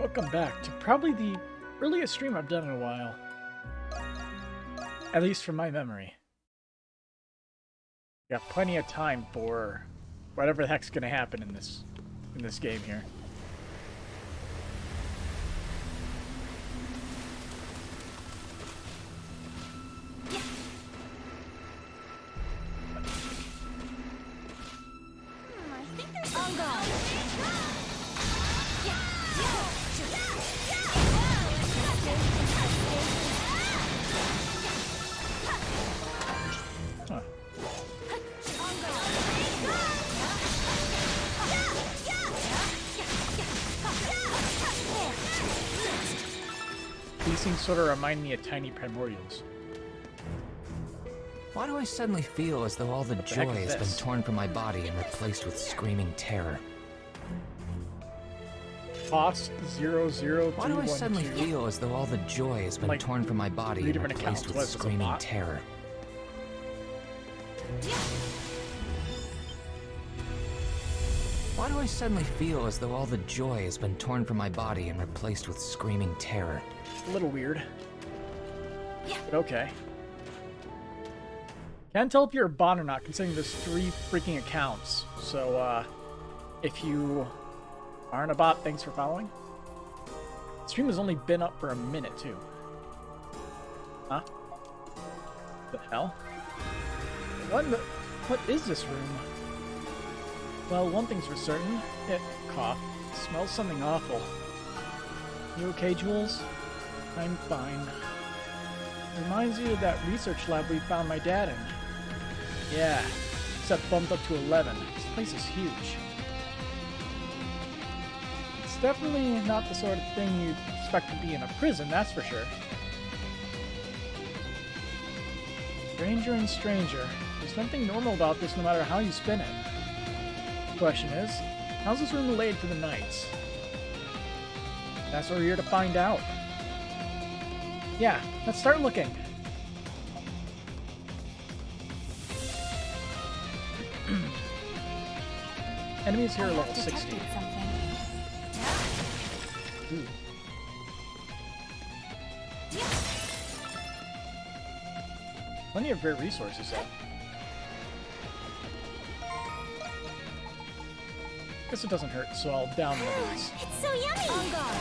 Welcome back to probably the earliest stream I've done in a while. At least from my memory. Got plenty of time for whatever the heck's gonna happen in this game here. These things sort of remind me of tiny primordials. Why do I suddenly feel as though all the joy has been torn from my body and replaced with screaming terror? Cost 00212. Why do I suddenly feel as though all the joy has been torn from my body and replaced with screaming terror? Why do I suddenly feel as though all the joy has been torn from my body and replaced with screaming terror? A little weird. But okay. Can't tell if you're a bot or not, considering there's 3 freaking accounts. So, if you aren't a bot, thanks for following. The stream has only been up for a minute, too. Huh? The hell? What is this room? Well, one thing's for certain. It smells something awful. You okay, Jules? I'm fine. Reminds you of that research lab we found my dad in. Yeah, except bumped up to 11. This place is huge. It's definitely not the sort of thing you'd expect to be in a prison, that's for sure. Stranger and stranger. There's nothing normal about this no matter how you spin it. The question is, how's this room related to the Knights? That's what we're here to find out. Yeah, let's start looking. Enemies here are level 60. Ooh. Plenty of rare resources, though. Guess it doesn't hurt, so I'll down one of these. It's so yummy! On guard.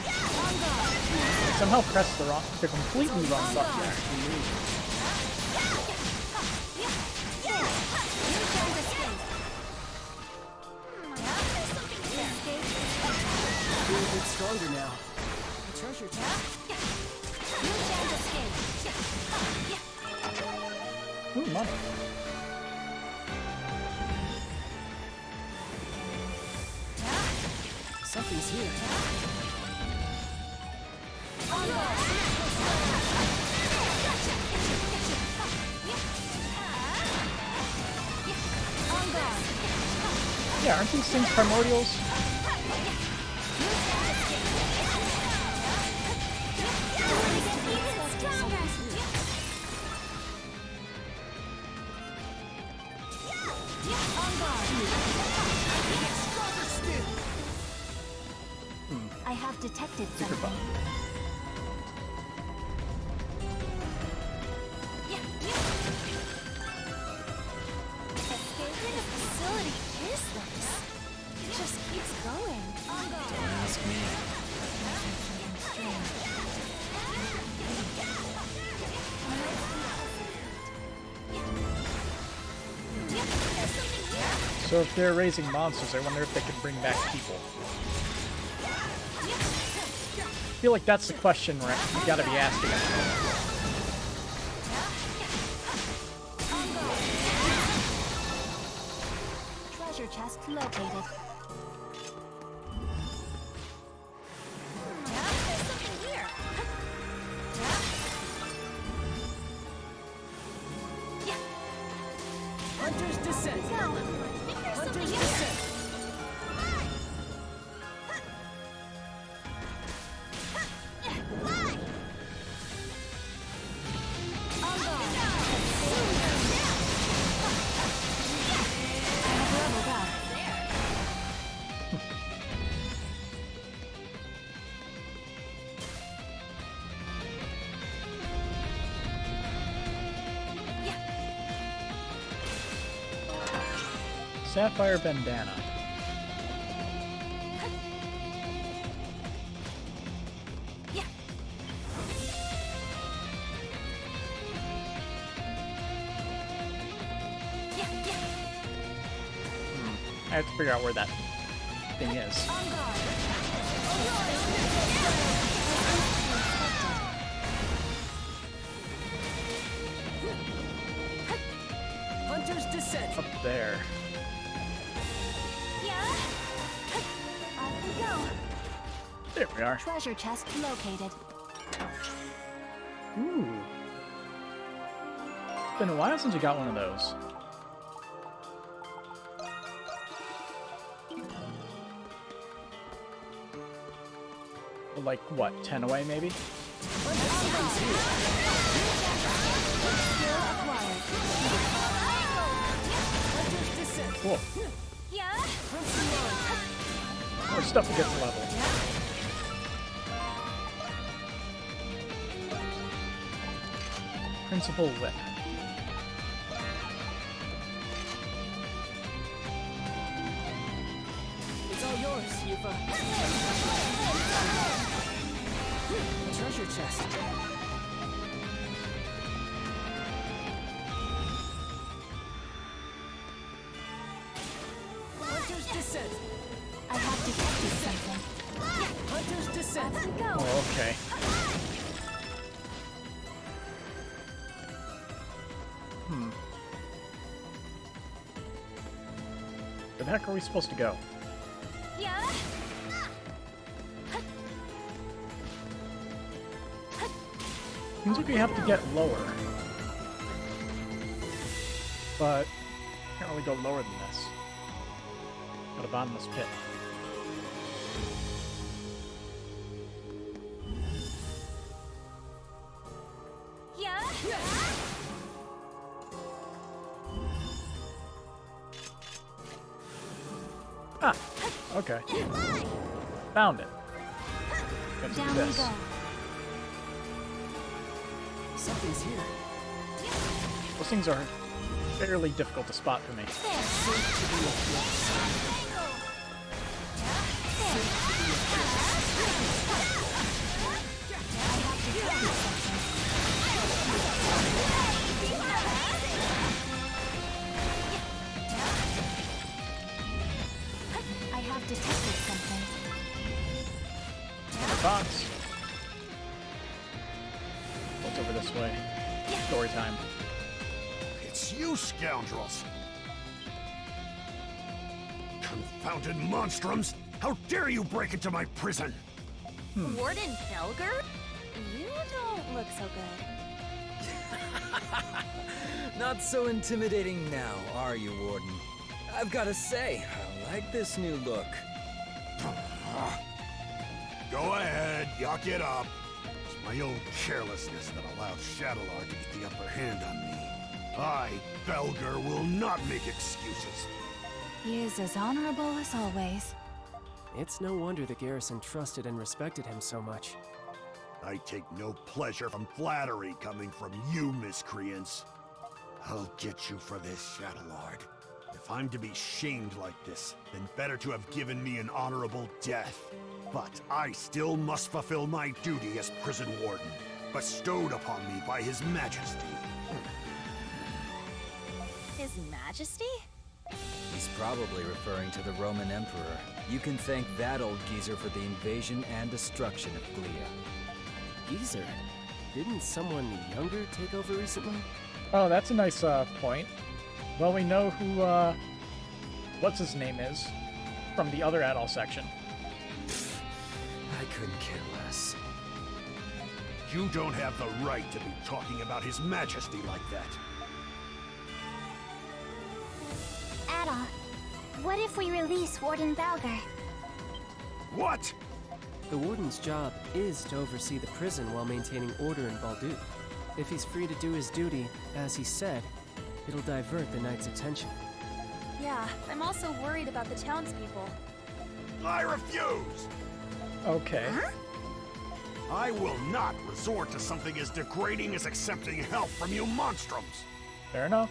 I somehow pressed the completely wrong button to actually move. Feel a bit stronger now. Treasure chest. Ooh, money. Something's here. Yeah, aren't these things primordials? I have detected Secret something. bomb. What kind of facility is this? It just keeps going. Don't ask me. So if they're raising monsters, I wonder if they can bring back people. I feel like that's the question we gotta be asking. Treasure chest located. There's something here. Hunter's descent. No, I think there's something Hunter's here. descent. Sapphire bandana. Yeah. Yeah, yeah. I have to figure out where that thing is. On guard. Hunter's descent. Up there. Yeah. Off we go. There we are. Treasure chest located. Ooh. It's been a while since we got one of those. We're like, what, 10 away maybe? Skill acquired. Hunter's descent. Cool. Yeah. More stuff to get to level. Principal Whip. It's all yours, Yufa. Treasure chest. Hunter's descent. I have detected something. Hunter's descent. Off we go. Oh, okay. Where the heck are we supposed to go? Yeah. Seems like we have to get lower. But can't really go lower than this. Got a bottomless pit. Yeah. Ah, okay. Found it. Got to do Down we this. go. Something's here. Those things are fairly difficult to spot for me. I have detected something. Box. What's over this way? Story time. It's you scoundrels! Confounded monstrums! How dare you break into my prison! Warden Belger? You don't look so good. Not so intimidating now, are you, Warden? I've gotta say, I like this new look. Go ahead, yuck it up. It's my own carelessness that allowed Shadowlar to get the upper hand on me. I, Belger, will not make excuses. He is as honorable as always. It's no wonder the garrison trusted and respected him so much. I take no pleasure from flattery coming from you miscreants. I'll get you for this, Shadowlord. If I'm to be shamed like this, then better to have given me an honorable death. But I still must fulfill my duty as prison warden, bestowed upon me by His Majesty. His Majesty? He's probably referring to the Roman Emperor. You can thank that old geezer for the invasion and destruction of Glia. Geezer? Didn't someone younger take over recently? Oh, that's a nice point. Well, we know who, what's his name is from the other Adol section. I couldn't care less. You don't have the right to be talking about His Majesty like that. Adol, what if we release Warden Belger? What? The warden's job is to oversee the prison while maintaining order in Baldu. If he's free to do his duty, as he said, it'll divert the knight's attention. Yeah, I'm also worried about the townspeople. I refuse! Okay. I will not resort to something as degrading as accepting help from you monstrums! Fair enough.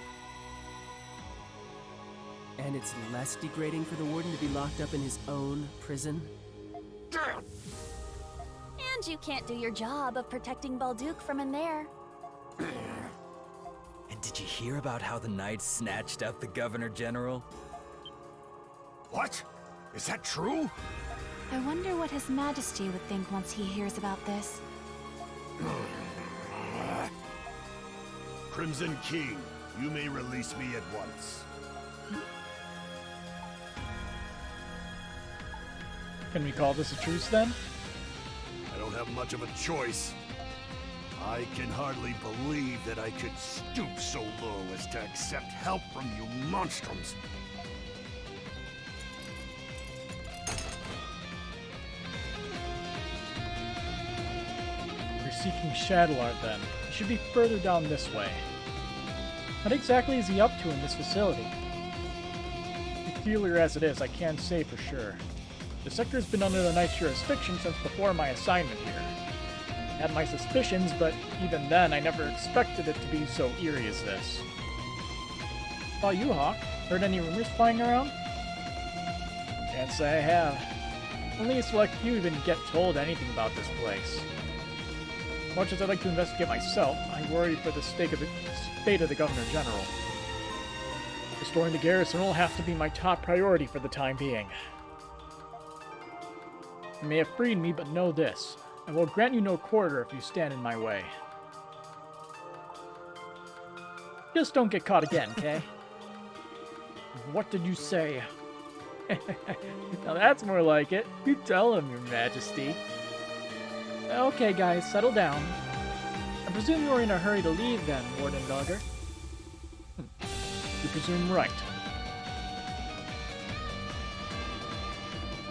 And it's less degrading for the warden to be locked up in his own prison? And you can't do your job of protecting Balduke from in there. And did you hear about how the Knights snatched up the Governor General? What? Is that true? I wonder what His Majesty would think once he hears about this. Crimson King, you may release me at once. Can we call this a truce then? I don't have much of a choice. I can hardly believe that I could stoop so low as to accept help from you monstrums. You're seeking Shadowlord then. He should be further down this way. What exactly is he up to in this facility? Peculiar as it is, I can't say for sure. The sector has been under the Knight's jurisdiction since before my assignment here. I had my suspicions, but even then, I never expected it to be so eerie as this. How about you, Hawk? Heard any rumors flying around? Can't say I have. Only a select few even get told anything about this place. Much as I'd like to investigate myself, I worry for the state of the Governor General. Restoring the garrison will have to be my top priority for the time being. You may have freed me, but know this. I will grant you no quarter if you stand in my way. Just don't get caught again, okay? What did you say? Now that's more like it. You tell him, Your Majesty. Okay, guys, settle down. I presume you were in a hurry to leave then, Warden Dogger. You presume right.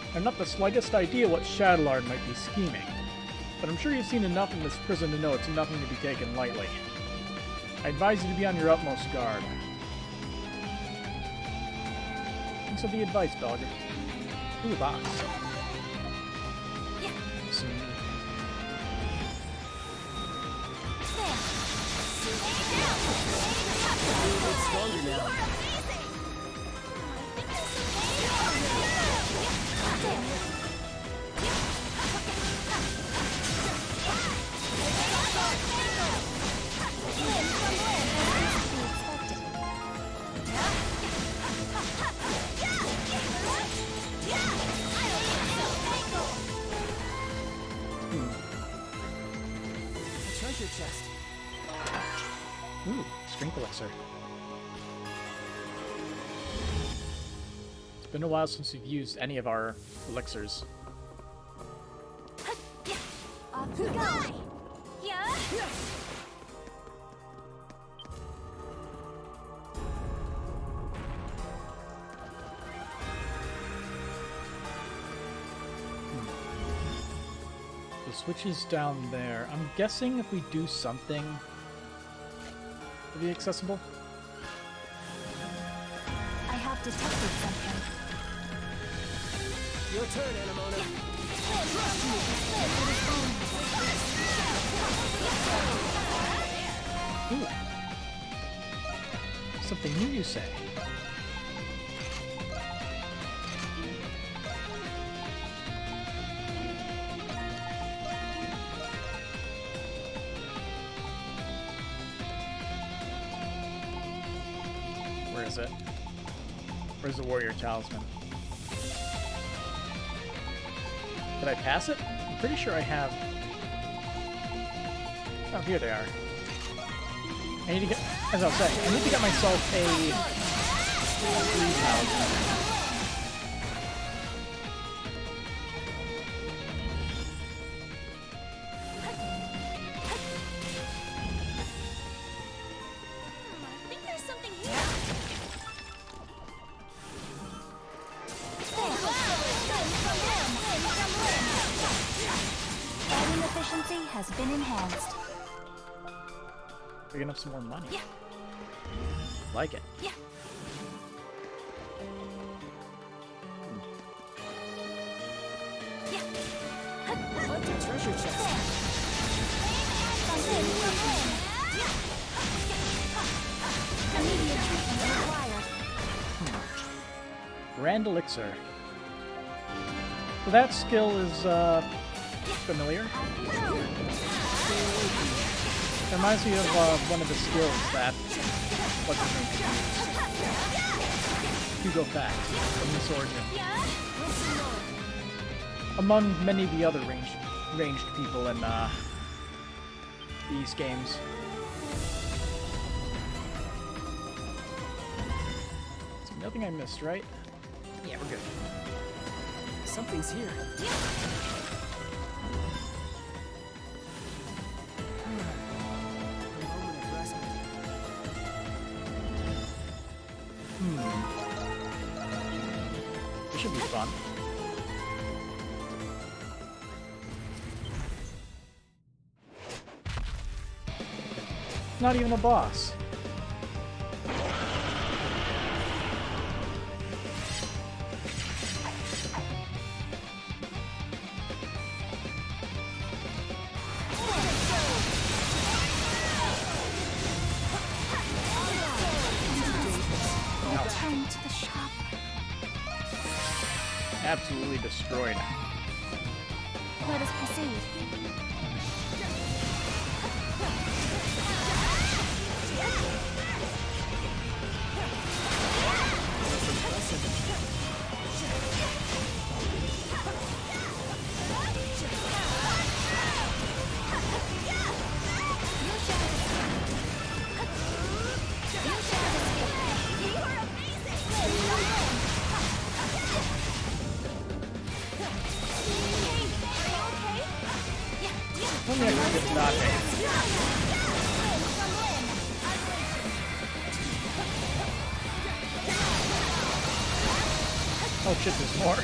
I have not the slightest idea what Shadowlord might be scheming, but I'm sure you've seen enough in this prison to know it's nothing to be taken lightly. I advise you to be on your utmost guard. Thanks for the advice, Dogger. Ooh, a box. Some... It's stronger now. A treasure chest. Ooh, strength elixir. It's been a while since we've used any of our elixirs. Off we go! Yeah! The switch is down there. I'm guessing if we do something, it'll be accessible. I have detected something. Your turn, Anemona. Ooh. Something new, you say? Where is it? Where's the warrior talisman? Did I pass it? I'm pretty sure I have. Oh, here they are. I need to get, as I was saying, I need to get myself a 3,000. I think there's something here. Fighting efficiency has been enhanced. Big enough some more money. Yeah. Like it. Yeah. Empty treasure chest. Immediate treatment required. Grand Elixir. So that skill is familiar. It reminds me of one of the skills that what's his name used. Hugo Fact from this origin. Among many of the other ranged people in these games. So nothing I missed, right? Yeah, we're good. Something's here. A moment of respite. This should be fun. Not even a boss. Return to the shop. Absolutely destroyed. Let us proceed. Let me actually get that hit. Oh shit, there's more.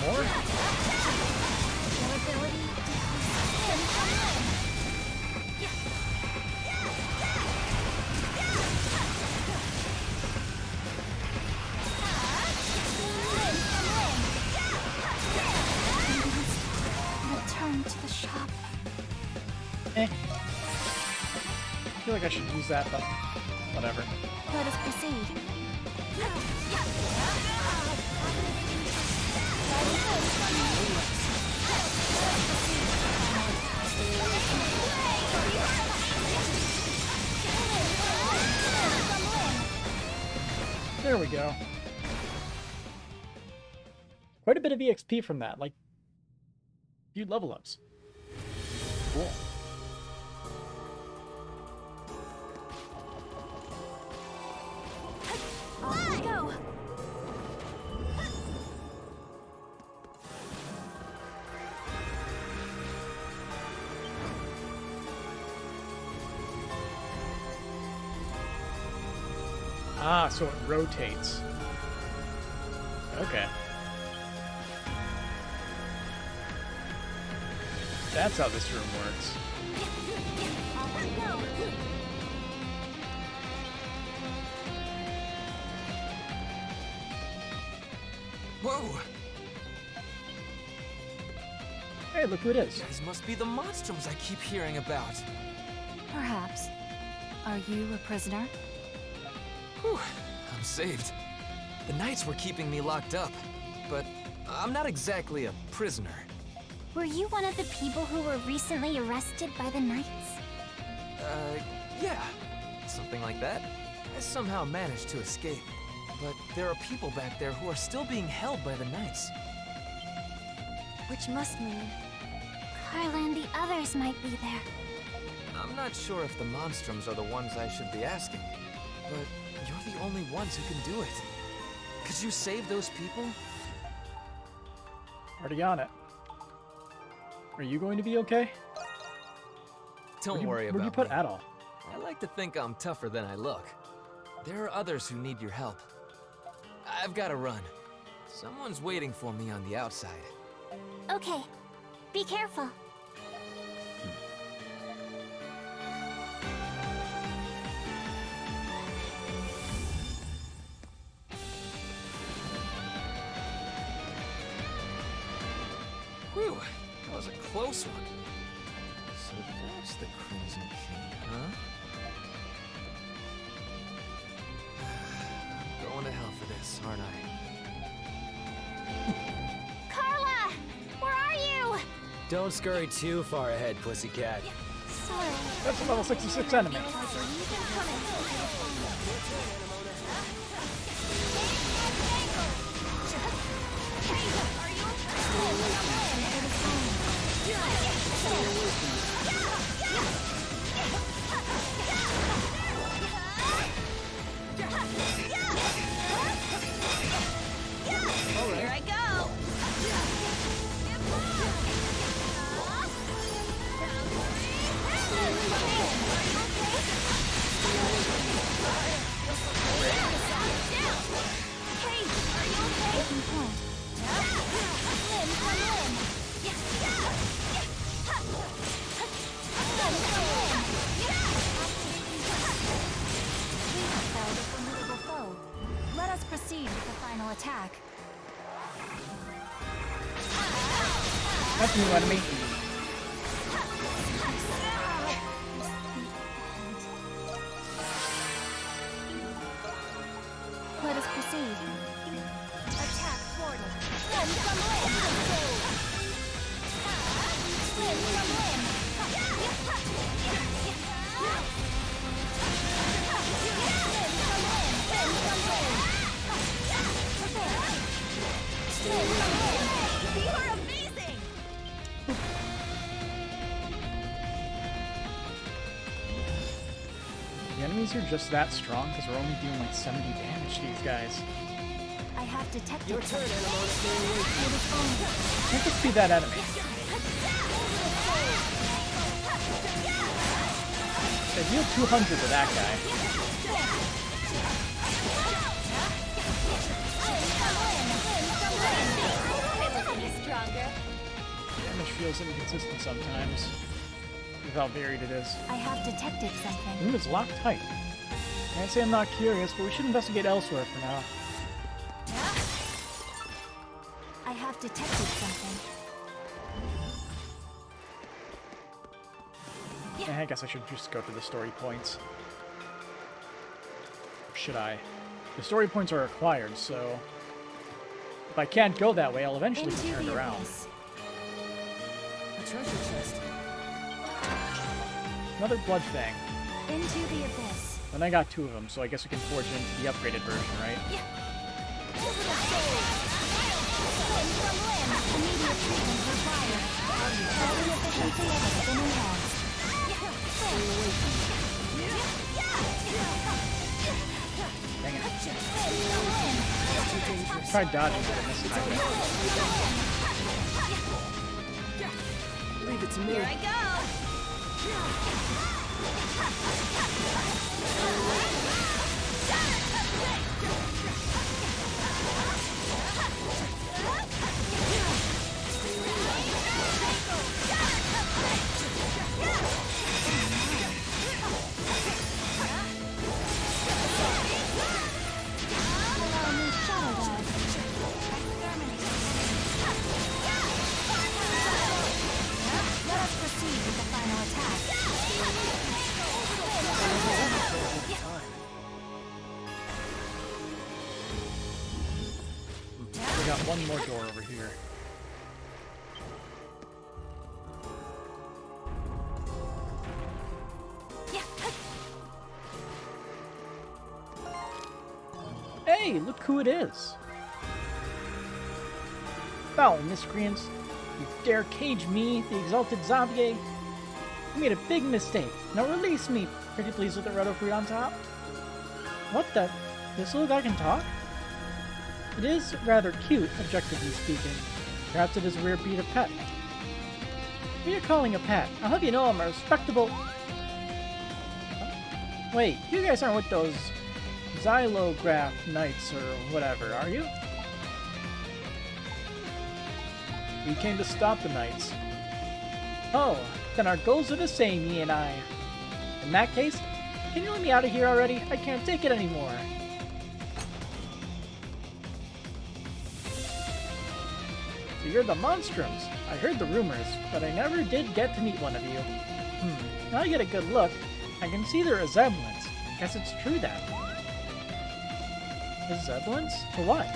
More? Return to the shop. I feel like I should use that, but whatever. Let us proceed. There we go. Quite a bit of EXP from that, like a few level ups. Cool. Let's go. Ah, so it rotates. Okay. That's how this room works. Whoa! Hey, look who it is. These must be the Monstrums I keep hearing about. Perhaps. Are you a prisoner? Whew, I'm saved. The Knights were keeping me locked up, but I'm not exactly a prisoner. Were you one of the people who were recently arrested by the Knights? Yeah, something like that. I somehow managed to escape, but there are people back there who are still being held by the Knights. Which must mean Carla and the others might be there. I'm not sure if the Monstrums are the ones I should be asking, but you're the only ones who can do it. Could you save those people? Already on it. Are you going to be okay? Don't worry about Where'd you put me. Adol? I like to think I'm tougher than I look. There are others who need your help. I've got to run. Someone's waiting for me on the outside. Okay, be careful. Whew, that was a close one. So that's the Crimson King, huh? I'm going to hell for this, aren't I? Carla! Where are you? Don't scurry too far ahead, pussycat. Sorry. That's a level 66 enemy. Here I go! Hey, are you okay? Taking point. Limb from limb. Limb from limb. We have found a formidable foe. Let us proceed with the final attack. That's a new enemy. Let us proceed. Attack thwarted. Limb from limb. Limb from limb. Limb from limb. Limb from limb. Limb from limb. You are amazing! The enemies are just that strong because we're only doing like 70 damage to these guys. I have detected Your turn, something. Animal. It is only Can't just be that enemy. I deal 200 to that guy. Damage feels inconsistent sometimes, with how varied it is. I have detected something. Room is locked tight. Can't say I'm not curious, but we should investigate elsewhere for now. I have detected something. I guess I should just go to the story points. Or should I? The story points are required, so if I can't go that way, I'll eventually Into be turned the around. abyss. A treasure chest. Another blood fang. Into the abyss. And I got 2 of them, so I guess we can forge into the upgraded version, right? Limb from limb. Immediate treatment required. Fighting efficiency has been enhanced. Dang it. Limb from limb. Try dodging it this time. Leave it to me. Here I go! Allow me shadow dodge. Let us proceed with the final attack. We got one more door over here. Hey, look who it is! Foul miscreants! You dare cage me, the exalted Xavier? You made a big mistake. Now release me! Pretty please with the red fruit on top? What the? This little guy can talk? It is rather cute, objectively speaking. Perhaps it is a rare breed of pet. What are you calling a pet? I'll have you know I'm a respectable... Wait, you guys aren't with those Xylograph Knights or whatever, are you? We came to stop the Knights. Oh, then our goals are the same, Yi and I. In that case, can you let me out of here already? I can't take it anymore. So you're the Monstrums. I heard the rumors, but I never did get to meet one of you. Now I get a good look. I can see the resemblance. Guess it's true then. Resemblance? To what?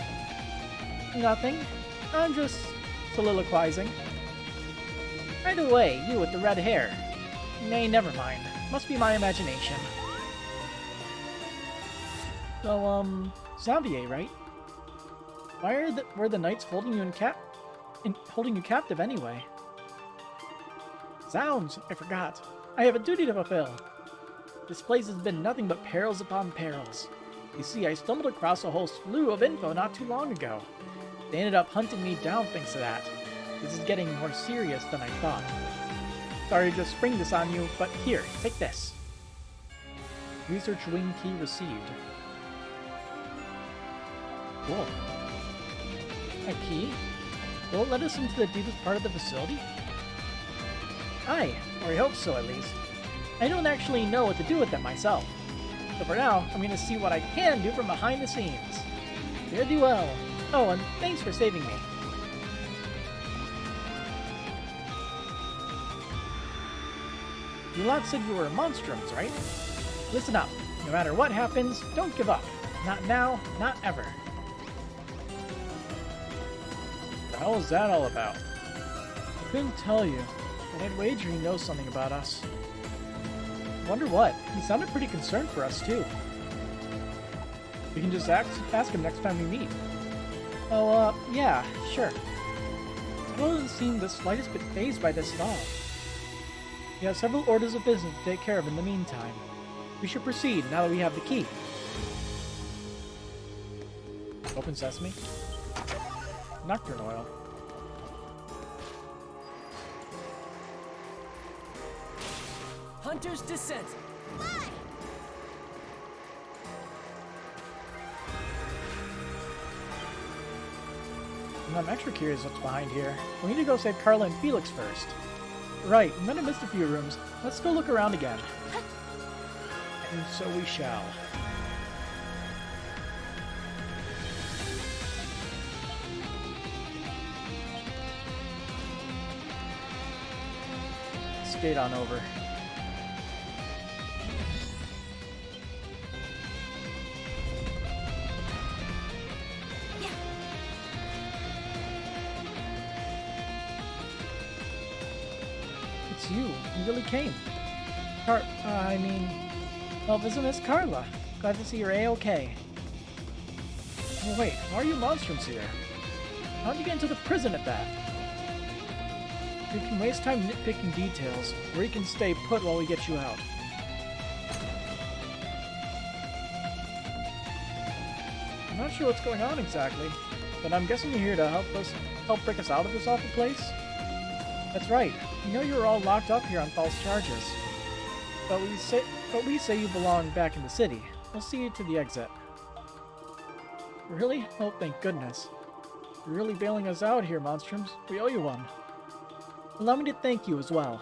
Nothing. I'm just soliloquizing. Right away, you with the red hair. Nay, never mind. Must be my imagination. So, Xavier, right? Why were the knights holding you holding you captive anyway? Zounds, I forgot. I have a duty to fulfill. This place has been nothing but perils upon perils. You see, I stumbled across a whole slew of info not too long ago. They ended up hunting me down thanks to that. This is getting more serious than I thought. Sorry to just spring this on you, but here, take this. Research wing key received. Cool. A key? Will it let us into the deepest part of the facility? Aye, or I hope so at least. I don't actually know what to do with them myself. So for now, I'm going to see what I can do from behind the scenes. Fare thee well. Oh, and thanks for saving me. You lot said you were Monstrums, right? Listen up. No matter what happens, don't give up. Not now, not ever. The hell is that all about? I couldn't tell you, but I'd wager he knows something about us. Wonder what? He sounded pretty concerned for us, too. We can just ask him next time we meet. Oh, yeah, sure. I doesn't seem the slightest bit fazed by this at all. We have several orders of business to take care of in the meantime. We should proceed now that we have the key. Open sesame. Nocturne oil. Hunter's Descent! And I'm extra curious what's behind here. We need to go save Carla and Felix first. Right, and then I missed a few rooms. Let's go look around again. And so we shall. Skate on over. It's you. You really came. Well, visit Miss Carla. Glad to see you're A-okay. Oh, wait, why are you Monstrums here? How'd you get into the prison at that? You can waste time nitpicking details, or you can stay put while we get you out. I'm not sure what's going on exactly, but I'm guessing you're here to help break us out of this awful place? That's right. We know you were all locked up here on false charges. But we say you belong back in the city. We'll see you to the exit. Really? Oh, thank goodness. You're really bailing us out here, Monstrums. We owe you one. Allow me to thank you as well.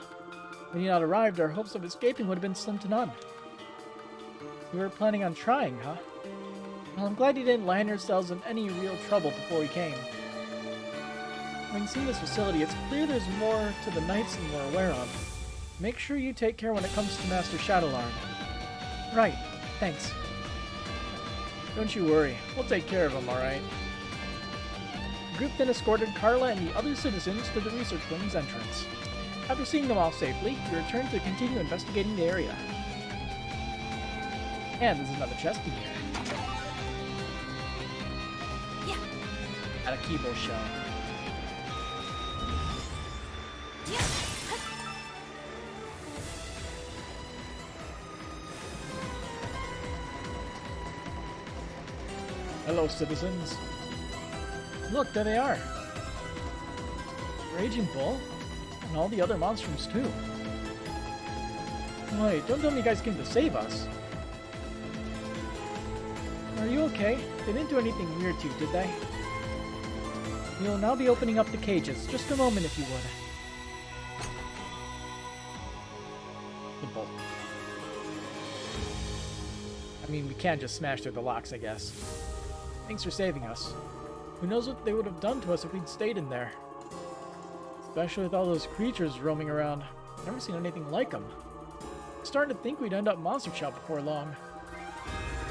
When you not arrived, our hopes of escaping would have been slim to none. You were planning on trying, huh? Well, I'm glad you didn't land yourselves in any real trouble before we came. When seeing this facility, it's clear there's more to the Knights than we're aware of. Make sure you take care when it comes to Master Shadowlord. Right, thanks. Don't you worry, we'll take care of him, alright? The group then escorted Carla and the other citizens to the research wing's entrance. After seeing them all safely, we returned to continue investigating the area. And there's another chest in here. Yeah. At a keyboard shell. Hello, citizens. Look, there they are. Raging Bull, and all the other Monstrums too. Wait, don't tell me you guys came to save us. Are you okay? They didn't do anything weird to you, did they? You'll now be opening up the cages. Just a moment, if you would. Simple. I mean, we can't just smash through the locks, I guess. Thanks for saving us. Who knows what they would have done to us if we'd stayed in there? Especially with all those creatures roaming around. I've never seen anything like them. I'm starting to think we'd end up Monster Shop before long.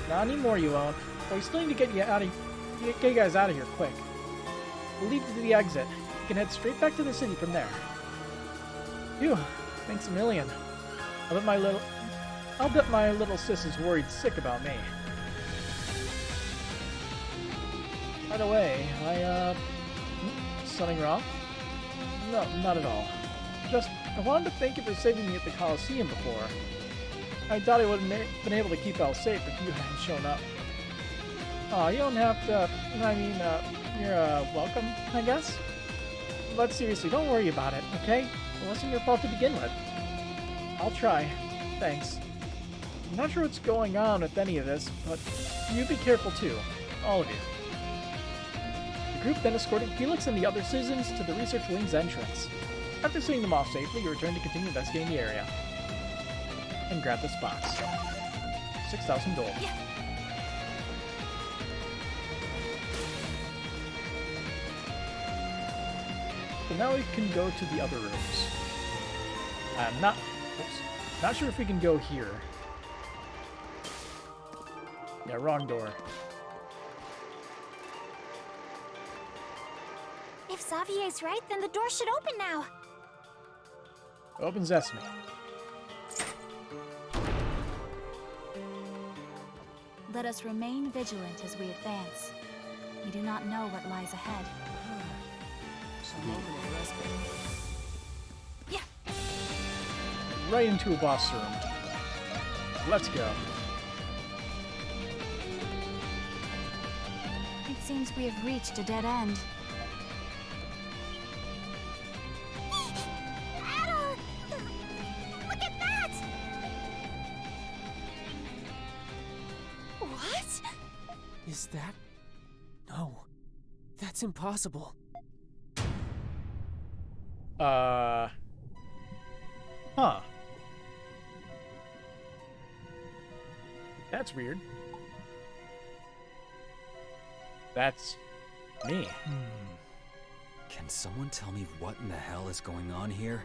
Not anymore, you won't. But we still need to get you guys out of here quick. We'll lead you to the exit. You can head straight back to the city from there. Phew, thanks a million. I'll bet my little sis is worried sick about me. By the way, something wrong? No, not at all. I wanted to thank you for saving me at the Coliseum before. I thought I would have been able to keep Elle safe if you hadn't shown up. Aw, you don't have to, you're welcome, I guess? But seriously, don't worry about it, okay? It wasn't your fault to begin with. I'll try. Thanks. I'm not sure what's going on with any of this, but you be careful too. All of you. The group then escorted Felix and the other citizens to the research wing's entrance. After seeing them off safely, you return to continue investigating the area. And grab this box. 6,000 gold. Yeah. So now we can go to the other rooms. I'm not sure if we can go here. Yeah, wrong door. If Xavier's right, then the door should open now. Open sesame. Let us remain vigilant as we advance. We do not know what lies ahead. Yeah. Right into a boss room. Let's go. It seems we have reached a dead end. Adol! Look at that! What? Is that... No. That's impossible. Huh. That's weird. That's me. Can someone tell me what in the hell is going on here?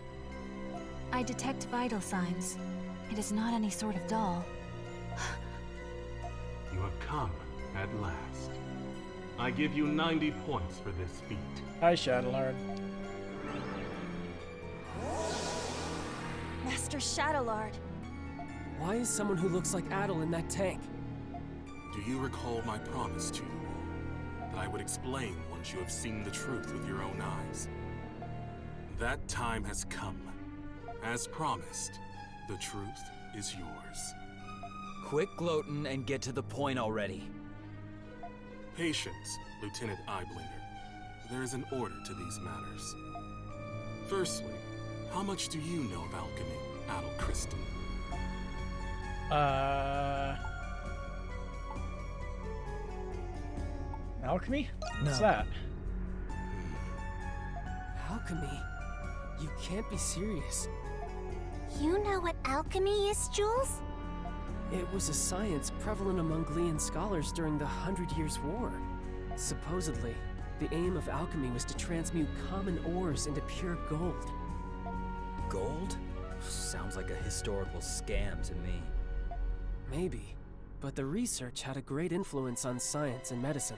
I detect vital signs. It is not any sort of doll. You have come at last. I give you 90 points for this feat. Hi, Shadowlord. Master Shadowlord. Why is someone who looks like Adol in that tank? Do you recall my promise to you? That I would explain once you have seen the truth with your own eyes. That time has come. As promised, the truth is yours. Quit gloating and get to the point already. Patience, Lieutenant Eyeblinger. There is an order to these matters. Firstly, how much do you know of alchemy, Adol Kristen? Alchemy? What's No. that? Alchemy? You can't be serious. You know what alchemy is, Jules? It was a science prevalent among Glean scholars during the 100 Years' War. Supposedly, the aim of alchemy was to transmute common ores into pure gold. Gold? Sounds like a historical scam to me. Maybe, but the research had a great influence on science and medicine.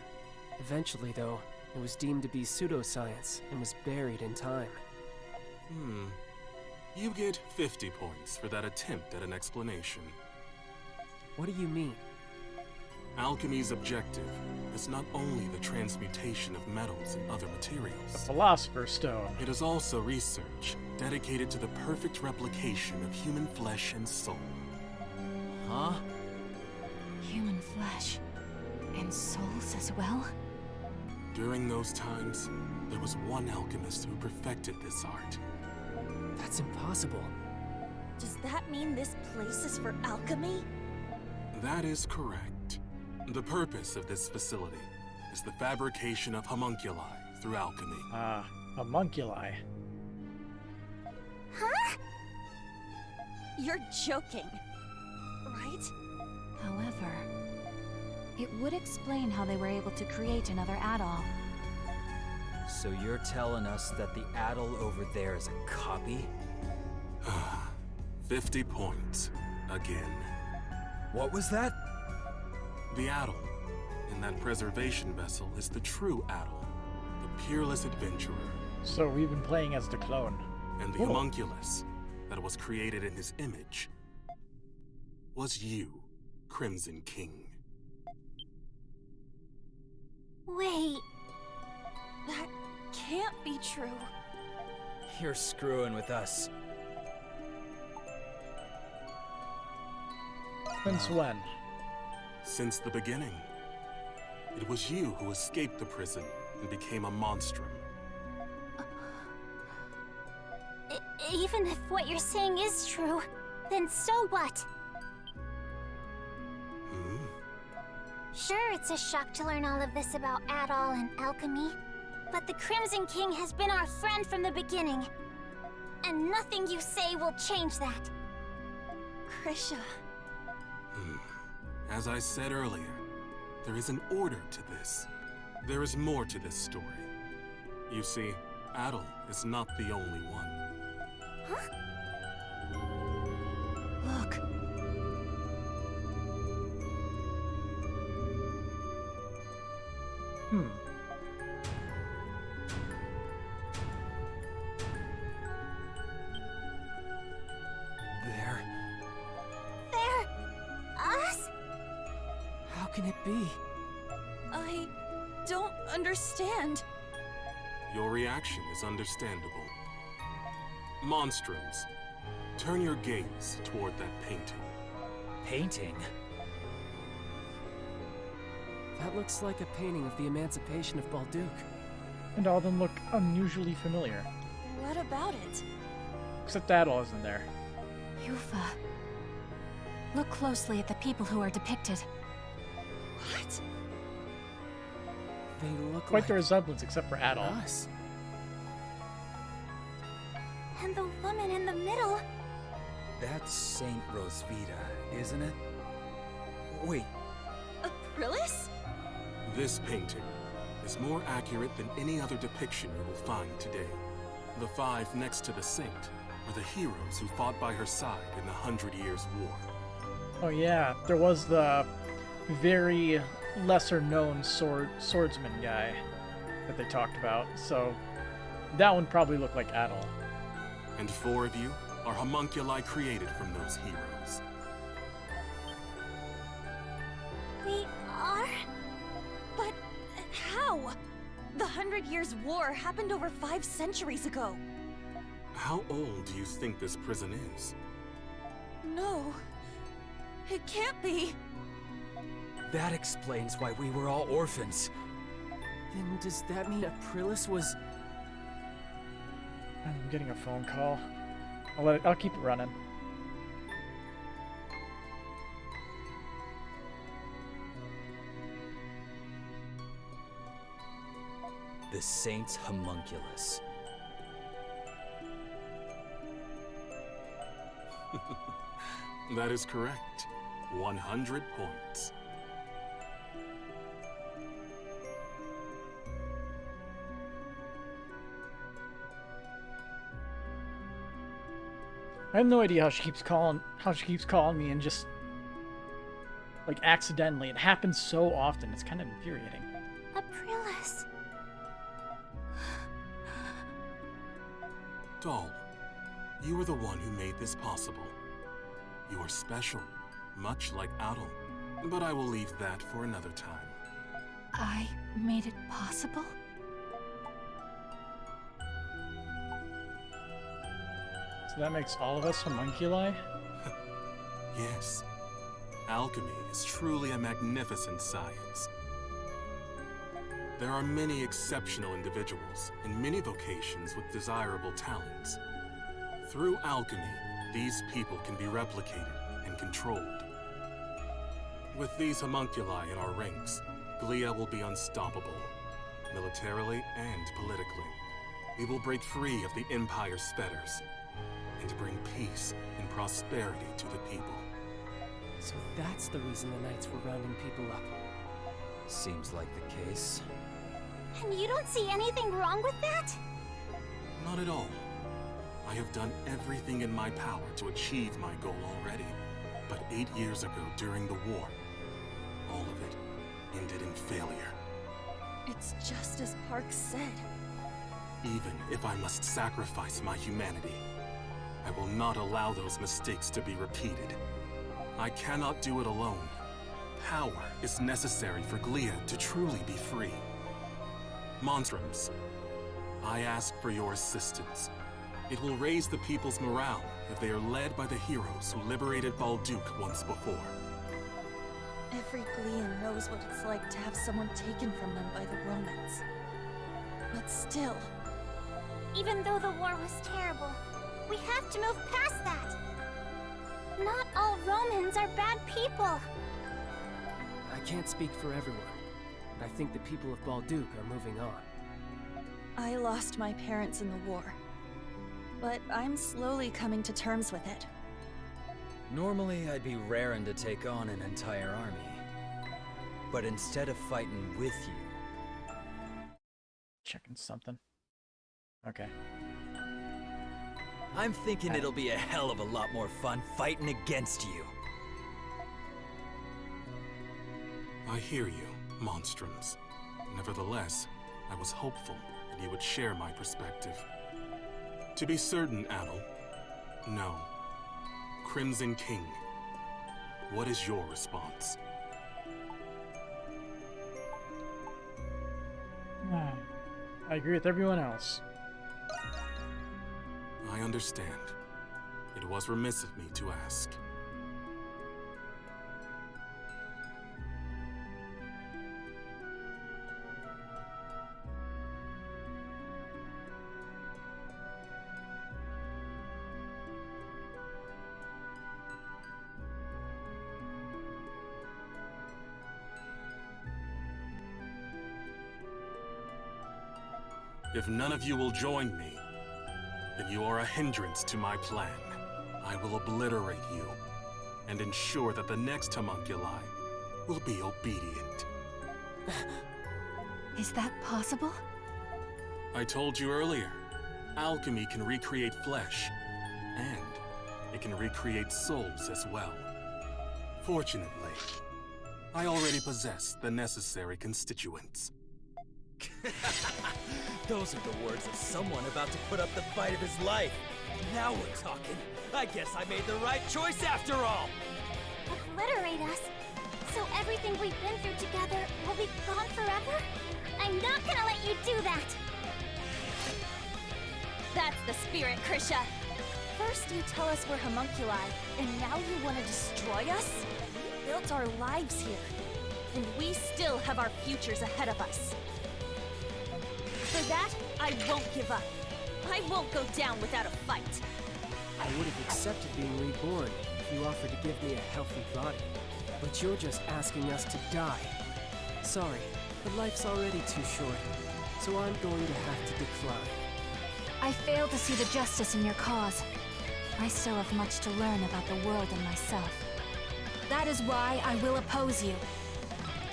Eventually, though, it was deemed to be pseudoscience and was buried in time. You get 50 points for that attempt at an explanation. What do you mean? Alchemy's objective is not only the transmutation of metals and other The materials. Philosopher's Stone. It is also research dedicated to the perfect replication of human flesh and soul. Huh? Human flesh. And souls as well? During those times, there was one alchemist who perfected this art. That's impossible. Does that mean this place is for alchemy? That is correct. The purpose of this facility is the fabrication of homunculi, through alchemy. Homunculi. Huh? You're joking, right? However, it would explain how they were able to create another Adol. So you're telling us that the Adol over there is a copy? 50 points. Again. What was that? The Adol in that preservation vessel is the true Adol, the peerless adventurer. So we've been playing as the clone. And the Cool. homunculus that was created in his image was you, Crimson King. Wait, That can't be true. You're screwing with us. Since when? Since the beginning. It was you who escaped the prison and became a monstrum. even if what you're saying is true, then so what? Sure, it's a shock to learn all of this about Adol and alchemy, but the Crimson King has been our friend from the beginning, and nothing you say will change that. Krisha. As I said earlier, there is an order to this. There is more to this story. You see, Adol is not the only one. Huh? Look. There. They're us? How can it be? I don't understand. Your reaction is understandable. Monstrums, turn your gaze toward that painting. Painting? That looks like a painting of the Emancipation of Balduke. And all of them look unusually familiar. What about it? Except Adol isn't there. Yufa. Look closely at the people who are depicted. What? They look Quite like the resemblance, except for Adol. us. And the woman in the middle. That's Saint Rosvita, isn't it? Wait, Aprilis? This painting is more accurate than any other depiction you will find today. The five next to the saint are the heroes who fought by her side in the 100 Years' War. Oh yeah, there was the very lesser-known swordsman guy that they talked about, so that one probably looked like Adol. And 4 of you are homunculi created from those heroes. We are? But how? The 100 Years' War happened over 5 centuries ago. How old do you think this prison is? No. It can't be. that explains why we were all orphans. Then does that mean Aprilis was... I'm getting a phone call. I'll keep it running. The Saint's homunculus. That is correct. 100 points. I have no idea how she keeps calling me and just like accidentally. It happens so often. It's kind of infuriating. Aprilis. Doll, you are the one who made this possible. You are special, much like Adol, but I will leave that for another time. I made it possible? So that makes all of us homunculi? Yes, alchemy is truly a magnificent science. There are many exceptional individuals in many vocations with desirable talents. Through alchemy, these people can be replicated and controlled. With these homunculi in our ranks, Glia will be unstoppable. militarily and politically. We will break free of the Empire's fetters and bring peace and prosperity to the people. So that's the reason the Knights were rounding people up. Seems like the case. And you don't see anything wrong with that? Not at all. I have done everything in my power to achieve my goal already. But 8 years ago, during the war, all of it ended in failure. It's just as Park said. Even if I must sacrifice my humanity, I will not allow those mistakes to be repeated. I cannot do it alone. Power is necessary for Glia to truly be free. Monstrums, I ask for your assistance. It will raise the people's morale if they are led by the heroes who liberated Balduke once before. Every Glian knows what it's like to have someone taken from them by the Romans. But still... Even though the war was terrible, we have to move past that. Not all Romans are bad people. I can't speak for everyone, but I think the people of Balduke are moving on. I lost my parents in the war, but I'm slowly coming to terms with it. Normally, I'd be raring to take on an entire army. But instead of fighting with you... Checking something. Okay. I'm thinking it'll be a hell of a lot more fun fighting against you. I hear you, Monstrums. Nevertheless, I was hopeful that you would share my perspective. To be certain, Adol, no. Crimson King, what is your response? I agree with everyone else. I understand. It was remiss of me to ask. If none of you will join me, then you are a hindrance to my plan. I will obliterate you, and ensure that the next homunculi will be obedient. Is that possible? I told you earlier, alchemy can recreate flesh, and it can recreate souls as well. Fortunately, I already possess the necessary constituents. Those are the words of someone about to put up the fight of his life. Now we're talking. I guess I made the right choice after all. Obliterate us? So everything we've been through together will be gone forever? I'm not gonna let you do that! That's the spirit, Krisha! First you tell us we're homunculi, and now you want to destroy us? We built our lives here, and we still have our futures ahead of us. For that, I won't give up. I won't go down without a fight. I would have accepted being reborn if you offered to give me a healthy body. But you're just asking us to die. Sorry, but life's already too short, so I'm going to have to decline. I fail to see the justice in your cause. I still have much to learn about the world and myself. That is why I will oppose you.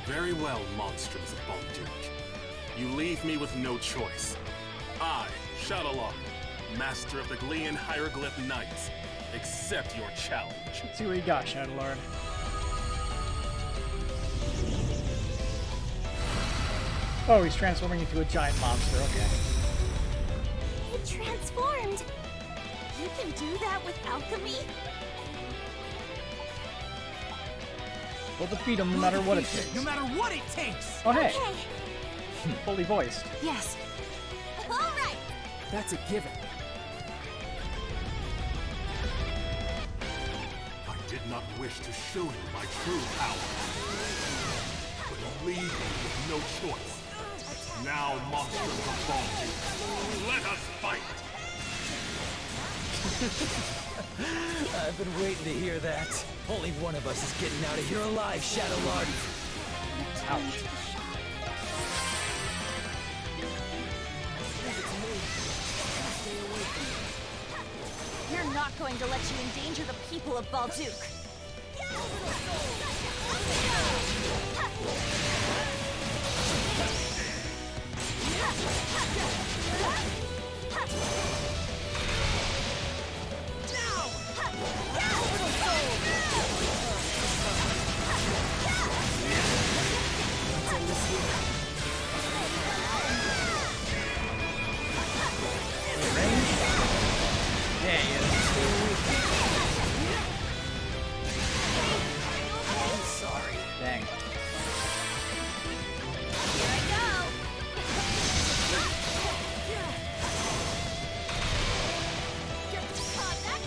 Very well, Monstrums of Balduke. You leave me with no choice. I, Shadowlord, Master of the Glian Hieroglyph Knights, accept your challenge. Let's see what you got, Shadowlord. Oh, he's transforming into a giant monster, okay. It transformed! You can do that with alchemy? We'll defeat him no matter what it takes. No matter what it takes! Oh, hey! Okay, Fully voiced. Yes. Alright! That's a given. I did not wish to show you my true power. But you leave me with no choice. Now, monsters of Balduke, let us fight! I've been waiting to hear that. Only one of us is getting out of here alive, Shadowlord. Ouch. not going to let you endanger the people of Balduke. Yeah, he is. I'm sorry. Dang. Here I go! Caught that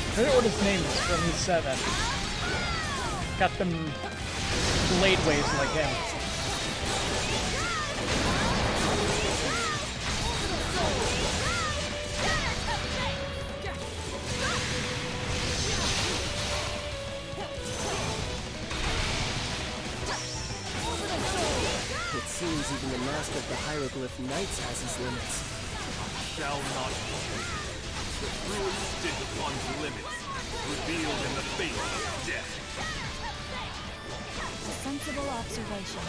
I forget what his name is from E7. Got them blade waves like him. It seems even the master of the Hieroglyph Knights has his limits. Shall not fall. The truest stick upon limits, revealed in the face of death. A sensible observation.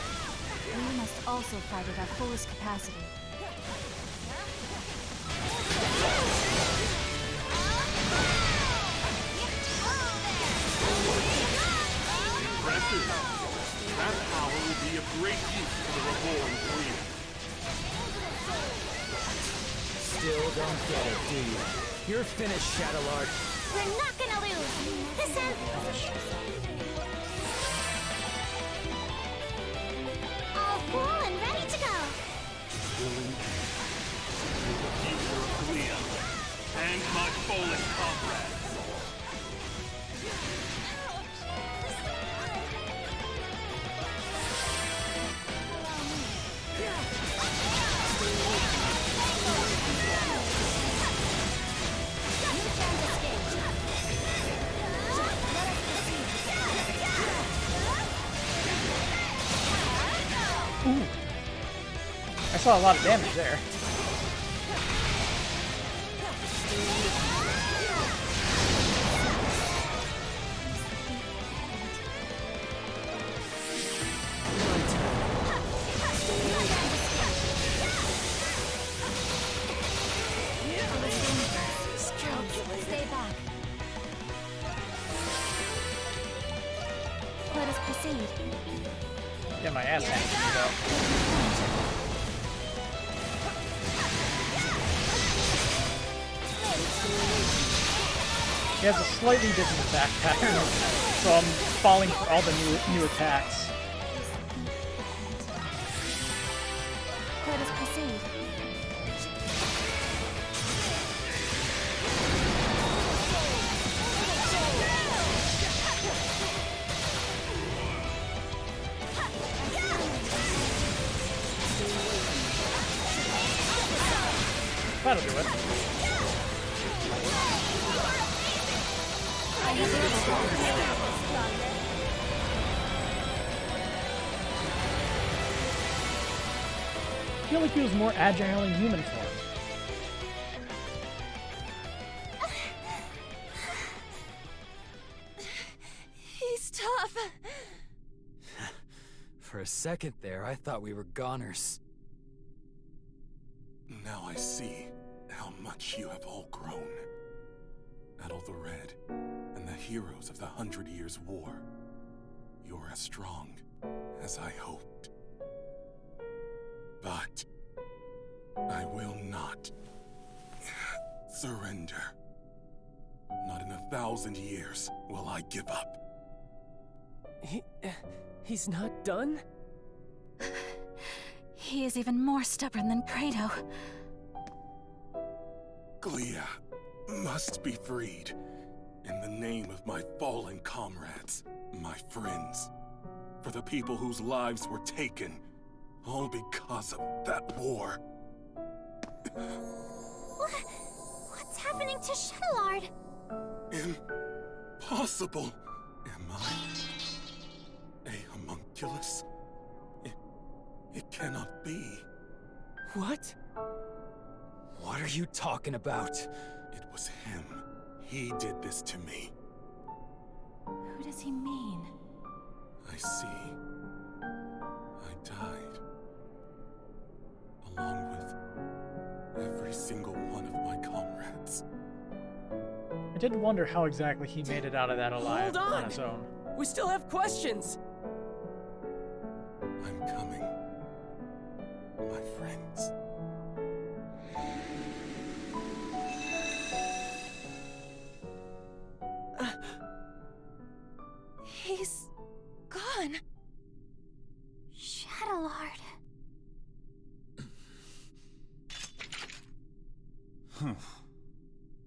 We must also fight at our fullest capacity. Impressive. That power will be of great use to the Reborn Queen. Still don't get it, do you? You're finished, Shadowlord. We're not gonna lose! Listen! All full and ready to go! Willing to the future of Leon and my fallen comrades. Ooh. I saw a lot of damage there. Stay back. Let us proceed. Get my ass handed though. He has a slightly different attack pattern, so I'm falling for all the new attacks. Let us proceed. That'll do it. I feel like he was more agile in human form. He's tough. For a second there, I thought we were goners. Now I see how much you have all grown. Adol the Red and the heroes of the 100 Years' War. You're as strong as I hoped. But I will not surrender. Not in 1,000 years will I give up. He's not done? He is even more stubborn than Credo. Glia must be freed. In the name of my fallen comrades, my friends. For the people whose lives were taken, all because of that war. What's happening to Shadowlord? Impossible! Am I a homunculus? It cannot be. What? What are you talking about? It was him. He did this to me. Who does he mean? I see. I died. Along with every single one of my comrades. I did wonder how exactly he made it out of that alive Hold on! his own. We still have questions! I'm coming. My friends. He's gone. Shadowlord.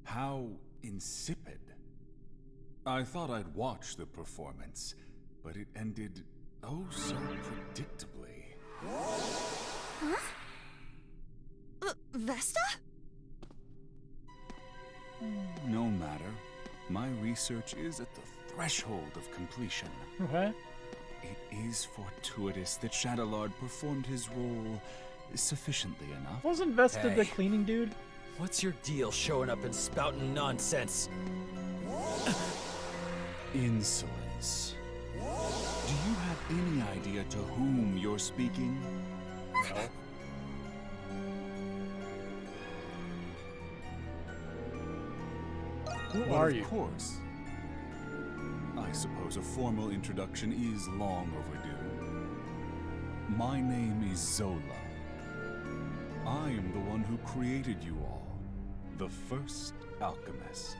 How insipid. I thought I'd watch the performance, but it ended oh so predictably. Huh? Vesta? No matter. My research is at the threshold of completion. Okay. It is fortuitous that Shadowlord performed his role sufficiently enough. Wasn't Vesta the Hey. cleaning dude? What's your deal showing up and spouting nonsense? Insolence. Do you have any idea to whom you're speaking? No. Who Well, are of you? course. I suppose a formal introduction is long overdue. My name is Zola. I am the one who created you all. The first alchemist.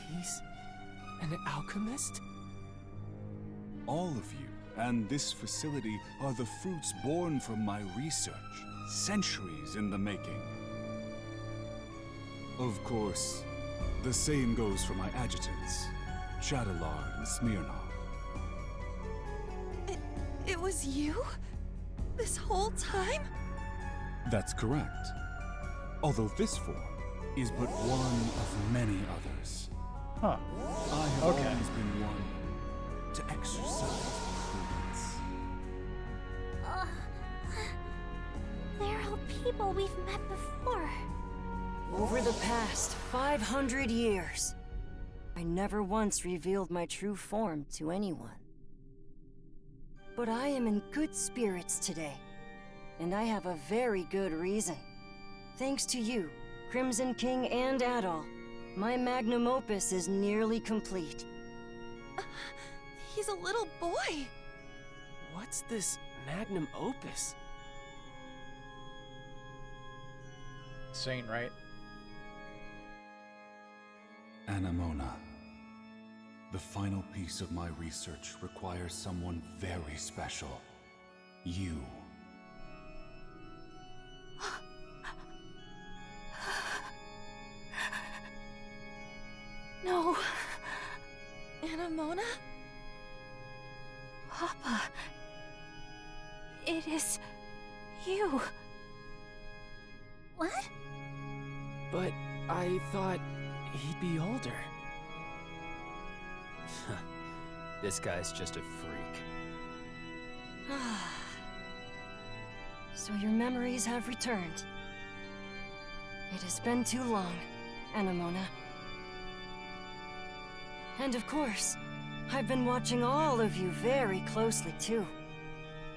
He's an alchemist? All of you and this facility are the fruits born from my research, centuries in the making. Of course, the same goes for my adjutants, Shadowlord and Smirnov. It was you? This whole time? That's correct. Although this form is but one of many others. Huh. I have Okay. always been one to exercise prudence. They're all people we've met before. Over the past 500 years, I never once revealed my true form to anyone. But I am in good spirits today, and I have a very good reason. Thanks to you, Crimson King and Adol, my magnum opus is nearly complete. He's a little boy. What's this magnum opus? Saint, right? Anemona. The final piece of my research requires someone very special. You. No, Anemona? Papa. It is you. What? But I thought he'd be older. This guy's just a freak. So your memories have returned. It has been too long, Anemona. And of course, I've been watching all of you very closely too.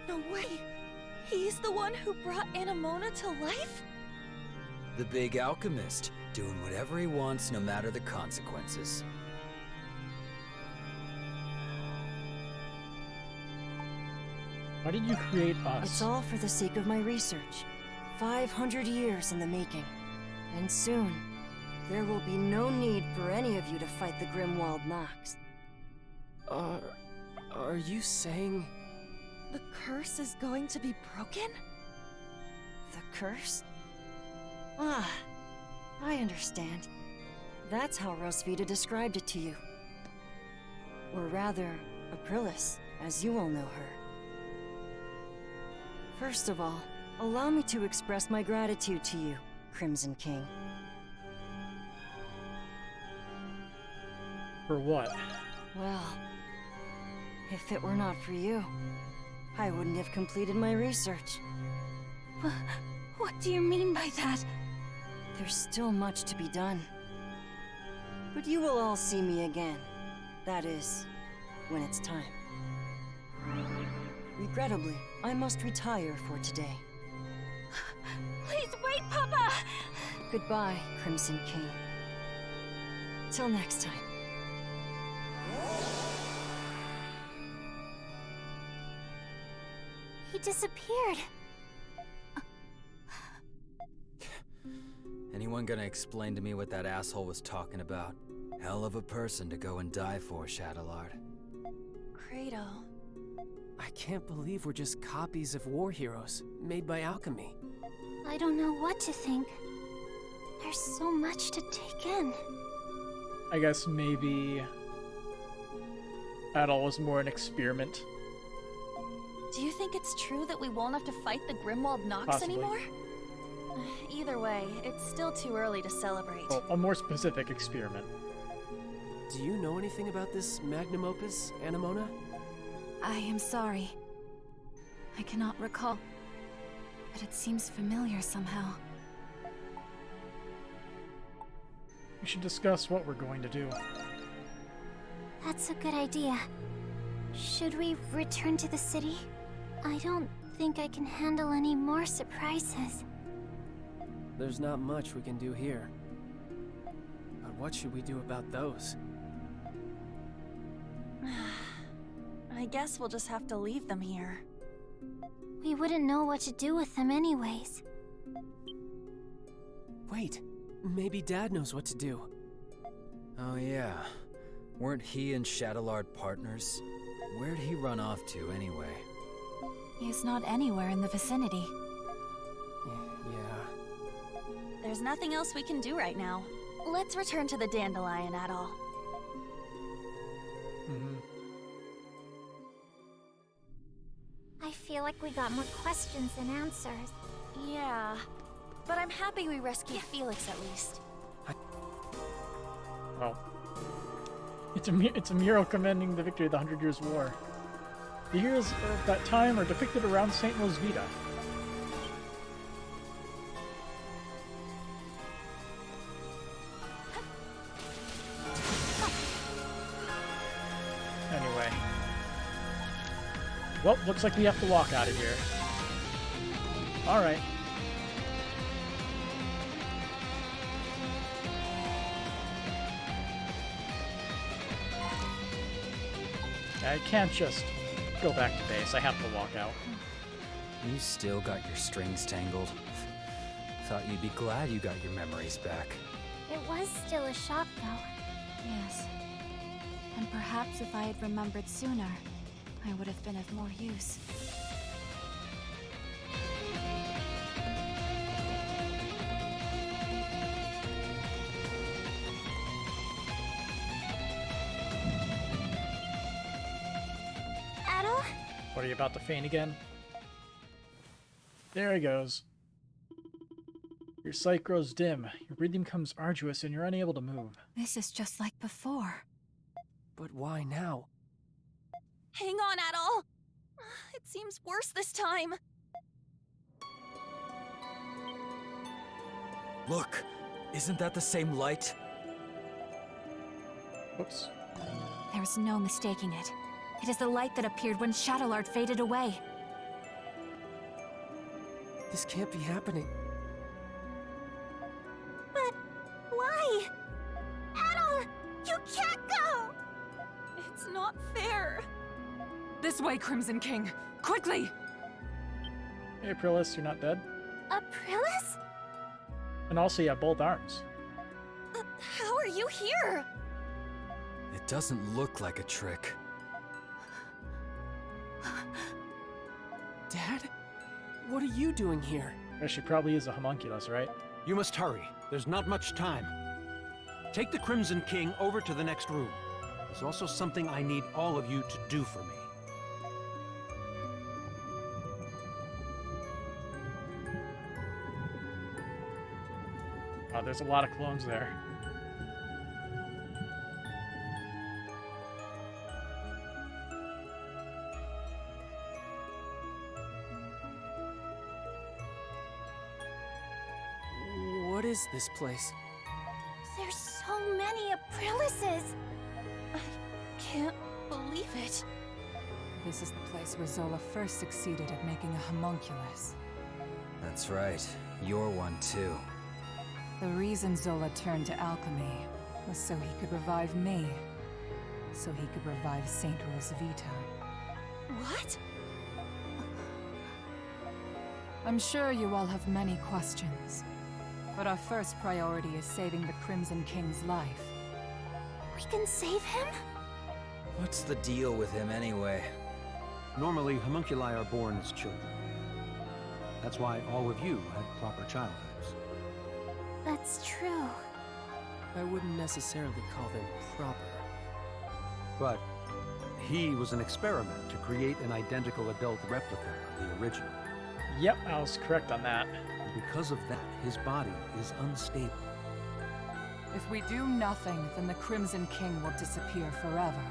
No way. He's the one who brought Anemona to life? The big alchemist, doing whatever he wants no matter the consequences. Why did you create us? It's all for the sake of my research. 500 years in the making. And soon, there will be no need for any of you to fight the Grimwald Nox. Are you saying... The curse is going to be broken? The curse? Ah, I understand. That's how Rosvita described it to you. Or rather, Aprilis, as you all know her. First of all, allow me to express my gratitude to you, Crimson King. For what? Well, if it were not for you, I wouldn't have completed my research. What do you mean by that? There's still much to be done. But you will all see me again. That is, when it's time. Regrettably, I must retire for today. Please wait, Papa! Goodbye, Crimson King. Till next time. He disappeared. Anyone gonna explain to me what that asshole was talking about? Hell of a person to go and die for, Shadowlord. Credo. I can't believe we're just copies of war heroes, made by alchemy. I don't know what to think. There's so much to take in. I guess maybe Adol was more an experiment. Do you think it's true that we won't have to fight the Grimwald Nox Possibly. anymore? Either way, it's still too early to celebrate. Well, a more specific experiment. Do you know anything about this magnum opus, Anemona? I am sorry. I cannot recall. But it seems familiar somehow. We should discuss what we're going to do. That's a good idea. Should we return to the city? I don't think I can handle any more surprises. There's not much we can do here. But what should we do about those? I guess we'll just have to leave them here. We wouldn't know what to do with them anyways. Wait, maybe Dad knows what to do. Oh yeah. Weren't he and Shadowlord partners? Where'd he run off to, anyway? He is not anywhere in the vicinity. Yeah. There's nothing else we can do right now. Let's return to the Dandelion, Adol. I feel like we got more questions than answers. Yeah, but I'm happy we rescued Felix at least. Well, it's a mural commending the victory of the 100 Years' War. The heroes of that time are depicted around St. Rosvita. Anyway. Well, looks like we have to walk out of here. Alright. I can't just go back to base. I have to walk out. You still got your strings tangled. Thought you'd be glad you got your memories back. It was still a shock, though. Yes. And perhaps if I had remembered sooner, I would have been of more use. Adol? What, are you about to faint again? There he goes. Your sight grows dim, your breathing becomes arduous, and you're unable to move. This is just like before. But why now? Hang on, Adol! It seems worse this time. Look! Isn't that the same light? Whoops. There's no mistaking it. It is the light that appeared when Shadowlord faded away. This can't be happening. But why? Adol! You can't go! It's not fair. This way, Crimson King! Quickly! Hey, Aprilis, you're not dead? Aprilis? And also, you have both arms. How are you here? It doesn't look like a trick. Dad? What are you doing here? She probably is a homunculus, right? You must hurry. There's not much time. Take the Crimson King over to the next room. There's also something I need all of you to do for me. Oh, there's a lot of clones there. What is this place? There's so many Aprilises. I can't believe it. This is the place where Zola first succeeded at making a homunculus. That's right. You're one too. The reason Zola turned to alchemy was so he could revive me. So he could revive Saint Rosvita. What? I'm sure you all have many questions. But our first priority is saving the Crimson King's life. We can save him? What's the deal with him anyway? Normally, homunculi are born as children. That's why all of you had proper childhoods. That's true. I wouldn't necessarily call them proper. But he was an experiment to create an identical adult replica of the original. Yep, I was correct on that. And because of that, his body is unstable. If we do nothing, then the Crimson King will disappear forever.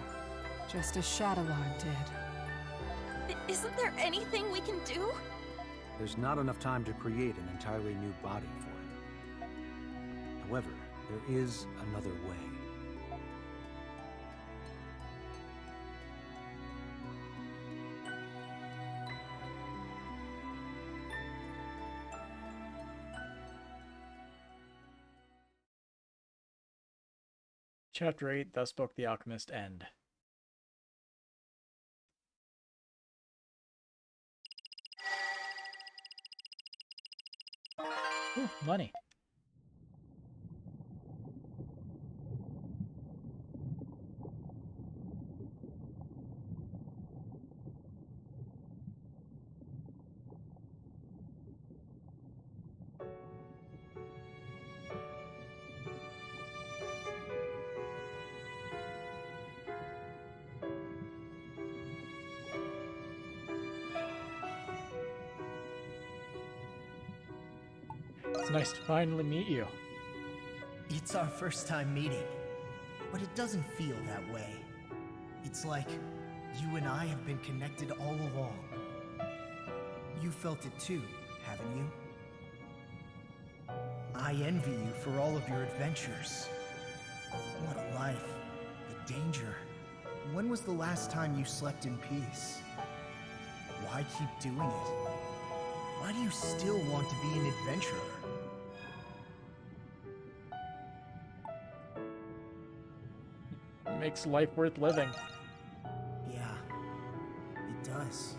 Just as Shadowlord did. Isn't there anything we can do? There's not enough time to create an entirely new body for him. However, there is another way. Chapter 8, Thus Spoke the Alchemist, End. Ooh, money. It's nice to finally meet you. It's our first time meeting, but it doesn't feel that way. It's like you and I have been connected all along. You felt it too, haven't you? I envy you for all of your adventures. What a life. The danger. When was the last time you slept in peace? Why keep doing it? Why do you still want to be an adventurer? Makes life worth living. Yeah, it does.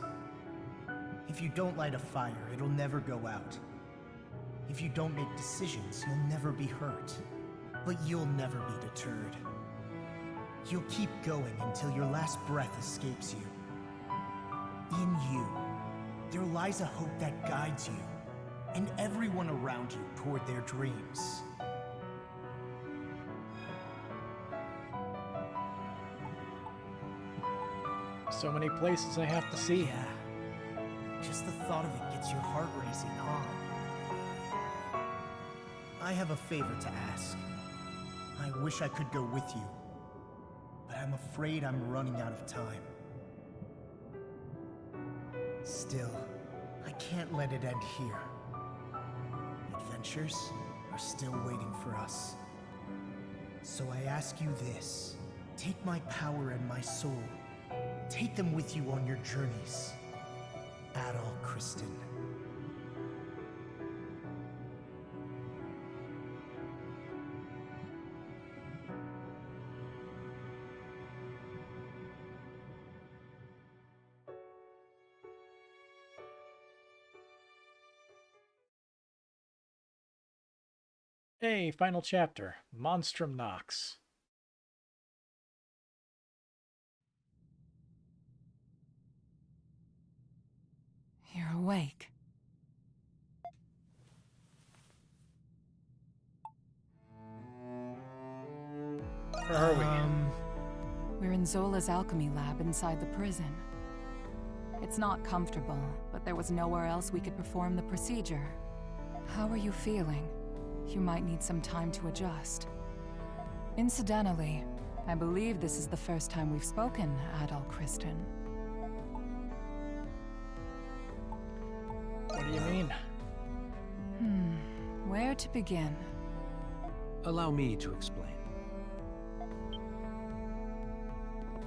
If you don't light a fire, it'll never go out. If you don't make decisions, you'll never be hurt. But you'll never be deterred. You'll keep going until your last breath escapes you. In you, there lies a hope that guides you, and everyone around you toward their dreams. So many places I have to see. Yeah. Just the thought of it gets your heart racing, huh? I have a favor to ask. I wish I could go with you, but I'm afraid I'm running out of time. Still, I can't let it end here. Adventures are still waiting for us. So I ask you this. Take my power and my soul. Take them with you on your journeys. Adol Kristen. Hey, final chapter. Monstrum knocks. You're awake. Where are we? We're in Zola's alchemy lab inside the prison. It's not comfortable, but there was nowhere else we could perform the procedure. How are you feeling? You might need some time to adjust. Incidentally, I believe this is the first time we've spoken, Adol Kristen. What do you mean? Where to begin? Allow me to explain.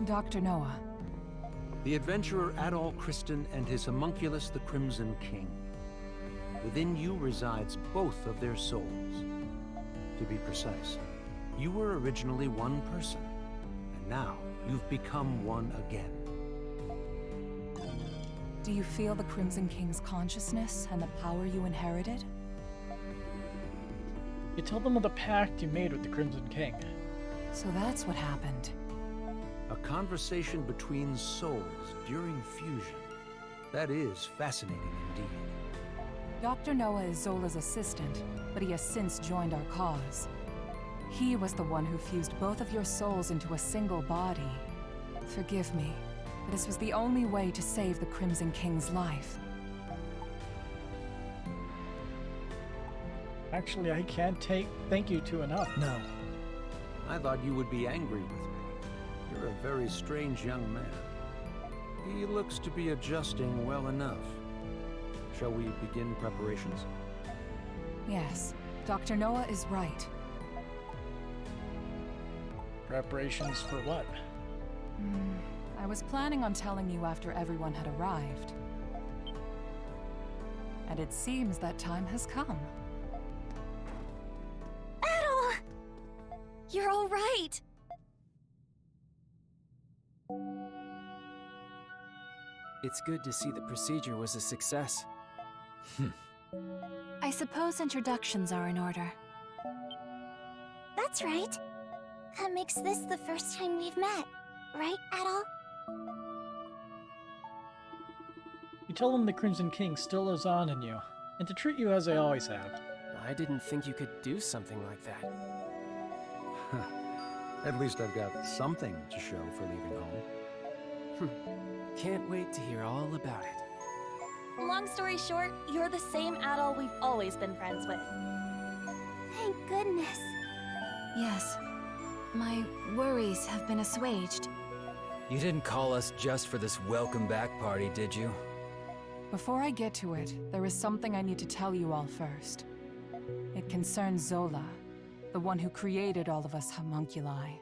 Dr. Noah. The adventurer Adol Kristen and his homunculus, the Crimson King. Within you resides both of their souls. To be precise, you were originally one person, and now you've become one again. Do you feel the Crimson King's consciousness and the power you inherited? You told them of the pact you made with the Crimson King. So that's what happened. A conversation between souls during fusion. That is fascinating indeed. Dr. Noah is Zola's assistant, but he has since joined our cause. He was the one who fused both of your souls into a single body. Forgive me, but this was the only way to save the Crimson King's life. Actually, I can't thank you two enough. No. I thought you would be angry with me. You're a very strange young man. He looks to be adjusting well enough. Shall we begin preparations? Yes, Dr. Noah is right. Preparations for what? I was planning on telling you after everyone had arrived. And it seems that time has come. Adol! You're all right! It's good to see the procedure was a success. I suppose introductions are in order. That's right. That makes this the first time we've met, right, Adol? You tell them the Crimson King still lives on in you, and to treat you as I always have. I didn't think you could do something like that. At least I've got something to show for leaving home. Can't wait to hear all about it. Long story short, you're the same Adol we've always been friends with. Thank goodness. Yes. My worries have been assuaged. You didn't call us just for this welcome back party, did you? Before I get to it, there is something I need to tell you all first. It concerns Zola, the one who created all of us homunculi.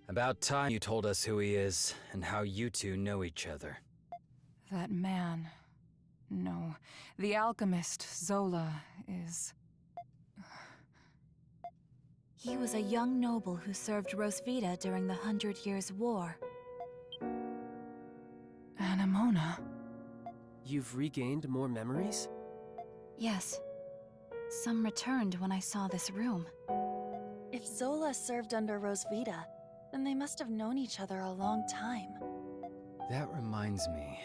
About time you told us who he is, and how you two know each other. That man... No, the alchemist, Zola, is... He was a young noble who served Rosvita during the 100 Years' War. Anemona. You've regained more memories? Yes. Some returned when I saw this room. If Zola served under Rosvita, then they must have known each other a long time. That reminds me.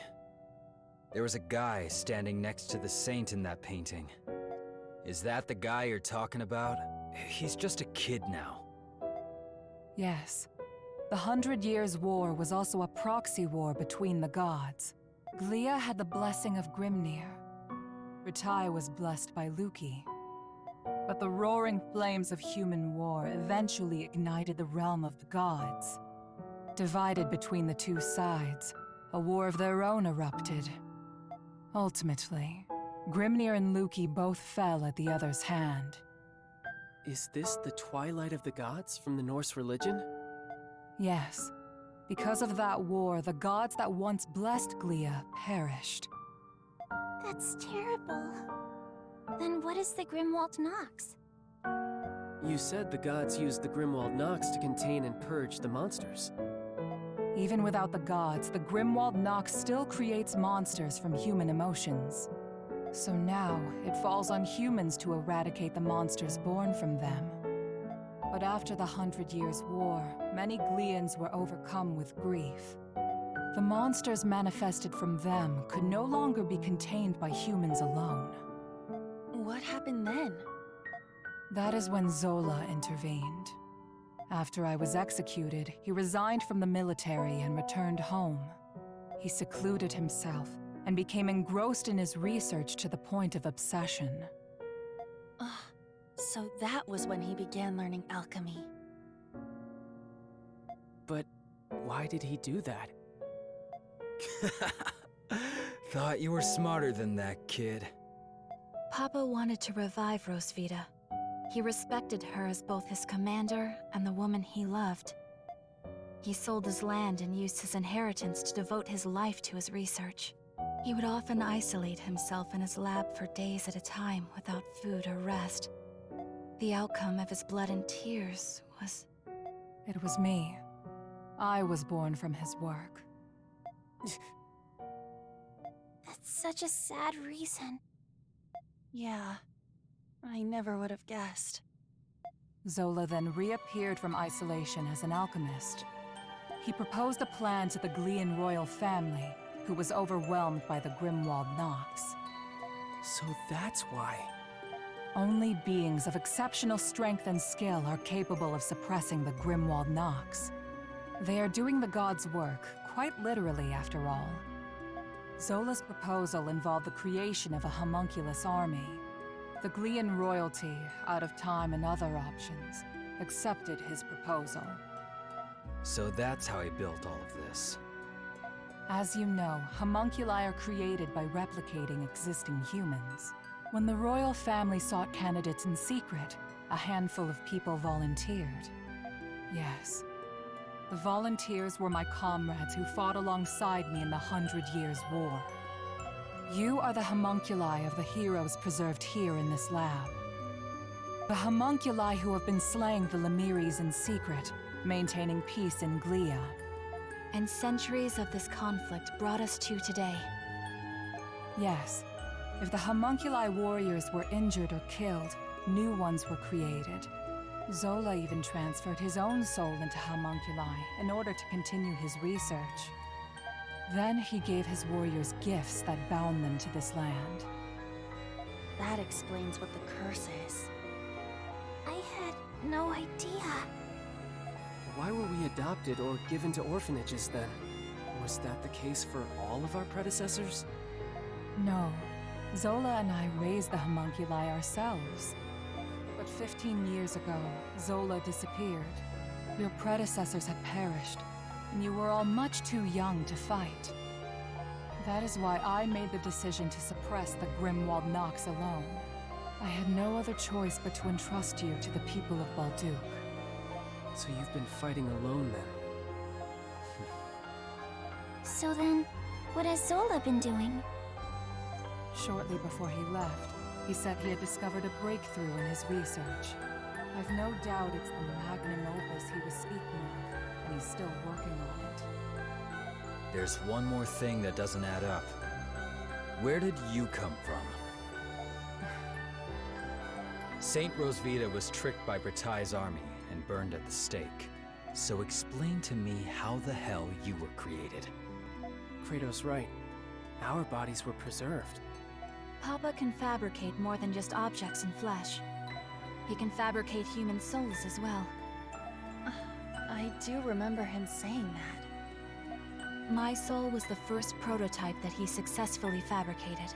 There was a guy standing next to the saint in that painting. Is that the guy you're talking about? He's just a kid now. Yes. The 100 Years' War was also a proxy war between the gods. Glia had the blessing of Grimnir. Ritai was blessed by Luki. But the roaring flames of human war eventually ignited the realm of the gods. Divided between the two sides, a war of their own erupted. Ultimately, Grimnir and Luki both fell at the other's hand. Is this the Twilight of the Gods from the Norse religion? Yes. Because of that war, the gods that once blessed Glia perished. That's terrible. Then what is the Grimwald Nox? You said the gods used the Grimwald Nox to contain and purge the monsters. Even without the gods, the Grimwald Nox still creates monsters from human emotions. So now, it falls on humans to eradicate the monsters born from them. But after the 100 Years' War, many Gleans were overcome with grief. The monsters manifested from them could no longer be contained by humans alone. What happened then? That is when Zola intervened. After I was executed, he resigned from the military and returned home. He secluded himself and became engrossed in his research to the point of obsession. So that was when he began learning alchemy. But why did he do that? Thought you were smarter than that, kid. Papa wanted to revive Rosvita. He respected her as both his commander and the woman he loved. He sold his land and used his inheritance to devote his life to his research. He would often isolate himself in his lab for days at a time without food or rest. The outcome of his blood and tears was... It was me. I was born from his work. That's such a sad reason. Yeah, I never would have guessed. Zola then reappeared from isolation as an alchemist. He proposed a plan to the Glean royal family, who was overwhelmed by the Grimwald Nox. So that's why. Only beings of exceptional strength and skill are capable of suppressing the Grimwald Nox. They are doing the gods' work, quite literally after all. Zola's proposal involved the creation of a homunculus army. The Glean royalty, out of time and other options, accepted his proposal. So that's how he built all of this. As you know, homunculi are created by replicating existing humans. When the royal family sought candidates in secret, a handful of people volunteered. Yes. The volunteers were my comrades who fought alongside me in the 100 Years' War. You are the homunculi of the heroes preserved here in this lab. The homunculi who have been slaying the Lemiris in secret, maintaining peace in Glia. And centuries of this conflict brought us to today. Yes. If the homunculi warriors were injured or killed, new ones were created. Zola even transferred his own soul into homunculi in order to continue his research. Then he gave his warriors gifts that bound them to this land. That explains what the curse is. I had no idea. Why were we adopted or given to orphanages then? Was that the case for all of our predecessors? No. Zola and I raised the homunculi ourselves. But 15 years ago, Zola disappeared. Your predecessors had perished, and you were all much too young to fight. That is why I made the decision to suppress the Grimwald Nox alone. I had no other choice but to entrust you to the people of Balduq. So you've been fighting alone then? So then, what has Zola been doing? Shortly before he left, he said he had discovered a breakthrough in his research. I've no doubt it's the magnum opus he was speaking of, and he's still working on it. There's one more thing that doesn't add up. Where did you come from? Saint Rosvita was tricked by Bratai's army and burned at the stake. So explain to me how the hell you were created. Kratos' right. Our bodies were preserved. Papa can fabricate more than just objects and flesh. He can fabricate human souls as well. I do remember him saying that. My soul was the first prototype that he successfully fabricated.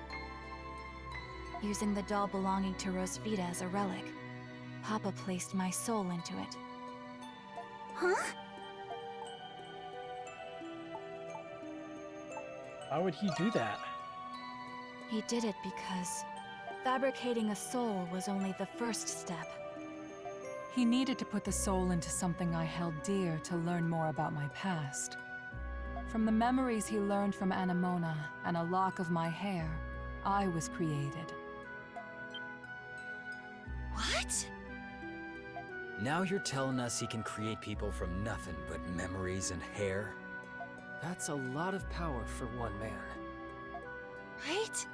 Using the doll belonging to Rosvita as a relic, Papa placed my soul into it. Huh? Why would he do that? He did it because fabricating a soul was only the first step. He needed to put the soul into something I held dear to learn more about my past. From the memories he learned from Anemona and a lock of my hair, I was created. What? Now you're telling us he can create people from nothing but memories and hair? That's a lot of power for one man. Right?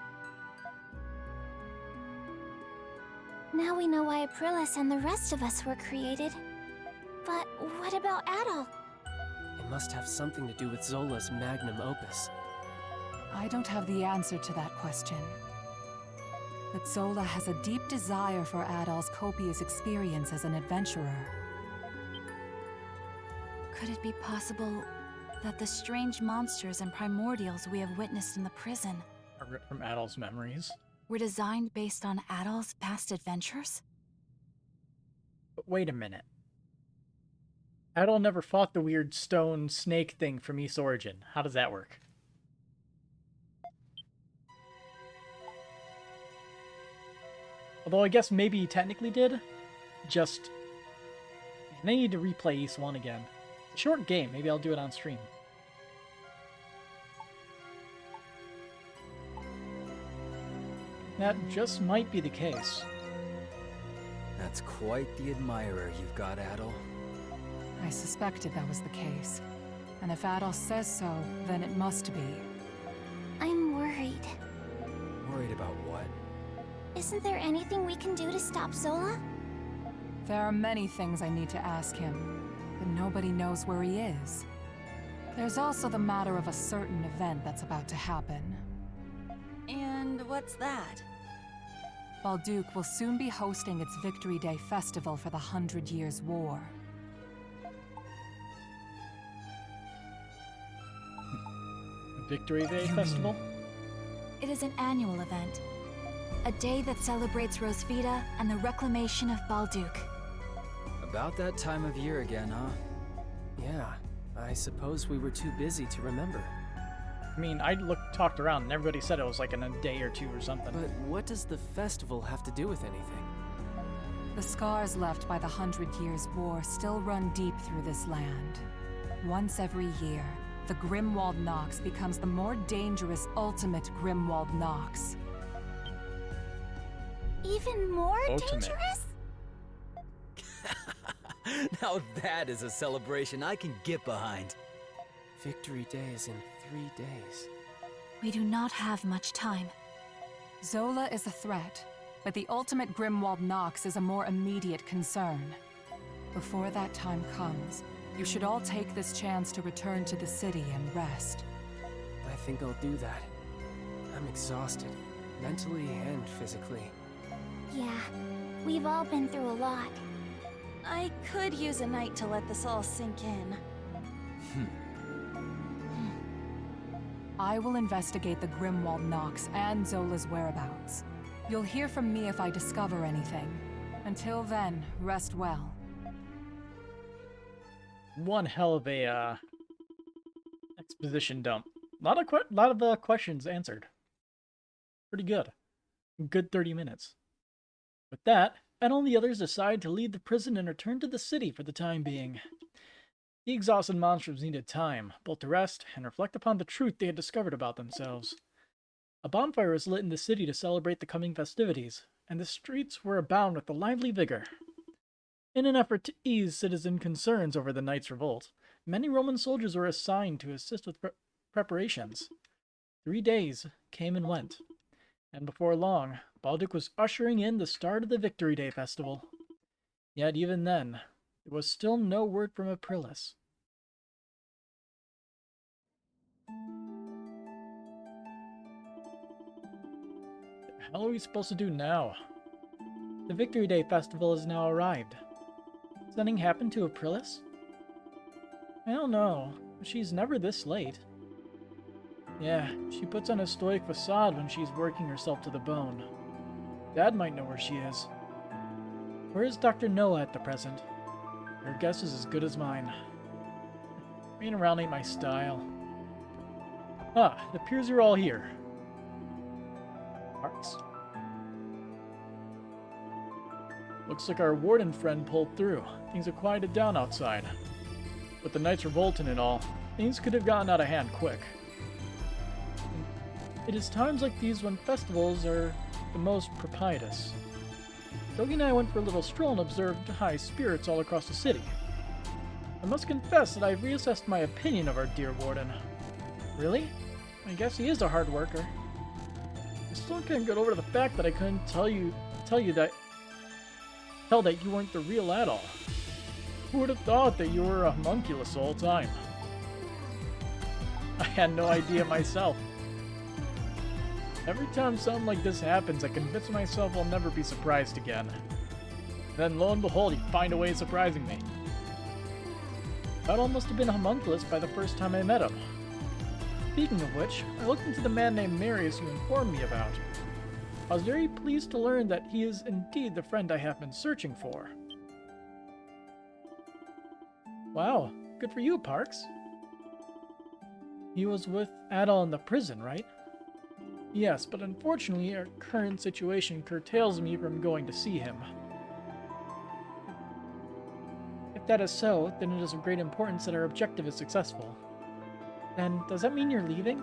Now we know why Aprilis and the rest of us were created. But what about Adol? It must have something to do with Zola's magnum opus. I don't have the answer to that question. But Zola has a deep desire for Adol's copious experience as an adventurer. Could it be possible that the strange monsters and primordials we have witnessed in the prison Are ripped from Adol's memories. were designed based on Adol's past adventures? But wait a minute. Adol never fought the weird stone snake thing from East Origin. How does that work? Although I guess maybe he technically did. Just... And I need to replay East 1 again. It's a short game. Maybe I'll do it on stream. That just might be the case. That's quite the admirer you've got, Adol. I suspected that was the case. And if Adol says so, then it must be. I'm worried. Worried about what? Isn't there anything we can do to stop Zola? There are many things I need to ask him, but nobody knows where he is. There's also the matter of a certain event that's about to happen. And what's that? Balduke will soon be hosting its Victory Day festival for the 100 Years' War. Victory Day Festival? It is an annual event. A day that celebrates Rosvita and the reclamation of Balduke. About that time of year again, huh? Yeah, I suppose we were too busy to remember. I mean, I talked around and everybody said it was like in a day or two or something. But what does the festival have to do with anything? The scars left by the 100 Years' War still run deep through this land. Once every year, the Grimwald Nox becomes the more dangerous ultimate Grimwald Nox. Even more Ultimate. dangerous? Now that is a celebration I can get behind. Victory Day is in 3 days. We do not have much time. Zola is a threat, but the ultimate Grimwald Nox is a more immediate concern. Before that time comes, you should all take this chance to return to the city and rest. I think I'll do that. I'm exhausted, mentally and physically. Yeah, we've all been through a lot. I could use a night to let this all sink in. I will investigate the Grimwald Nox and Zola's whereabouts. You'll hear from me if I discover anything. Until then, rest well. One hell of a exposition dump. Lot of questions answered. Pretty good. Good 30 minutes. With that, Adol and the others decide to leave the prison and return to the city for the time being. The exhausted monsters needed time, both to rest and reflect upon the truth they had discovered about themselves. A bonfire was lit in the city to celebrate the coming festivities, and the streets were abound with a lively vigor. In an effort to ease citizen concerns over the night's revolt, many Roman soldiers were assigned to assist with preparations. 3 days came and went, and before long, Balduke was ushering in the start of the Victory Day festival. Yet even then, there was still no word from Aprilis. What the hell are we supposed to do now? The Victory Day festival has now arrived. Has anything happened to Aprilis? I don't know. She's never this late. Yeah, she puts on a stoic facade when she's working herself to the bone. Dad might know where she is. Where is Dr. Noah at the present? Her guess is as good as mine. Being around ain't my style. Ah, it appears you're all here. Hearts. Looks like our warden friend pulled through. Things have quieted down outside. With the Knights revolting and all, things could have gotten out of hand quick. It is times like these when festivals are the most propitious. Dogi and I went for a little stroll and observed high spirits all across the city. I must confess that I've reassessed my opinion of our dear warden. Really? I guess he is a hard worker. I still can't get over the fact that I couldn't tell you that tell that you weren't the real Adol. Who would have thought that you were a homunculus the whole time? I had no idea myself. Every time something like this happens, I convince myself I'll never be surprised again. Then lo and behold, you find a way of surprising me. Adol must have been a homunculus by the first time I met him. Speaking of which, I looked into the man named Marius you informed me about. I was very pleased to learn that he is indeed the friend I have been searching for. Wow, good for you, Parks. He was with Adol in the prison, right? Yes, but unfortunately our current situation curtails me from going to see him. If that is so, then it is of great importance that our objective is successful. Then, does that mean you're leaving?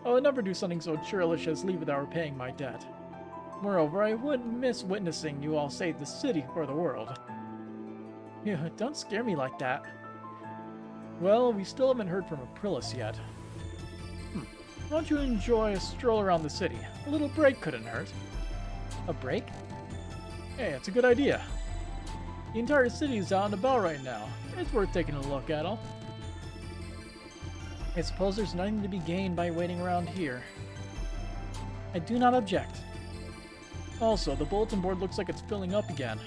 I would never do something so churlish as leave without repaying my debt. Moreover, I wouldn't miss witnessing you all save the city for the world. Yeah, don't scare me like that. Well, we still haven't heard from Aprilis yet. Why don't you enjoy a stroll around the city? A little break couldn't hurt. A break? Hey, it's a good idea. The entire city is out and about right now. It's worth taking a look at all. I suppose there's nothing to be gained by waiting around here. I do not object. Also, the bulletin board looks like it's filling up again.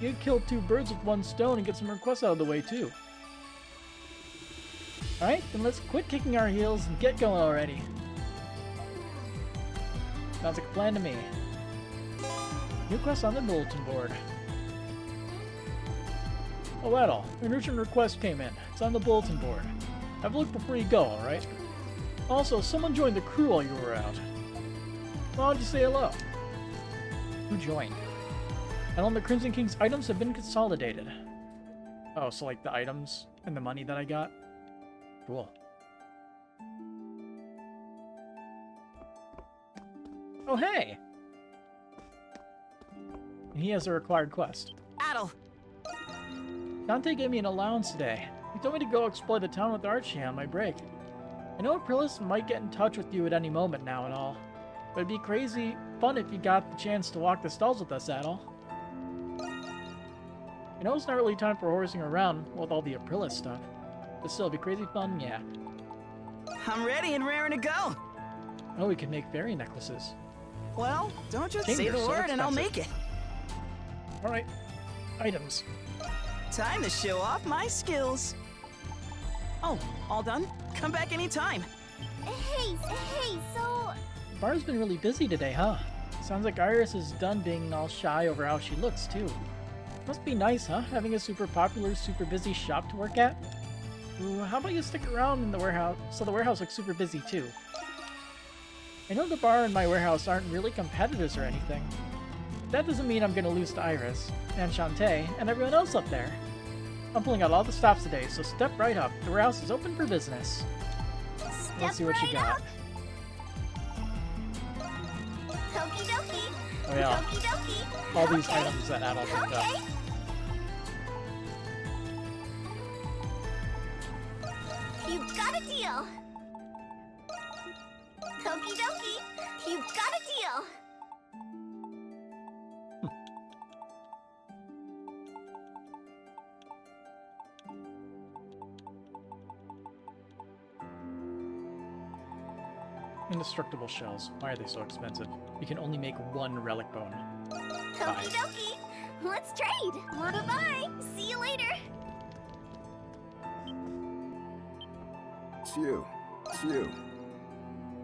You could kill 2 birds with 1 stone and get some requests out of the way too. Alright, then let's quit kicking our heels and get going already. Sounds like a plan to me. New quest on the bulletin board. Oh, Adol, an urgent request came in. It's on the bulletin board. Have a look before you go, alright? Also, someone joined the crew while you were out. Why don't you say hello? Who joined? And all the Crimson King's items have been consolidated. Oh, so like the items and the money that I got? Cool. Oh, hey! He has a required quest. Adol! Dante gave me an allowance today. He told me to go explore the town with Archie on my break. I know Aprilis might get in touch with you at any moment now and all, but it'd be crazy fun if you got the chance to walk the stalls with us, Adol. I know it's not really time for horsing around with all the Aprilis stuff, but still, it'd be crazy fun, yeah. I'm ready and raring to go. Oh, we can make fairy necklaces. Well, don't just Chambers, say the so word and I'll expensive. make it. Alright. Items. Time to show off my skills. Oh, all done? Come back anytime. Hey, so... The bar's been really busy today, huh? Sounds like Iris is done being all shy over how she looks, too. Must be nice, huh? Having a super popular, super busy shop to work at? Ooh, how about you stick around in the warehouse so the warehouse looks super busy, too? I know the bar and my warehouse aren't really competitors or anything. But that doesn't mean I'm gonna lose to Iris, and Shantae, and everyone else up there. I'm pulling out all the stops today, so step right up. The warehouse is open for business. Let's see what you got. Okie dokie. Oh yeah. Okie dokie. All these Okay. items that Adol picked up. Okay. You've got a deal. Okie dokie. You've got a deal. Indestructible shells. Why are they so expensive? You can only make 1 relic bone. Okie dokie. Let's trade. Bye-bye. See you later. It's you. It's you.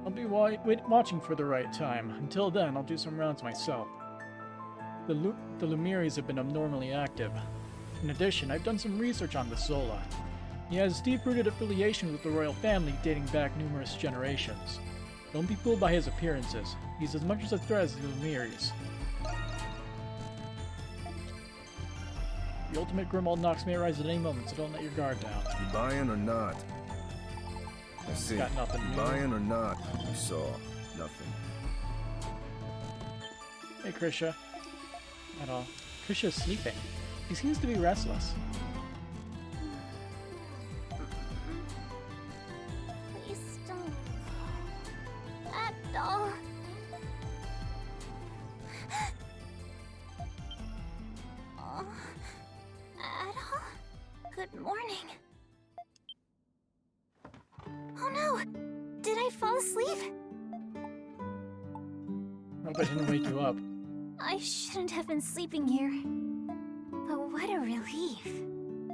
I'll be watching for the right time. Until then, I'll do some rounds myself. The Lumiris have been abnormally active. In addition, I've done some research on the Zola. He has deep-rooted affiliation with the royal family dating back numerous generations. Don't be fooled by his appearances. He's as much as a threat as the Lumiris. The ultimate Grimald Nox may arise at any moment, so don't let your guard down. You buying or not? I see. Got nothing You new. buying or not? You saw nothing. Hey, Krisha. At all. Krisha's sleeping. He seems to be restless. Please don't. Adol. Hope I didn't wake you up. I shouldn't have been sleeping here. But what a relief.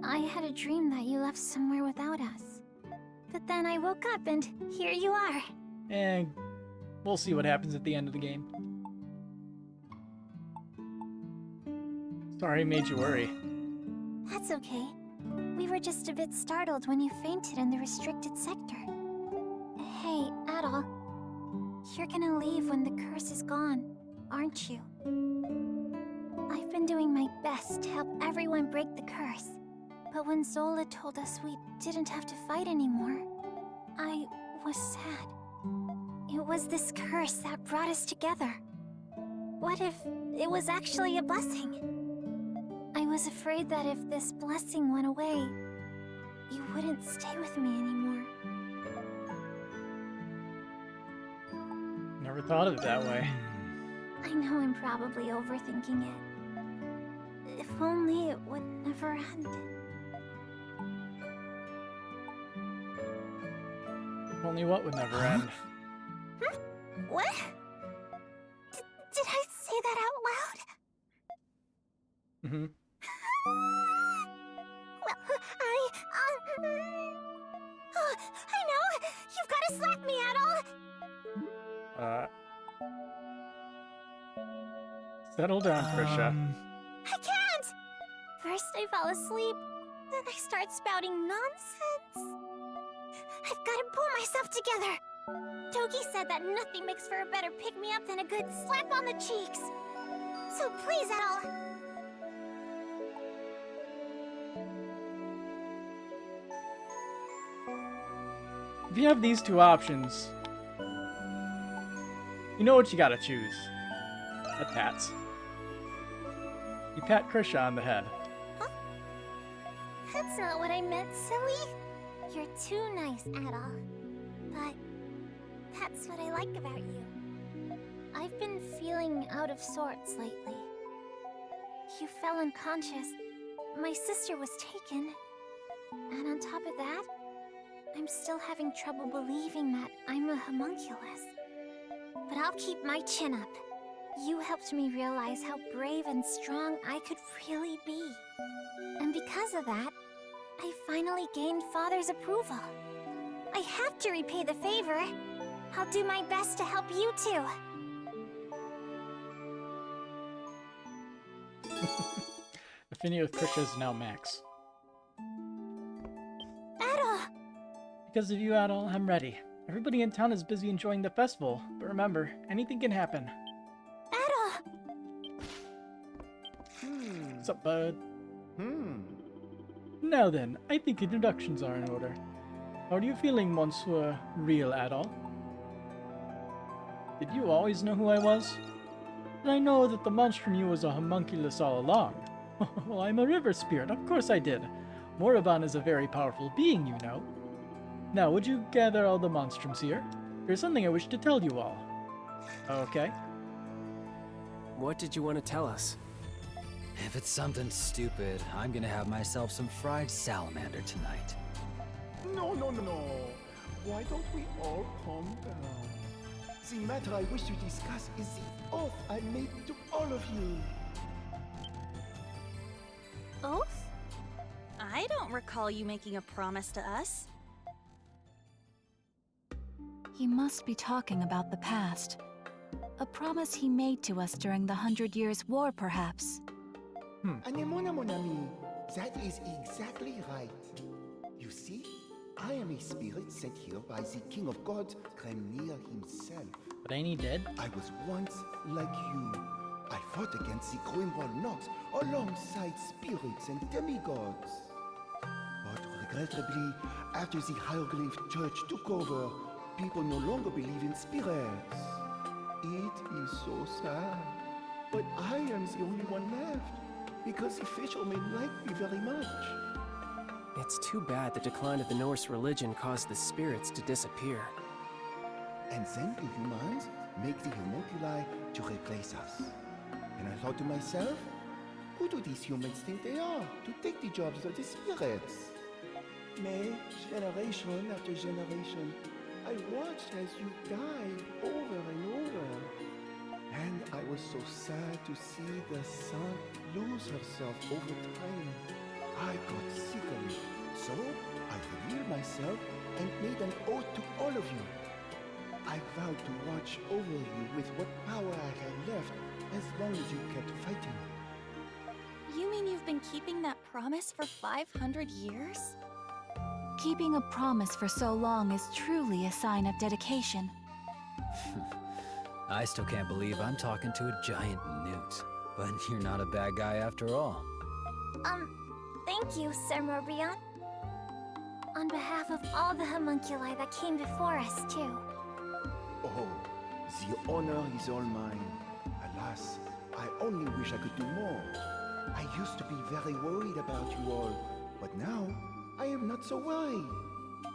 I had a dream that you left somewhere without us. But then I woke up and here you are. And we'll see what happens at the end of the game. Sorry I made you worry. That's okay. We were just a bit startled when you fainted in the restricted sector. Hey, Adol. You're gonna leave when the curse is gone, aren't you? I've been doing my best to help everyone break the curse. But when Zola told us we didn't have to fight anymore, I was sad. It was this curse that brought us together. What if it was actually a blessing? I was afraid that if this blessing went away, you wouldn't stay with me anymore. Never thought of it that way. I know I'm probably overthinking it. If only it would never end. Only what would never end. What? Did I say that out loud? Mm-hmm. Well, oh, I know! You've got to slap me, Adol! Settle down, Krisha. I can't! First I fall asleep, then I start spouting nonsense. I've got to pull myself together. Togi said that nothing makes for a better pick-me-up than a good slap on the cheeks. So please, Adol. If you have these two options, you know what you gotta choose. That pats. You pat Krisha on the head. Huh? That's not what I meant, silly. You're too nice, Adol. But that's what I like about you. I've been feeling out of sorts lately. You fell unconscious. My sister was taken. And on top of that, I'm still having trouble believing that I'm a homunculus. But I'll keep my chin up. You helped me realize how brave and strong I could really be. And because of that, I finally gained Father's approval. I have to repay the favor. I'll do my best to help you too. Affinity with Krisha is now max. Adol! Because of you, Adol, I'm ready. Everybody in town is busy enjoying the festival, but remember, anything can happen. Adol! What's up, bud? Now then, I think introductions are in order. How are you feeling, Monsieur Real Adol? Did you always know who I was? And I know that the Monstrum you was a homunculus all along. Well, I'm a river spirit, of course I did. Morabon is a very powerful being, you know. Now, would you gather all the Monstrums here? There's something I wish to tell you all. Okay. What did you want to tell us? If it's something stupid, I'm gonna have myself some fried salamander tonight. No. Why don't we all calm down? The matter I wish to discuss is the oath I made to all of you. Oath? I don't recall you making a promise to us. He must be talking about the past. A promise he made to us during the 100 Years' War, perhaps. Anemona, mon ami. That is exactly right. You see, I am a spirit sent here by the King of Gods, Grimnir himself. But ain't he dead? I was once like you. I fought against the Grimwall Nox alongside spirits and demigods. But regrettably, after the Hieroglyph Church took over, people no longer believe in spirits. It is so sad. But I am the only one left, because the fishermen like me very much. It's too bad the decline of the Norse religion caused the spirits to disappear. And then the humans make the homunculi to replace us. And I thought to myself, who do these humans think they are to take the jobs of the spirits? May, generation after generation, I watched as you died over and over. And was so sad to see the sun lose herself over time. I got sick of it. So I revealed myself and made an oath to all of you. I vowed to watch over you with what power I had left as long as you kept fighting. You mean you've been keeping that promise for 500 years? Keeping a promise for so long is truly a sign of dedication. I still can't believe I'm talking to a giant newt. But you're not a bad guy after all. Thank you, Sir Morbihan. On behalf of all the homunculi that came before us, too. Oh, the honor is all mine. Alas, I only wish I could do more. I used to be very worried about you all, but now I am not so worried.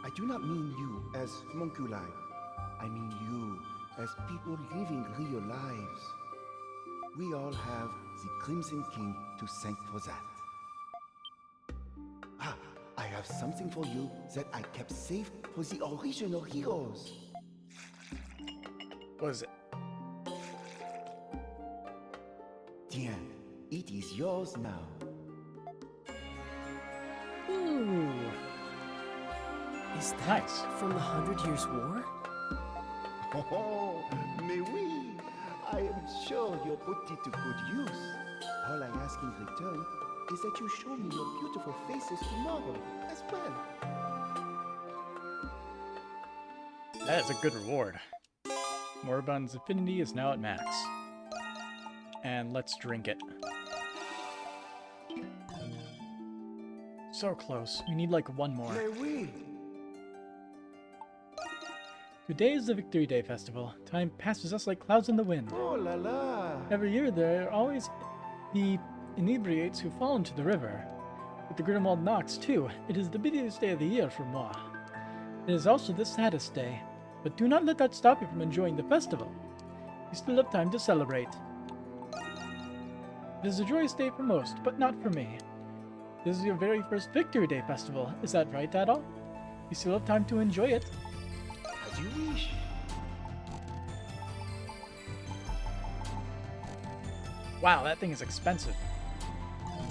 I do not mean you as homunculi. I mean you as people living real lives. We all have the Crimson King to thank for that. Ah, I have something for you that I kept safe for the original heroes. What is it? Tiens, it is yours now. Ooh. Is that Nice. from the 100 Years' War? Oh, mais oui. I am sure you'll put it to good use. All I ask in return is that you show me your beautiful faces tomorrow as well. That is a good reward. Moribund's affinity is now at max. And let's drink it. So close. We need like one more. Mais oui. Today is the Victory Day Festival. Time passes us like clouds in the wind. Oh la la. Every year there are always the inebriates who fall into the river. With the Grimwald Knox, too, it is the busiest day of the year for moi. It is also the saddest day. But do not let that stop you from enjoying the festival. You still have time to celebrate. It is a joyous day for most, but not for me. This is your very first Victory Day Festival. Is that right, Adol? You still have time to enjoy it. As you wish. Wow, that thing is expensive.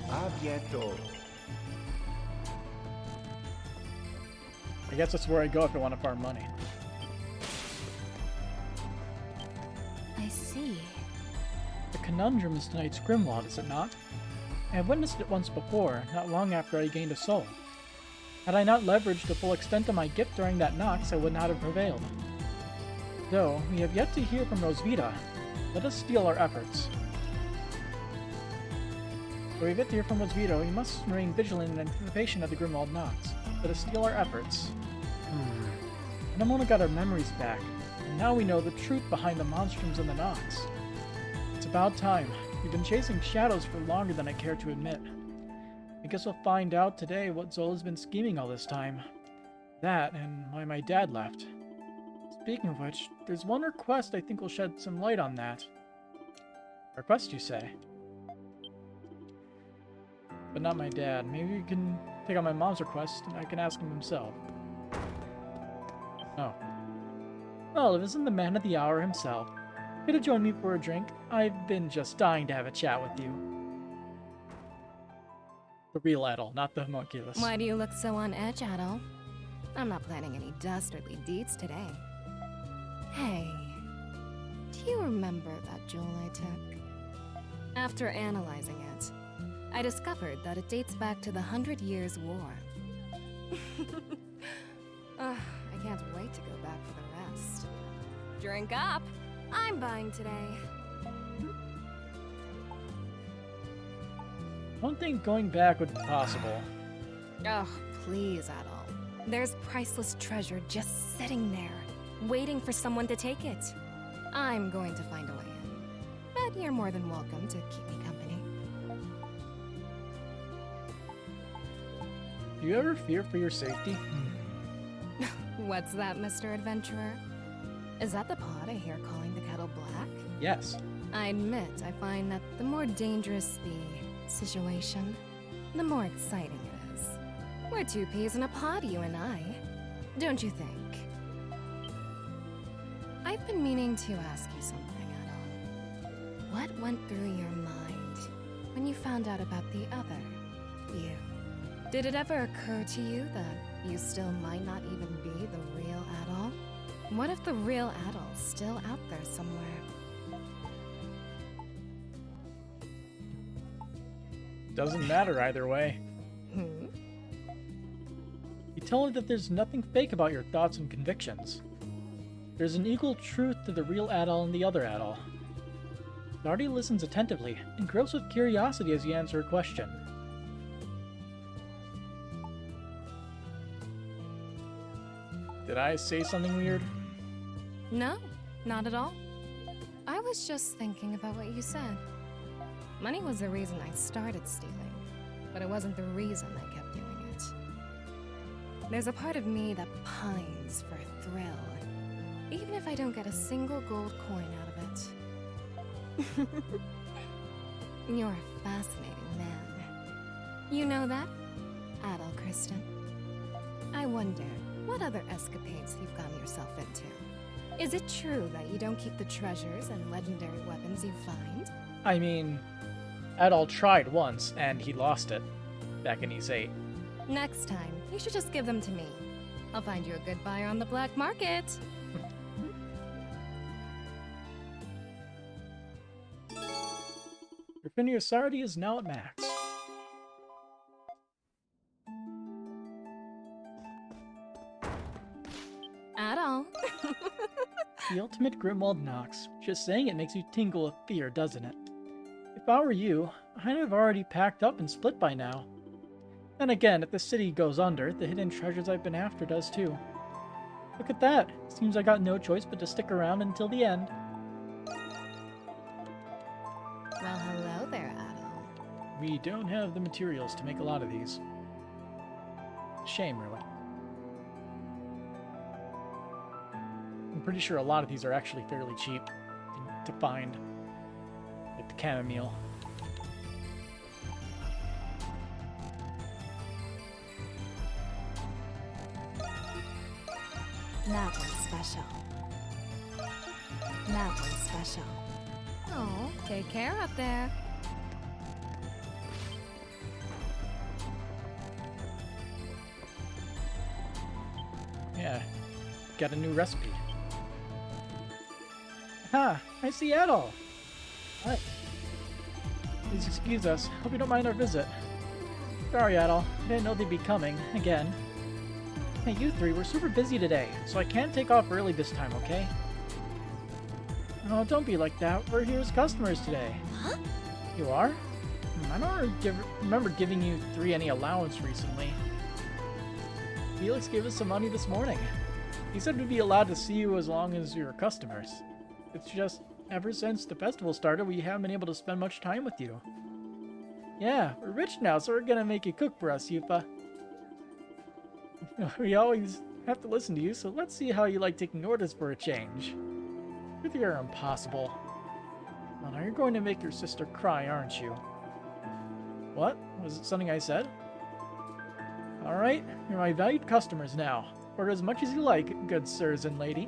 A bientôt. I guess that's where I go if I want to farm money. I see. The conundrum is tonight's Grimwald, is it not? I have witnessed it once before, not long after I gained a soul. Had I not leveraged the full extent of my gift during that Nox, I would not have prevailed. Though, we have yet to hear from Rosvita. Let us steal our efforts. Though we have yet to hear from Rosvita, we must remain vigilant in anticipation of the Grimwald Nox. Let us steal our efforts. Anemona got our memories back, and now we know the truth behind the Monstrums and the Nox. It's about time. We've been chasing shadows for longer than I care to admit. I guess we'll find out today what Zola's been scheming all this time. That, and why my dad left. Speaking of which, there's one request I think will shed some light on that. Request, you say? But not my dad. Maybe you can take on my mom's request, and I can ask him himself. Oh. Well, if it isn't the man of the hour himself. Here to join me for a drink. I've been just dying to have a chat with you. The real Adol, not the homunculus. Why do you look so on edge, Adol? I'm not planning any dastardly deeds today. Hey, do you remember that jewel I took? After analyzing it, I discovered that it dates back to the 100 Years' War. I can't wait to go back for the rest. Drink up! I'm buying today. I don't think going back would be possible. Oh, please, Adol. There's priceless treasure just sitting there, waiting for someone to take it. I'm going to find a way in. But you're more than welcome to keep me company. Do you ever fear for your safety? What's that, Mr. Adventurer? Is that the pod I hear calling the kettle black? Yes. I admit I find that the more dangerous the situation, the more exciting it is. We're two peas in a pod, you and I. Don't you think? I've been meaning to ask you something, Adol. What went through your mind when you found out about the other you? Did it ever occur to you that you still might not even be the real Adol? What if the real Adol's still out there somewhere? Doesn't matter either way. You tell her that there's nothing fake about your thoughts and convictions. There's an equal truth to the real Adol and the other Adol. Nardi listens attentively and grows with curiosity as you answer a question. Did I say something weird? No, not at all. I was just thinking about what you said. Money was the reason I started stealing, but it wasn't the reason I kept doing it. There's a part of me that pines for a thrill, even if I don't get a single gold coin out of it. You're a fascinating man. You know that, Adol Kristen? I wonder what other escapades you've gotten yourself into. Is it true that you don't keep the treasures and legendary weapons you find? I mean, Adol tried once, and he lost it, back in Ys 8. Next time, you should just give them to me. I'll find you a good buyer on the black market. Your familiarity is now at max. Adol. The ultimate Grimwald knocks. Just saying it makes you tingle with fear, doesn't it? If I were you, I'd have already packed up and split by now. Then again, if the city goes under, the hidden treasures I've been after does too. Look at that! Seems I got no choice but to stick around until the end. Well, hello there, Adol. We don't have the materials to make a lot of these. Shame, really. I'm pretty sure a lot of these are actually fairly cheap to find. Like the chamomile. That one's special. That one's special. Oh, take care up there. Yeah, got a new recipe. Ha! I see Adol! What? Please excuse us. Hope you don't mind our visit. Sorry, Adol. I didn't know they'd be coming. Again. Hey, you three, we're super busy today, so I can't take off early this time, okay? Oh, don't be like that. We're here as customers today. Huh? You are? I don't remember giving you three any allowance recently. Felix gave us some money this morning. He said we'd be allowed to see you as long as you're customers. It's just, ever since the festival started, we haven't been able to spend much time with you. Yeah, we're rich now, so we're gonna make you cook for us, Yupa. We always have to listen to you, so let's see how you like taking orders for a change. You three are impossible. Well, now you're going to make your sister cry, aren't you? What? Was it something I said? Alright, you're my valued customers now. Order as much as you like, good sirs and lady.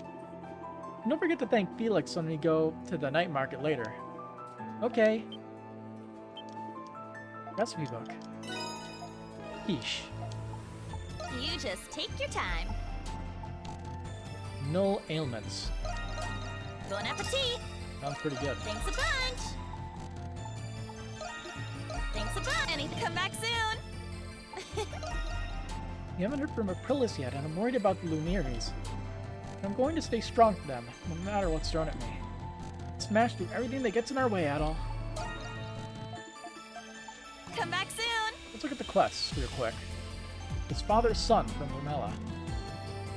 And don't forget to thank Felix when we go to the night market later. Okay. Recipe book. Quiche. You just take your time. Null ailments. Bon appetit. Sounds pretty good. Thanks a bunch. Thanks a bunch. Anything, come back soon. You haven't heard from Aprilis yet, and I'm worried about the Lumières. I'm going to stay strong for them, no matter what's thrown at me. Smash through everything that gets in our way, Adol. Come back soon. Let's look at the quests real quick. His father's son from Rumela.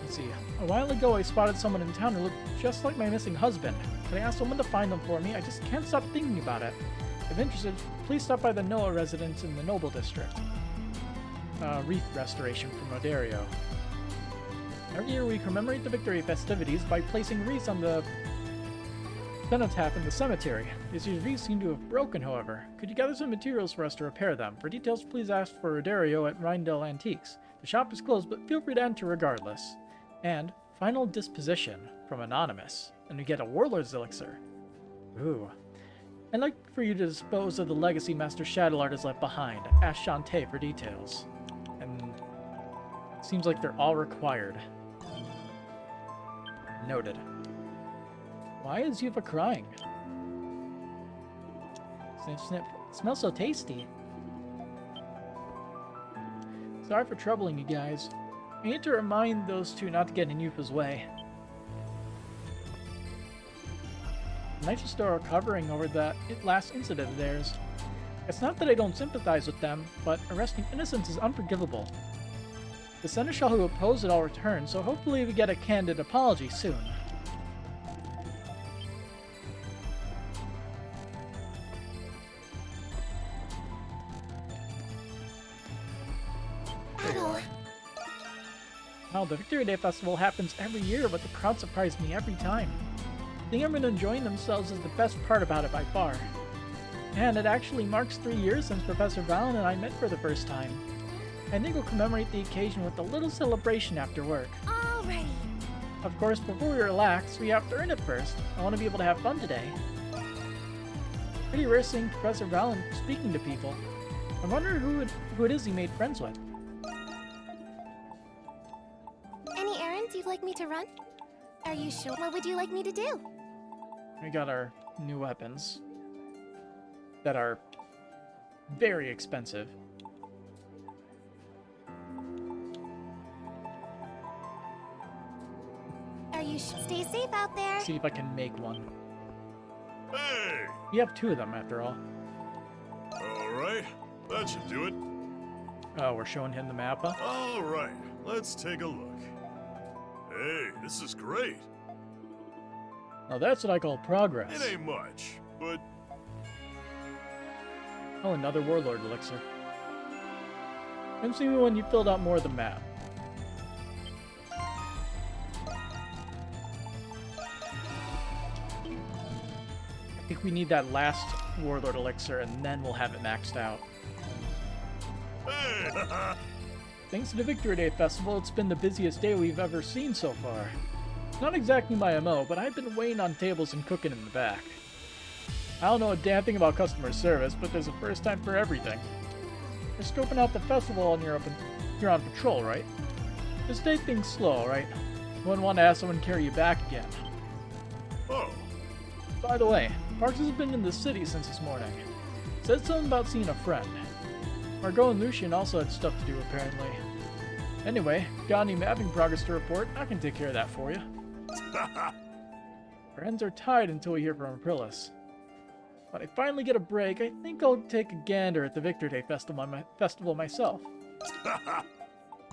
Let's see. A while ago, I spotted someone in town who looked just like my missing husband. Could I ask someone to find them for me? I just can't stop thinking about it. If interested, please stop by the Noah residence in the Noble District. Wreath restoration from Odario. Every year we commemorate the victory festivities by placing wreaths on the cenotaph in the cemetery. These wreaths seem to have broken, however. Could you gather some materials for us to repair them? For details, please ask for Odario at Rindell Antiques. The shop is closed, but feel free to enter regardless. And final disposition from Anonymous. And we get a Warlord's Elixir. Ooh. I'd like for you to dispose of the legacy Master Shadowlord has left behind. Ask Shantae for details. And it seems like they're all required. Noted. Why is Yuva crying? Snip, snip. It smells so tasty. Sorry for troubling you guys. I need to remind those two not to get in Yuva's way. Nice to start recovering over that last incident of theirs. It's not that I don't sympathize with them, but arresting innocents is unforgivable. The seneschal who opposed it all returned, so hopefully we get a candid apology soon. Wow, the Victory Day Festival happens every year, but the crowd surprised me every time. Seeing everyone enjoying themselves is the best part about it by far. And it actually marks 3 years since Professor Valen and I met for the first time. I think we'll commemorate the occasion with a little celebration after work. Alrighty. Of course, before we relax, we have to earn it first. I want to be able to have fun today. Pretty rare seeing Professor Valen speaking to people. I wonder who it is he made friends with. Any errands you'd like me to run? Are you sure? What would you like me to do? We got our new weapons that are very expensive. Are you sure? Stay safe out there. See if I can make one. Hey! You have 2 of them after all. Alright, that should do it. Oh, we're showing him the map, huh? Alright, let's take a look. Hey, this is great. Now that's what I call progress. It ain't much, but... Oh, another Warlord elixir. Come see me when you filled out more of the map. I think we need that last Warlord elixir, and then we'll have it maxed out. Hey! Thanks to the Victory Day Festival, it's been the busiest day we've ever seen so far. Not exactly my MO, but I've been waiting on tables and cooking in the back. I don't know a damn thing about customer service, but there's a first time for everything. You're scoping out the festival and you're on patrol, right? Just take things slow, alright? Wouldn't want to have someone carry you back again. Oh. By the way, Parks has been in the city since this morning. Said something about seeing a friend. Margot and Lucian also had stuff to do, apparently. Anyway, got any mapping progress to report? I can take care of that for you. Our ends are tied until we hear from Aprilis. When I finally get a break, I think I'll take a gander at the Victory Day Festival myself.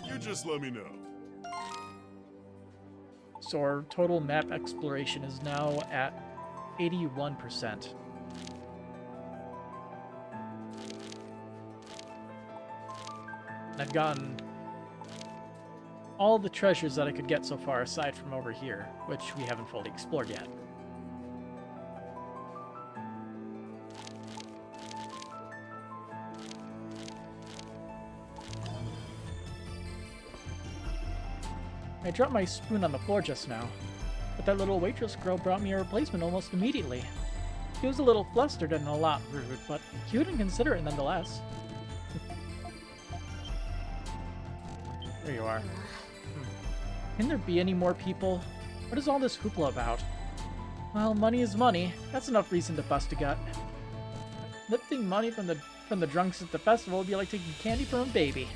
You just let me know. So our total map exploration is now at 81%. I've gotten all the treasures that I could get so far aside from over here, which we haven't fully explored yet. I dropped my spoon on the floor just now, but that little waitress girl brought me a replacement almost immediately. She was a little flustered and a lot rude, but cute and considerate nonetheless. There you are. Can there be any more people? What is all this hoopla about? Well, money is money. That's enough reason to bust a gut. Lifting money from the drunks at the festival would be like taking candy from a baby.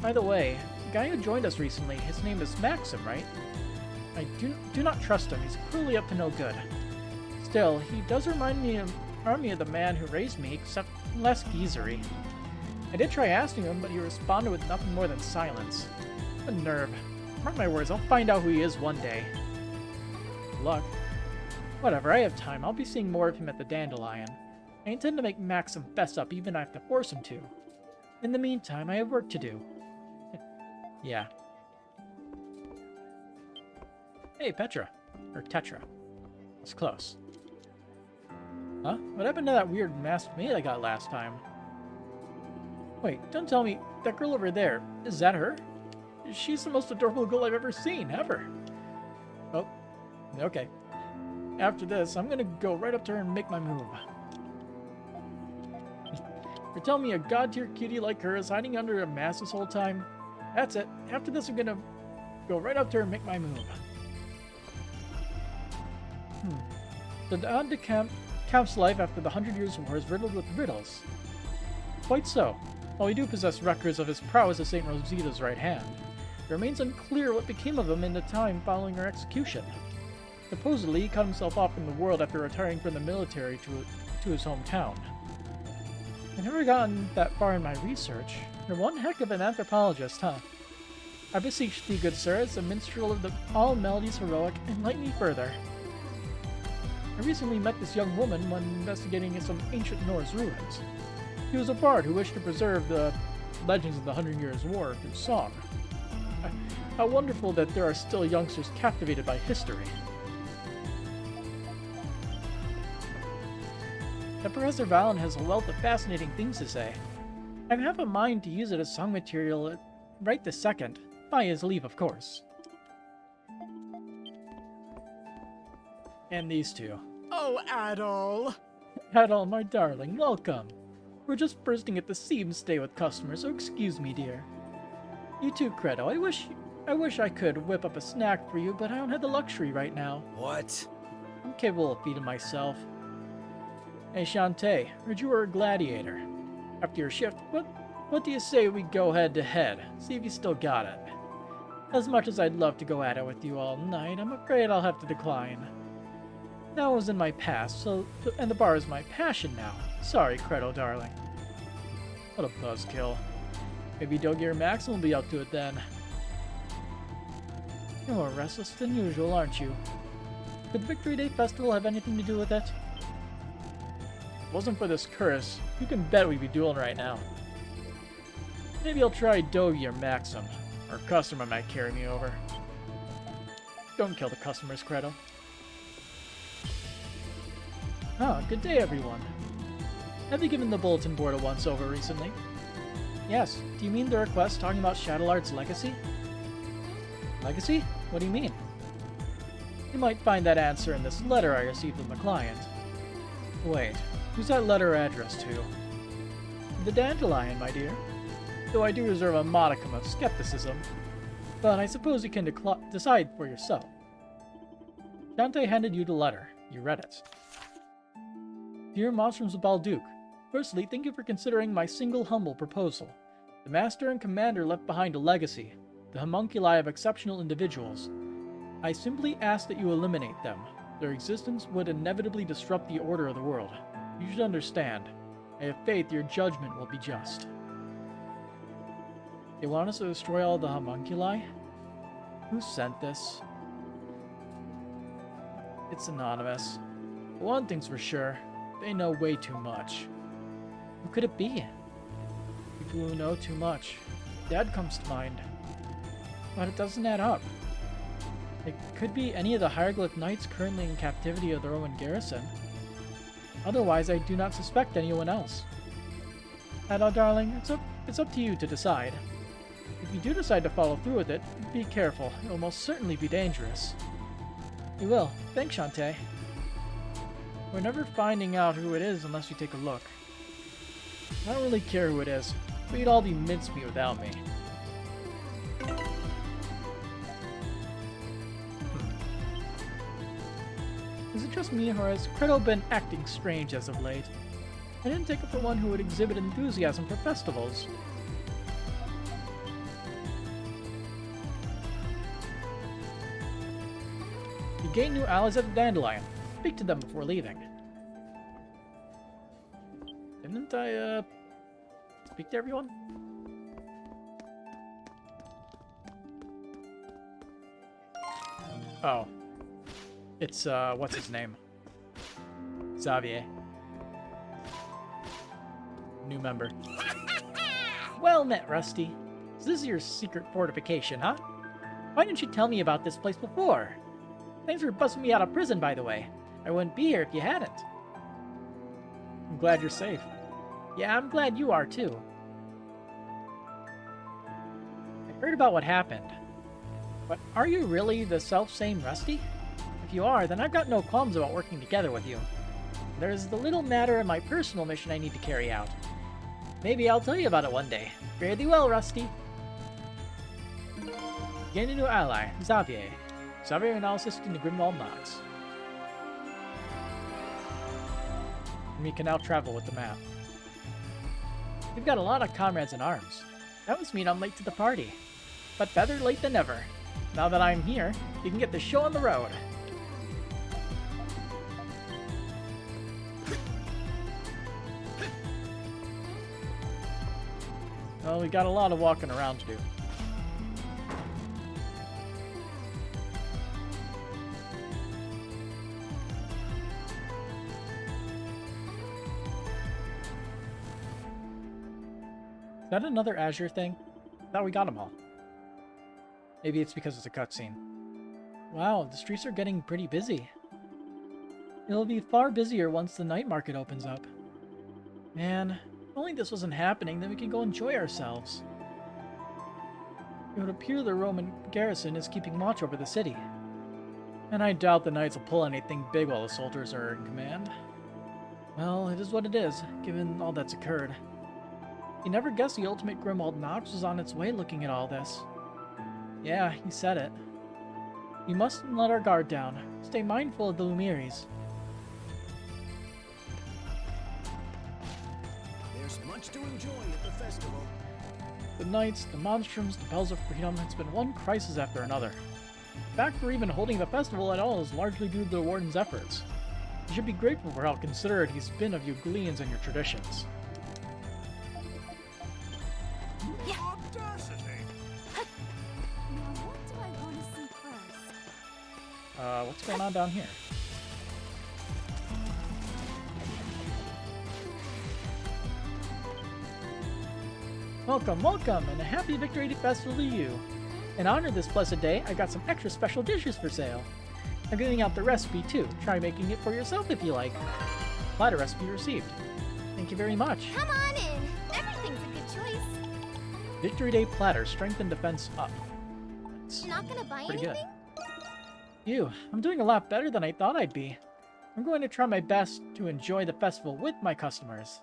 By the way, the guy who joined us recently, his name is Maxim, right? I do not trust him. He's clearly up to no good. Still, he does remind me of the man who raised me, except less geezery. I did try asking him, but he responded with nothing more than silence. A nerve. Mark my words, I'll find out who he is one day. Good luck. Whatever, I have time. I'll be seeing more of him at the Dandelion. I intend to make Maxim fess up even if I have to force him to. In the meantime, I have work to do. Yeah. Hey, Petra. Or Tetra. That's close. Huh? What happened to that weird masked maid I got last time? Wait, don't tell me, that girl over there, is that her? She's the most adorable girl I've ever seen, ever. Oh, okay. After this, I'm gonna go right up to her and make my move. You're telling me a god-tier cutie like her is hiding under a mask this whole time? That's it. After this, I'm gonna go right up to her and make my move. The Dawn de Camp's life after the 100 Years' War is riddled with riddles. Quite so. While we do possess records of his prowess as St. Rosita's right hand, it remains unclear what became of him in the time following her execution. Supposedly, he cut himself off from the world after retiring from the military to his hometown. I've never gotten that far in my research. You're one heck of an anthropologist, huh? I beseech thee, good sir, as a minstrel of all melodies heroic, enlighten me further. I recently met this young woman when investigating some ancient Norse ruins. He was a bard who wished to preserve the legends of the 100 Years' War through song. How wonderful that there are still youngsters captivated by history. The Professor Valen has a wealth of fascinating things to say. I have a mind to use it as song material right this second, by his leave, of course. And these two. Oh, Adol! Adol, my darling, welcome. We're just bursting at the seams today with customers, so excuse me, dear. You too, Credo. I wish I could whip up a snack for you, but I don't have the luxury right now. What? I'm capable of feeding myself. Hey, Shantae, heard you were a gladiator. After your shift, what do you say we go head to head? See if you still got it. As much as I'd love to go at it with you all night, I'm afraid I'll have to decline. That was in my past, and the bar is my passion now. Sorry, Credo, darling. What a buzzkill. Maybe Dogi or Max will be up to it then. You're more restless than usual, aren't you? Could the Victory Day Festival have anything to do with it? If it wasn't for this curse, you can bet we'd be dueling right now. Maybe I'll try Dogi or Maxim. Our customer might carry me over. Don't kill the customers, Credo. Ah, good day, everyone. Have you given the bulletin board a once-over recently? Yes. Do you mean the request talking about Shadowlard's legacy? Legacy? What do you mean? You might find that answer in this letter I received from the client. Wait, who's that letter addressed to? The Dandelion, my dear. Though I do reserve a modicum of skepticism, but I suppose you can decide for yourself. Dante handed you the letter. You read it. Dear Monstrums of Balduke, firstly, thank you for considering my single humble proposal. The Master and Commander left behind a legacy, the homunculi of exceptional individuals. I simply ask that you eliminate them. Their existence would inevitably disrupt the order of the world. You should understand. I have faith your judgment will be just. They want us to destroy all the homunculi? Who sent this? It's anonymous. But one thing's for sure. They know way too much. Who could it be? People who know too much. Dad comes to mind. But it doesn't add up. It could be any of the Hieroglyph Knights currently in captivity of the Roman garrison. Otherwise, I do not suspect anyone else. Adol, darling, it's up to you to decide. If you do decide to follow through with it, be careful. It will most certainly be dangerous. You will. Thanks, Shantae. We're never finding out who it is unless you take a look. I don't really care who it is, but you'd all be mincemeat without me. Is it just me, or has Credo been acting strange as of late? I didn't take it for one who would exhibit enthusiasm for festivals. You gain new allies at the Dandelion. Speak to them before leaving. Didn't I, speak to everyone? Oh. It's, what's his name? Xavier. New member. Well met, Rusty. So this is your secret fortification, huh? Why didn't you tell me about this place before? Thanks for busting me out of prison, by the way. I wouldn't be here if you hadn't. I'm glad you're safe. Yeah, I'm glad you are, too. I heard about what happened. But are you really the self-same Rusty? If you are, then I've got no qualms about working together with you. There's the little matter of my personal mission I need to carry out. Maybe I'll tell you about it one day. Fare thee well, Rusty. Gain a new ally, Xavier. Xavier now assisting the Grimwald Knox. We can now travel with the map. We've got a lot of comrades in arms. That must mean I'm late to the party. But better late than never. Now that I'm here, you can get the show on the road. Well, we got a lot of walking around to do. Is that another Azure thing? I thought we got them all. Maybe it's because it's a cutscene. Wow, the streets are getting pretty busy. It'll be far busier once the night market opens up. Man, if only this wasn't happening, then we could go enjoy ourselves. It would appear the Roman garrison is keeping watch over the city. And I doubt the knights will pull anything big while the soldiers are in command. Well, it is what it is, given all that's occurred. You never guessed the ultimate Grimwald Knox was on its way looking at all this. Yeah, he said it. We mustn't let our guard down. Stay mindful of the Lumiris. There's much to enjoy at the festival. The Knights, the Monstrums, the Bells of Freedom, it's been one crisis after another. The fact we're even holding the festival at all is largely due to the Warden's efforts. You should be grateful for how considerate he's been of you Gleans and your traditions. What's going on down here? Welcome, welcome, and a happy Victory Festival to you. In honor of this blessed day, I got some extra special dishes for sale. I'm giving out the recipe too. Try making it for yourself if you like. Platter recipe received. Thank you very much. Come on in. Everything's a good choice. Victory Day platter, strength and defense up. Not gonna buy pretty anything? good. I'm doing a lot better than I thought I'd be. I'm going to try my best to enjoy the festival with my customers.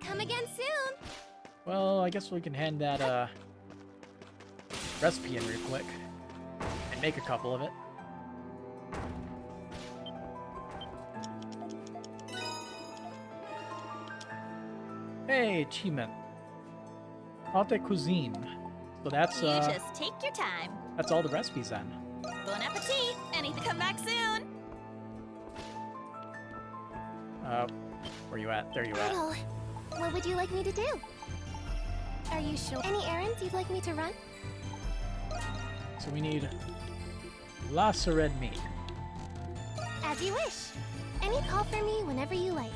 Come again soon. Well, I guess we can hand that recipe in real quick and make a couple of it. Hey, achievement. Haute cuisine. So that's You just take your time. That's all the recipes then. Bon appetit! Anything come back soon! Where you at? There you at. Adol, what would you like me to do? Are you sure? Any errands you'd like me to run? So we need lacered meat. As you wish. Any call for me whenever you like.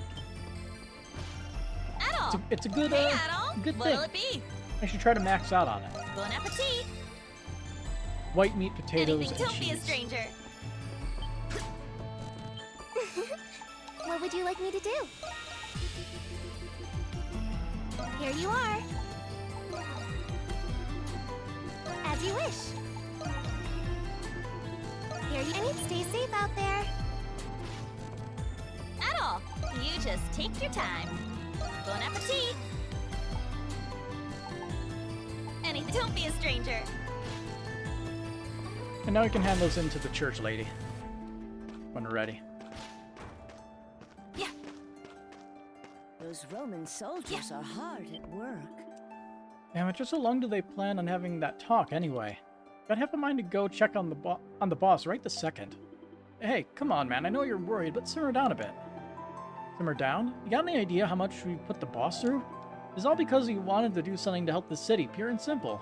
Adol! It's a good, hey, Adol! good What'll thing. it be? I should try to max out on it. Bon appetit! White meat, potatoes, Anything, and don't cheese. be a stranger. What would you like me to do? Here you are. As you wish. Here you and stay safe out there. Adol, you just take your time. Bon appetit! Anything, don't be a stranger. And now we can hand those in to the church lady when we're ready. Yeah. Those Roman soldiers are hard at work. Damn it, just how long do they plan on having that talk anyway? I'd have a mind to go check on the boss right this second. Hey, come on, man. I know you're worried, but simmer down a bit. Simmer down? You got any idea how much we put the boss through? It's all because he wanted to do something to help the city, pure and simple.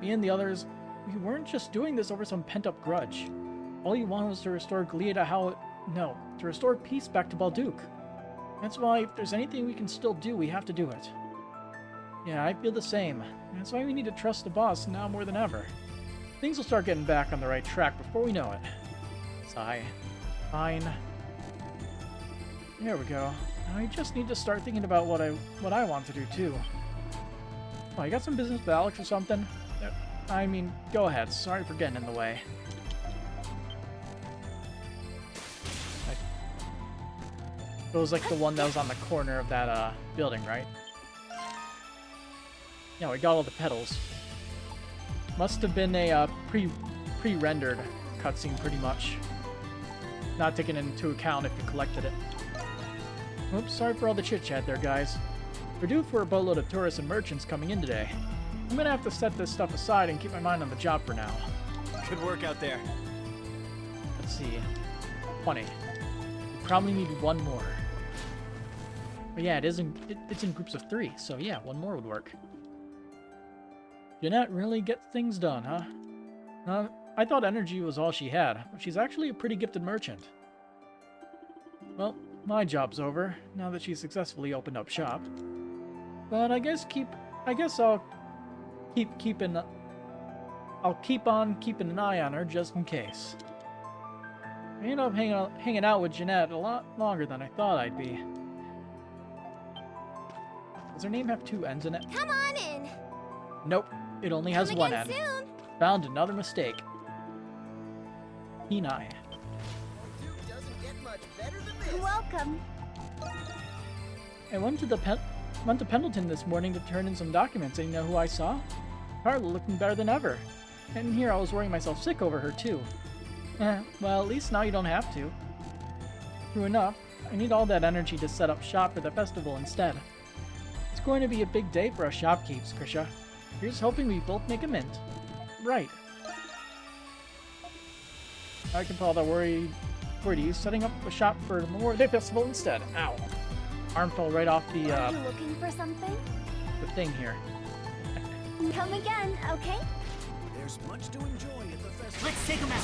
Me and the others, we weren't just doing this over some pent-up grudge. All he wanted was to restore Glia to to restore peace back to Balduke. That's why if there's anything we can still do, we have to do it. Yeah, I feel the same. That's why we need to trust the boss now more than ever. Things will start getting back on the right track before we know it. Sigh. Fine. There we go. Now I just need to start thinking about what I want to do too. Oh, you got some business with Alex or something? I mean, go ahead. Sorry for getting in the way. It was like the one that was on the corner of that building, right? Yeah, we got all the petals. Must have been a pre-rendered cutscene, pretty much. Not taken into account if you collected it. Oops, sorry for all the chit-chat there, guys. We're due for a boatload of tourists and merchants coming in today. I'm gonna have to set this stuff aside and keep my mind on the job for now. Good work out there. Let's see. 20. We probably need one more. But yeah, it's in groups of 3, so yeah, one more would work. Jeanette really gets things done, huh? I thought energy was all she had, but she's actually a pretty gifted merchant. Well, my job's over, now that she's successfully opened up shop. But I guess I'll keep on keeping an eye on her just in case. I ended up hanging out with Jeanette a lot longer than I thought I'd be. Does her name have 2 N's in it? Come on in. Nope, it only has Come 1 again N. soon. Found another mistake. Kenai. Welcome. I went to Pendleton this morning to turn in some documents, and you know who I saw? Carla looking better than ever. And here I was worrying myself sick over her too. Well, at least now you don't have to. True enough, I need all that energy to set up shop for the festival instead. It's going to be a big day for us shopkeepers, Krisha. Here's hoping we both make a mint. Right. I can put all that worry to you, setting up a shop for the Memorial Day Festival instead. Ow. Arm fell right off the, Are you looking for something? the thing here. Come again, okay? There's much to enjoy at the festival. Let's take him out.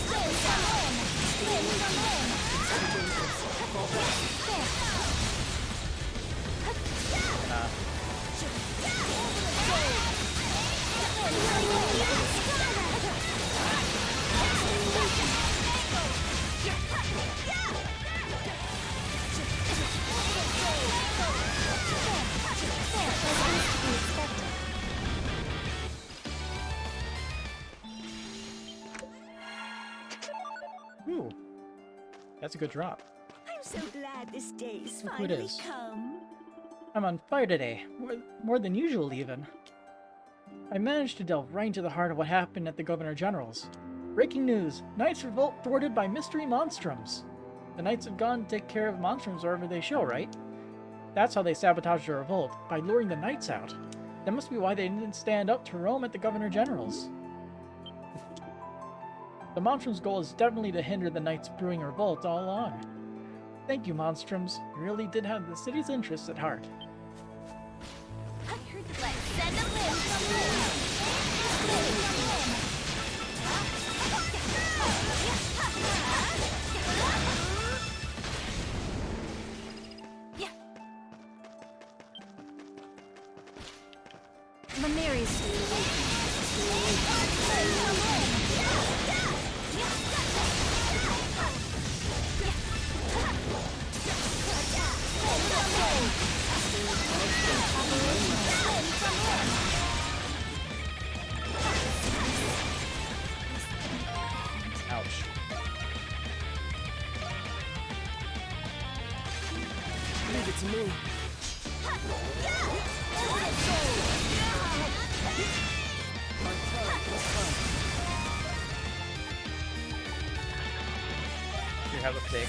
Ooh. That's a good drop. I'm so glad this day's Look who it finally is. come. I'm on fire today, more than usual even. I managed to delve right into the heart of what happened at the Governor General's. Breaking news! Knights revolt thwarted by mystery monstrums. The Knights have gone to take care of monstrums wherever they show, right? That's how they sabotaged the revolt, by luring the Knights out. That must be why they didn't stand up to Rome at the Governor General's. The Monstrum's goal is definitely to hinder the Knights brewing a revolt all along. Thank you, Monstrums. You really did have the city's interests at heart. Let's send a limb Ouch. Leave it to me. You have a fake.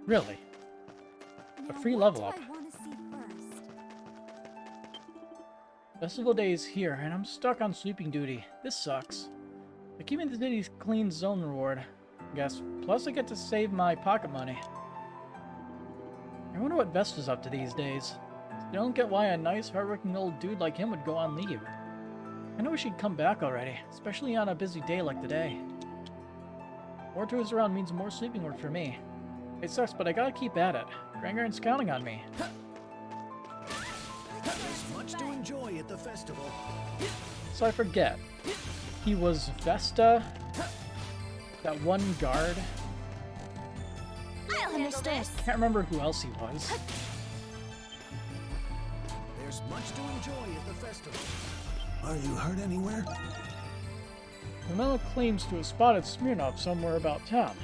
Really? A free level up. Festival day is here, and I'm stuck on sleeping duty. This sucks. But keeping the city's clean zone reward, I guess. Plus I get to save my pocket money. I wonder what Vesta's up to these days. I don't get why a nice, hardworking old dude like him would go on leave. I know she'd come back already, especially on a busy day like today. More tourists around means more sleeping work for me. It sucks, but I gotta keep at it. Grangarn's counting on me. There's much to enjoy at the festival. So I forget. He was Vesta? That one guard? I'll handle this. Can't remember who else he was. There's much to enjoy at the festival. Are you hurt anywhere? Camilla claims to have spotted Smirnov somewhere about town.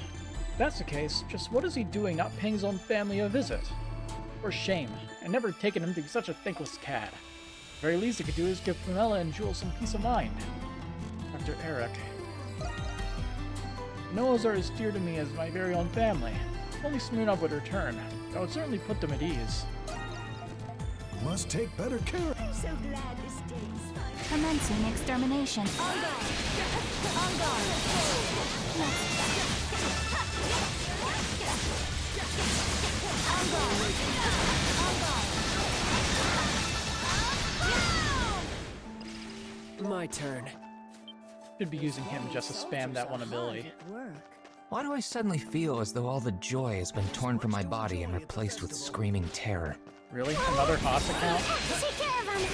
If that's the case, just what is he doing not paying his own family a visit? For shame. I never taken him to be such a thankless cad. The very least I could do is give Camilla and Jules some peace of mind. Dr. Eric. The Noahs are as dear to me as my very own family. If only Smirnov would return, I would certainly put them at ease. You must take better care. I'm so glad this day is finally... Commencing extermination. On guard! On guard! My turn. Should be using him just to spam that one ability. Why do I suddenly feel as though all the joy has been torn from my body and replaced with screaming terror? Really? Another Haas account? Take care of him.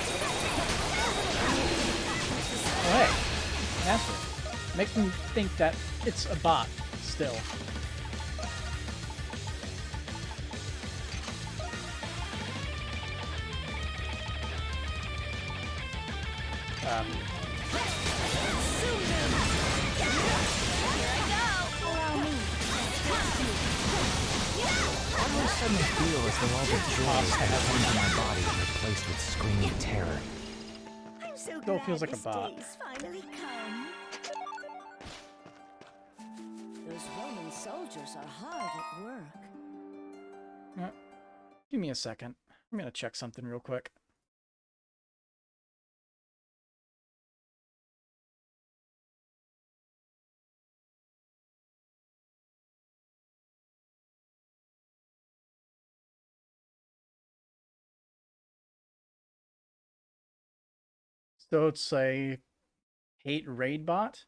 Oh, hey. Master. Makes me think that it's a bot still. Why do I suddenly feel as though all the joy has been torn from my body and replaced with screaming terror? I'm so Still glad feels like a this bot. day's finally come. Those Roman soldiers are hard at work. Give me a second. I'm gonna check something real quick. So it's a hate raid bot?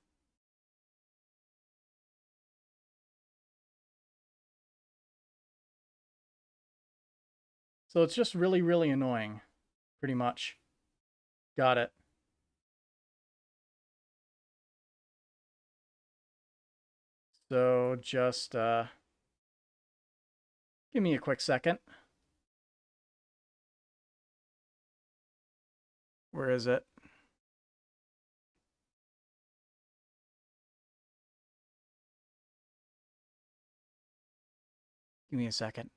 So it's just really, really annoying. Pretty much. Got it. So just, give me a quick second. Where is it? Give me a second.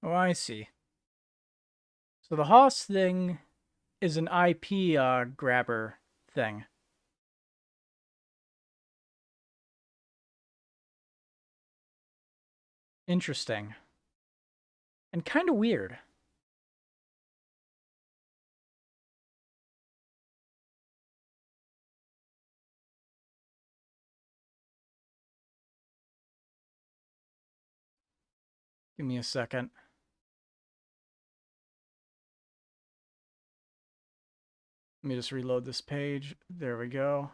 Oh, I see. So the Haas thing is an IP grabber thing. Interesting. And kind of weird. Give me a second. Let me just reload this page. There we go.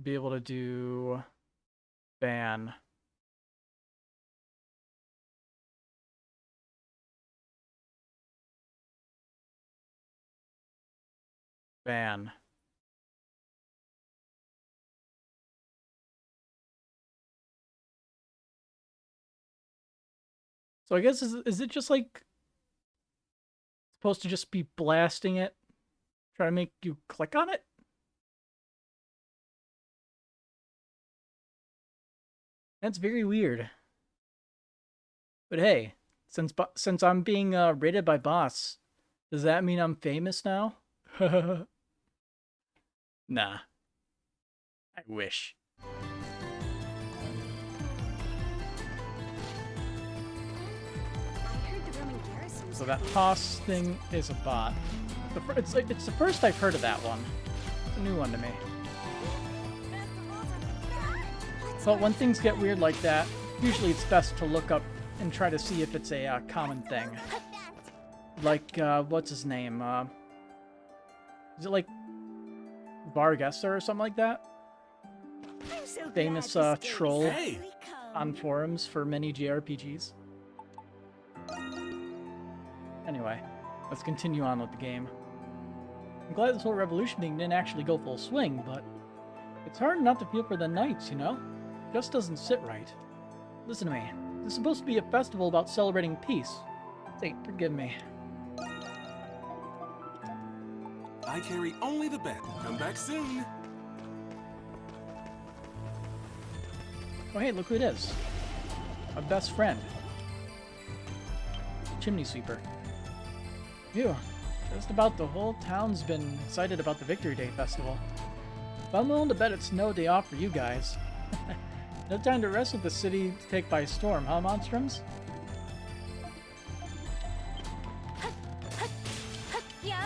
Be able to do ban. Ban. So I guess is it just like supposed to just be blasting it? Try to make you click on it? That's very weird. But hey, since I'm being rated by boss, does that mean I'm famous now? Nah. I wish. So that Haas thing is a bot. It's the first I've heard of that one. It's a new one to me. But when things get weird like that, usually it's best to look up and try to see if it's a common thing. Like, what's his name? Is it like Vargas or something like that? Famous troll on forums for many JRPGs. Anyway, let's continue on with the game. I'm glad this whole revolution thing didn't actually go full swing, but it's hard not to feel for the knights, you know? Just doesn't sit right. Listen to me. This is supposed to be a festival about celebrating peace. Saint, forgive me. I carry only the best. Come back soon. Oh hey, look who it is. My best friend. Chimney sweeper. Phew. Just about the whole town's been excited about the Victory Day Festival. But I'm willing to bet it's no day off for you guys. No time to wrestle the city to take by storm, huh, Monstrums? Yeah.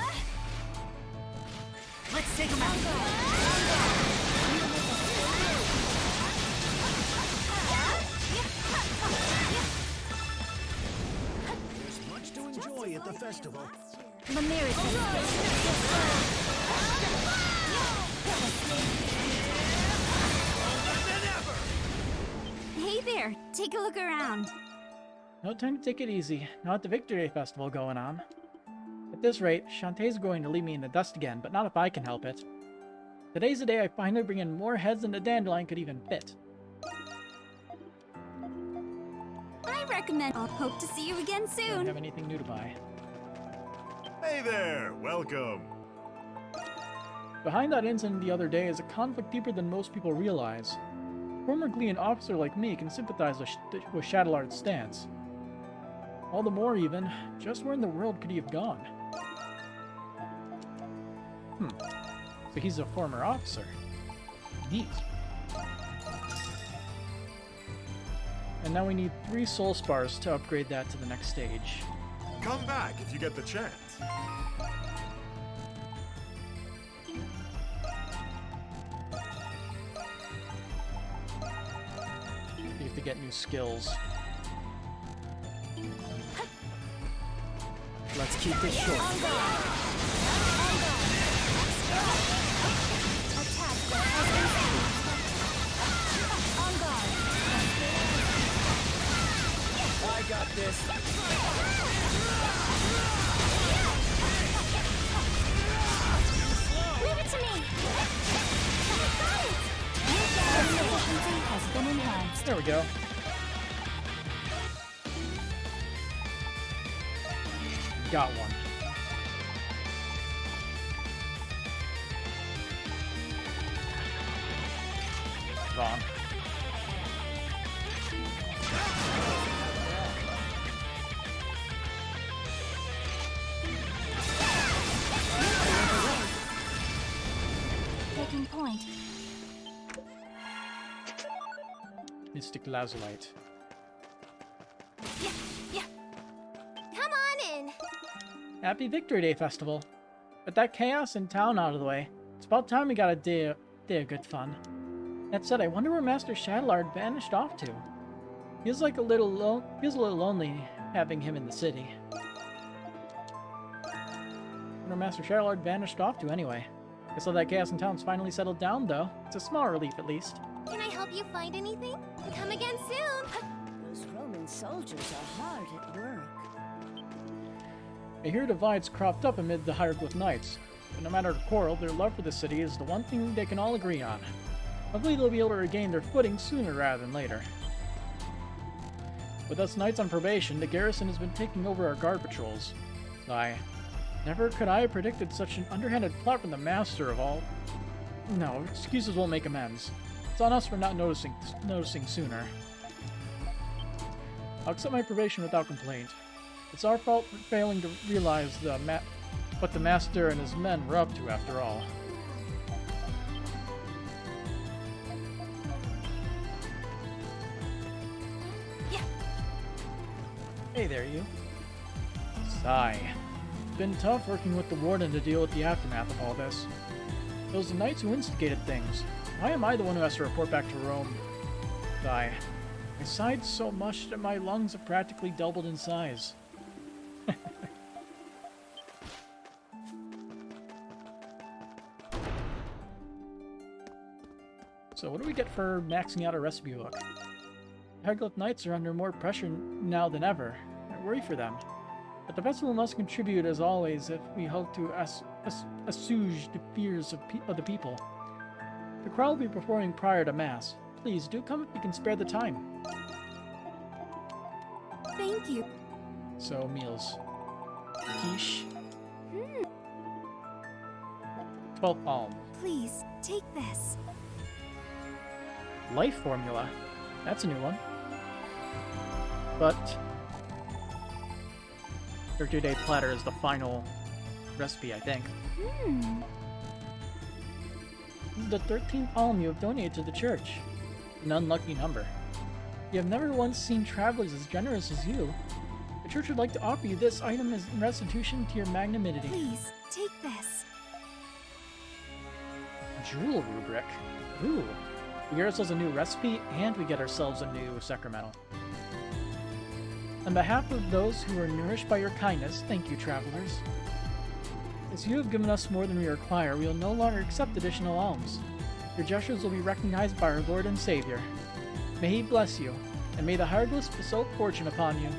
Let's take him out. There's much to enjoy at the festival. Hey there, take a look around. No time to take it easy. Not at the Victory Day Festival going on. At this rate, Shantae's going to leave me in the dust again, but not if I can help it. Today's the day I finally bring in more heads than the dandelion could even fit. I recommend. I'll hope to see you again Don't soon. have anything new to buy. Hey there, welcome. Behind that incident the other day is a conflict deeper than most people realize. A former Glean officer like me can sympathize with Shadowlard's stance. All the more even, just where in the world could he have gone? So he's a former officer. Neat. And now we need 3 soul spars to upgrade that to the next stage. Come back if you get the chance. You have to get new skills. Let's keep this short. I got this. Leave it to me. Efficiency has been enhanced. There we go. Got one. Wrong. Taking point. Mystic Lazulite. Come on in. Happy Victory Day Festival. With that chaos in town out of the way, it's about time we got a day of good fun. That said, I wonder where Master Shadowlard vanished off to. Feels a little lonely having him in the city. Where Master Shadowlard vanished off to anyway. Guess all that chaos in town's finally settled down though. It's a small relief at least. Can I help you find anything? Come again soon. Those Roman soldiers are hard at work. I hear divides cropped up amid the Hieroglyph Knights, but no matter the quarrel, their love for the city is the one thing they can all agree on. Hopefully they'll be able to regain their footing sooner rather than later. With us knights on probation, the garrison has been taking over our guard patrols. Never could I have predicted such an underhanded plot from the master of all. No, excuses won't make amends. It's on us for not noticing sooner. I'll accept my probation without complaint. It's our fault for failing to realize what the master and his men were up to after all. Hey there, you. Sigh. It's been tough working with the Warden to deal with the aftermath of all this. It was the knights who instigated things. Why am I the one who has to report back to Rome? Sigh. I sighed so much that my lungs have practically doubled in size. So what do we get for maxing out our recipe book? Hieroglyph Knights are under more pressure now than ever. I worry for them. But the festival must contribute as always if we hope to assuage the fears of the people. The choir will be performing prior to Mass. Please, do come if you can spare the time. Thank you. So, meals. Quiche. 12 alms. Please, take this. Life formula. That's a new one. But Birthday Day platter is the final recipe, I think. This is the 13th alm you have donated to the church. An unlucky number. You have never once seen travelers as generous as you. The church would like to offer you this item as restitution to your magnanimity. Please, take this. Jewel rubric. Ooh. We get ourselves a new recipe, and we get ourselves a new sacramental. On behalf of those who are nourished by your kindness, thank you, travelers. As you have given us more than we require, we will no longer accept additional alms. Your gestures will be recognized by our Lord and Savior. May He bless you, and may the hieroglyphs bestow fortune upon you.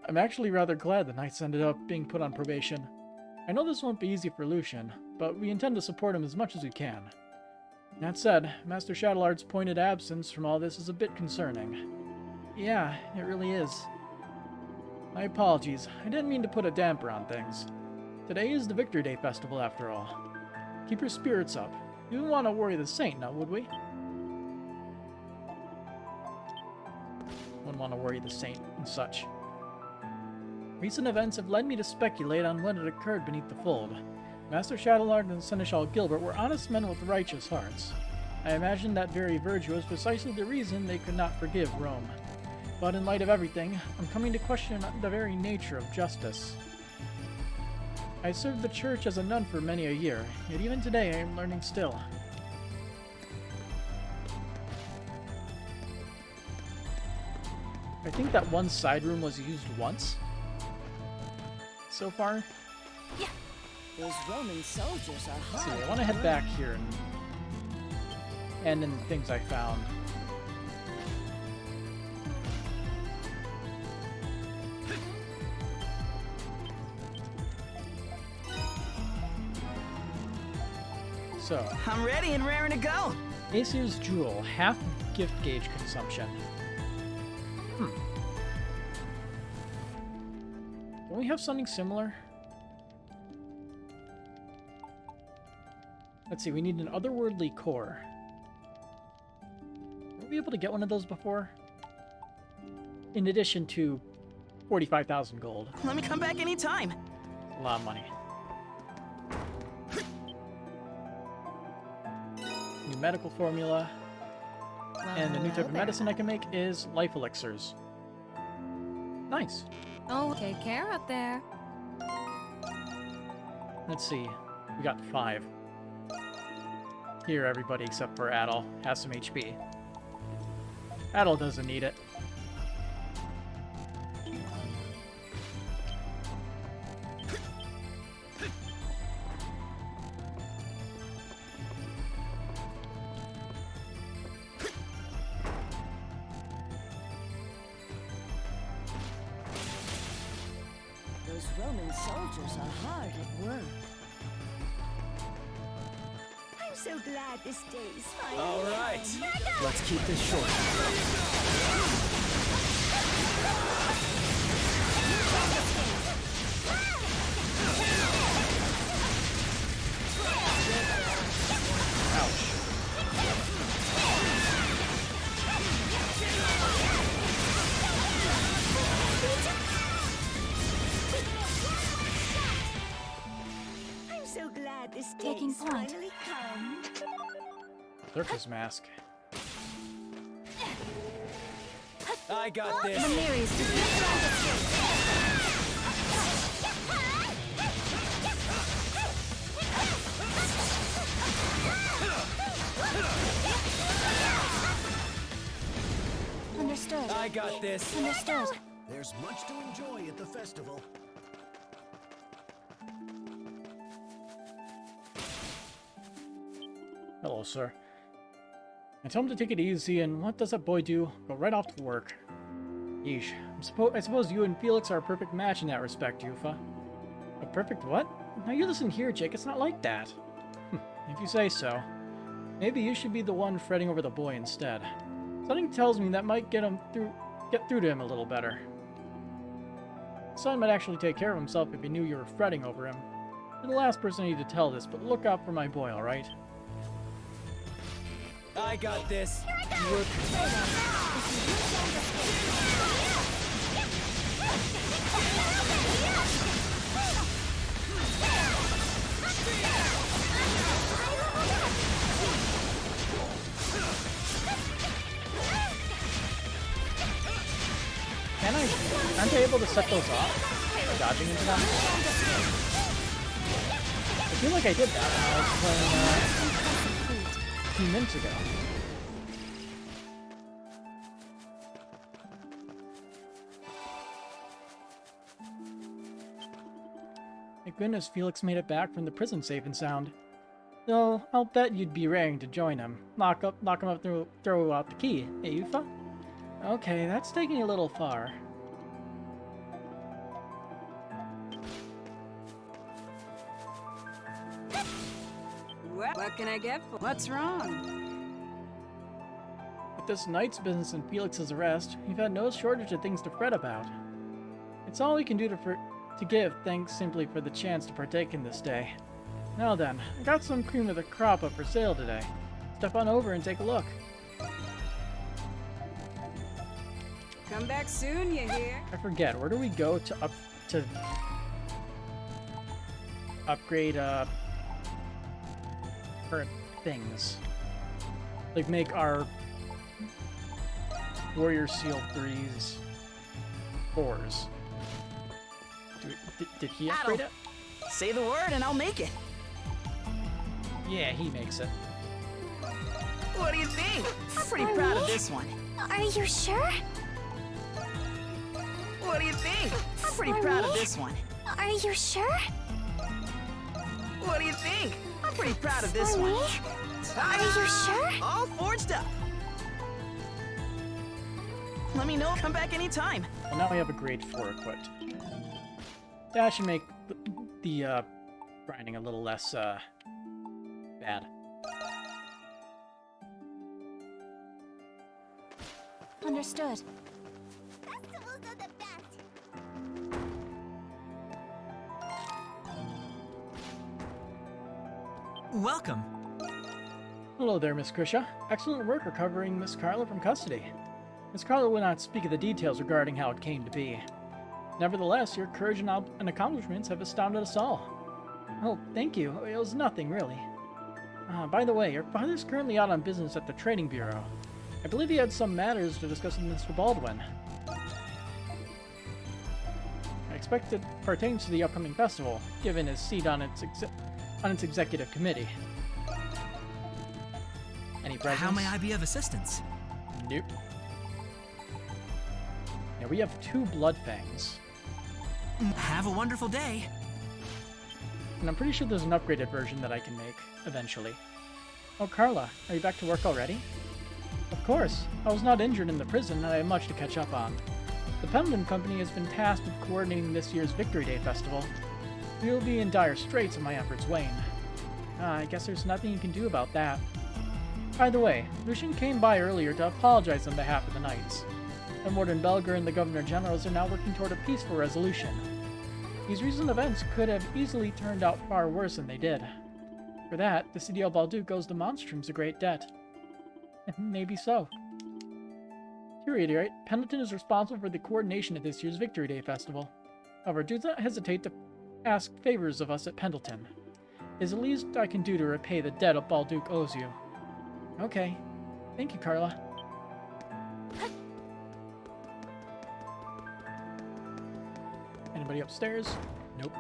I'm actually rather glad the knights ended up being put on probation. I know this won't be easy for Lucian, but we intend to support him as much as we can. That said, Master Shadowlard's pointed absence from all this is a bit concerning. Yeah, it really is. My apologies, I didn't mean to put a damper on things. Today is the Victory Day festival after all. Keep your spirits up. We wouldn't want to worry the saint now, would we? Wouldn't want to worry the saint and such. Recent events have led me to speculate on what had occurred beneath the fold. Master Shadowlard and Seneschal Gilbert were honest men with righteous hearts. I imagine that very virtue was precisely the reason they could not forgive Rome. But in light of everything, I'm coming to question the very nature of justice. I served the church as a nun for many a year, yet even today I am learning still. I think that one side room was used once so far. Yeah. Those Roman soldiers are hard. Let's see, I want to head back here and in the things I found. So, I'm ready and raring to go. Aesir's Jewel, half gift gauge consumption. Don't we have something similar? Let's see, we need an otherworldly core. Were we able to get one of those before? In addition to 45,000 gold. Let me come back anytime. A lot of money. New medical formula. And the new type of medicine I can make is life elixirs. Nice. Oh, take care up there. Let's see. We got 5. Here, everybody except for Adol has some HP. Adol doesn't need it. Those Roman soldiers are hard at work. I'm so glad this day is finally All right. come. Let's keep this short. I'm so glad this day Taking is point. finally come. Circus mask. I got this. Understood. I got this. Understood. There's much to enjoy at the festival. Hello, sir. I tell him to take it easy, and what does that boy do? Go right off to work. Yeesh. I suppose you and Felix are a perfect match in that respect, Yufa. A perfect what? Now you listen here, Jake, it's not like that. If you say so. Maybe you should be the one fretting over the boy instead. Something tells me that might get through to him a little better. Son might actually take care of himself if he knew you were fretting over him. You're the last person I need to tell this, but look out for my boy, alright? I got this. Aren't I able to set those off? By dodging into them? I feel like I did that when I was playing a few minutes ago. Thank goodness Felix made it back from the prison safe and sound. Though, I'll bet you'd be raring to join him. Lock him up, throw out the key. Hey, Yufa? Okay, that's taking a little far. What can I get for? What's wrong? With this night's business and Felix's arrest, we've had no shortage of things to fret about. It's all we can do to give thanks simply for the chance to partake in this day. Now then, I got some cream of the crop up for sale today. Step on over and take a look. Come back soon, you hear? I forget, where do we go to upgrade current things? Like make our Warrior Seal 3s 4s. Did he upgrade it? Say the word and I'll make it. Yeah, he makes it. What do you think? I'm pretty proud of this one. Are you sure? What do you think? I'm pretty proud of this one. Are you sure? What do you think? I'm pretty proud of this one. Are you sure? All forged up. Let me know. Come back anytime. Well, now we have a grade 4 equipped. That should make the grinding a little less bad. Understood. Welcome. Hello there, Miss Krisha. Excellent work recovering Miss Carla from custody. Miss Carla will not speak of the details regarding how it came to be. Nevertheless, your courage and accomplishments have astounded us all. Oh, thank you. It was nothing, really. By the way, your father's currently out on business at the Trading Bureau. I believe he had some matters to discuss with Mr. Baldwin. I expect it pertains to the upcoming festival, given his seat on its executive committee. Any presents? How may I be of assistance? Nope. Yeah, we have 2 blood fangs. Have a wonderful day. And I'm pretty sure there's an upgraded version that I can make, eventually. Oh, Carla, are you back to work already? Of course. I was not injured in the prison, and I have much to catch up on. The Pendleton Company has been tasked with coordinating this year's Victory Day Festival. We will be in dire straits if my efforts wane. I guess there's nothing you can do about that. By the way, Lucian came by earlier to apologize on behalf of the Knights. And Warden Belger and the Governor Generals are now working toward a peaceful resolution. These recent events could have easily turned out far worse than they did. For that, the city of Balduke owes the Monstrums a great debt. And maybe so. To reiterate, Pendleton is responsible for the coordination of this year's Victory Day Festival. However, do not hesitate to ask favors of us at Pendleton. It is the least I can do to repay the debt of Balduke owes you. Okay. Thank you, Carla. Anybody upstairs? Nope.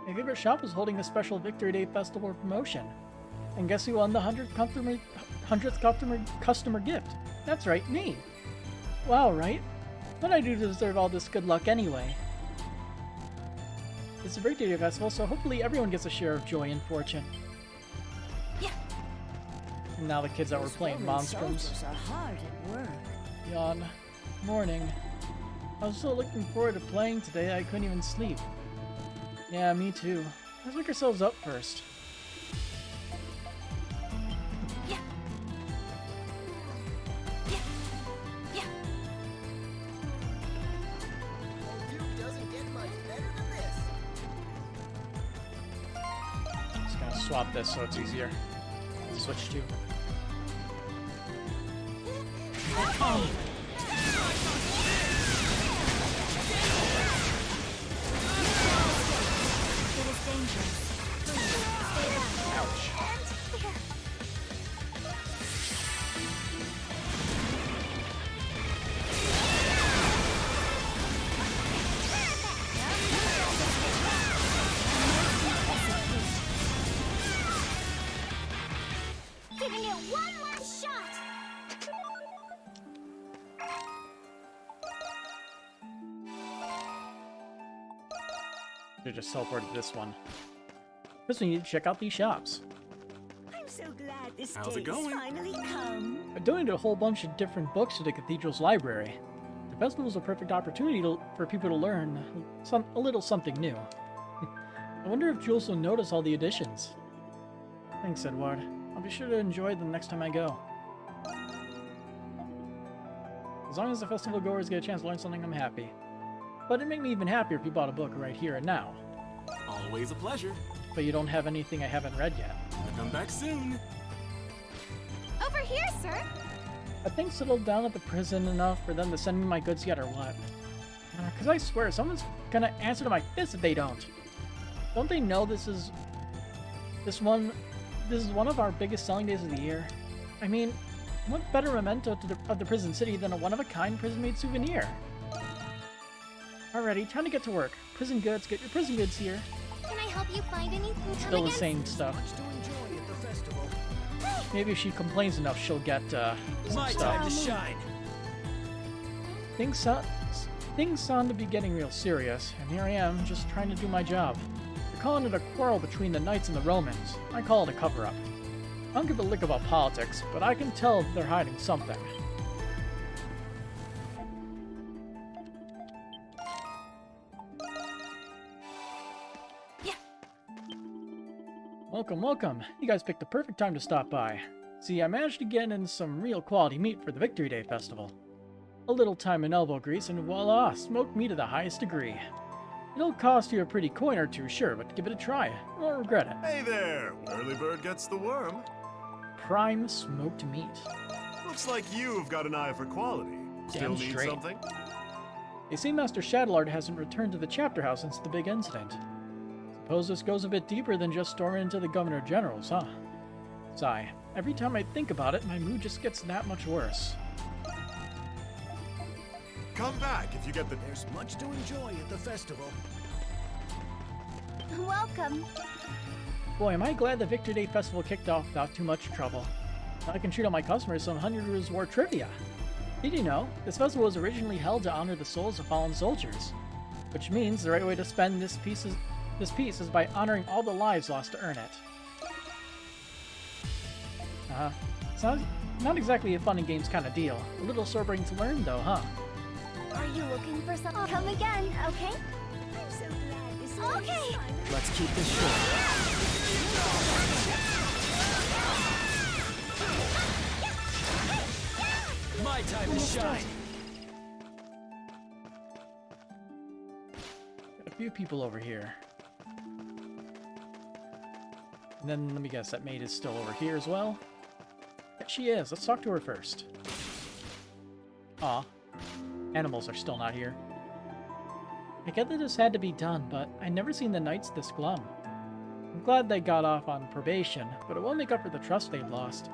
My favorite shop is holding a special Victory Day Festival promotion. And guess who won the 100th customer gift? That's right, me! Wow, right? What did I do to deserve all this good luck anyway? It's a Victory Day Festival, so hopefully everyone gets a share of joy and fortune. Now the kids that were playing Monstrums. Soldiers are hard at work. Yawn. Morning. I was so looking forward to playing today I couldn't even sleep. Yeah, me too. Let's wake ourselves up first. Just gonna swap this so it's easier. Switch to. Oh. It is dangerous. Please, stay down. Ouch. And here. Giving it one last shot. They just teleported this one. First we need to check out these shops. I'm so glad this How's it day's going? finally come. I donated a whole bunch of different books to the cathedral's library. The festival is a perfect opportunity for people to learn a little something new. I wonder if Jules will notice all the additions. Thanks, Edward. I'll be sure to enjoy them next time I go. As long as the festival goers get a chance to learn something, I'm happy. But it'd make me even happier if you bought a book right here and now. Always a pleasure. But you don't have anything I haven't read yet. I'll come back soon. Over here, sir. Have things settled down at the prison enough for them to send me my goods yet or what? Because I swear, someone's gonna answer to my fist if they don't. Don't they know this is one of our biggest selling days of the year? I mean, what better memento of the prison city than a one-of-a-kind prison-made souvenir? Alrighty, time to get to work. Prison goods, get your prison goods here. Can I help you find anything? Still the same stuff. Much to enjoy at the festival. Maybe if she complains enough, she'll get some My stuff. time to shine. Things sound to be getting real serious, and here I am, just trying to do my job. They're calling it a quarrel between the Knights and the Romans. I call it a cover-up. I don't give a lick about politics, but I can tell they're hiding something. Welcome, welcome. You guys picked the perfect time to stop by. See, I managed to get in some real quality meat for the Victory Day Festival. A little time and elbow grease, and voila, smoked meat to the highest degree. It'll cost you a pretty coin or two, sure, but give it a try. You won't regret it. Hey there, early bird gets the worm. Prime smoked meat. Looks like you've got an eye for quality. Still Damn need straight. something? They say Master Shadowlord hasn't returned to the chapter house since the big incident. Suppose this goes a bit deeper than just storming into the Governor General's, huh? Sigh. Every time I think about it, my mood just gets that much worse. Come back if you get the... There's much to enjoy at the festival. Welcome. Boy, am I glad the Victory Day Festival kicked off without too much trouble. Now I can treat all my customers some 100 Years' War trivia. Did you know, this festival was originally held to honor the souls of fallen soldiers? Which means the right way to spend this piece is by honoring all the lives lost to earn it. It's not exactly a fun and games kind of deal. A little sobering to learn though, huh? Are you looking for something? Come again, okay? I'm so glad this Okay. Let's keep this short. My time to shine. Got a few people over here. And then let me guess, that maid is still over here as well? Yeah, she is. Let's talk to her first. Aw. Animals are still not here. I get that this had to be done, but I never seen the Knights this glum. I'm glad they got off on probation, but it won't make up for the trust they've lost.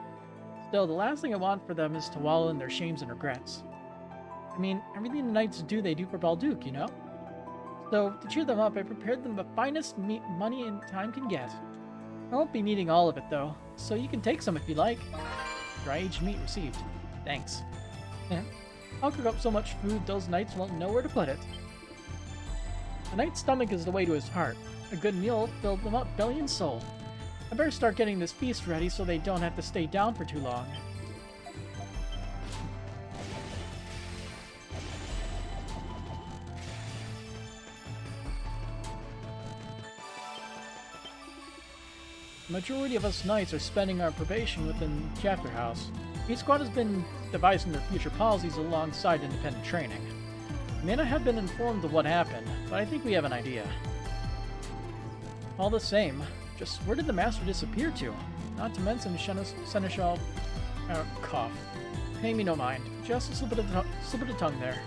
Still, the last thing I want for them is to wallow in their shames and regrets. I mean, everything the Knights do, they do for Balduke, you know? So, to cheer them up, I prepared them the finest meat money and time can get. I won't be needing all of it, though, so you can take some if you like. Dry-aged meat received. Thanks. I'll cook up so much food those Knights won't know where to put it. A Knight's stomach is the way to his heart. A good meal will fill them up belly and soul. I better start getting this feast ready so they don't have to stay down for too long. The majority of us knights are spending our probation within Chapter House. Each squad has been devising their future policies alongside independent training. We may not have been informed of what happened, but I think we have an idea. All the same, just where did the Master disappear to? Not to mention Seneschal... cough. Pay me no mind. Just a slip of the tongue there.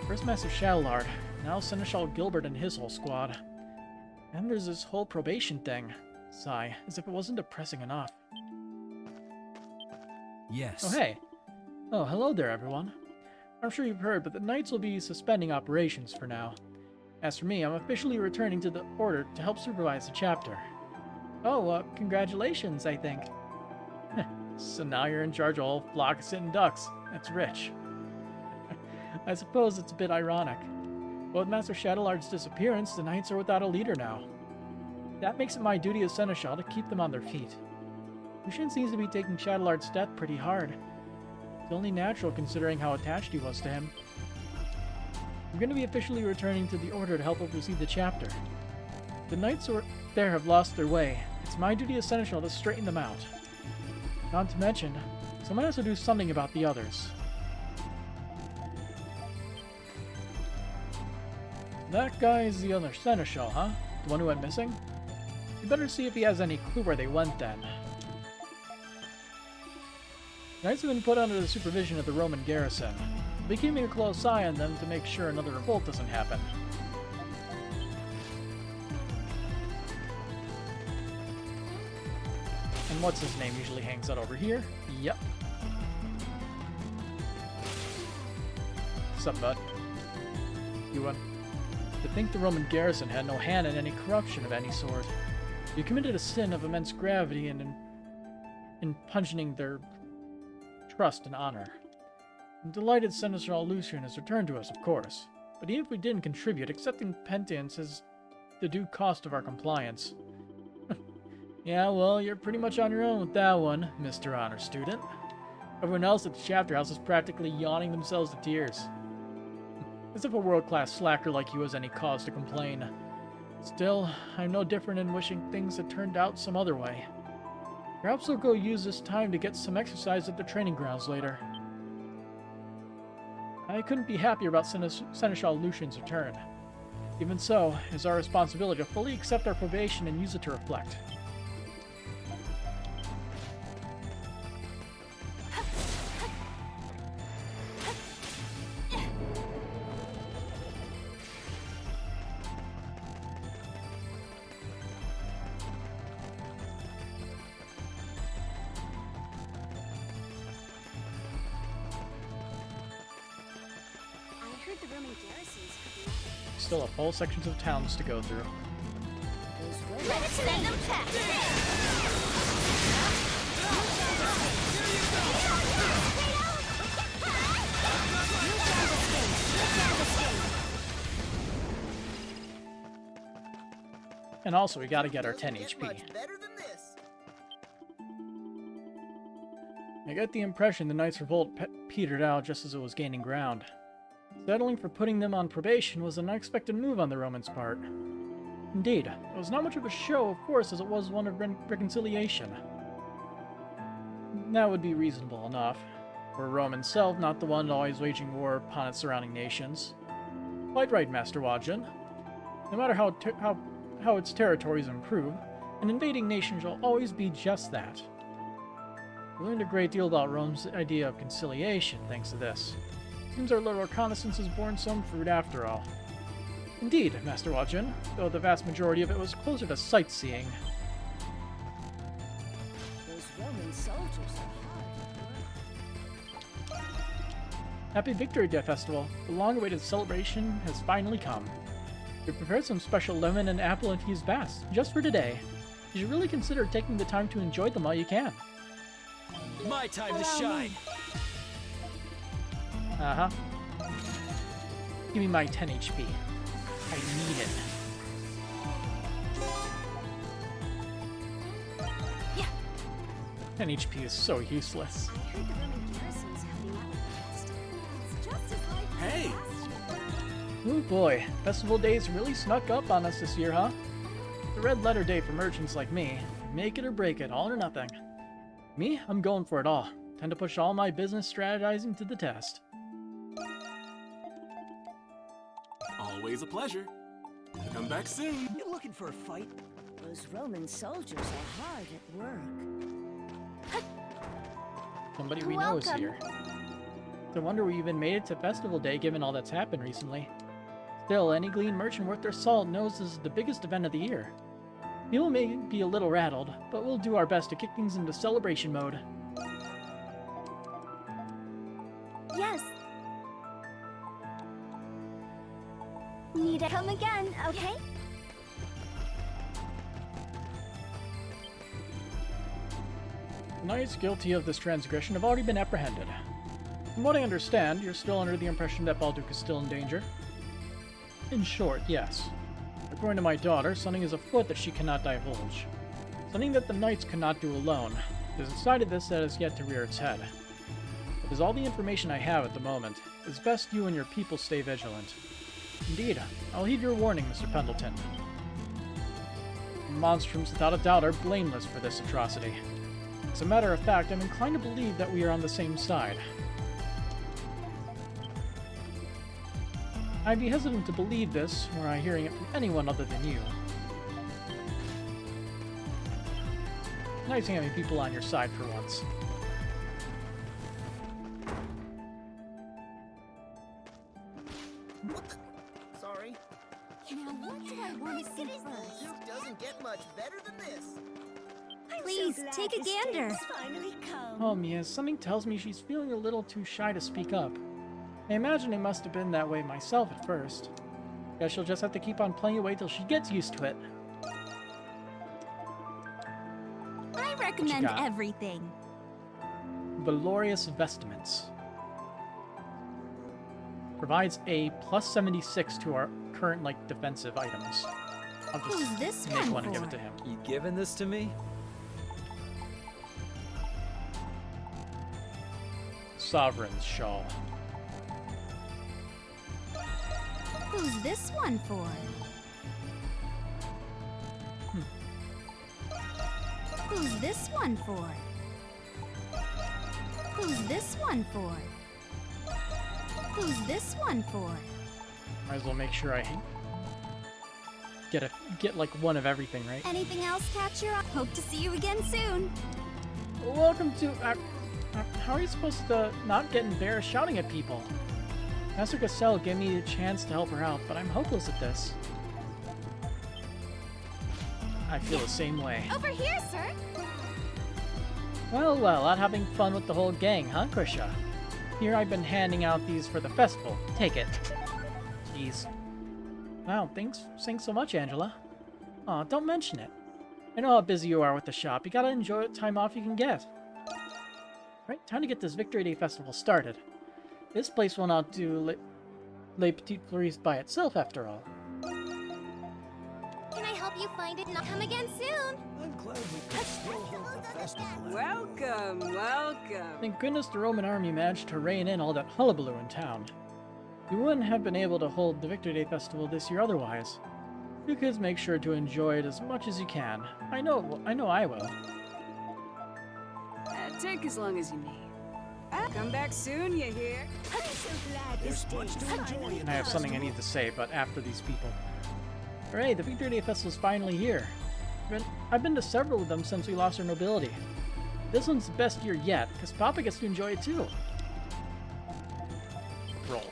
First Master Shadowlord, now Seneschal Gilbert and his whole squad. And there's this whole probation thing. Sigh, as if it wasn't depressing enough. Yes. Oh, hey. Oh, hello there, everyone. I'm sure you've heard, but the Knights will be suspending operations for now. As for me, I'm officially returning to the Order to help supervise the chapter. Oh, congratulations, I think. So now you're in charge of a whole flock of sitting ducks. That's rich. I suppose it's a bit ironic. But with Master Shadowlord's disappearance, the Knights are without a leader now. That makes it my duty as Seneschal to keep them on their feet. Lucian seems to be taking Shadowlord's death pretty hard. It's only natural considering how attached he was to him. I'm going to be officially returning to the Order to help oversee the chapter. The Knights there have lost their way. It's my duty as Seneschal to straighten them out. Not to mention, someone has to do something about the others. That guy is the other Seneschal, huh? The one who went missing? You better see if he has any clue where they went then. Knights have been put under the supervision of the Roman garrison. We'll be keeping a close eye on them to make sure another revolt doesn't happen. And what's his name usually hangs out over here? Yep. What's up, bud? You want to think the Roman garrison had no hand in any corruption of any sort. You committed a sin of immense gravity and impugning their trust and honor. I'm delighted Seneschal Lucian has returned to us, of course. But even if we didn't contribute, accepting penitence is the due cost of our compliance. Yeah, well, you're pretty much on your own with that one, Mr. Honor Student. Everyone else at the chapter house is practically yawning themselves to tears. As if a world-class slacker like you has any cause to complain. Still, I'm no different in wishing things had turned out some other way. Perhaps we'll go use this time to get some exercise at the training grounds later. I couldn't be happier about Seneschal Lucian's return. Even so, it's our responsibility to fully accept our probation and use it to reflect. Still have whole sections of towns to go through. Let's send them back! And also, we gotta get our 10 HP. I get the impression the Knights' revolt petered out just as it was gaining ground. Settling for putting them on probation was an unexpected move on the Romans' part. Indeed, it was not much of a show of force as it was one of reconciliation. That would be reasonable enough, for Rome itself not the one always waging war upon its surrounding nations. Quite right, Master Wajin. No matter how its territories improve, an invading nation shall always be just that. We learned a great deal about Rome's idea of conciliation thanks to this. Seems our little reconnaissance has borne some fruit after all. Indeed, Master Wajin, though the vast majority of it was closer to sightseeing. Those Roman soldiers are hard. Happy Victory Day Festival! The long-awaited celebration has finally come. We prepared some special lemon and apple infused baths just for today. You should really consider taking the time to enjoy them while you can. My time to shine! Uh-huh. Give me my 10 HP. I need it. And HP is so useless. I heard the Roman garrison's helping out with the pest. It's just as likely Hey! Oh boy, festival days really snuck up on us this year, huh? The red letter day for merchants like me. Make it or break it, all or nothing. Me, I'm going for it all. Tend to push all my business strategizing to the test. Always a pleasure. Come back soon. You looking for a fight? Those Roman soldiers are hard at work. Somebody we know is here. No wonder we even made it to festival day given all that's happened recently. Still, any Glean merchant worth their salt knows this is the biggest event of the year. People may be a little rattled, but we'll do our best to kick things into celebration mode. Yes. Need to come again, okay? The knights guilty of this transgression have already been apprehended. From what I understand, you're still under the impression that Balduke is still in danger. In short, yes. According to my daughter, something is afoot that she cannot divulge. Something that the knights cannot do alone. It is decided this that has yet to rear its head. It is all the information I have at the moment. It is best you and your people stay vigilant. Indeed, I'll heed your warning, Mr. Pendleton. Monstrums, without a doubt, are blameless for this atrocity. As a matter of fact, I'm inclined to believe that we are on the same side. I'd be hesitant to believe this, were I hearing it from anyone other than you. Nice having people on your side for once. Sorry. Now what do I want to see first? Duke doesn't get much better than this. Please, take a gander. Finally come. Oh, Mia, something tells me she's feeling a little too shy to speak up. I imagine it must have been that way myself at first. Guess she'll just have to keep on playing away till she gets used to it. I recommend everything. Valorious Vestments. Provides a plus 76 to our current, defensive items. I'll just Who's this make one one and give for? it to him. You giving this to me? Sovereign's Shawl. Who's this one for? Who's this one for? Who's this one for? Who's this one for? Might as well make sure I get like one of everything, right? Anything else catch your eye? Hope to see you again soon. Welcome to... how are you supposed to not get embarrassed shouting at people? Master Cassell gave me a chance to help her out, but I'm hopeless at this. I feel the same way. Over here, sir. Well, out having fun with the whole gang, huh, Krisha? Here I've been handing out these for the festival. Take it. Jeez. Wow, thanks so much, Angela. Aw, don't mention it. I know how busy you are with the shop. You gotta enjoy what time off you can get. Right, time to get this Victory Day Festival started. This place will not do Les Petites Fleuries by itself, after all. Can I help you find it and I'll come again soon? I'm glad we could still hold the festival. Welcome, welcome. Thank goodness the Roman army managed to rein in all that hullabaloo in town. You wouldn't have been able to hold the Victory Day Festival this year otherwise. You kids make sure to enjoy it as much as you can. I know I will. Take as long as you need. Come back soon, you hear? I'm so glad There's much to enjoy in And I have something I need to say, but after these people. Hooray, the Victory Day Festival's finally here. I've been to several of them since we lost our nobility. This one's the best year yet, because Papa gets to enjoy it too. Roll.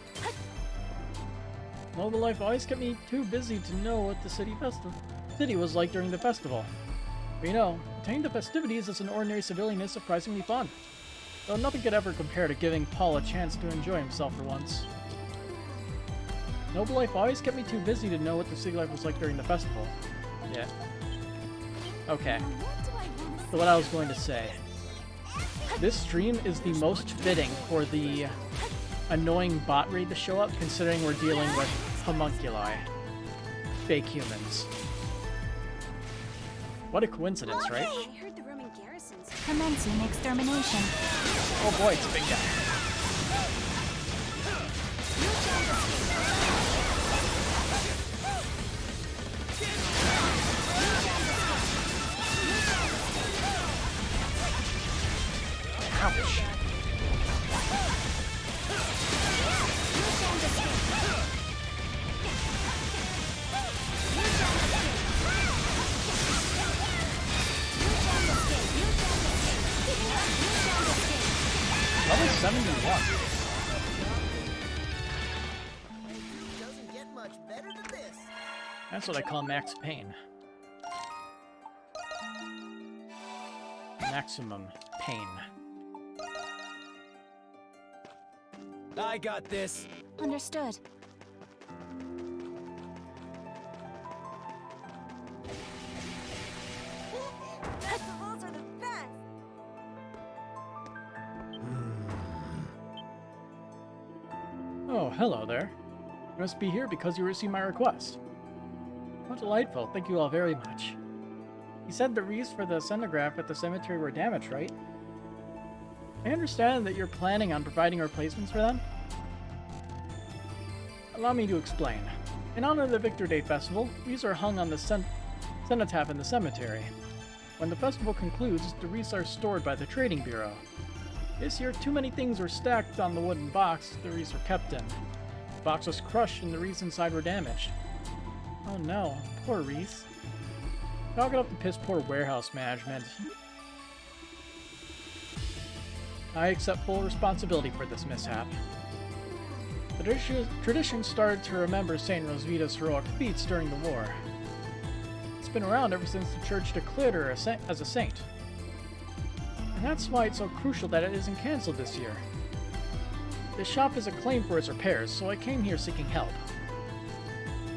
Noble life always kept me too busy to know what the city was like during the festival. But you know, attending the festivities as an ordinary civilian is surprisingly fun. Though nothing could ever compare to giving Paul a chance to enjoy himself for once. Noble life always kept me too busy to know what the city life was like during the festival. Yeah. Okay. So what I was going to say. This stream is the most fitting for the annoying bot raid to show up, considering we're dealing with homunculi. Fake humans. What a coincidence, right? I heard the Roman garrisons. Commencing extermination. Oh boy, it's a big guy. Ouch. Level 71. Doesn't get much better than this. That's what I call max pain. Maximum pain. I got this. Understood. Festivals are the best. Oh, hello there. You must be here because you received my request. How delightful. Thank you all very much. You said the wreaths for the scenograph at the cemetery were damaged, right? I understand that you're planning on providing replacements for them? Allow me to explain. In honor of the Victor Day Festival, wreaths are hung on the cenotaph in the cemetery. When the festival concludes, the wreaths are stored by the Trading Bureau. This year, too many things were stacked on the wooden box the wreaths were kept in. The box was crushed and the wreaths inside were damaged. Oh no, poor wreaths. Chalk it up to piss poor warehouse management. I accept full responsibility for this mishap. The tradition started to remember Saint Rosvita's heroic feats during the war. It's been around ever since the church declared her as a saint. And that's why it's so crucial that it isn't cancelled this year. This shop is acclaimed for its repairs, so I came here seeking help.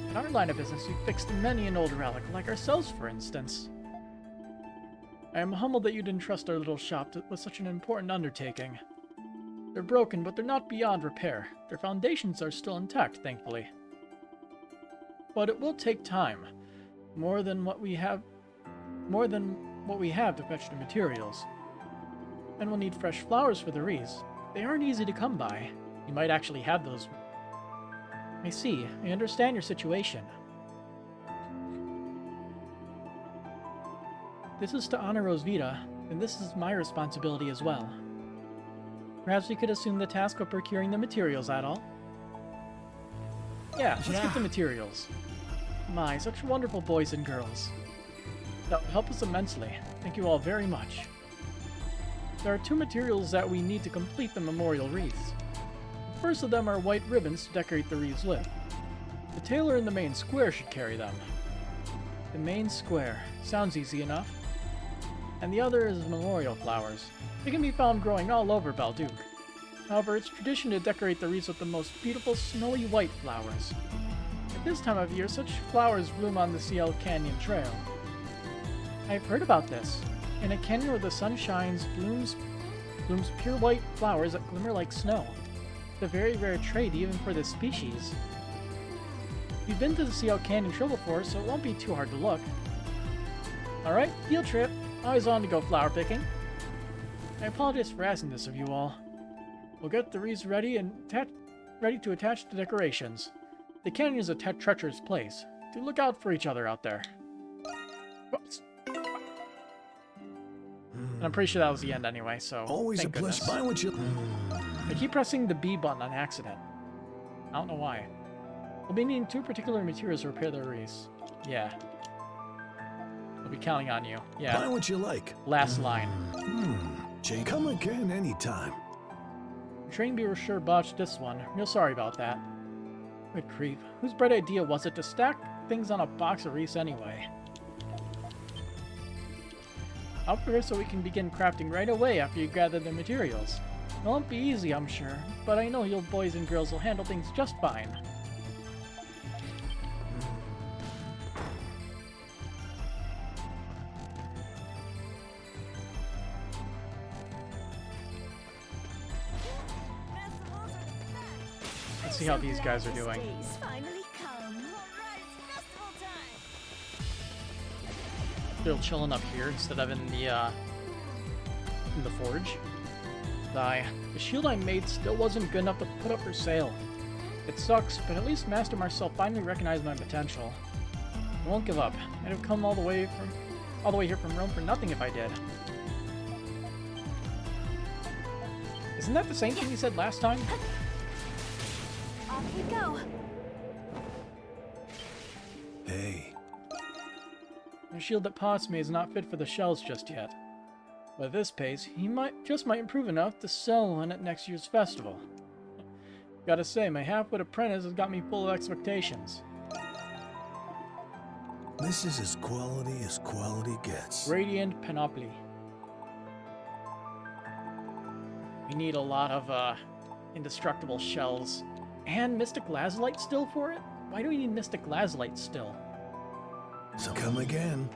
In our line of business, we've fixed many an old relic, like ourselves, for instance. I am humbled that you'd entrust our little shop with such an important undertaking. They're broken, but they're not beyond repair. Their foundations are still intact, thankfully. But it will take time, more than what we have to fetch the materials. And we'll need fresh flowers for the wreaths. They aren't easy to come by. You might actually have those. I see. I understand your situation. This is to honor Rosvita, and this is my responsibility as well. Perhaps we could assume the task of procuring the materials, Adol? Yeah, let's get the materials. My, such wonderful boys and girls. That would help us immensely. Thank you all very much. There are two materials that we need to complete the memorial wreaths. The first of them are white ribbons to decorate the wreaths with. The tailor in the main square should carry them. The main square. Sounds easy enough. And the other is memorial flowers. They can be found growing all over Balduke. However, it's tradition to decorate the wreaths with the most beautiful snowy white flowers. At this time of year, such flowers bloom on the Ciel Canyon Trail. I've heard about this. In a canyon where the sun shines, blooms pure white flowers that glimmer like snow. It's a very rare trait even for this species. You've been to the Ciel Canyon Trail before, so it won't be too hard to look. Alright, field trip. Always on to go flower picking. I apologize for asking this of you all. We'll get the wreaths ready and ready to attach the decorations. The canyon is a treacherous place. Do look out for each other out there. Whoops. And I'm pretty sure that was the end anyway, so Always a plus. Buy what you. I keep pressing the B button on accident. I don't know why. We'll be needing two particular materials to repair the wreaths. Yeah. We'll be counting on you. Yeah. Buy what you like. Last line. Jay, come again anytime. The Train Bureau sure botched this one. Real sorry about that. Good creep. Whose bright idea was it to stack things on a box of wreaths anyway? I'll prepare so we can begin crafting right away after you gather the materials. It won't be easy, I'm sure, but I know you boys and girls will handle things just fine. Let's see how these guys are doing. Still chilling up here instead of in the from the forge. The shield I made still wasn't good enough to put up for sale. It sucks, but at least Master Marcel finally recognized my potential. I won't give up. I'd have come all the way here from Rome for nothing if I did. Isn't that the same thing you said last time? Off we go. Hey. The shield that pots me is not fit for the shells just yet. But at this pace, he might improve enough to sell one at next year's festival. Gotta say, my half-wit apprentice has got me full of expectations. This is as quality gets. Radiant Panoply. We need a lot of, indestructible shells. And Mystic Lazulite still for it? Why do we need Mystic Lazulite still? So come again.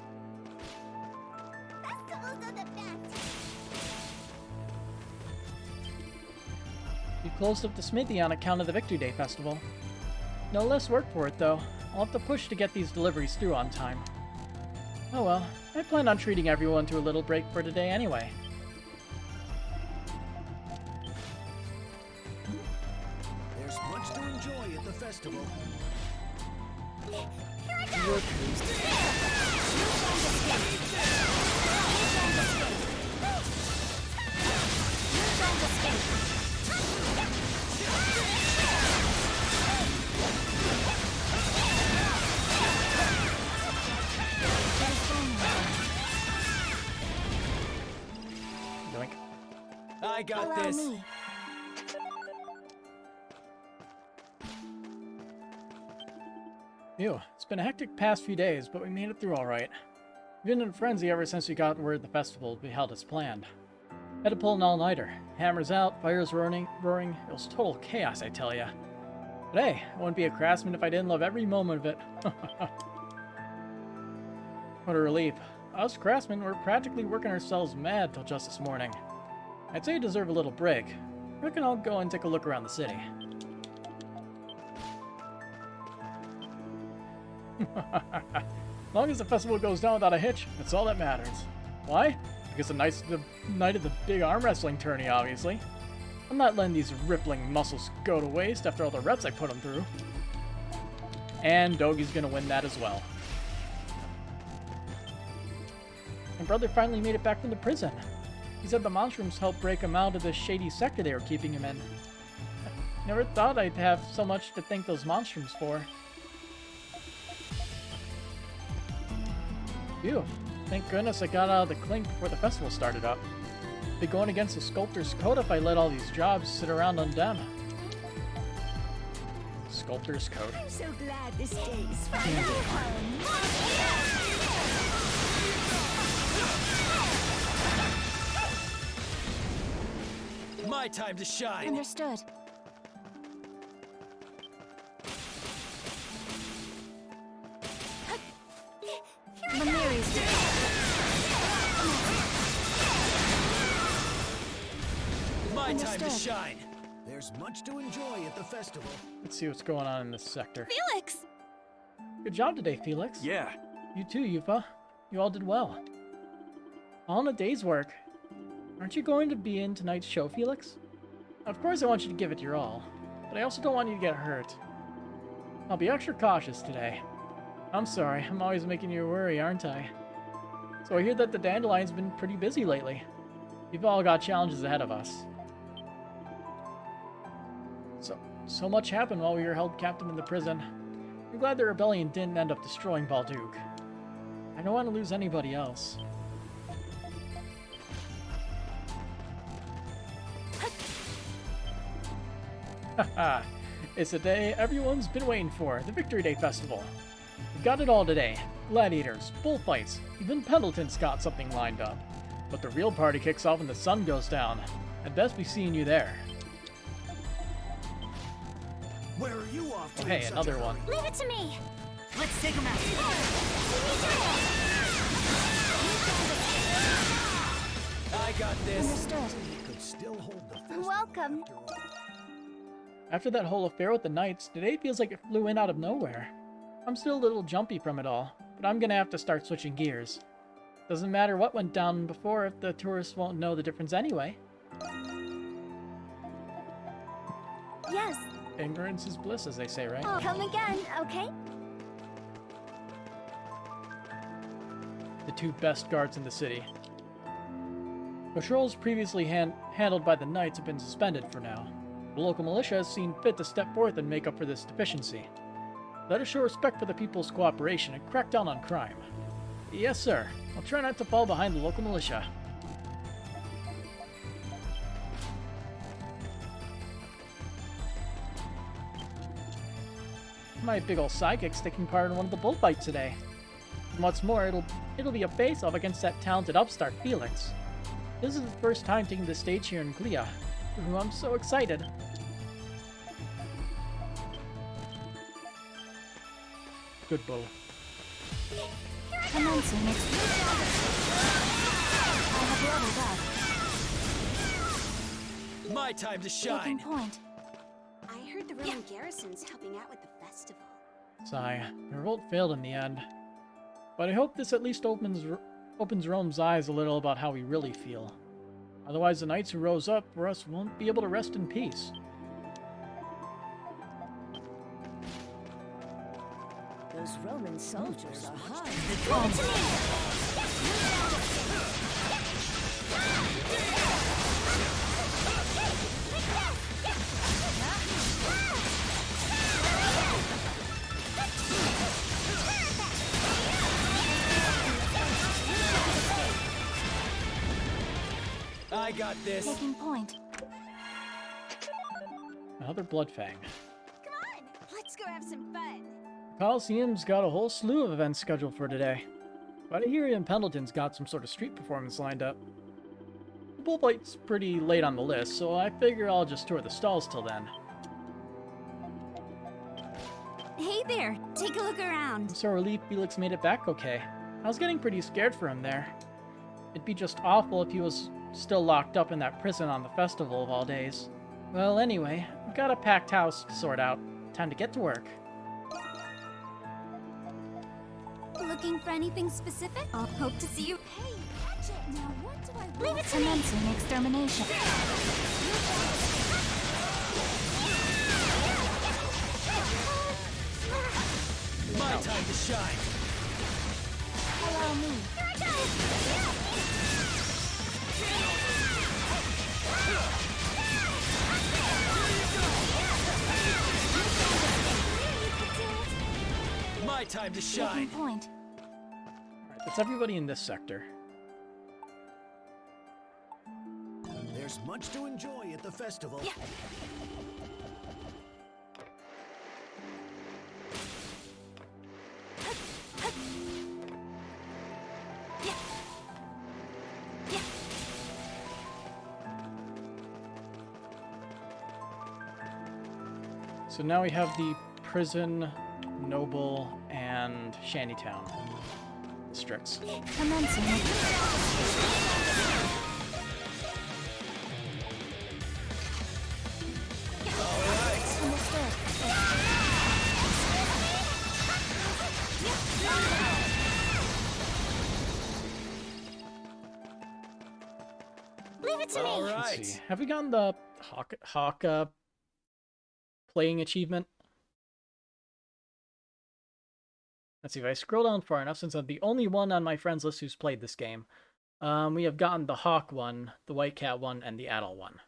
We closed up the smithy on account of the Victory Day Festival. No less work for it, though. I'll have to push to get these deliveries through on time. Oh well, I plan on treating everyone to a little break for today anyway. There's much to enjoy at the festival. Yoink. I got Allow this. me. Phew, it's been a hectic past few days, but we made it through alright. We've been in a frenzy ever since we got word the festival would be held as planned. Had to pull an all-nighter. Hammers out, fires roaring. It was total chaos, I tell ya. But hey, I wouldn't be a craftsman if I didn't love every moment of it. What a relief. Us craftsmen were practically working ourselves mad till just this morning. I'd say you deserve a little break. Reckon I'll go and take a look around the city. As long as the festival goes down without a hitch, that's all that matters. Why? Because the night of the big arm wrestling tourney, obviously. I'm not letting these rippling muscles go to waste after all the reps I put them through. And Dogi's gonna win that as well. My brother finally made it back from the prison. He said the Monstrums helped break him out of the shady sector they were keeping him in. Never thought I'd have so much to thank those Monstrums for. Phew. Thank goodness I got out of the clink before the festival started up. Be going against the Sculptor's Code if I let all these jobs sit around undone. Sculptor's Code. I'm so glad this day is finally My time to shine. Understood. Lemuri's My time to shine. There's much to enjoy at the festival. Let's see what's going on in this sector. Felix! Good job today, Felix. Yeah. You too, Yufa. You all did well. All in a day's work. Aren't you going to be in tonight's show, Felix? Of course I want you to give it your all, but I also don't want you to get hurt. I'll be extra cautious today. I'm sorry, I'm always making you worry, aren't I? So I hear that the Dandelion's been pretty busy lately. We've all got challenges ahead of us. So much happened while we were held captive in the prison. I'm glad the rebellion didn't end up destroying Balduke. I don't want to lose anybody else. Haha, it's the day everyone's been waiting for, the Victory Day Festival. We got it all today. Gladiators, bullfights, even Pendleton's got something lined up. But the real party kicks off when the sun goes down. I'd best be seeing you there. Where are you off to? Hey, another one. Leave it to me. Let's take him out. I got this. Understood. Could still hold the festival. Welcome. After that whole affair with the Knights, today feels like it flew in out of nowhere. I'm still a little jumpy from it all, but I'm gonna have to start switching gears. Doesn't matter what went down before if the tourists won't know the difference anyway. Yes. Ignorance is bliss, as they say, right? I'll come again, okay? The two best guards in the city. Patrols previously handled by the knights have been suspended for now. The local militia has seen fit to step forth and make up for this deficiency. Let us show respect for the people's cooperation and crack down on crime. Yes, sir. I'll try not to fall behind the local militia. My big ol' sidekick's taking part in one of the bullfights today. And what's more, it'll be a face-off against that talented upstart Felix. This is the first time taking the stage here in Glia. Ooh, I'm so excited. Good bull. Commencing next. I have leveled up. My time to shine. Taking point. I heard the Roman garrison's helping out with the festival. Sigh. The revolt failed in the end. But I hope this at least opens Rome's eyes a little about how we really feel. Otherwise, the knights who rose up for us won't be able to rest in peace. Those Roman soldiers are hard. I got this. Taking point. Another blood fang. Come on, let's go have some fun. Coliseum's got a whole slew of events scheduled for today. But I hear Ian Pendleton's got some sort of street performance lined up. The bullfight's pretty late on the list, so I figure I'll just tour the stalls till then. Hey there, take a look around. I'm so relieved Felix made it back okay. I was getting pretty scared for him there. It'd be just awful if he was still locked up in that prison on the festival of all days. Well, anyway, I've got a packed house to sort out. Time to get to work. Looking for anything specific? I'll hope to see you. Hey, catch it. Now what do I want? Leave it to Commencing extermination. My time to shine. Allow me. My time to shine. Taking point. Alright, that's everybody in this sector. There's much to enjoy at the festival. Yeah. So now we have the prison, noble, and shantytown districts. Commencing. Leave it to me. All Let's right. see. Have we gotten the Hawk playing achievement? Let's see, if I scroll down far enough, since I'm the only one on my friends list who's played this game, we have gotten the Hawk one, the White Cat one, and the Adol one.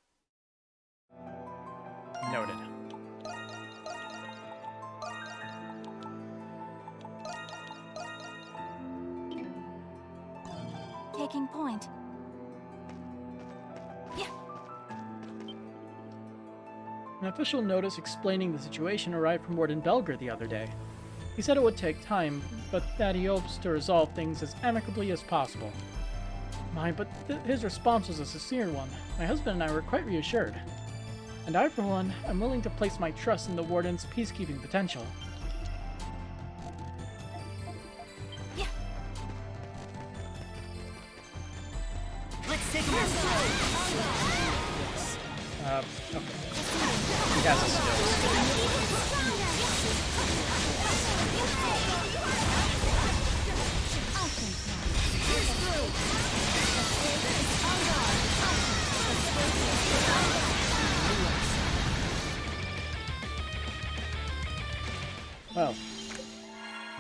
Noted. Taking point. An official notice explaining the situation arrived from Warden Belger the other day. He said it would take time, but that he hopes to resolve things as amicably as possible. But his response was a sincere one. My husband and I were quite reassured. And I, for one, am willing to place my trust in the Warden's peacekeeping potential. Yeah. Let's take a look. Okay. He has his skills.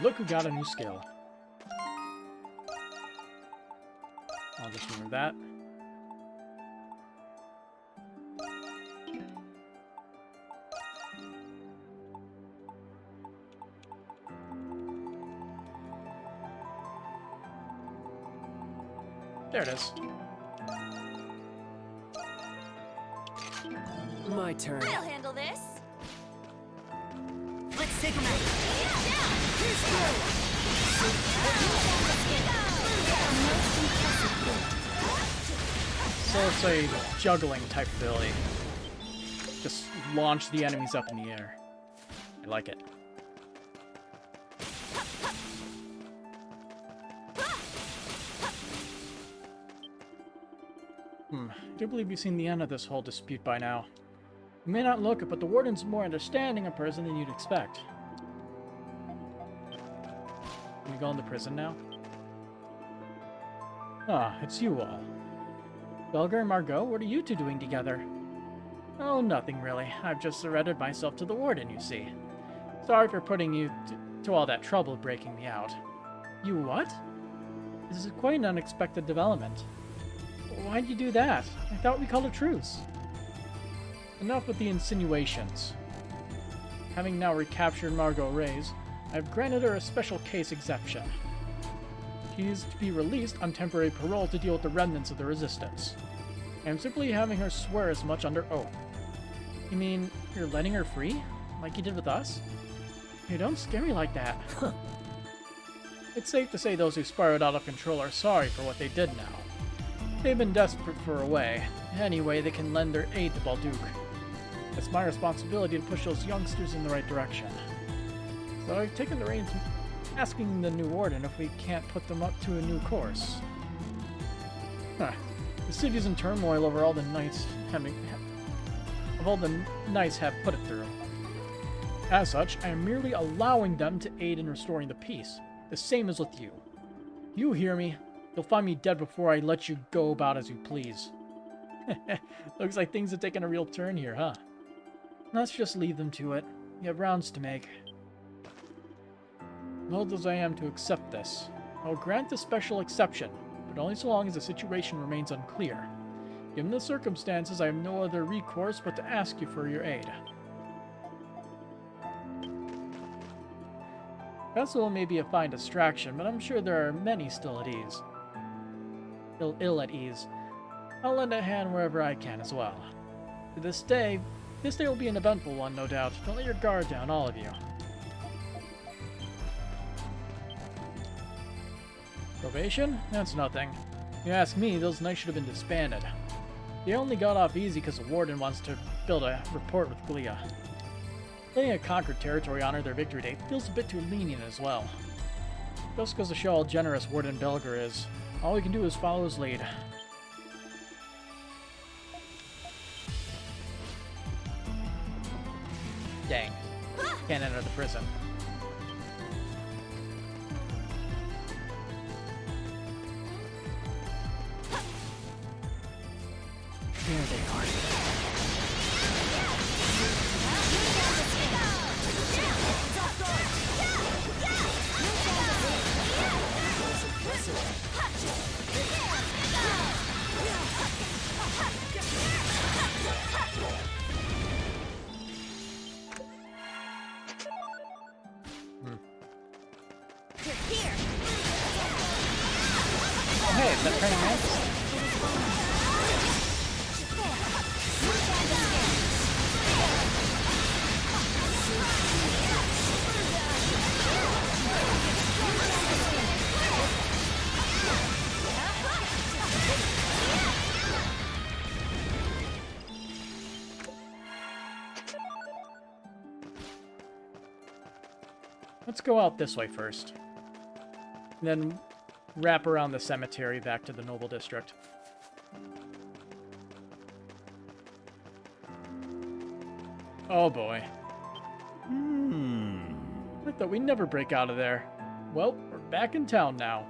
look who got a new skill. I'll just remove that. There it is. My turn. I'll handle this. Let's take him out. So it's a juggling type ability. Just launch the enemies up in the air. I like it. I do believe you've seen the end of this whole dispute by now. You may not look it, but the Warden's a more understanding a person than you'd expect. Can you go into prison now? Ah, it's you all. Belger and Margot, what are you two doing together? Oh, nothing really. I've just surrendered myself to the Warden, you see. Sorry for putting you to all that trouble breaking me out. You what? This is quite an unexpected development. Why'd you do that? I thought we called a truce. Enough with the insinuations. Having now recaptured Margot Reyes, I've granted her a special case exception. She is to be released on temporary parole to deal with the remnants of the Resistance. I am simply having her swear as much under oath. You mean, you're letting her free? Like you did with us? You don't scare me like that. It's safe to say those who spiraled out of control are sorry for what they did now. They've been desperate for a way. Any way they can lend their aid to Balduke. It's my responsibility to push those youngsters in the right direction. So I've taken the reins, asking the new Warden if we can't put them up to a new course. Huh. The city's in turmoil over all the knights have put it through. As such, I am merely allowing them to aid in restoring the peace, the same as with you. You hear me? You'll find me dead before I let you go about as you please. Looks like things have taken a real turn here, huh? Let's just leave them to it. We have rounds to make. Loath as I am to accept this, I will grant the special exception, but only so long as the situation remains unclear. Given the circumstances, I have no other recourse but to ask you for your aid. Festival may be a fine distraction, but I'm sure there are many still at ease. Ill at ease. I'll lend a hand wherever I can as well. This day will be an eventful one, no doubt. Don't let your guard down, all of you. Probation? That's nothing. If you ask me, those knights should have been disbanded. They only got off easy because the Warden wants to build a rapport with Glia. Letting a conquered territory honor their victory date feels a bit too lenient as well. Just goes to show how generous Warden Belger is. All we can do is follow his lead. Dang. Can't enter the prison. There they are. Oh, hey, is that Praying Mantis? Let's go out this way first. And then wrap around the cemetery back to the Noble District. Oh boy. I thought we'd never break out of there. Well, we're back in town now.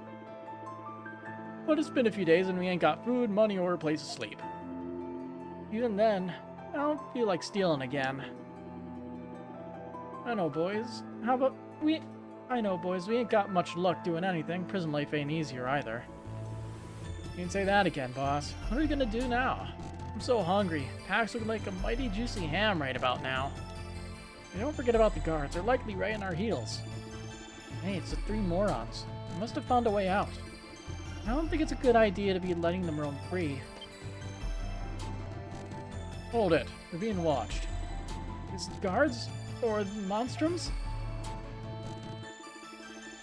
But it's been a few days and we ain't got food, money, or a place to sleep. Even then, I don't feel like stealing again. I know, boys. How about we I know, boys, we ain't got much luck doing anything. Prison life ain't easier either. You can say that again, boss. What are we gonna do now? I'm so hungry. Packs look like a mighty juicy ham right about now. And don't forget about the guards. They're likely right on our heels. Hey, it's the three morons. They must have found a way out. I don't think it's a good idea to be letting them roam free. Hold it. We're being watched. Is it guards? Or monstrums?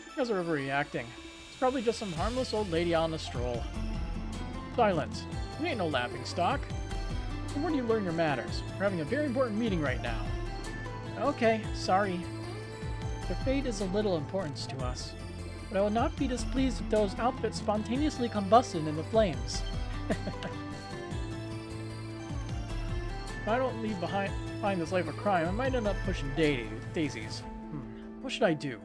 You guys are overreacting. It's probably just some harmless old lady out on a stroll. Silence. We ain't no laughing stock. And where do you learn your manners? We're having a very important meeting right now. Okay, sorry. Their fate is of little importance to us. But I will not be displeased if those outfits spontaneously combusted in the flames. If I don't leave behind this life of crime, I might end up pushing daisies. What should I do?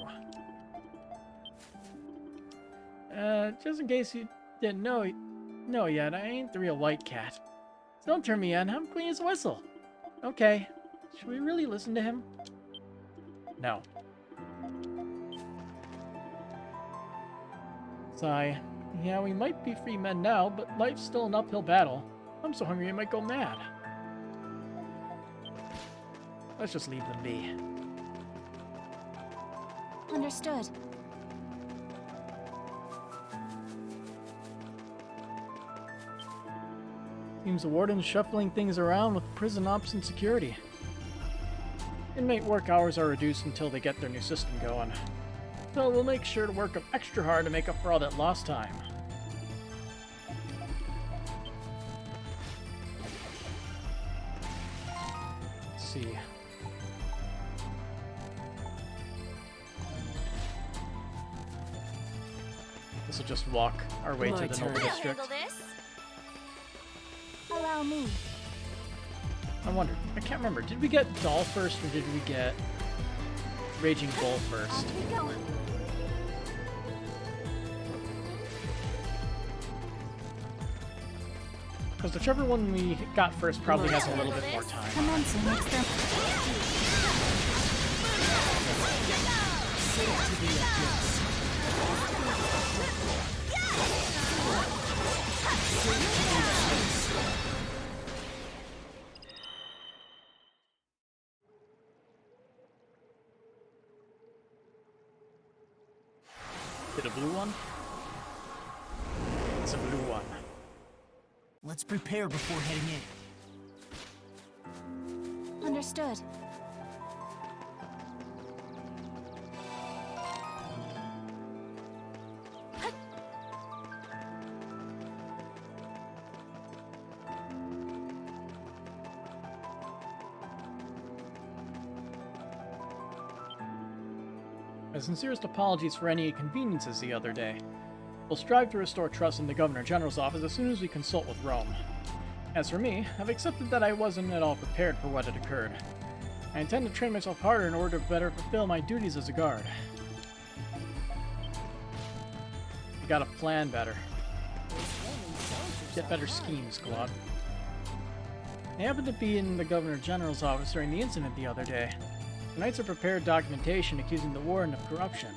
Just in case you didn't know yet, I ain't the real white cat. So don't turn me in, I'm clean as a whistle. Okay, should we really listen to him? No. Sigh. Yeah, we might be free men now, but life's still an uphill battle. I'm so hungry I might go mad. Let's just leave them be. Understood. Seems the warden's shuffling things around with prison ops and security. Inmate work hours are reduced until they get their new system going. So we'll make sure to work up extra hard to make up for all that lost time. Let's see. This will just walk our way to the Noble District. Allow me. I wonder, I can't remember, did we get Doll first or did we get Raging Bull first? Here we go. Because whichever one we got first probably has a little bit more time. Commencing experiment. Is it a blue one? It's a blue one. Let's prepare before heading in. Understood. My sincerest apologies for any inconveniences the other day. We'll strive to restore trust in the Governor General's office as soon as we consult with Rome. As for me, I've accepted that I wasn't at all prepared for what had occurred. I intend to train myself harder in order to better fulfill my duties as a guard. You gotta plan better. Get better schemes, Claude. I happened to be in the Governor General's office during the incident the other day. The Knights had prepared documentation accusing the Warden of corruption.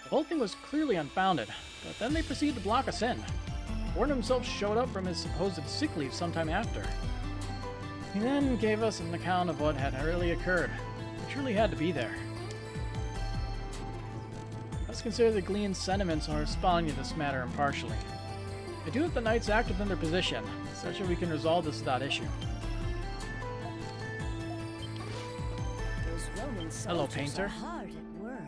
The whole thing was clearly unfounded, but then they proceeded to block us in. The Warden himself showed up from his supposed sick leave sometime after. He then gave us an account of what had really occurred. We truly had to be there. Let's consider the Glean's sentiments on responding to this matter impartially. I do hope the Knights act within their position, such that we can resolve this without issue. Hello, Painter. Hard at work.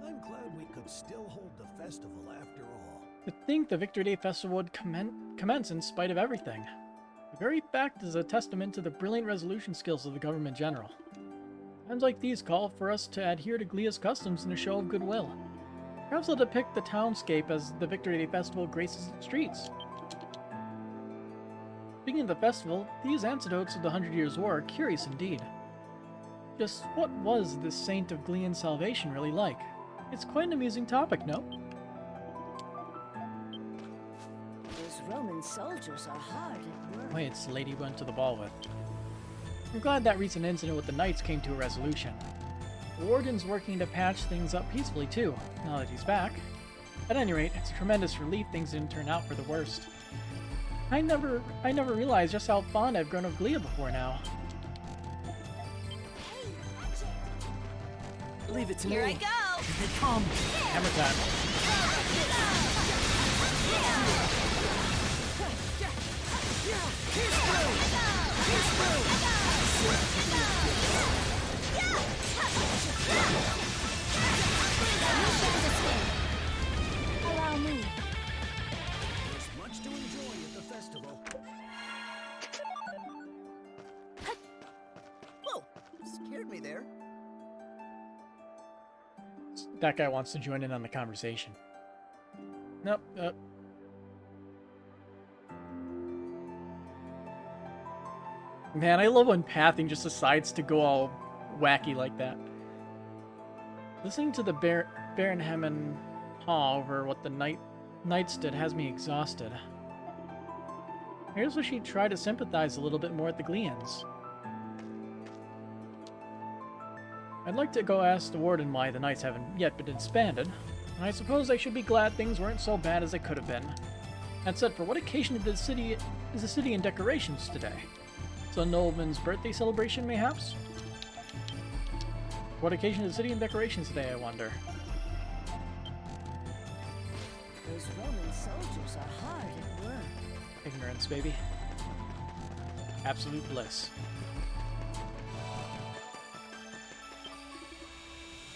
I'm glad we could still hold the festival after all. To think the Victory Day Festival would commence in spite of everything. The very fact is a testament to the brilliant resolution skills of the Government General. Times like these call for us to adhere to Glea's customs in a show of goodwill. Perhaps they'll depict the townscape as the Victory Day Festival graces its streets. Speaking of the festival, these anecdotes of the 100 Years' War are curious indeed. Just what was this Saint of Glean's salvation really like? It's quite an amusing topic, no? Those Roman soldiers are hard at work. Wait, it's the lady we went to the ball with. I'm glad that recent incident with the Knights came to a resolution. The Warden's working to patch things up peacefully too, now that he's back. At any rate, it's a tremendous relief things didn't turn out for the worst. I never realized just how fond I've grown of Glia before now. Leave it to me. Here I go! Here they come! Hammer time. Allow me. There's much to enjoy at the festival. Whoa! Scared me there. That guy wants to join in on the conversation. Nope. Man, I love when pathing just decides to go all wacky like that. Listening to the Baron Hammond paw over what the knights did has me exhausted. Here's where she tried to sympathize a little bit more with the Gleans. I'd like to go ask the Warden why the Knights haven't yet been disbanded, and I suppose I should be glad things weren't so bad as they could have been. That said, for what occasion is the city in decorations today? It's a nobleman's birthday celebration, mayhaps? What occasion is the city in decorations today, I wonder? Those Roman soldiers are hard at work. Ignorance, baby. Absolute bliss.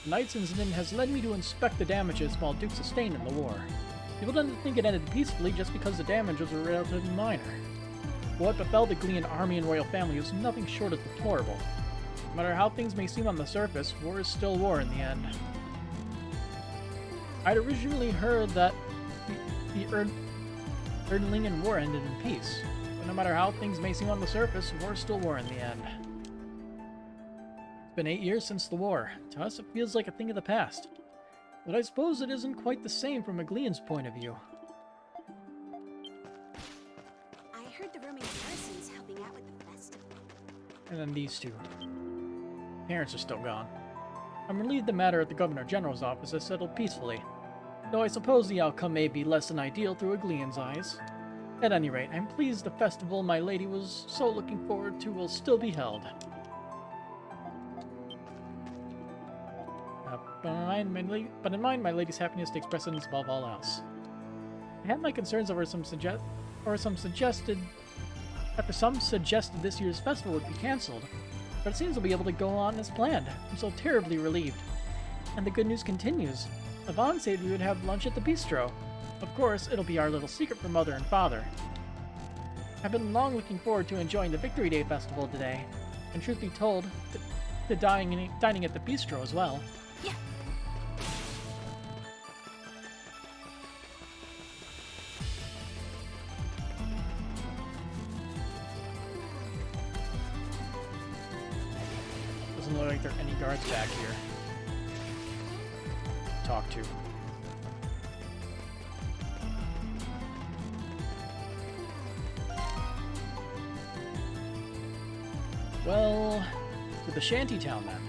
The Knight's incident has led me to inspect the damages small Duke sustained in the war. People tend to think it ended peacefully just because the damages were relatively minor. What befell the Glean army and royal family is nothing short of deplorable. No matter how things may seem on the surface, war is still war in the end. I'd originally heard that the Erdlingen War ended in peace, but no matter how things may seem on the surface, war is still war in the end. It's been 8 years since the war. To us, it feels like a thing of the past. But I suppose it isn't quite the same from a Glean's point of view. I heard the Roman garrison's helping out with the festival. And then these two. Parents are still gone. I'm relieved the matter at the Governor General's office has settled peacefully, though I suppose the outcome may be less than ideal through a Glean's eyes. At any rate, I'm pleased the festival my lady was so looking forward to will still be held. But in mind, my lady's happiness takes precedence above all else. I had my concerns over some suggested this year's festival would be cancelled, but it seems we'll be able to go on as planned. I'm so terribly relieved. And the good news continues. Yvonne said we would have lunch at the bistro. Of course, it'll be our little secret from Mother and Father. I've been long looking forward to enjoying the Victory Day Festival today, and truth be told, to dining at the bistro as well. Yeah. Doesn't look like there are any guards back here. Talk to. Well, to the shantytown then.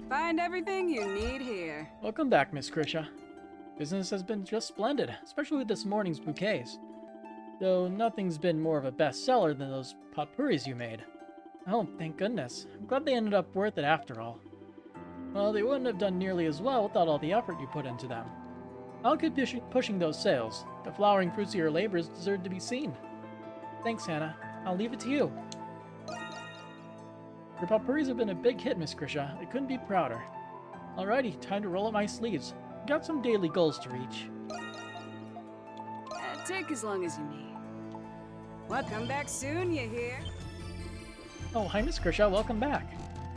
Find everything you need here. Welcome back, Miss Krisha. Business has been just splendid, especially with this morning's bouquets. Though nothing's been more of a bestseller than those potpourris you made. Oh, thank goodness. I'm glad they ended up worth it after all. Well, they wouldn't have done nearly as well without all the effort you put into them. I'll keep pushing those sales. The flowering fruits of your labors deserve to be seen. Thanks, Hannah. I'll leave it to you. Your potpourris have been a big hit, Miss Krisha. I couldn't be prouder. Alrighty, time to roll up my sleeves. Got some daily goals to reach. Take as long as you need. Well, come back soon, you hear? Oh, hi, Miss Krisha. Welcome back.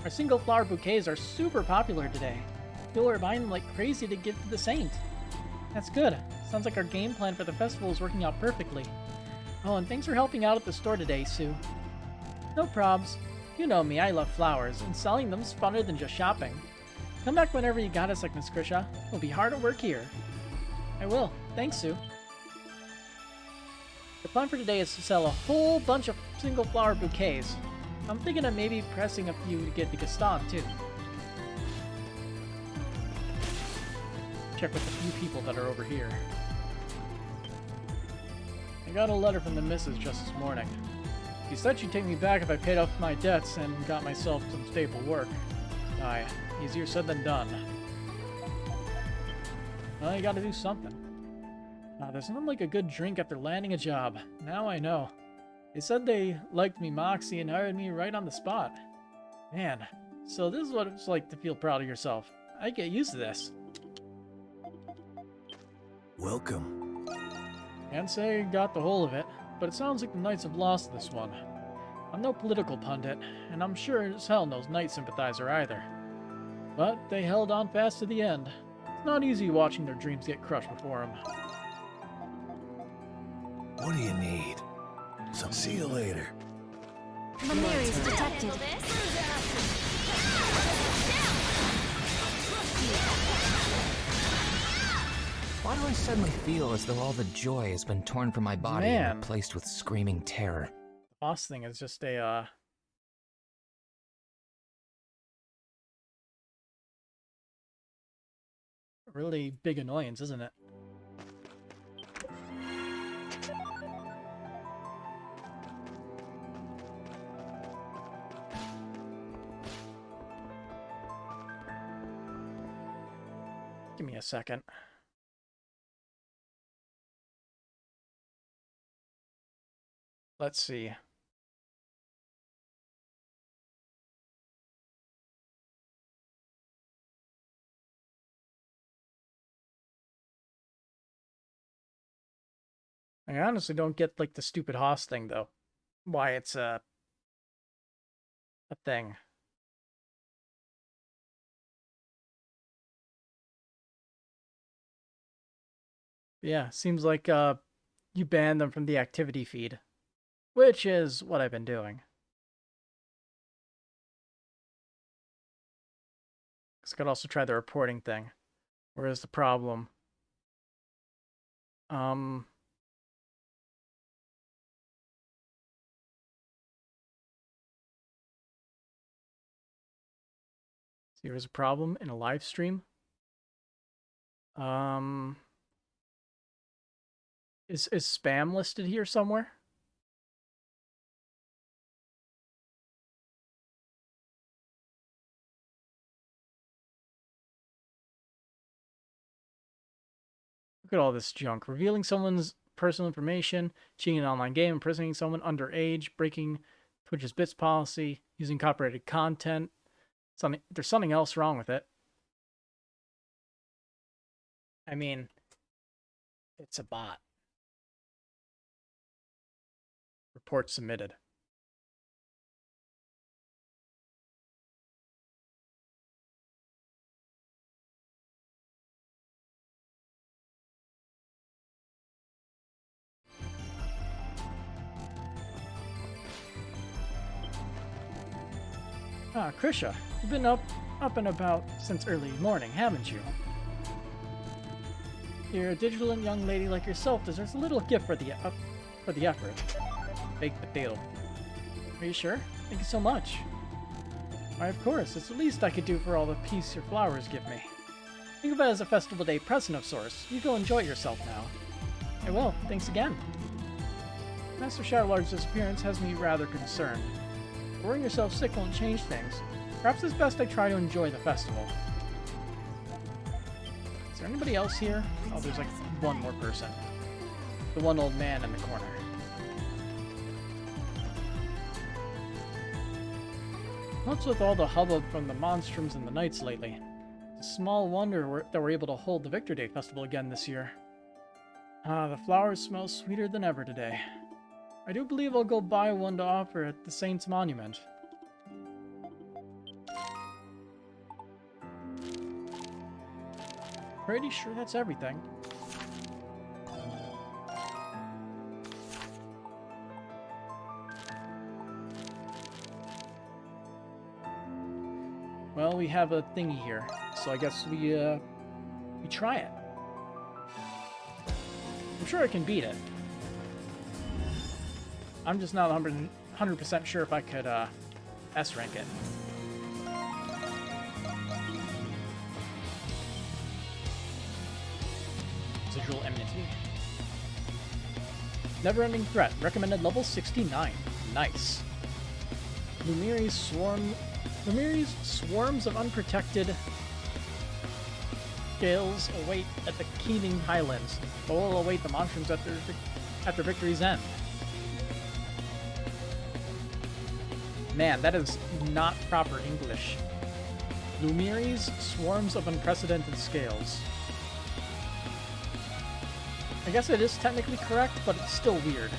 Our single flower bouquets are super popular today. People are buying them like crazy to give to the saint. That's good. Sounds like our game plan for the festival is working out perfectly. Oh, and thanks for helping out at the store today, Sue. No probs. You know me, I love flowers, and selling them's funner than just shopping. Come back whenever you got a sec, Miss Krisha. We'll be hard at work here. I will. Thanks, Sue. The plan for today is to sell a whole bunch of single flower bouquets. I'm thinking of maybe pressing a few to get the Gaston, too. Check with the few people that are over here. I got a letter from the missus just this morning. She said she'd take me back if I paid off my debts and got myself some stable work. Aye, easier said than done. Well, you gotta do something. There's nothing like a good drink after landing a job. Now I know. They said they liked me Moxie and hired me right on the spot. Man, so this is what it's like to feel proud of yourself. I get used to this. Welcome. Can't say I got the whole of it, but it sounds like the Knights have lost this one. I'm no political pundit, and I'm sure as hell no Knight sympathizer either. But they held on fast to the end. It's not easy watching their dreams get crushed before them. What do you need? See you later. Lemuri's detected. Why do I suddenly feel as though all the joy has been torn from my body and replaced with screaming terror? The boss thing is just a, really big annoyance, isn't it? Give me a second. Let's see. I honestly don't get, like, the stupid Hoss thing, though. Why it's a thing. Yeah, seems like, you banned them from the activity feed. Which is what I've been doing. I could also try the reporting thing. Where's the problem? See, there's a problem in a live stream. Is spam listed here somewhere? Look at all this junk. Revealing someone's personal information, cheating an online game, imprisoning someone underage, breaking Twitch's bits policy, using copyrighted content. There's something else wrong with it. I mean, it's a bot. Report submitted. Ah, Krisha, you've been up and about since early morning, haven't you? Your digital young lady like yourself deserves a little gift for the effort. Baked potato. Are you sure? Thank you so much. Why, of course. It's the least I could do for all the peace your flowers give me. Think of it as a festival day present of sorts. You go enjoy yourself now. I will. Thanks again. Master Shadowlard's disappearance has me rather concerned. Worrying yourself sick won't change things. Perhaps it's best I try to enjoy the festival. Is there anybody else here? Oh, there's like one more person. The one old man in the corner. What's with all the hubbub from the Monstrums and the Knights lately? It's a small wonder that we're able to hold the Victor Day Festival again this year. The flowers smell sweeter than ever today. I do believe I'll go buy one to offer at the Saints' Monument. Pretty sure that's everything. Well, we have a thingy here, so I guess we try it. I'm sure I can beat it. I'm just not 100% sure if I could S-rank it. Residual enmity. Never-ending threat. Recommended level 69. Nice. Lumiri's swarms of unprotected scales await at the Keening Highlands, but will await the Monstrums after victory's end. Man, that is not proper English. Lumiri's swarms of unprecedented scales. I guess it is technically correct, but it's still weird.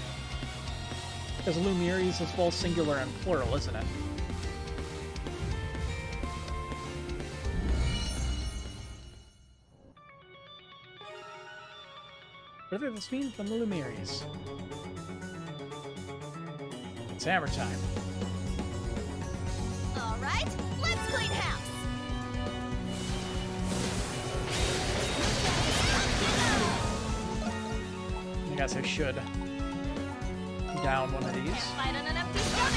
Because Lumiri's is both singular and plural, isn't it? What does this mean? The Lumiri's. It's hammer time. Alright, let's clean house! I guess I should down one of these. Can't fight on an empty stomach!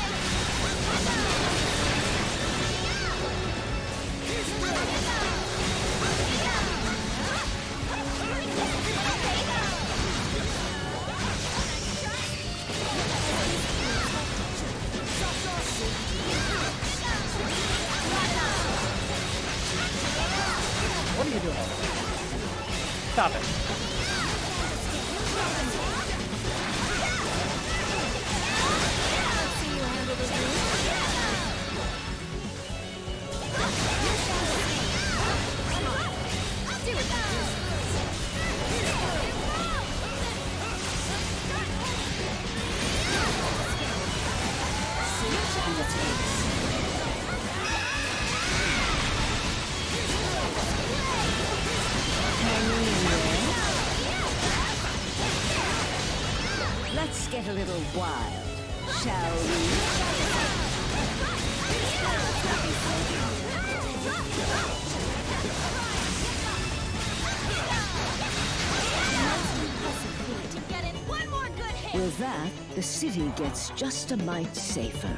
What are you doing? Stop it. Let's get a little wild, shall we? With that, the city gets just a mite safer.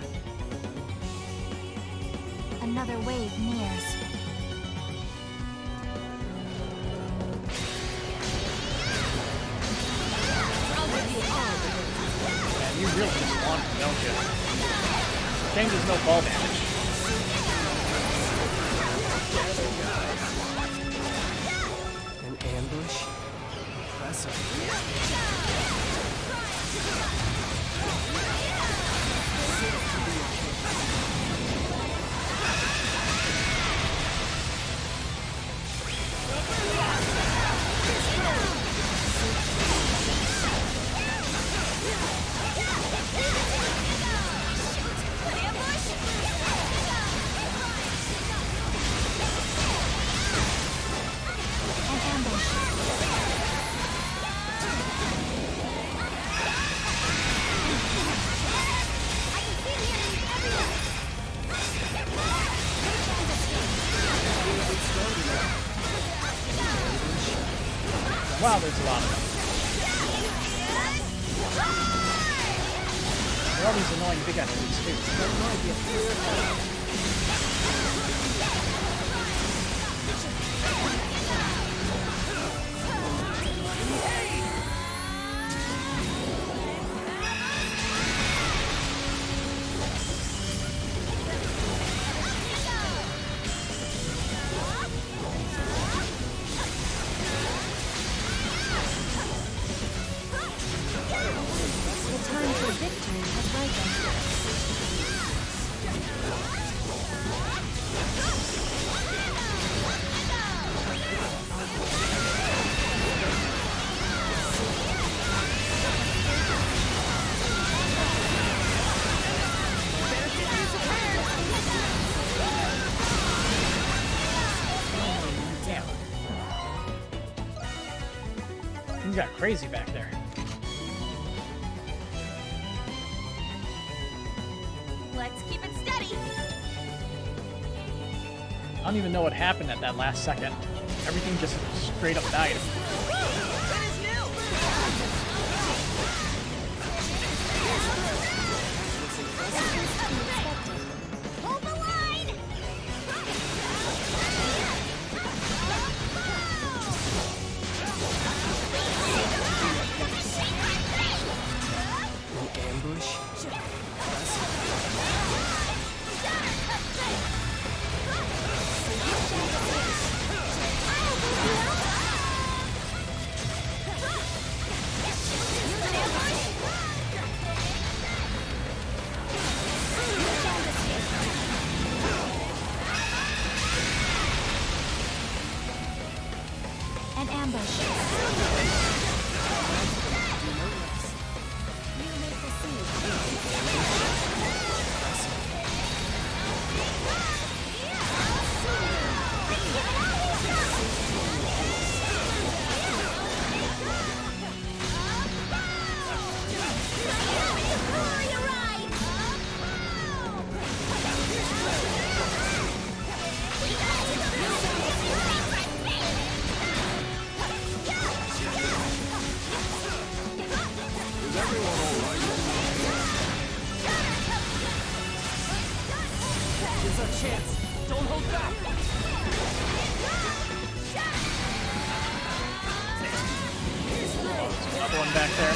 Another wave nears. Man, you really just want it, don't you? Changes no ball damage. An ambush? Impressive. Wow, there's a lot of them. There are all these annoying big enemies too. You got crazy back there. Let's keep it steady. I don't even know what happened at that last second. Everything just straight up died. chance. Don't hold back. Another one back there.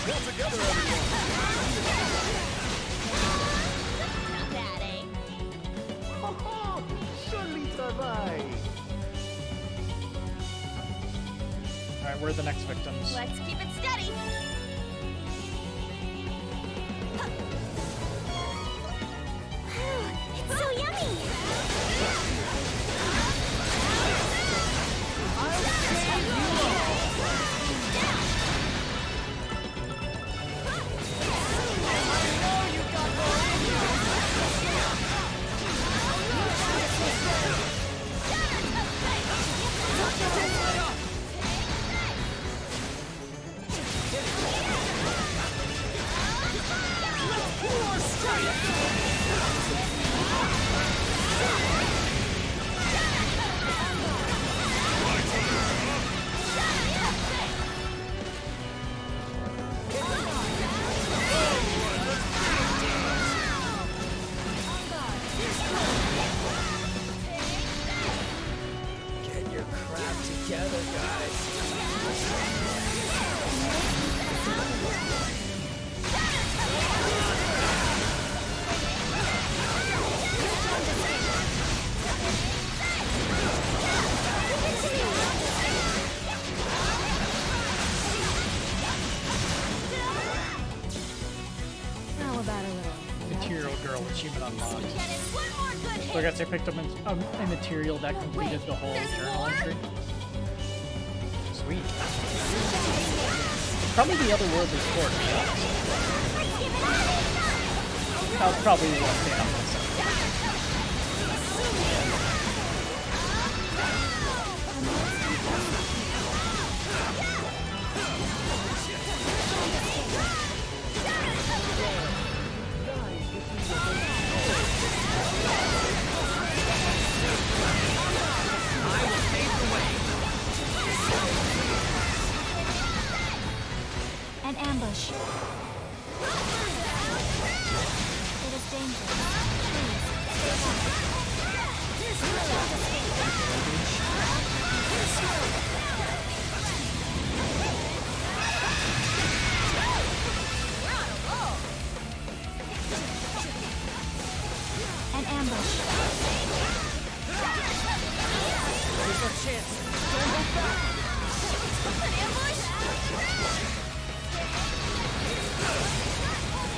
Pull together, everyone. Not bad, eh? Alright, where are the next victims? Let's keep it steady. It's so yummy! Get your crap together, guys. How about a little? Material girl achievement unlocked. Get it. One more good hit. So I guess I picked up a material that completed the whole there's journal more? entry. Sweet. Probably the otherworldly court, to be honest. I'll probably stay on this. An ambush. It is dangerous. An ambush. Here's our chance. Don't hold back. An ambush?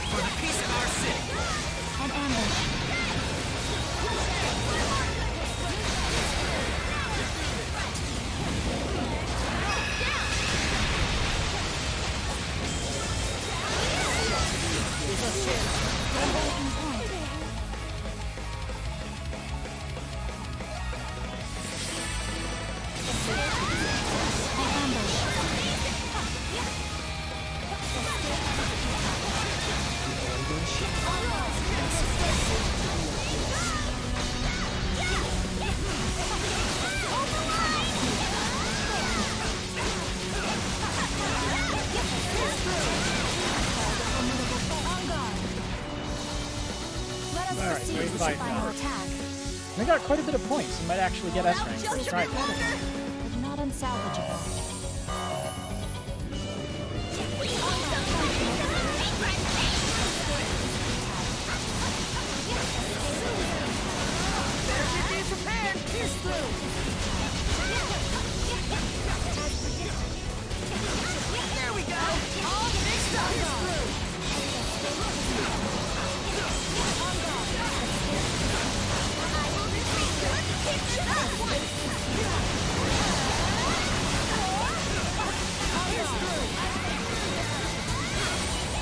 For the peace of our city. An ambush. Here's our chance. Don't hold Alright, See great who fight. should final attack. We got quite a bit of points. We might actually get S rank first try. But not unsalvageable. There we go! All mixed up!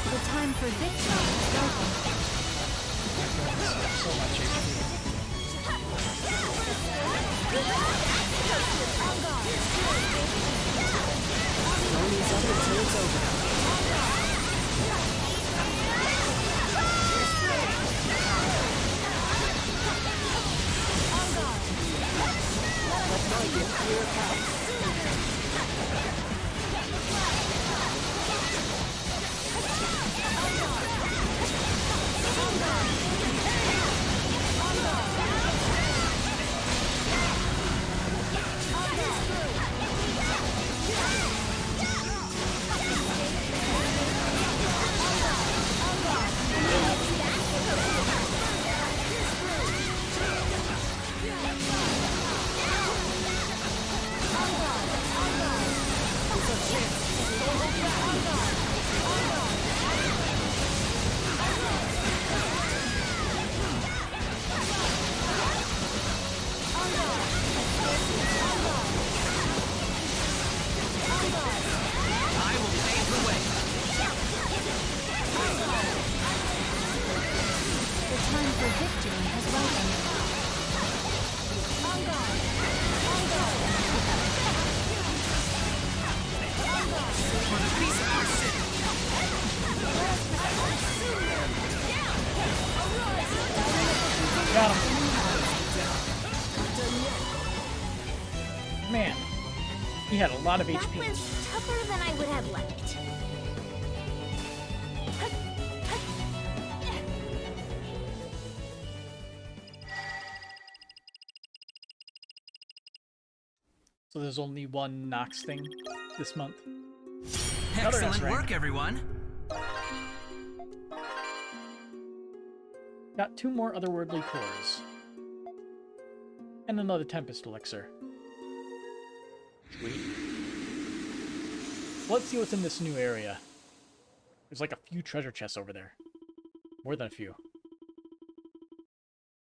The time for victory is over. So much HP. Tony's up until it's over. Let my gift clear a path. Man, he had a lot of That HP. was tougher than I would have liked. So there's only one Nox thing this month. Another Excellent S rank. work, everyone. Got 2 more otherworldly cores. And another Tempest elixir. Sweet. Let's see what's in this new area. There's like a few treasure chests over there. More than a few.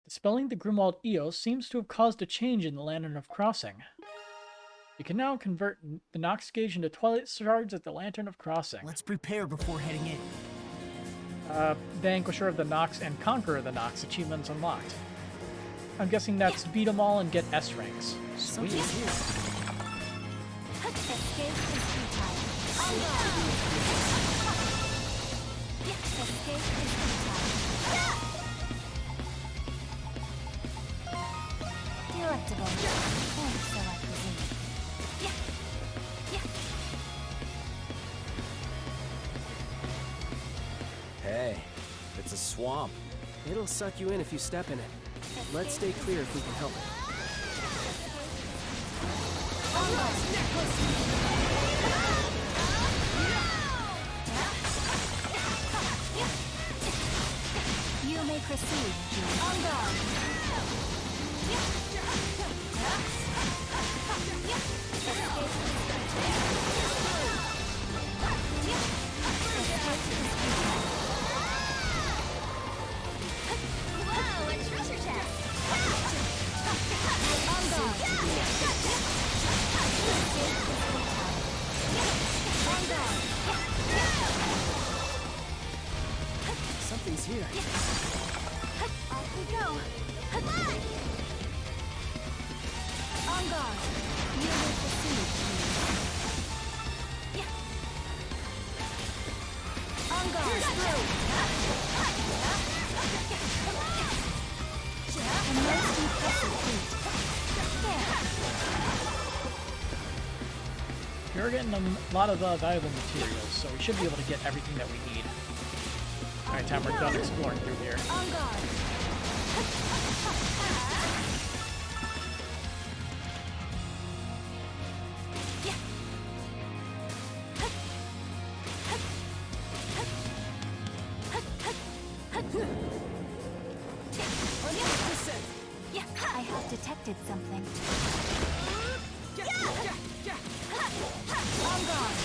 Dispelling the Grimwald Eos seems to have caused a change in the Lantern of Crossing. You can now convert the Nox gauge into Twilight Shards at the Lantern of Crossing. Let's prepare before heading in. Vanquisher of the Nox and Conqueror of the Nox achievements unlocked. I'm guessing that's beat 'em all and get S ranks. Sweet. Delectable. And so I presume. Hey, it's a swamp. It'll suck you in if you step in it. Let's stay clear if we can help it. You may proceed, Julie. On guard. Whoa, a treasure chest! On guard. On guard. Something's here. Off we go! On guard. You may proceed, Julie. On guard. A most impressive feat. We're getting a lot of valuable materials, so we should be able to get everything that we need. Alright, time we're done exploring through here. On guard. I have detected something. On guard.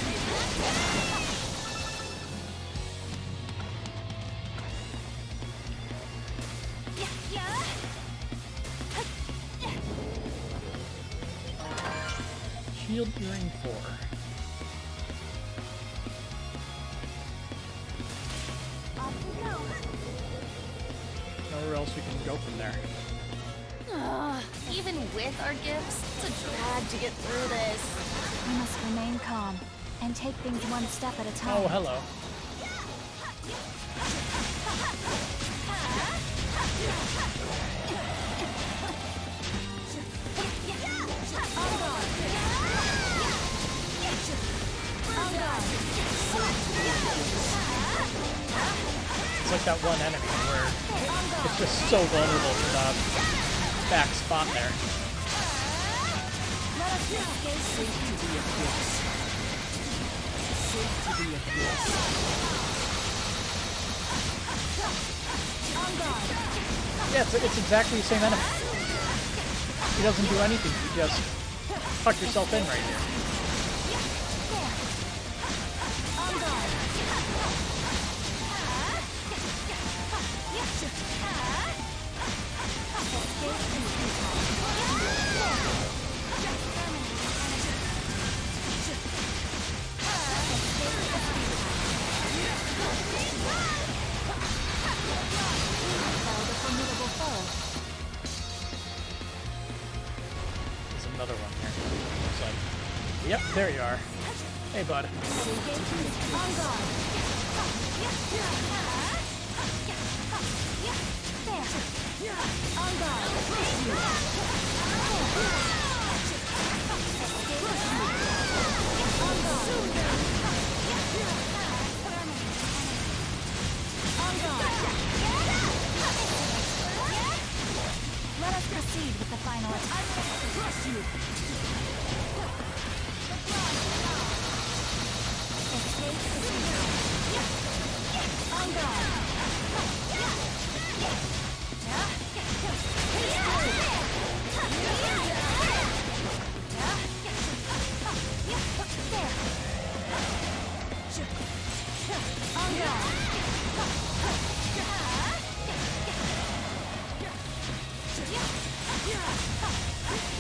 Shield Earring 4. Off we go! Nowhere else we can go from there. Even with our gifts, it's a drag to get through this. We must remain calm and take things one step at a time. Oh, hello. It's like that one enemy where it's just so vulnerable to the back spot there. Yeah, it's exactly the same enemy. He doesn't do anything, you just tuck yourself in right here. There's another one here. Looks like. Yep, there you are. Hey, bud.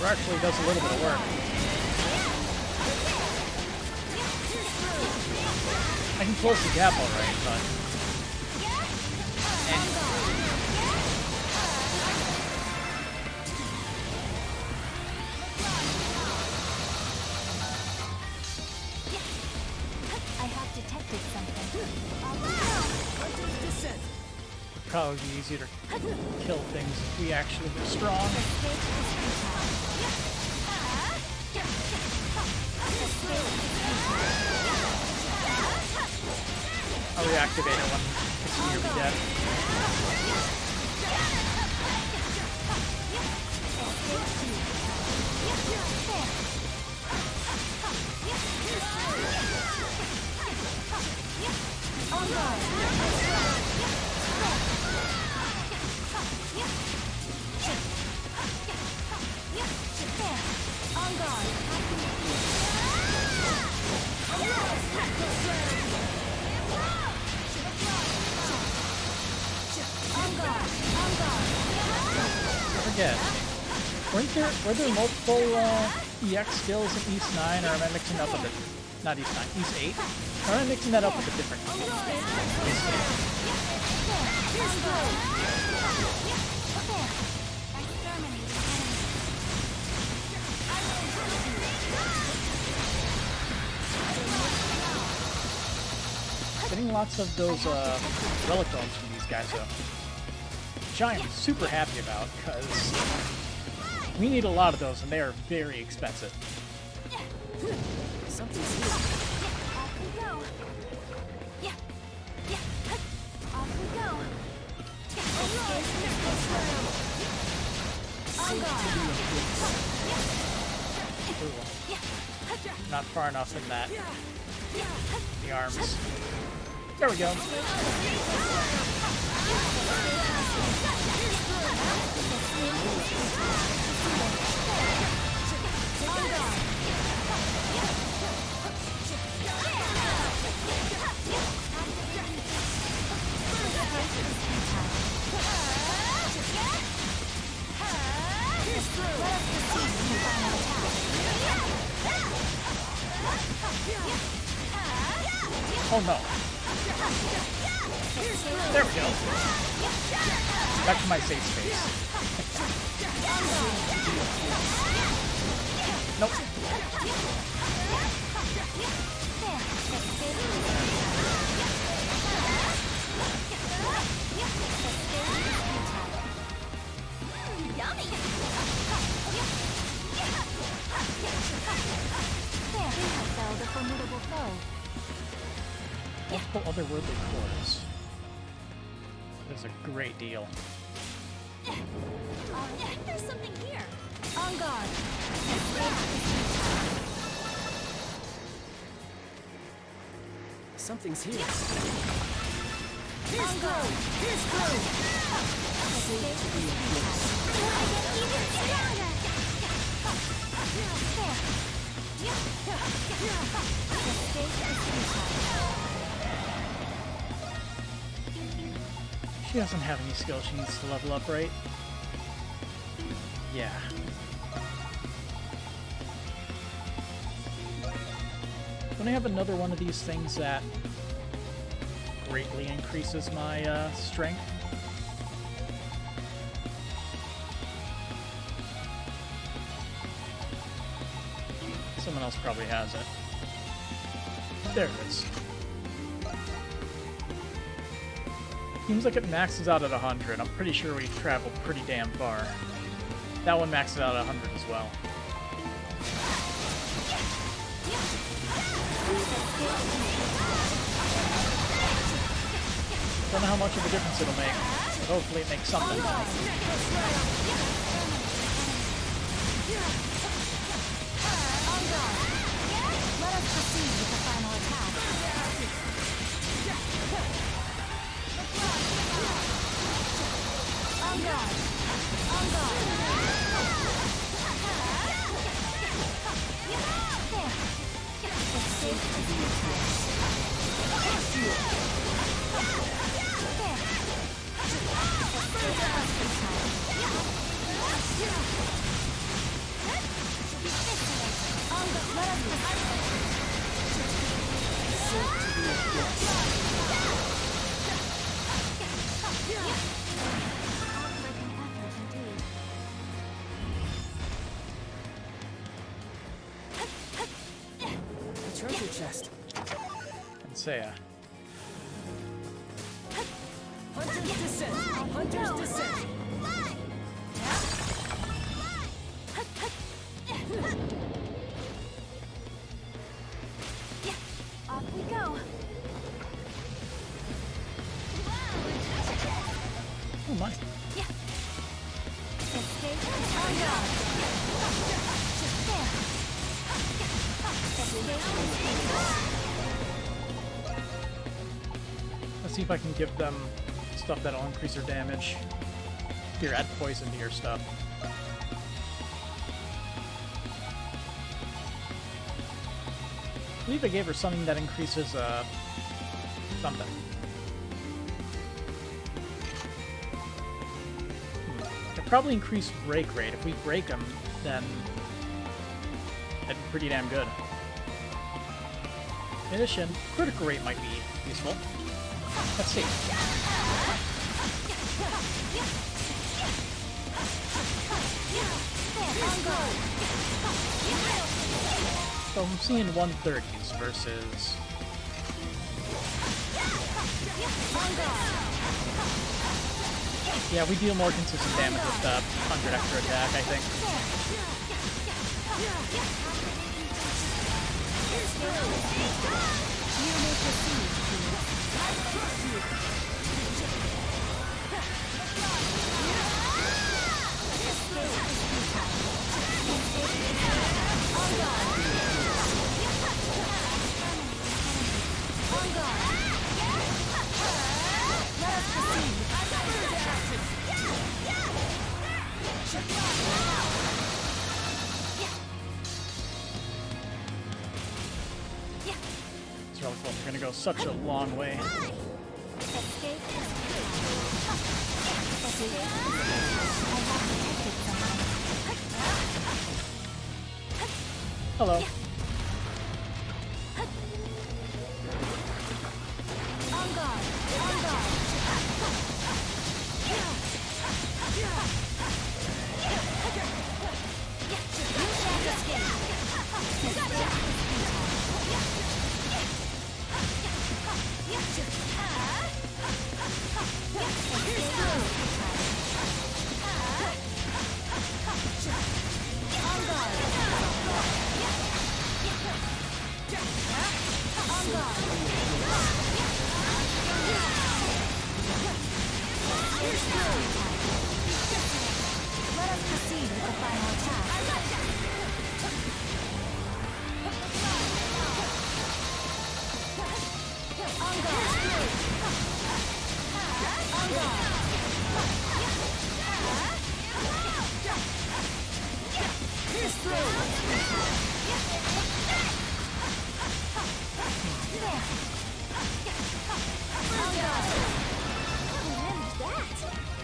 Or actually does a little bit of work. I can close the gap alright, but... I have detected something. Probably be easier to kill things if we actually were strong. I'll reactivate it when it's nearly dead. Forget. Were there multiple EX skills in East 9, or am I mixing up with it? Not East 9, East 8? Or am I mixing that up with a different Getting lots of those relic bones from these guys, though. Which I am super happy about, because we need a lot of those, and they are very expensive. Something's here. Off we go. Yeah. Off we go. Ooh. Not far enough in that. The arms. There we go. Oh no. There we go. Back to my safe space. Nope. Yummy. Felled a formidable foe. Multiple otherworldly cores. That's a great deal. There's something here. On guard. Something's here. On guard. Here's through. I get even stronger. She doesn't have any skills she needs to level up, right? Yeah. Don't I have another one of these things that greatly increases my strength? Someone else probably has it. There it is. Seems like it maxes out at 100. I'm pretty sure we've traveled pretty damn far. That one maxes out at 100 as well. Don't know how much of a difference it'll make, but hopefully it makes something. A treasure chest. And Seiya. Hunter's Descent! Hunter's Descent! Off we go. Oh my. Escape. Oh no. Let's see if I can give them stuff that'll increase their damage. Here, add poison to your stuff. I believe I gave her something that increases, something. It probably increase break rate. If we break them, then that'd be pretty damn good. In addition, critical rate might be useful. Let's see. So I'm seeing 130s versus... Yeah, we deal more consistent damage with the 100 extra attack, I think. It's really cool. We're gonna go such a long way. Hello.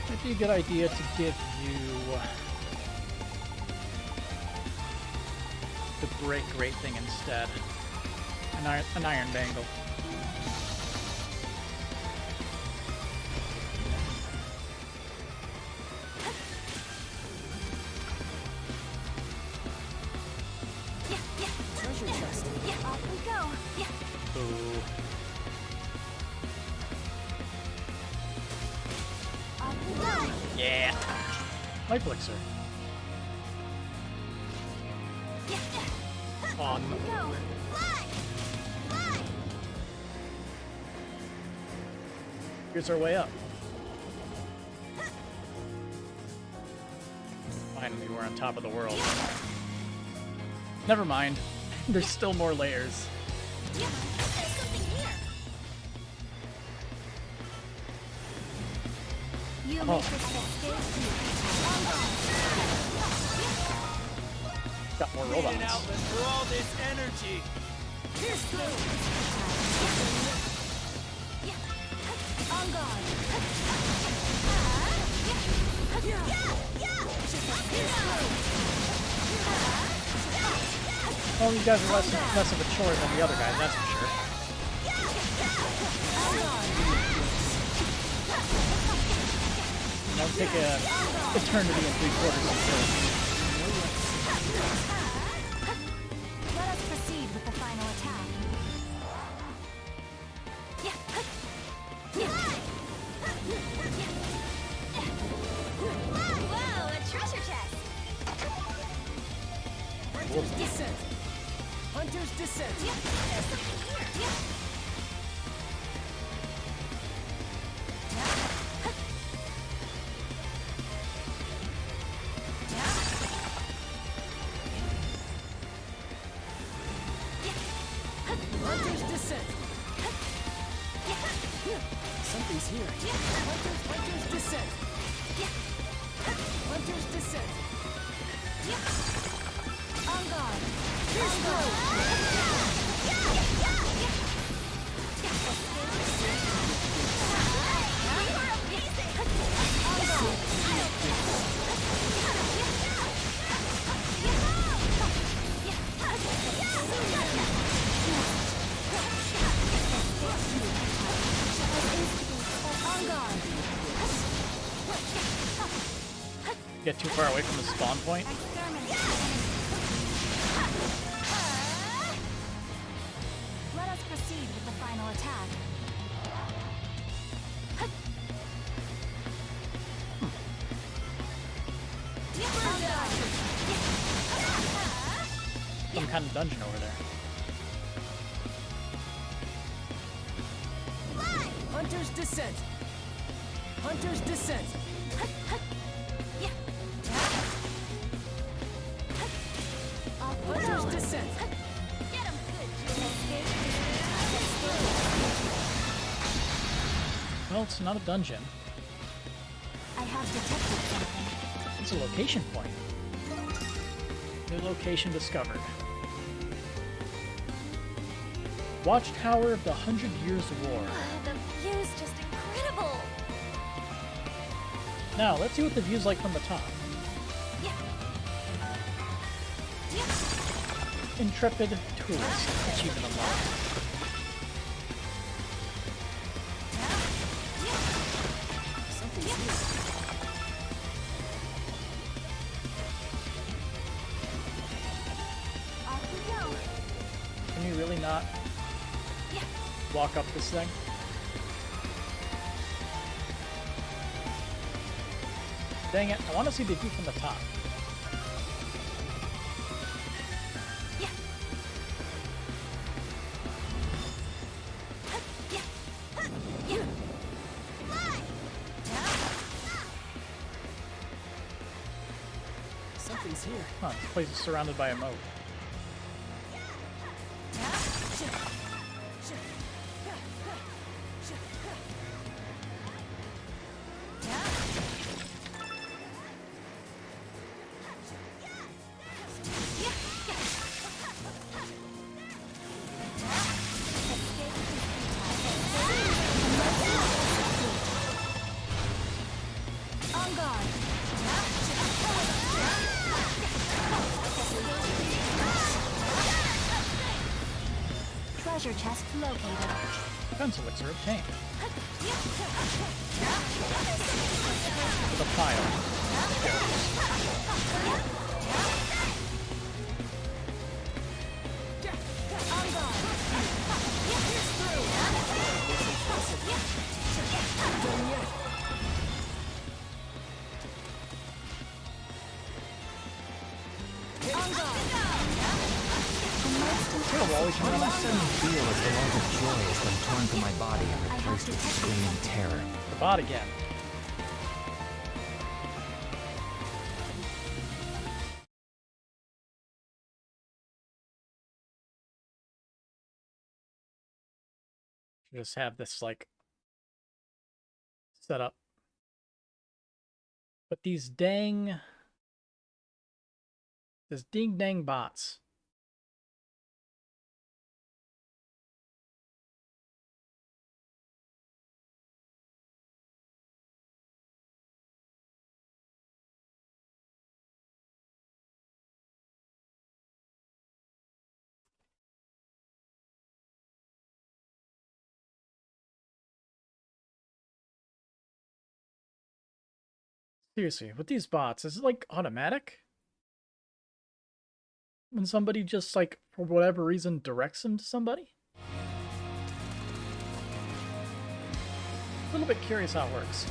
Might be a good idea to give you the break rate thing instead. An iron bangle. Treasure chest. Off we go. Ooh. Off we go. Yeah. Life elixir. On. Go. Here's our way up. Finally, we're on top of the world. Never mind. There's still more layers. You Oh. make this escape. Got more Need an robots. outlet for all this energy. Pierce through! On guard! Well, you guys are less of a chore than the other guys, that's for sure. That'll take an eternity and 3/4 until. Let us proceed with the final attack. Whoa, a treasure chest! Hunter's Descent! Hunter's Descent! There's something here! Hunter's Descent! Something's here. Hunter's Descent! Hunter's Descent! On guard. Pierce through! Get too far away from the spawn point. Let us proceed with the final attack. Some kind of dungeon over there. Hunter's Descent! Hunter's Descent! Hunter's Descent! Get him good, Well, it's not a dungeon. I have detected something. It's a location point. New location discovered. Watchtower of the 100 Years War. The view's just incredible! Now, let's see what the view's like from the top. Intrepid Tourist. Achievement unlocked. Off we go! Can you really not walk up this thing? Dang it, I want to see the view from the top. Something's here. Huh, this place is surrounded by a moat. On guard. Treasure chest located. Defense elixir obtained. The pile. On guard. Done yet. On guard. Always What do I suddenly feel as the love of joy has been torn from my body and replaced with screaming terror? The bot again. Just have this like set up. But these ding bots. Seriously, with these bots, is it like automatic? When somebody just like, for whatever reason, directs them to somebody? A little bit curious how it works.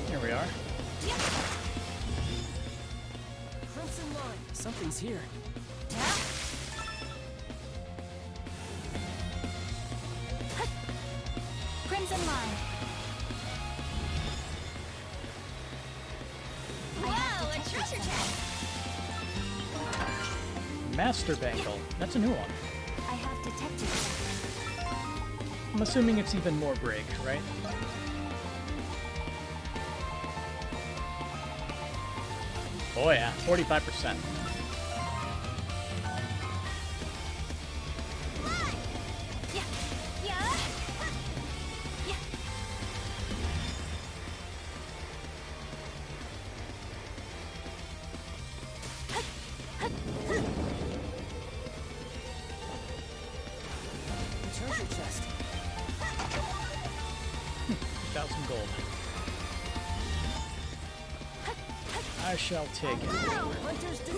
Here we are. Crimson line. Something's here. Crimson line. Whoa, a treasure chest! Master Bangle. That's a new one. I have detected something. I'm assuming it's even more break, right? Oh yeah, 45%. Treasure chest. 1,000 gold. I shall take it. Hunters do.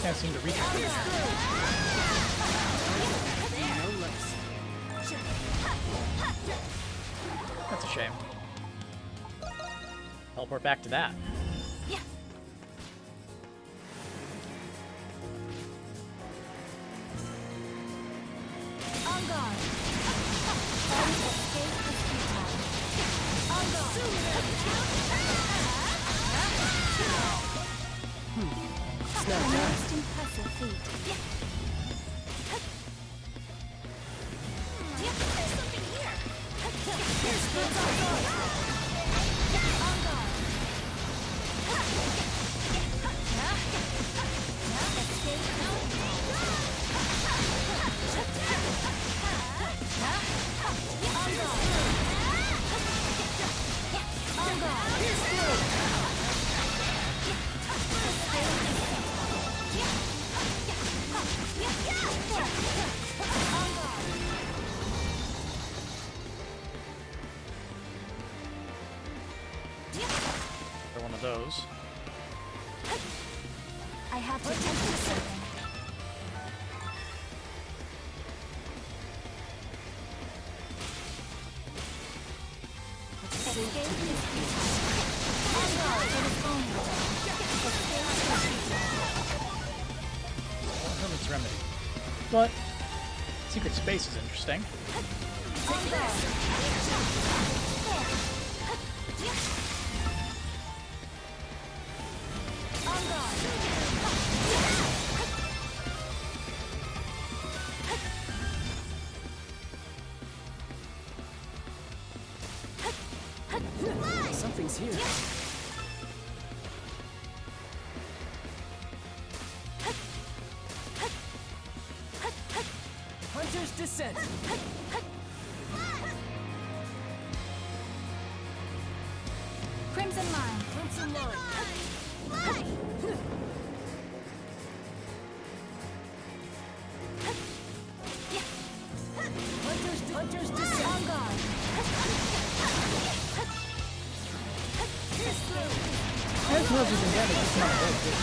Can't seem to reach it. No less. That's a shame. Teleport back to that. On guard. Escape is futile. On Snap that. Most impressive feat. There's something here! On guard. They're one of those. I have detected something. Escape is futile. On guard, it is vulnerable. Escape is futile. Hermit's Remedy. But Secret Space is interesting. On guard. On guard. Something's here. Hunter's descent. Crimson line. Crimson line. Hunter's descent. On guard. As well as you can get it, it's not very good.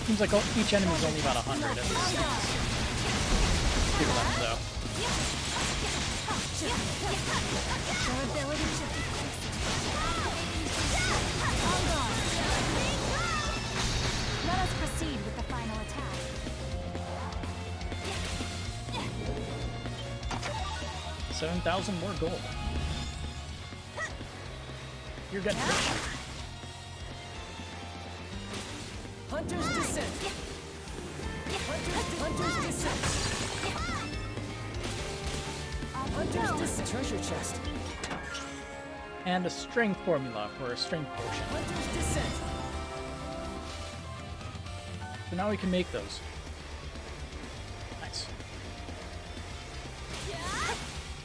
Seems like each enemy's only about 100 at this stage. People let them though. Their ability to on guard. Let us proceed with the final attack. 7,000 more gold. You're getting rich. Hunter's Descent. Hunter's Descent. Hunter's Descent. Treasure chest. And a strength formula for a strength potion. Hunter's Descent. So now we can make those. Nice.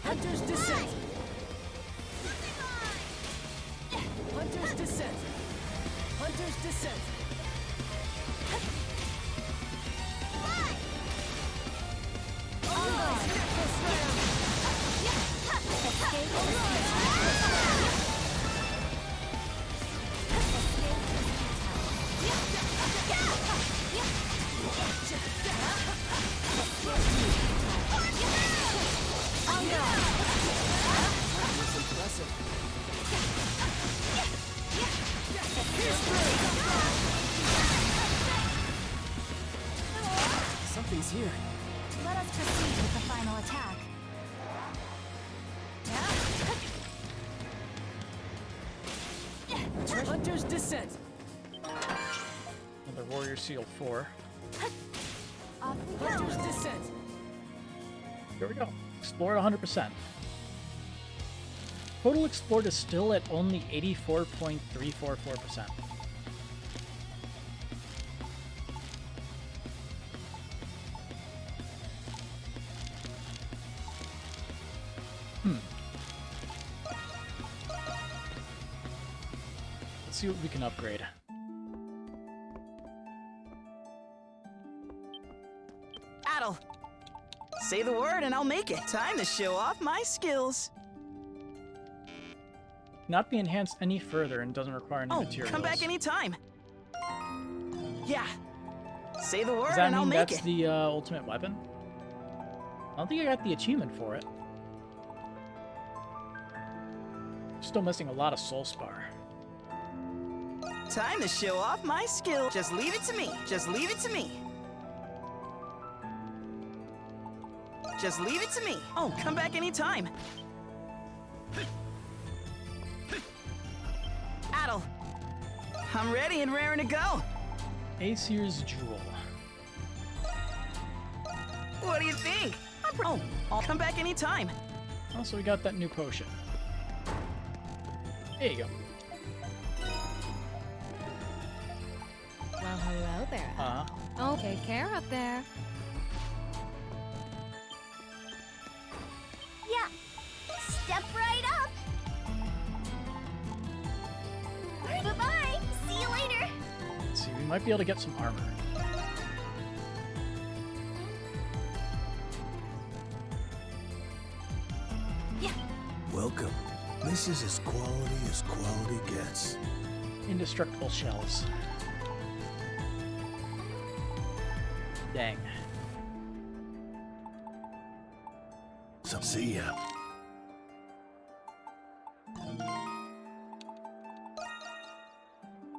Hunter's Descent. Hunter's Descent. Hunter's Descent. Something's here. Let us proceed with the final attack. Hunter's Descent. Another Warrior Seal 4. Hunter's Descent. Here we go. Explore 100%. Total explored is still at only 84.344%. Let's see what we can upgrade. Adol, say the word and I'll make it. Time to show off my skills. Not be enhanced any further and doesn't require any materials. Come back anytime. Yeah. Say the word Does that and I'll mean make that's it. the ultimate weapon? I don't think I got the achievement for it. Still missing a lot of soul spar. Time to show off my skill. Just leave it to me. Just leave it to me. Just leave it to me. Oh, come back anytime. Adol, I'm ready and raring to go. Aesir's Jewel. What do you think? Oh, I'll come back anytime. Also, we got that new potion. There you go. Well, hello there. Oh, take care up there. Yeah. Step right up. Bye-bye. See you later. Let's see, we might be able to get some armor. Welcome. This is as quality gets. Indestructible shells. Dang. So see ya.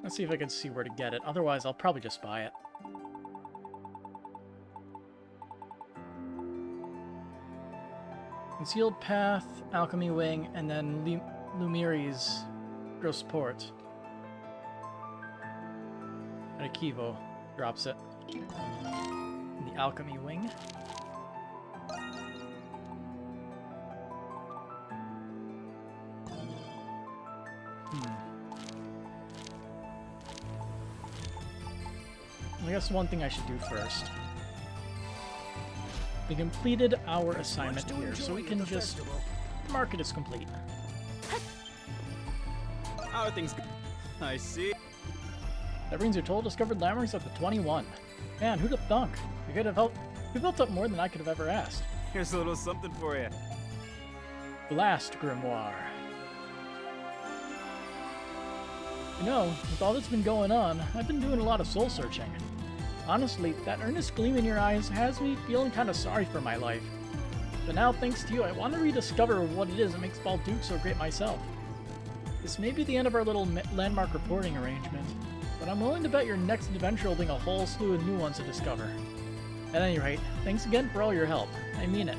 Let's see if I can see where to get it. Otherwise, I'll probably just buy it. Concealed Path, Alchemy Wing, and then Lumiri's Gross Port. And Akivo drops it. The Alchemy Wing. I guess one thing I should do first. We completed our assignment here, so we can just mark it as complete. How are things going? I see. That brings your total discovered landmarks up to 21. Man, who'd have thunk? We could have helped. We built up more than I could have ever asked. Here's a little something for you. Blast Grimoire. You know, with all that's been going on, I've been doing a lot of soul searching. Honestly, that earnest gleam in your eyes has me feeling kind of sorry for my life. But now, thanks to you, I want to rediscover what it is that makes Balduke so great myself. This may be the end of our little landmark reporting arrangement, but I'm willing to bet your next adventure will bring a whole slew of new ones to discover. At any rate, thanks again for all your help. I mean it.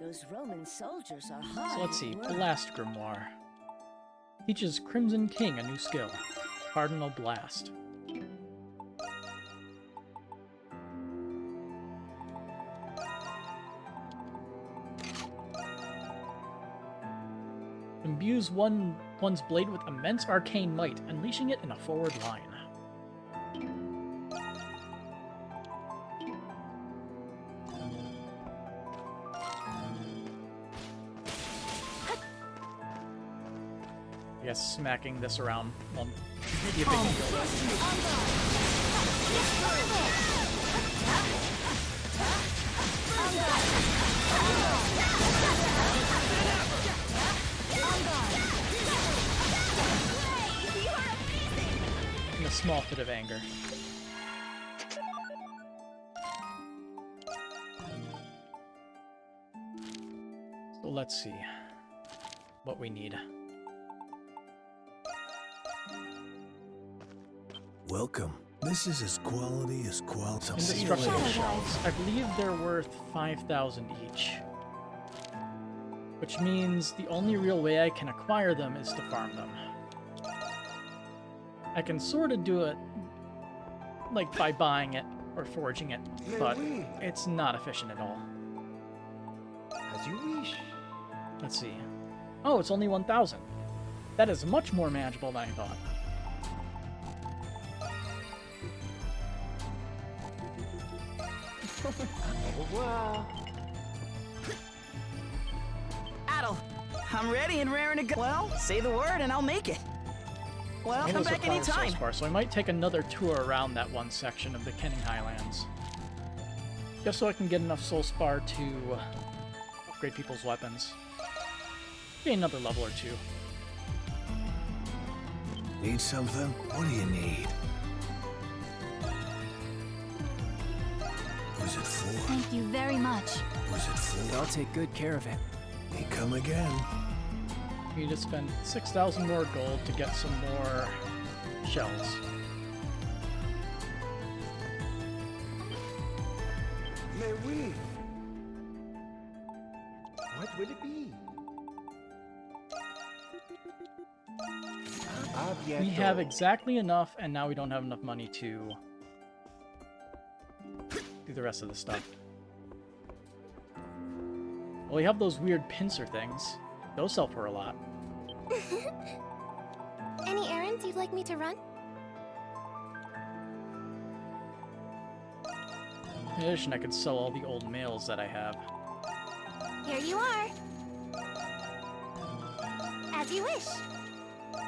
Those Roman soldiers are hard. So let's see. at work. Blast Grimoire. Teaches Crimson King a new skill. Cardinal Blast. Imbues one's blade with immense arcane might, unleashing it in a forward line. I guess smacking this around will be a big deal. In a small fit of anger. So let's see what we need. Welcome. This is as quality as quality. Indestructible shells. I believe they're worth 5,000 each. Which means the only real way I can acquire them is to farm them. I can sort of do it like by buying it or foraging it, but it's not efficient at all. As you wish. Let's see. Oh, it's only 1,000. That is much more manageable than I thought. Au revoir. Adol, I'm ready and raring to go. Well, say the word and I'll make it. Well, come back anytime. So I might take another tour around that one section of the Kenning Highlands. Just so I can get enough Soul Spar to upgrade people's weapons. Maybe another level or two. Need something? What do you need? Who's it for? Thank you very much. Who's it for? I'll take good care of it. May come again. We need to spend 6,000 more gold to get some more shells. Mais oui. What will it be? We have exactly enough, and now we don't have enough money to do the rest of the stuff. Well, we have those weird pincer things. Those sell for a lot. Any errands you'd like me to run? In addition, I could sell all the old mails that I have. Here you are. As you wish.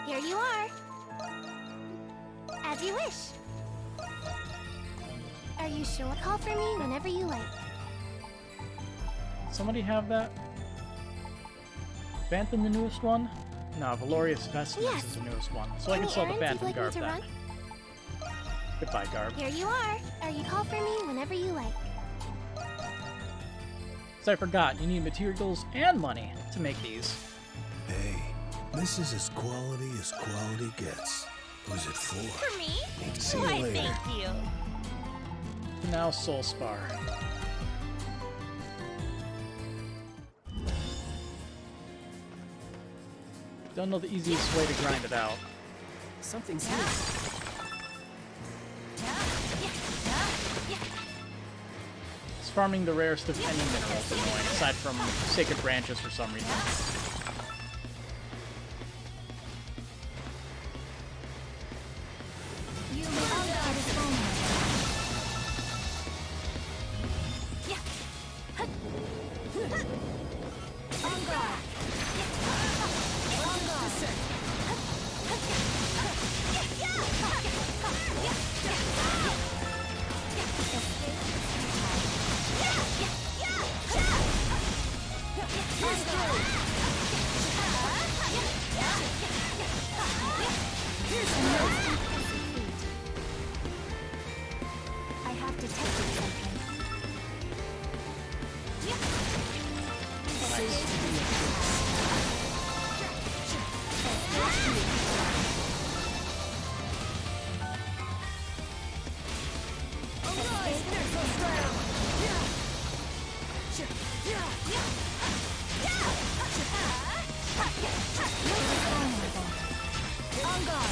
Here you are. As you wish. Are you sure? Call for me whenever you like. Somebody have that? Phantom the newest one? No, Valorious Vestments is the newest one. So I can sell the Phantom Garb then. Goodbye, Garb. Here you are. Or you call for me whenever you like. So I forgot, you need materials and money to make these. Hey, this is as quality gets. Who's it for? For me? See you Why, later. thank you. Now Soul Spar. Don't know the easiest way to grind it out. Something's here. It's farming the rarest of any minerals annoying, aside from sacred branches for some reason. On guard.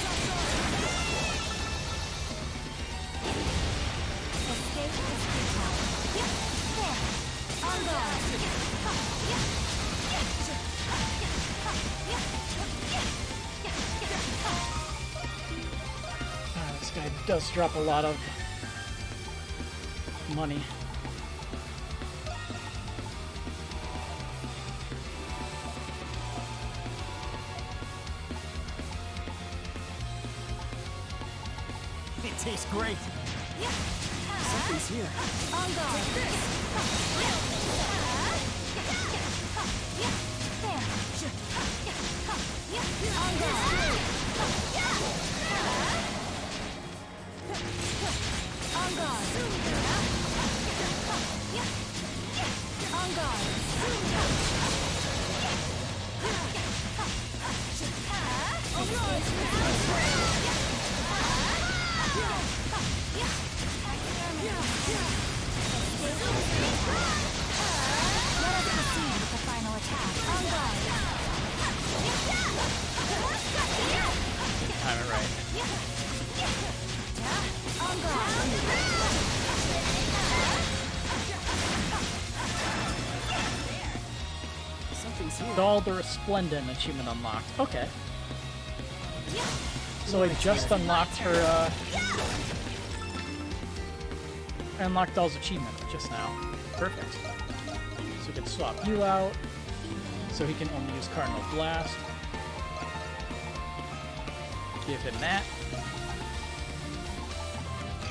Escape is futile. There. On guard. This guy does drop a lot of money. It tastes great. Something's here. On guard. There. On guard. On guard. On guard. Let us proceed with the final attack. On guard. Didn't time it right. On guard. Something's here. All the Resplendent achievement unlocked. Okay. So I just unlocked her, I unlocked Doll's achievement just now. Perfect. So we can swap you out. So he can only use Cardinal Blast. Give him that.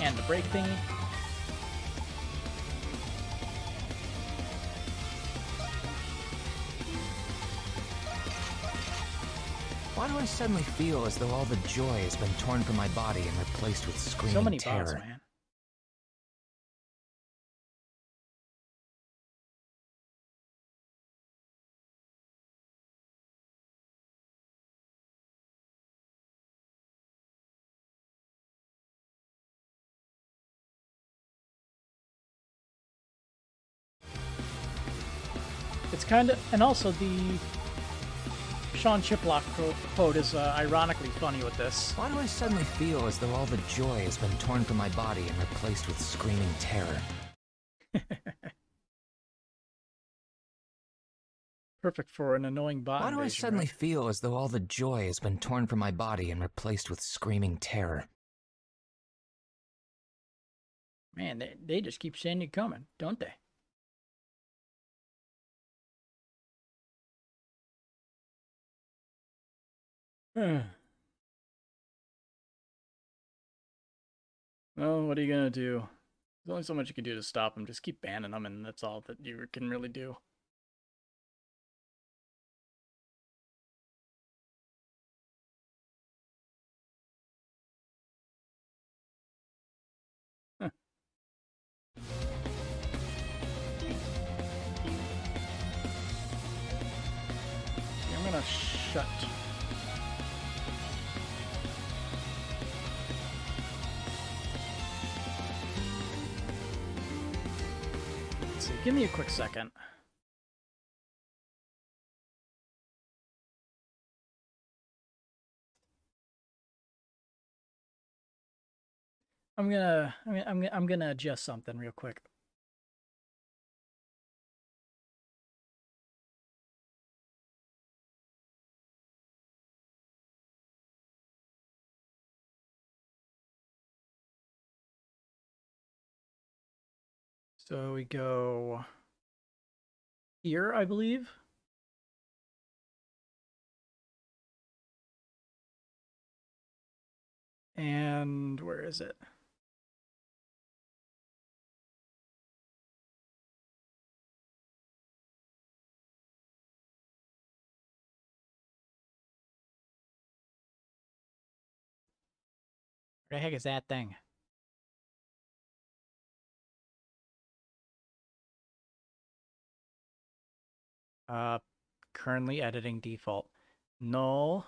And the break thingy. Why do I suddenly feel as though all the joy has been torn from my body and replaced with screaming So many terror? bots, man. It's kind of, and also the Sean Chiplock quote is ironically funny with this. Why do I suddenly feel as though all the joy has been torn from my body and replaced with screaming terror? Perfect for an annoying bot Why do I invasion, suddenly right? feel as though all the joy has been torn from my body and replaced with screaming terror? Man, they just keep saying you're coming, don't they? Well, what are you gonna do? There's only so much you can do to stop them. Just keep banning them, and that's all that you can really do. Huh. I'm gonna shut. Let's see, give me a quick second. I'm gonna adjust something real quick. So we go here, I believe. And where is it? Where the heck is that thing? Currently editing default. Null.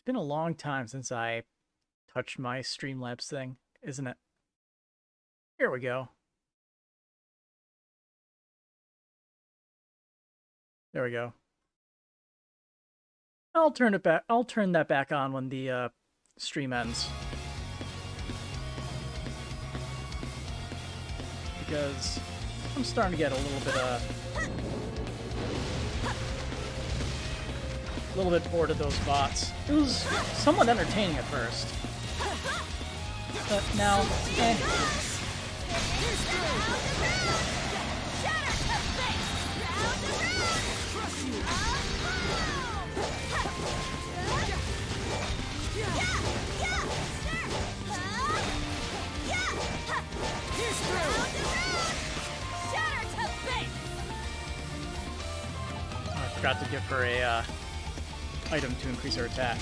been a long time since I touched my Streamlabs thing, isn't it? Here we go. There we go. I'll turn it back. I'll turn that back on when the stream ends. Because I'm starting to get a little bit bored of those bots. It was somewhat entertaining at first, but now, eh. I forgot to give her a item to increase her attack.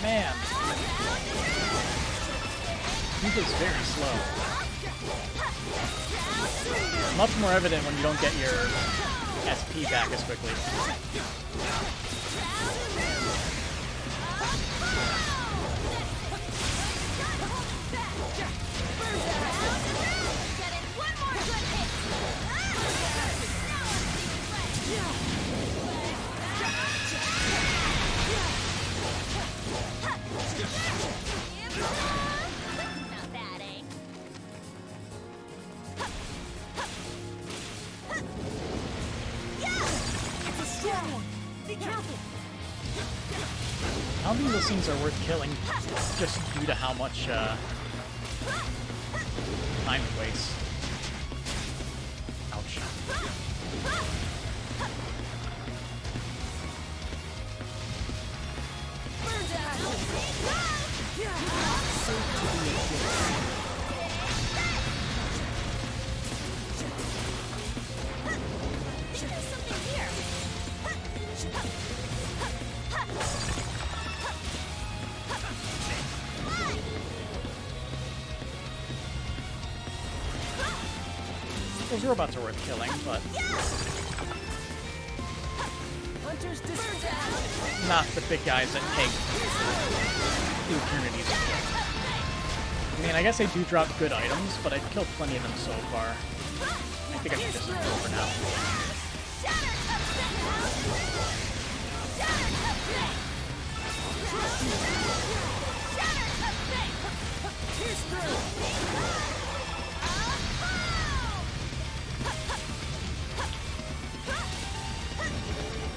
Man, he was very slow. Much more evident when you don't get your SP back as quickly. I don't think those things are worth killing, just due to how much time it wastes. Ouch. Those robots are worth killing, but not the big guys that take eternities to kill. I mean, I guess they do drop good items, but I've killed plenty of them so far. I think I should just go for now.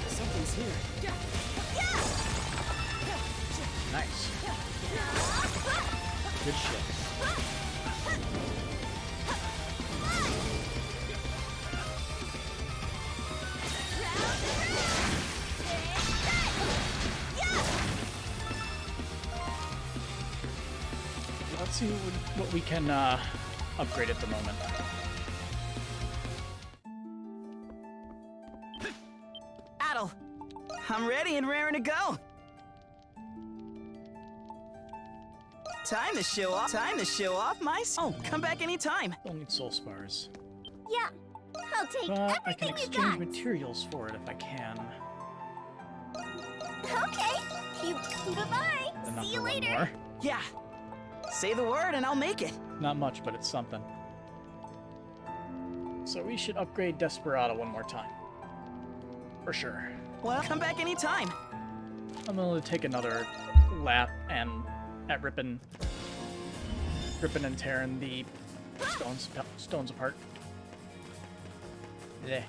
Something's here. Nice. Good shit. Let's see what we can upgrade at the moment. Adol, I'm ready and raring to go. Time to show off. Time to show off my. Oh, come back anytime. Don't need soul spars. Yeah, I'll take But I can everything you exchange got. materials for it if I can. Okay. Bye-bye. Enough See you for one later. more. Yeah. Say the word and I'll make it. Not much, but it's something. So we should upgrade Desperado one more time. For sure. Well, come back anytime. I'm going to take another lap and at ripping and tearing the stones apart. Yeah.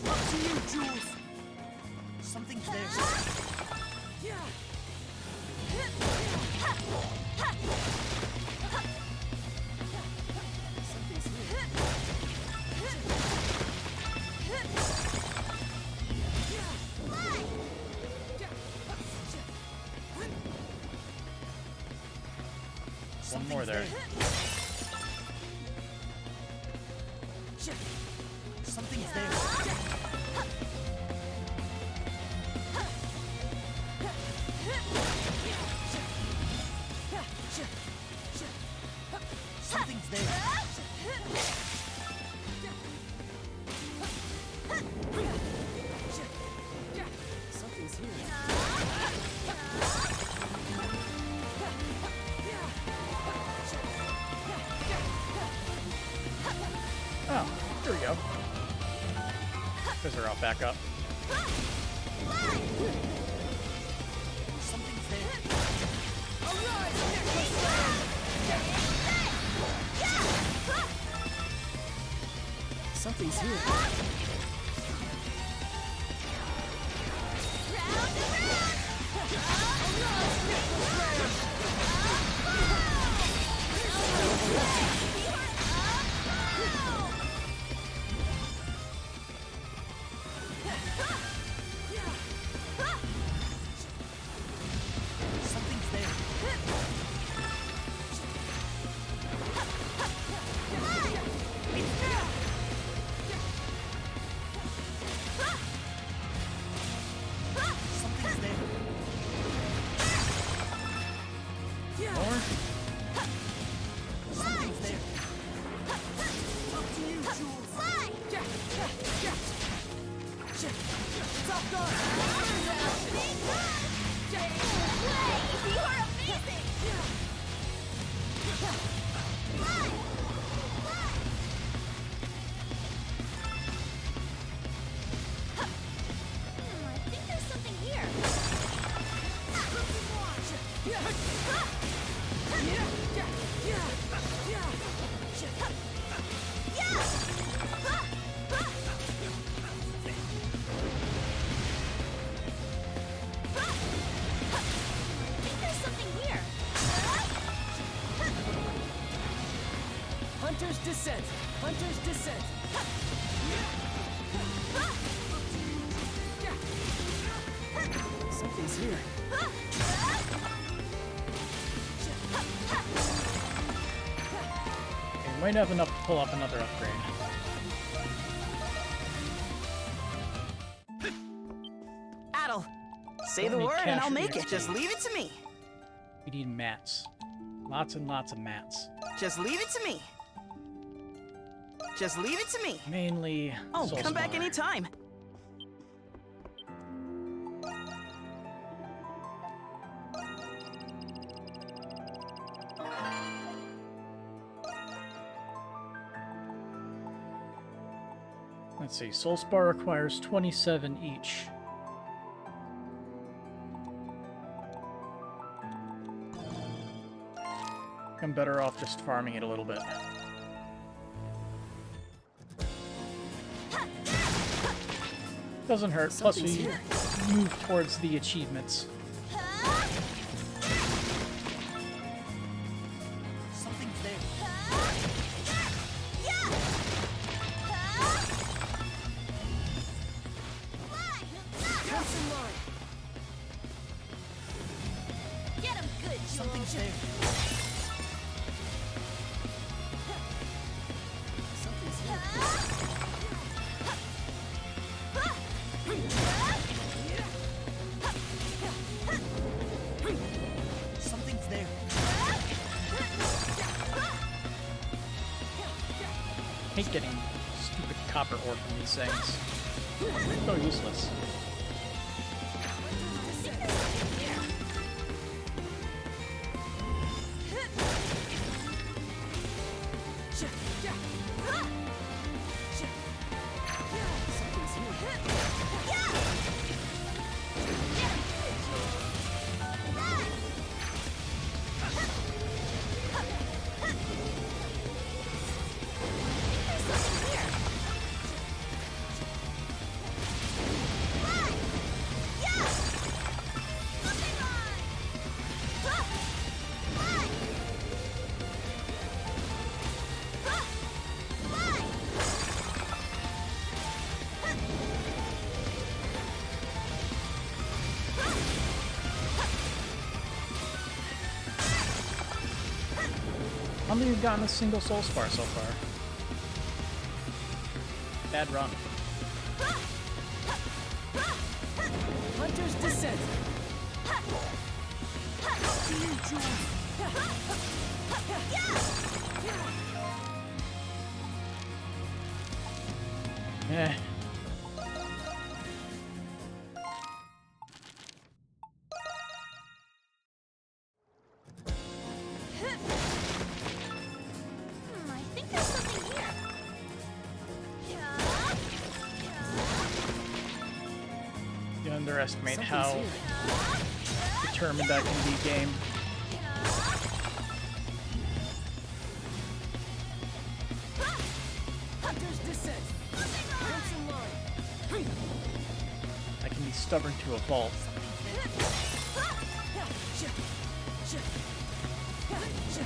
Up to you, Jules. Something's there. One more there. Something's there. Oh, here we go. Scissor out, back up. Something's there. Something's here. Something's there. Something's there. More? Something's there. Up to you, Jules. Top gun. You are amazing! I think there's something here. I think there's something here. Hunter's Descent! Hunter's Descent! Something's here. Okay, we might have enough to pull up another upgrade. Adol, say Don't the need word and cash I'll or make it. EXP. Just leave it to me. We need mats. Lots and lots of mats. Just leave it to me. Just leave it to me. Mainly Oh, soul come back spawner. anytime. Let's see, Soul Spar requires 27 each. I'm better off just farming it a little bit. Doesn't hurt, plus Something's we here. move towards the achievements. Something's there. Crimson Line. Get him good, Something's there. Something's here. Something's there. Hate getting stupid copper ore from these things. So useless. How many have gotten a single soul spar so far? Bad run. Hunter's Descent. To you, Jules. Eh. I think there's something here. underestimate how determined I can be game. I can be stubborn to a fault.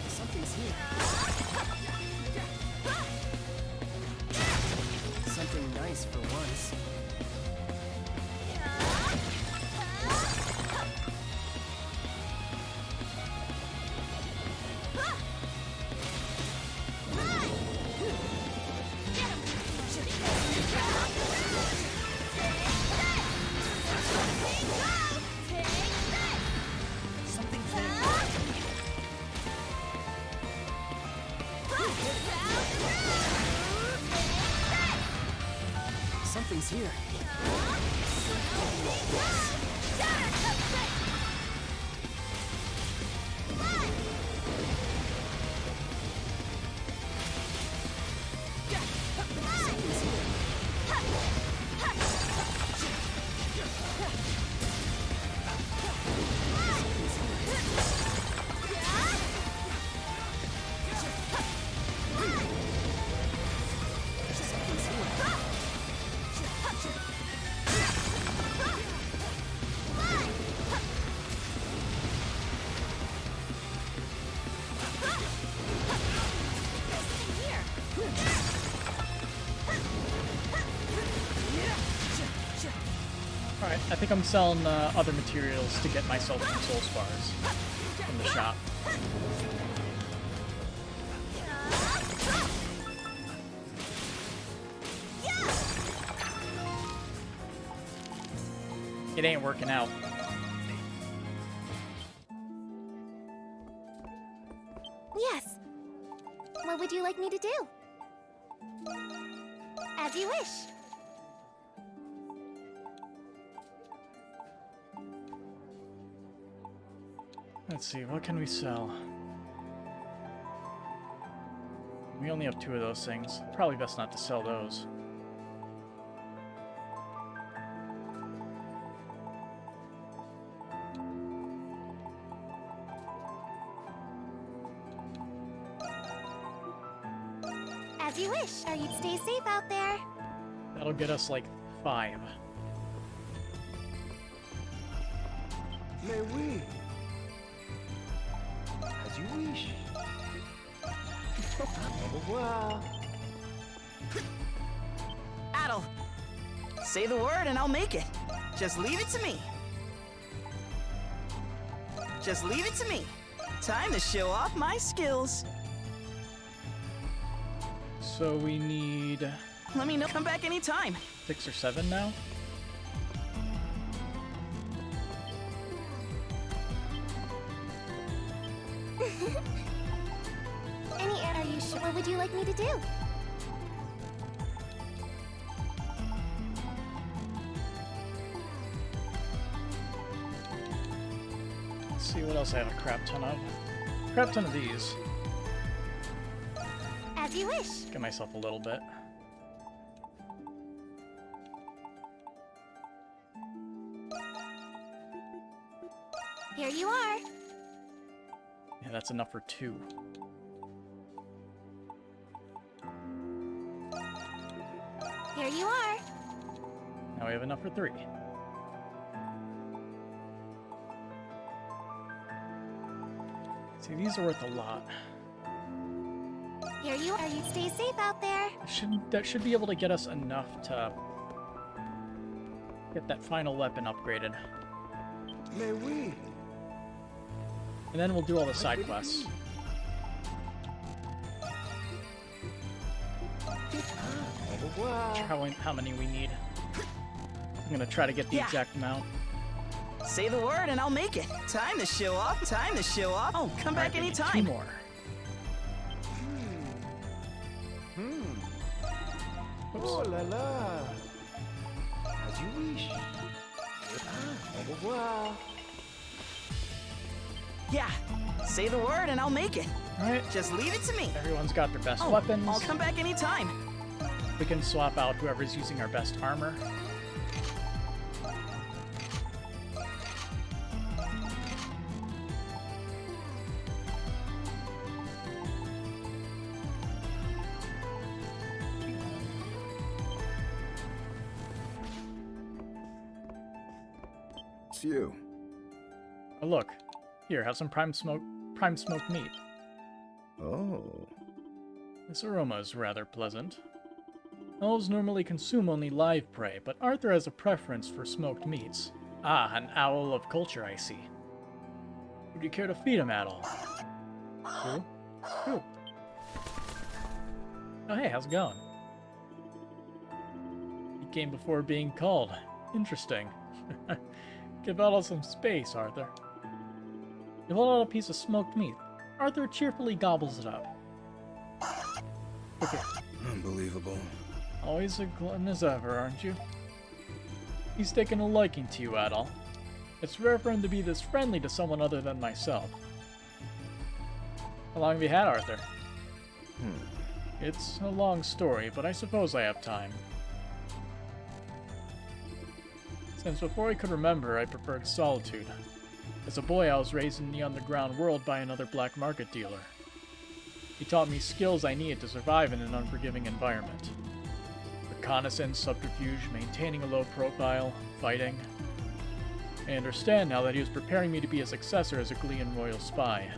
Something's here. Something nice for once. Something's here. Alright, I think I'm selling other materials to get myself some soul spars from the shop. It ain't working out. Yes. What would you like me to do? As you wish. Let's see, what can we sell? We only have 2 of those things. Probably best not to sell those. As you wish. Or you'd stay safe out there. That'll get us like 5. Mais oui. As you wish. Au revoir. Adol, say the word and I'll make it. Just leave it to me. Just leave it to me. Time to show off my skills. So we need Let me know. Come back anytime. 6 or 7 now? Are you sure? What would you like me to do? Let's see what else I have a crap ton of. Crap ton of these. As you wish. Get myself a little bit. Here you are. Yeah, that's enough for 2. Here you are. Now we have enough for 3. See, these are worth a lot. Here you are. You stay safe out there. That should be able to get us enough to get that final weapon upgraded. Mais oui. And then we'll do all the side quests. Not sure how many we need. I'm gonna try to get the exact amount. Say the word and I'll make it. Time to show off. Time to show off. Oh, come back anytime. 2 more. Oh la la. As you wish. Au revoir. Yeah. Say the word and I'll make it. Alright. Just leave it to me. Everyone's got their best weapons. I'll come back anytime. We can swap out whoever's using our best armor. Just you. Oh, look. Here, have some prime smoked meat. Oh. This aroma is rather pleasant. Elves normally consume only live prey, but Arthur has a preference for smoked meats. Ah, an owl of culture, I see. Would you care to feed him, Adol? Who? Who? Oh, hey, how's it going? He came before being called. Interesting. Give Adol some space, Arthur. You hold out a piece of smoked meat. Arthur cheerfully gobbles it up. Okay. Unbelievable. Always a glutton as ever, aren't you? He's taken a liking to you, Adol. It's rare for him to be this friendly to someone other than myself. How long have you had Arthur? It's a long story, but I suppose I have time. Since before I could remember, I preferred solitude. As a boy, I was raised in the underground world by another black market dealer. He taught me skills I needed to survive in an unforgiving environment. Reconnaissance, subterfuge, maintaining a low profile, fighting. I understand now that he was preparing me to be a successor as a Glean royal spy.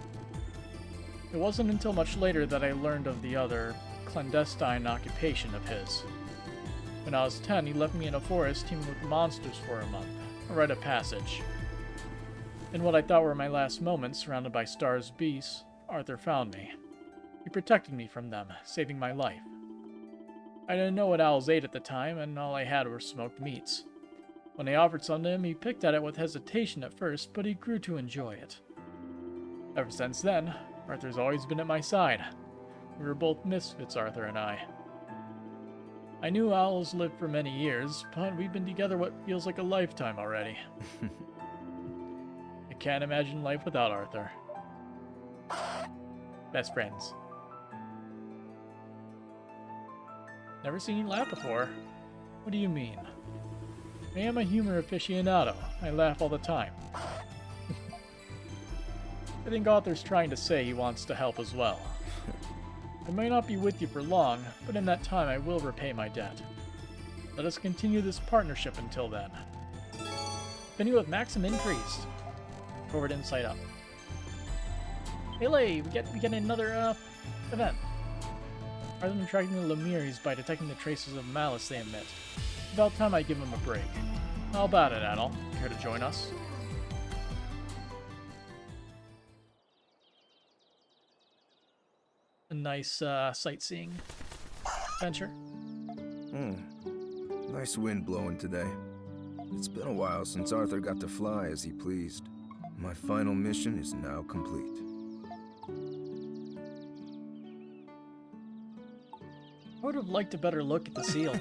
It wasn't until much later that I learned of the other, clandestine occupation of his. When I was 10, he left me in a forest teeming with monsters for a month, a rite of passage. In what I thought were my last moments, surrounded by stars beasts, Arthur found me. He protected me from them, saving my life. I didn't know what owls ate at the time, and all I had were smoked meats. When I offered some to him, he picked at it with hesitation at first, but he grew to enjoy it. Ever since then, Arthur's always been at my side. We were both misfits, Arthur and I. I knew owls lived for many years, but we've been together what feels like a lifetime already. I can't imagine life without Arthur. Best friends. Never seen you laugh before. What do you mean? I am a humor aficionado. I laugh all the time. I think Arthur's trying to say he wants to help as well. I may not be with you for long, but in that time I will repay my debt. Let us continue this partnership until then. Continue with Maxim increased. Forward insight up. Hey, we get another event. Rather than tracking the Lemire's by detecting the traces of malice they emit. About time I give them a break. How about it, Adol? Care to join us? A nice sightseeing adventure. Nice wind blowing today. It's been a while since Arthur got to fly as he pleased. My final mission is now complete. I would have liked a better look at the seal.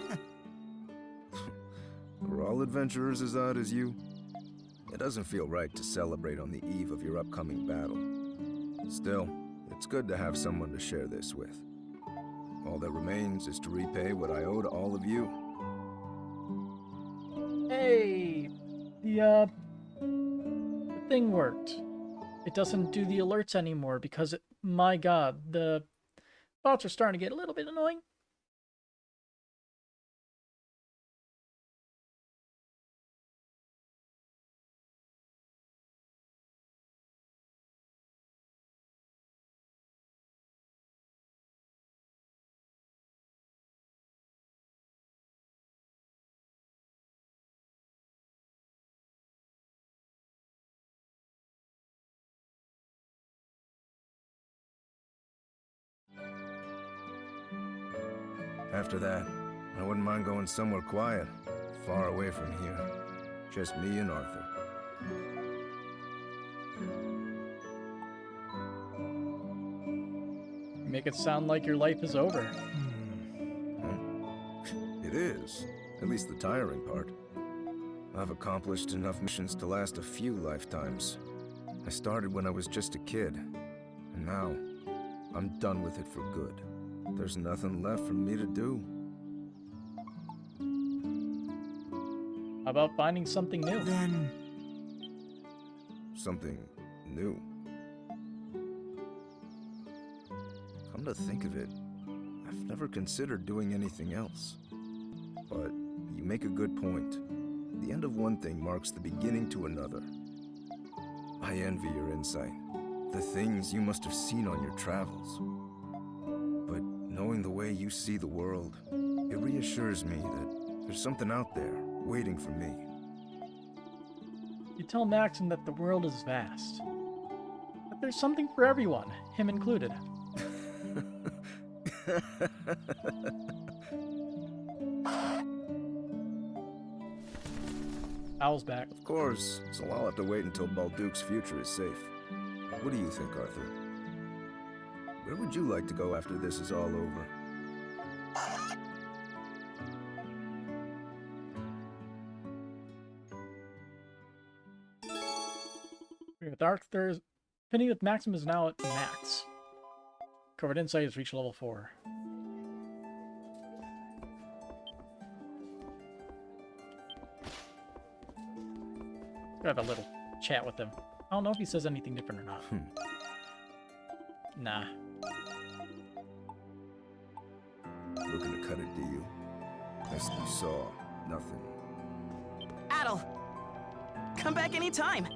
Are all adventurers as odd as you? It doesn't feel right to celebrate on the eve of your upcoming battle. Still, it's good to have someone to share this with. All that remains is to repay what I owe to all of you. Hey! The thing worked. It doesn't do the alerts anymore because my god, the bots are starting to get a little bit annoying. After that, I wouldn't mind going somewhere quiet, far away from here. Just me and Arthur. Make it sound like your life is over. It is, at least the tiring part. I've accomplished enough missions to last a few lifetimes. I started when I was just a kid, and now I'm done with it for good. There's nothing left for me to do. How about finding something new? Then... Something new. Come to think of it, I've never considered doing anything else. But you make a good point. The end of one thing marks the beginning to another. I envy your insight, the things you must have seen on your travels. But knowing the way you see the world, it reassures me that there's something out there waiting for me. You tell Maxim that the world is vast. But there's something for everyone, him included. Owl's back. Of course, so I'll have to wait until Balduke's future is safe. What do you think, Arthur? Where would you like to go after this is all over? With Arthur's affinity with Maxim is now at max. Covered insight has reached level 4. Have a little chat with him. I don't know if he says anything different or not. Nah. Looking to cut it, do you? As you saw, nothing. Adol! Come back anytime!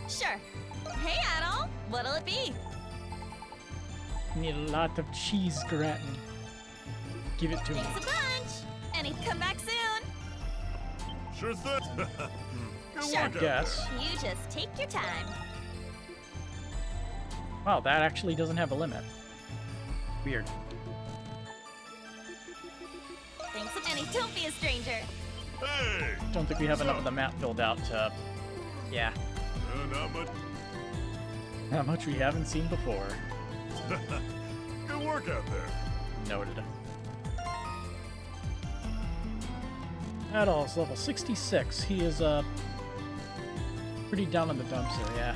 Sure. Hey, Adol. What'll it be? Need a lot of cheese gratin. Give it to me. Thanks a bunch. And he'd come back soon. Sure thing. Good Sure. work out Guess. there. You just take your time. Wow, that actually doesn't have a limit. Weird. Thanks a penny. Don't be a stranger. Hey! Don't think we have enough of the map filled out to... Yeah. Not much. Not much we haven't seen before. Good work out there. Noted. Adols, level 66. He is, pretty down in the dumps here, yeah.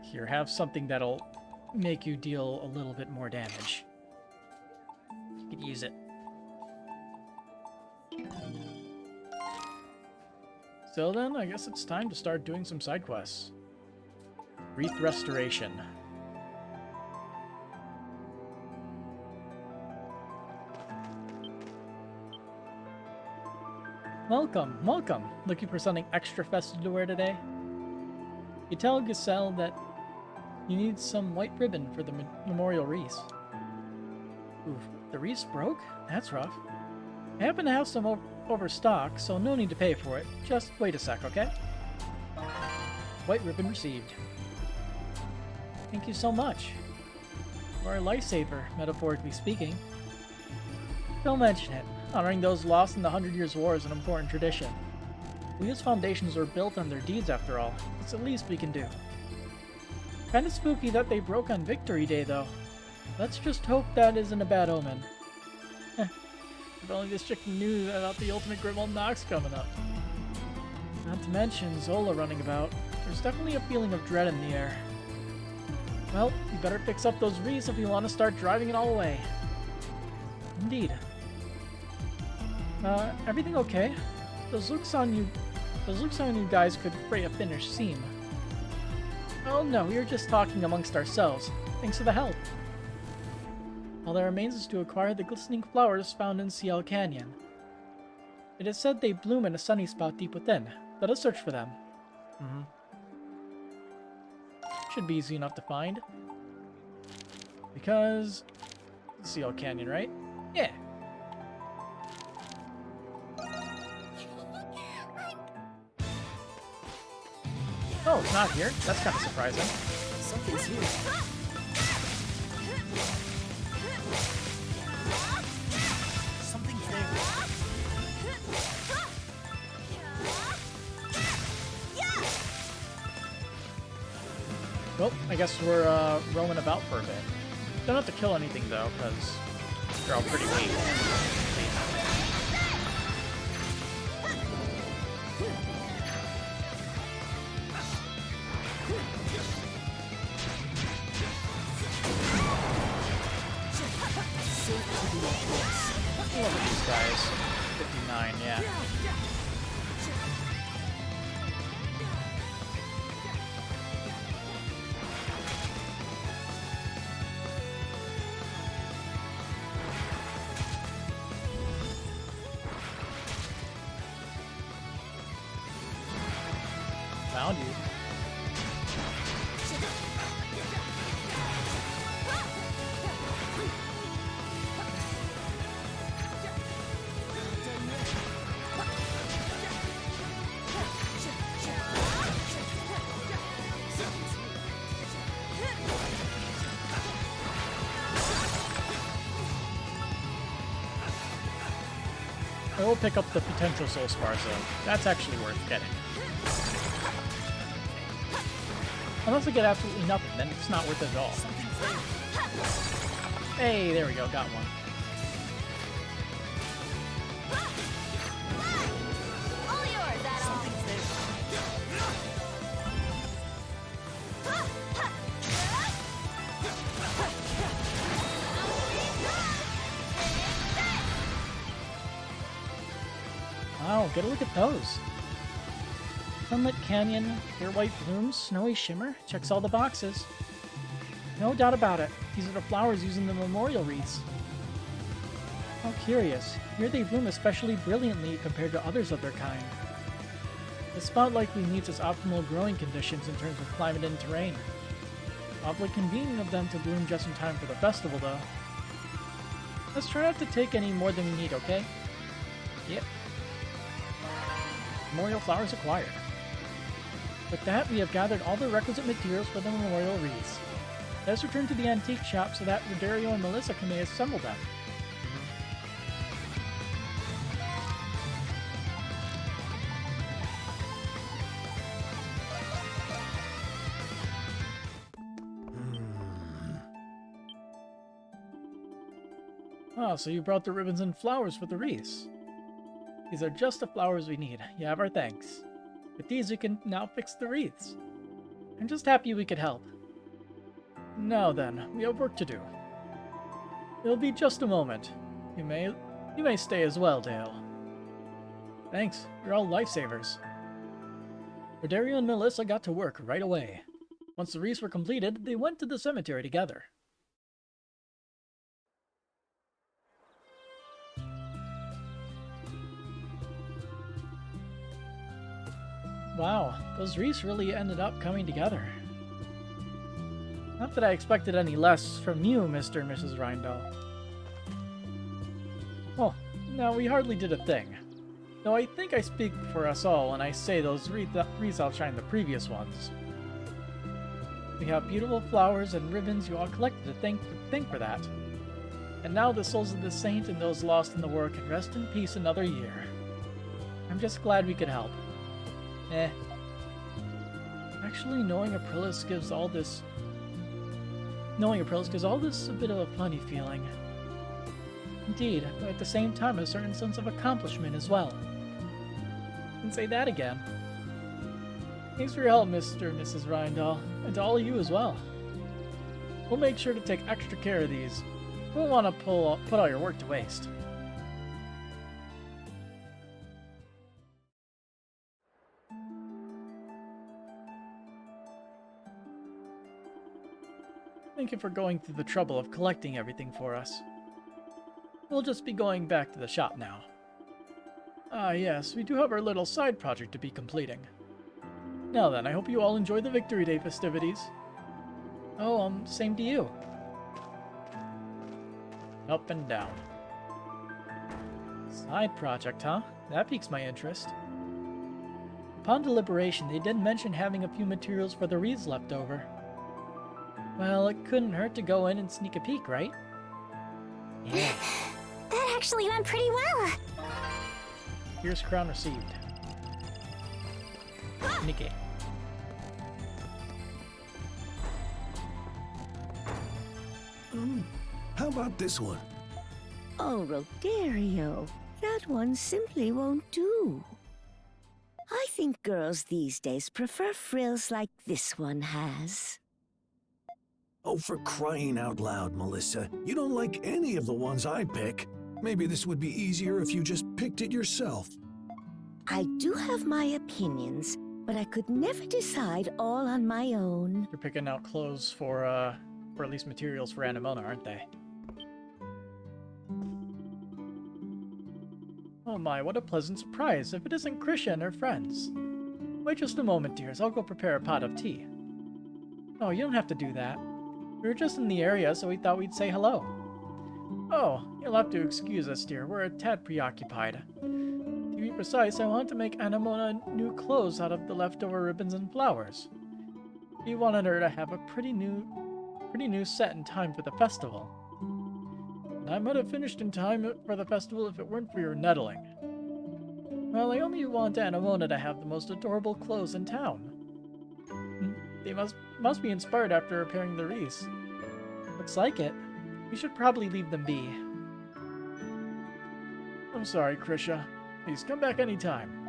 Here, have something that'll make you deal a little bit more damage. You could use it. So then, I guess it's time to start doing some side quests. Wreath Restoration. Welcome, welcome. Looking for something extra festive to wear today? You tell Giselle that you need some white ribbon for the memorial wreath. Oof, the wreath broke? That's rough. I happen to have some overstock, so no need to pay for it. Just wait a sec, okay? White ribbon received. Thank you so much. You are a lifesaver, metaphorically speaking. Don't mention it. Honoring those lost in the 100 Years' War is an important tradition. Leo's foundations were built on their deeds, after all. It's the least we can do. Kinda spooky that they broke on Victory Day, though. Let's just hope that isn't a bad omen. If only this chick knew about the ultimate Grimwald Nox coming up. Not to mention Zola running about. There's definitely a feeling of dread in the air. Well, you better fix up those wreaths if you want to start driving it all away. Indeed. Everything okay? Those looks on you guys could fray a finished seam. Oh no, we were just talking amongst ourselves. Thanks for the help. All that remains is to acquire the glistening flowers found in Ciel Canyon. It is said they bloom in a sunny spot deep within. Let us search for them. Should be easy enough to find. Because... Ciel Canyon, right? Yeah. Oh, it's not here? That's kind of surprising. Something's here. Something's there. Well, I guess we're roaming about for a bit. Don't have to kill anything though, because they're all pretty weak. found you. I will pick up the potential soul spars though. That's actually worth getting. Unless I get absolutely nothing, then it's not worth it at all. Hey, there we go, got one. All yours, Adols. Wow, get a look at those. Sunlit Canyon, pure white blooms, snowy shimmer, checks all the boxes. No doubt about it, these are the flowers used in the memorial wreaths. How curious, here they bloom especially brilliantly compared to others of their kind. The spot likely meets its optimal growing conditions in terms of climate and terrain. Awfully convenient of them to bloom just in time for the festival though. Let's try not to take any more than we need, okay? Yep. Memorial flowers acquired. With that, we have gathered all the requisite materials for the memorial wreaths. Let's return to the antique shop so that Rodario and Melissa may assemble them. Ah, so you brought the ribbons and flowers for the wreaths. These are just the flowers we need. You have our thanks. With these, we can now fix the wreaths. I'm just happy we could help. Now then, we have work to do. It'll be just a moment. You may stay as well, Dale. Thanks, you're all lifesavers. Rodario and Melissa got to work right away. Once the wreaths were completed, they went to the cemetery together. Wow, those wreaths really ended up coming together. Not that I expected any less from you, Mr. and Mrs. Rindall. Well, no, we hardly did a thing. Though I think I speak for us all when I say those wreaths outshine the previous ones. We have beautiful flowers and ribbons you all collected to thank for that. And now the souls of the saint and those lost in the war can rest in peace another year. I'm just glad we could help. Actually, knowing Aprilis gives all this a bit of a funny feeling. Indeed, but at the same time a certain sense of accomplishment as well. And say that again. Thanks for your help, Mr. and Mrs. Rindall, and to all of you as well. We'll make sure to take extra care of these. We won't want to put all your work to waste. Thank you for going through the trouble of collecting everything for us. We'll just be going back to the shop now. Ah yes, we do have our little side project to be completing. Now then, I hope you all enjoy the Victory Day festivities. Oh, same to you. Up and down. Side project, huh? That piques my interest. Upon deliberation, they did mention having a few materials for the wreaths left over. Well, it couldn't hurt to go in and sneak a peek, right? Yeah. That actually went pretty well. Here's crown received. Sneaky. How about this one? Oh, Rodario, that one simply won't do. I think girls these days prefer frills like this one has. Oh, for crying out loud, Melissa. You don't like any of the ones I pick. Maybe this would be easier if you just picked it yourself. I do have my opinions, but I could never decide all on my own. You're picking out clothes for at least materials for Anemona, aren't they? Oh my, what a pleasant surprise, if it isn't Krisha and her friends. Wait just a moment, dears. I'll go prepare a pot of tea. Oh, you don't have to do that. We were just in the area, so we thought we'd say hello. Oh, you'll have to excuse us, dear. We're a tad preoccupied. To be precise, I want to make Anemona new clothes out of the leftover ribbons and flowers. We wanted her to have a pretty new set in time for the festival. And I might have finished in time for the festival if it weren't for your nettling. Well, I only want Anemona to have the most adorable clothes in town. They must be inspired after repairing the wreaths. Looks like it. We should probably leave them be. I'm sorry, Krisha. Please come back anytime.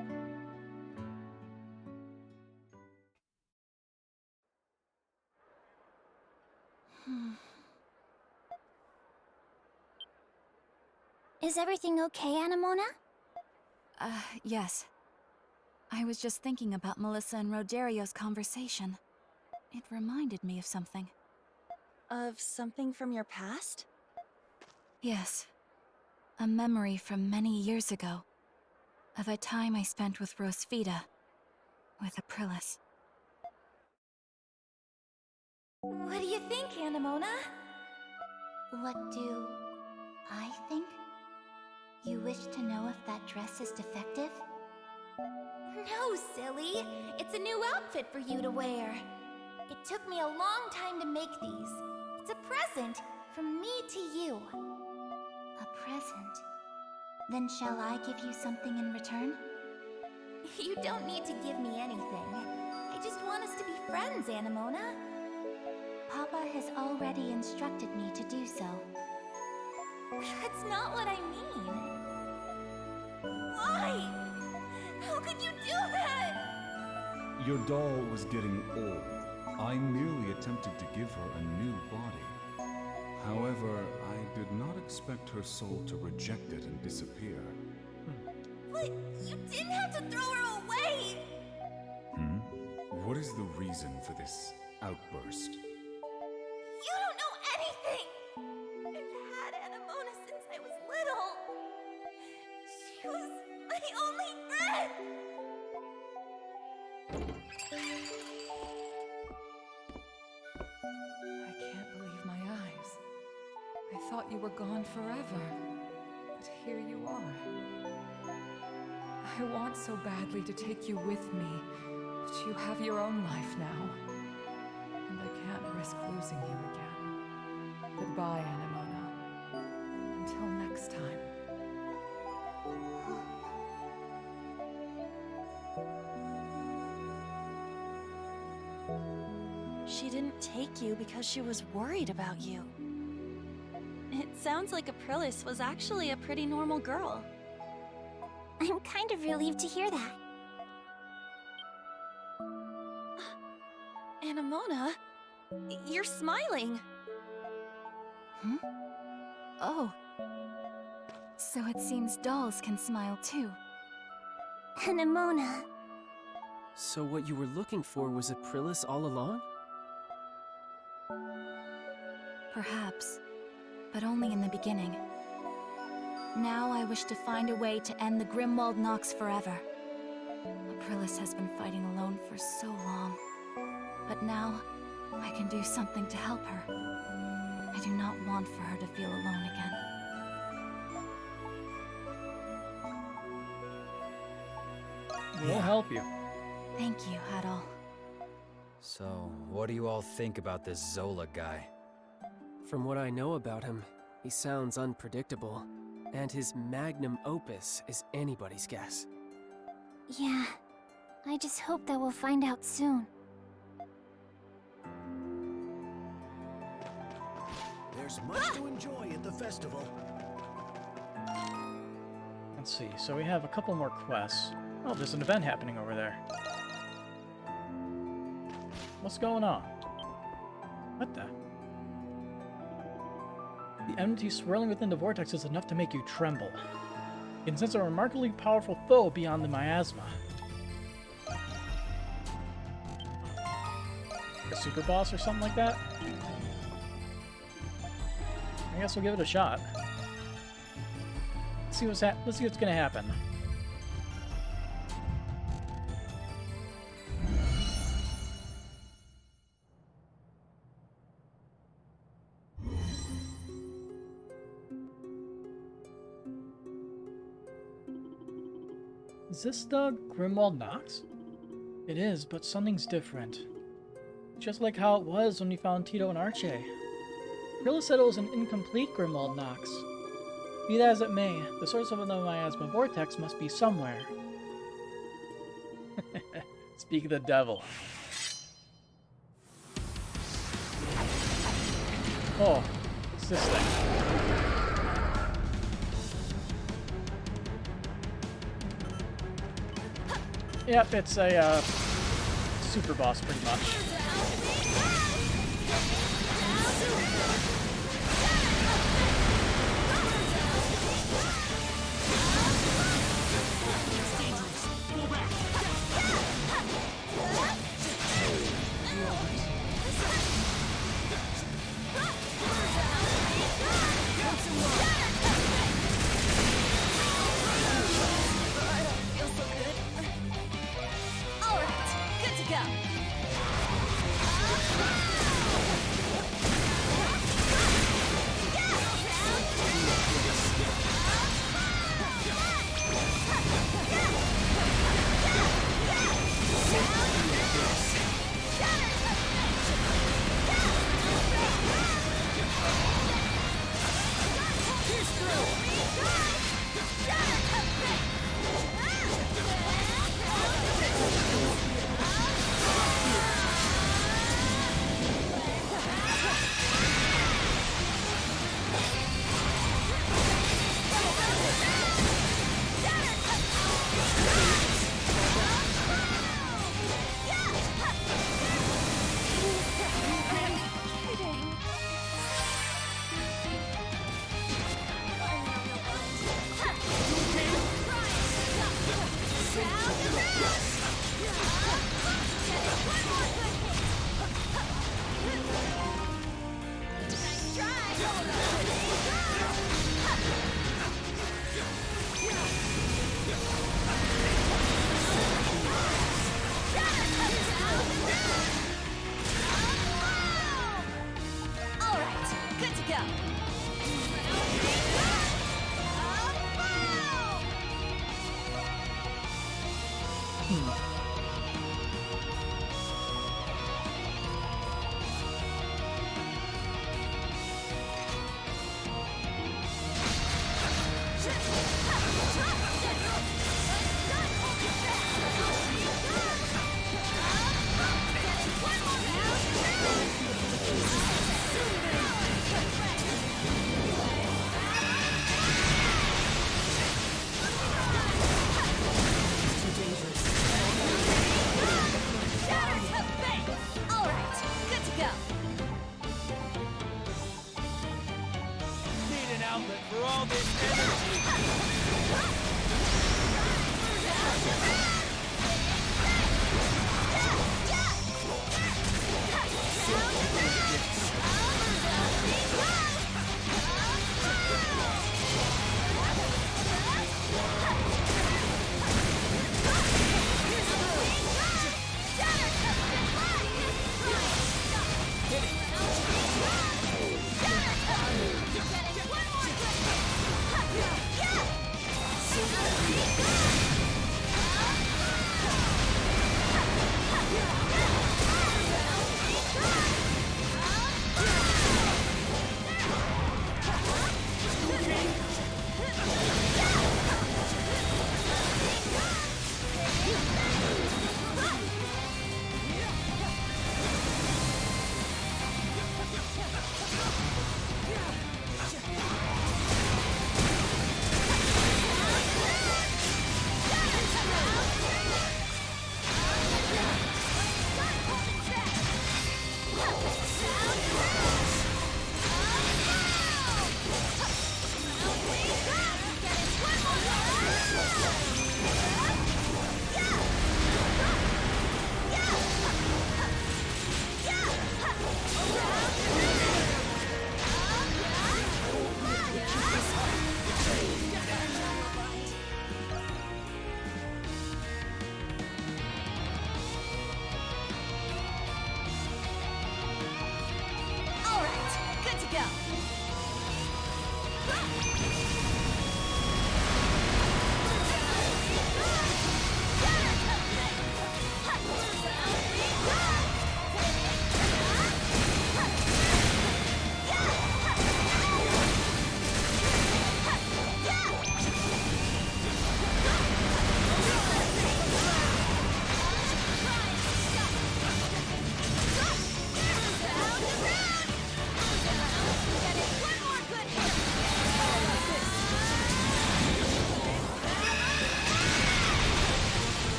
Is everything okay, Anemona? Yes. I was just thinking about Melissa and Roderio's conversation. It reminded me of something. Of something from your past? Yes. A memory from many years ago. Of a time I spent with Rosvita. With Aprilis. What do you think, Anemona? What do I think? You wish to know if that dress is defective? No, silly! It's a new outfit for you to wear. It took me a long time to make these. It's a present from me to you. A present? Then shall I give you something in return? You don't need to give me anything. I just want us to be friends, Anemona. Papa has already instructed me to do so. That's not what I mean. Why? How could you do that? Your doll was getting old. I merely attempted to give her a new body. However, I did not expect her soul to reject it and disappear. But you didn't have to throw her away! What is the reason for this outburst? You don't know anything! I've had Anemona since I was little. She was my only friend! I can't believe my eyes. I thought you were gone forever. But here you are. I want so badly to take you with me, but you have your own life now. And I can't risk losing you again. Goodbye, Anemona. Until next time. She didn't take you because she was worried about you. It sounds like Aprilis was actually a pretty normal girl. I'm kind of relieved to hear that. Anemona, you're smiling. Oh. So it seems dolls can smile too. Anemona. So what you were looking for was Aprilis all along? Perhaps, but only in the beginning. Now I wish to find a way to end the Grimwald Nox forever. Aprilis has been fighting alone for so long. But now, I can do something to help her. I do not want for her to feel alone again. We'll help you. Thank you, Adol. So, what do you all think about this Zola guy? From what I know about him, he sounds unpredictable. And his magnum opus is anybody's guess. Yeah, I just hope that we'll find out soon. There's much to enjoy at the festival. Let's see, so we have a couple more quests. Oh, there's an event happening over there. What's going on? What the? The enmity swirling within the vortex is enough to make you tremble. You can sense a remarkably powerful foe beyond the miasma. A super boss or something like that? I guess we'll give it a shot. Let's see what's gonna happen. Is this the Grimwald Knox? It is, but something's different. Just like how it was when we found Tito and Archie. Rilla said it was an incomplete Grimwald Knox. Be that as it may, the source of the miasma vortex must be somewhere. Speak of the devil. Oh, what's this thing? Yep, it's a super boss pretty much.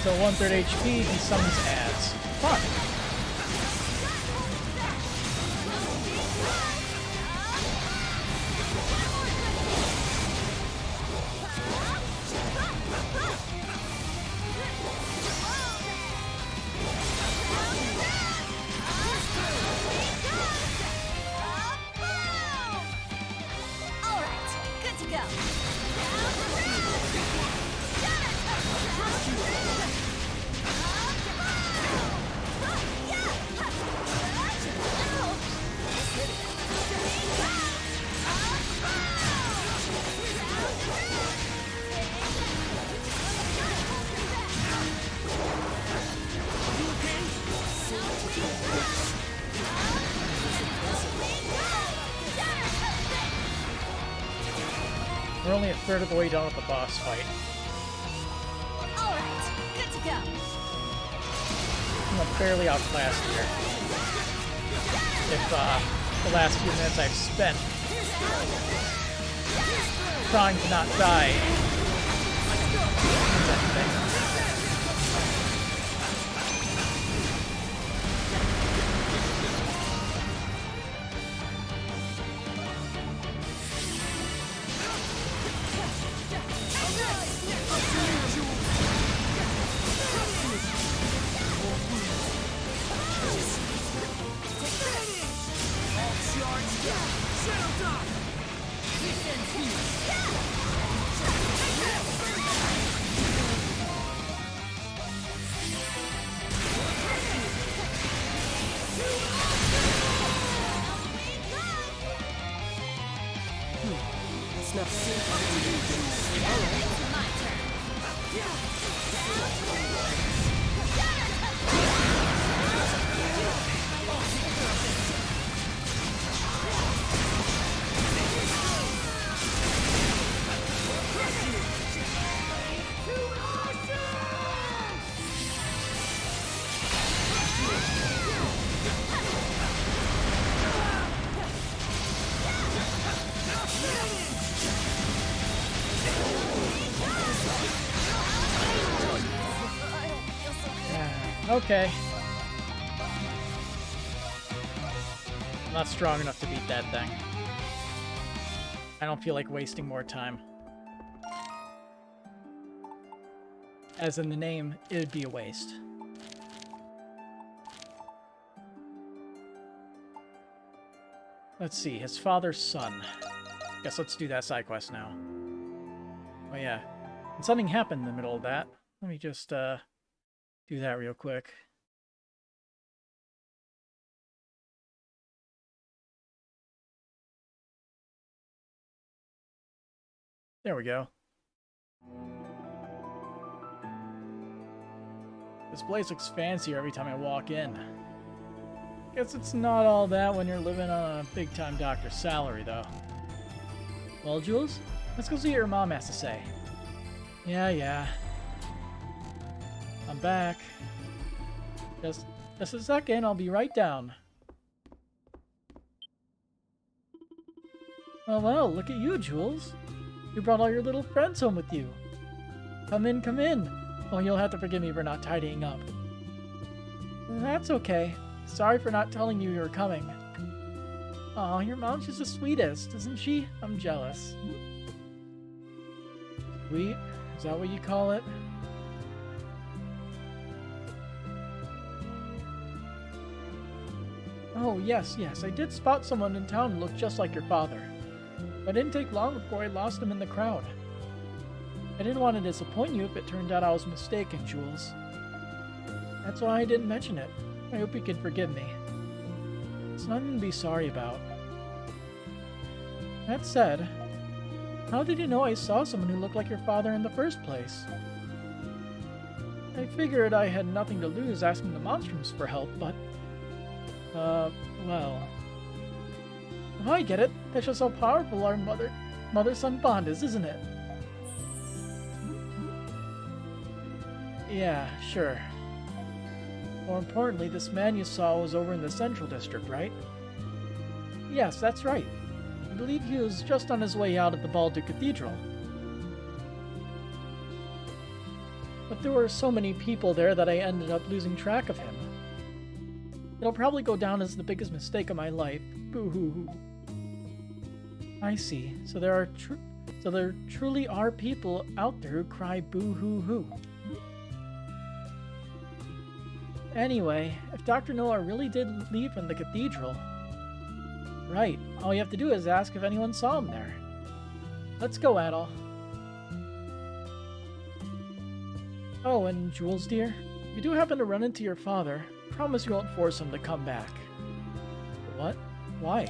still 1/3 HP, he summons ads. Fun. Alright, good to go. We're only a third of the way done with the boss fight. Alright, good to go. I'm barely outclassed here. If the last few minutes I've spent trying to not die. It's not Okay. I'm not strong enough to beat that thing. I don't feel like wasting more time. As in the name, it'd be a waste. Let's see, his father's son. Guess let's do that side quest now. Oh yeah. And something happened in the middle of that. Let me just, do that real quick. There we go. This place looks fancier every time I walk in. Guess it's not all that when you're living on a big-time doctor's salary, though. Well, Jules, let's go see what your mom has to say. Yeah. I'm back. Just a second, I'll be right down. Oh, well, look at you, Jules. You brought all your little friends home with you. Come in, come in. Oh, you'll have to forgive me for not tidying up. That's okay. Sorry for not telling you were coming. Oh, your mom's just the sweetest, isn't she? I'm jealous. Sweet? Is that what you call it? Oh, yes, I did spot someone in town who looked just like your father. But it didn't take long before I lost him in the crowd. I didn't want to disappoint you if it turned out I was mistaken, Jules. That's why I didn't mention it. I hope you can forgive me. It's nothing to be sorry about. That said, how did you know I saw someone who looked like your father in the first place? I figured I had nothing to lose asking the Monstrums for help, but... well... Oh, I get it. That's just how powerful our mother-son bond is, isn't it? Yeah, sure. More importantly, this man you saw was over in the Central District, right? Yes, that's right. I believe he was just on his way out of the Baldur Cathedral. But there were so many people there that I ended up losing track of him. It'll probably go down as the biggest mistake of my life. Boo-hoo-hoo. I see. So there truly are people out there who cry boo-hoo-hoo. Anyway, if Dr. Noah really did leave from the cathedral... Right, all you have to do is ask if anyone saw him there. Let's go, Adol. Oh, and Jules, dear, if you do happen to run into your father, promise you won't force him to come back. What? Why?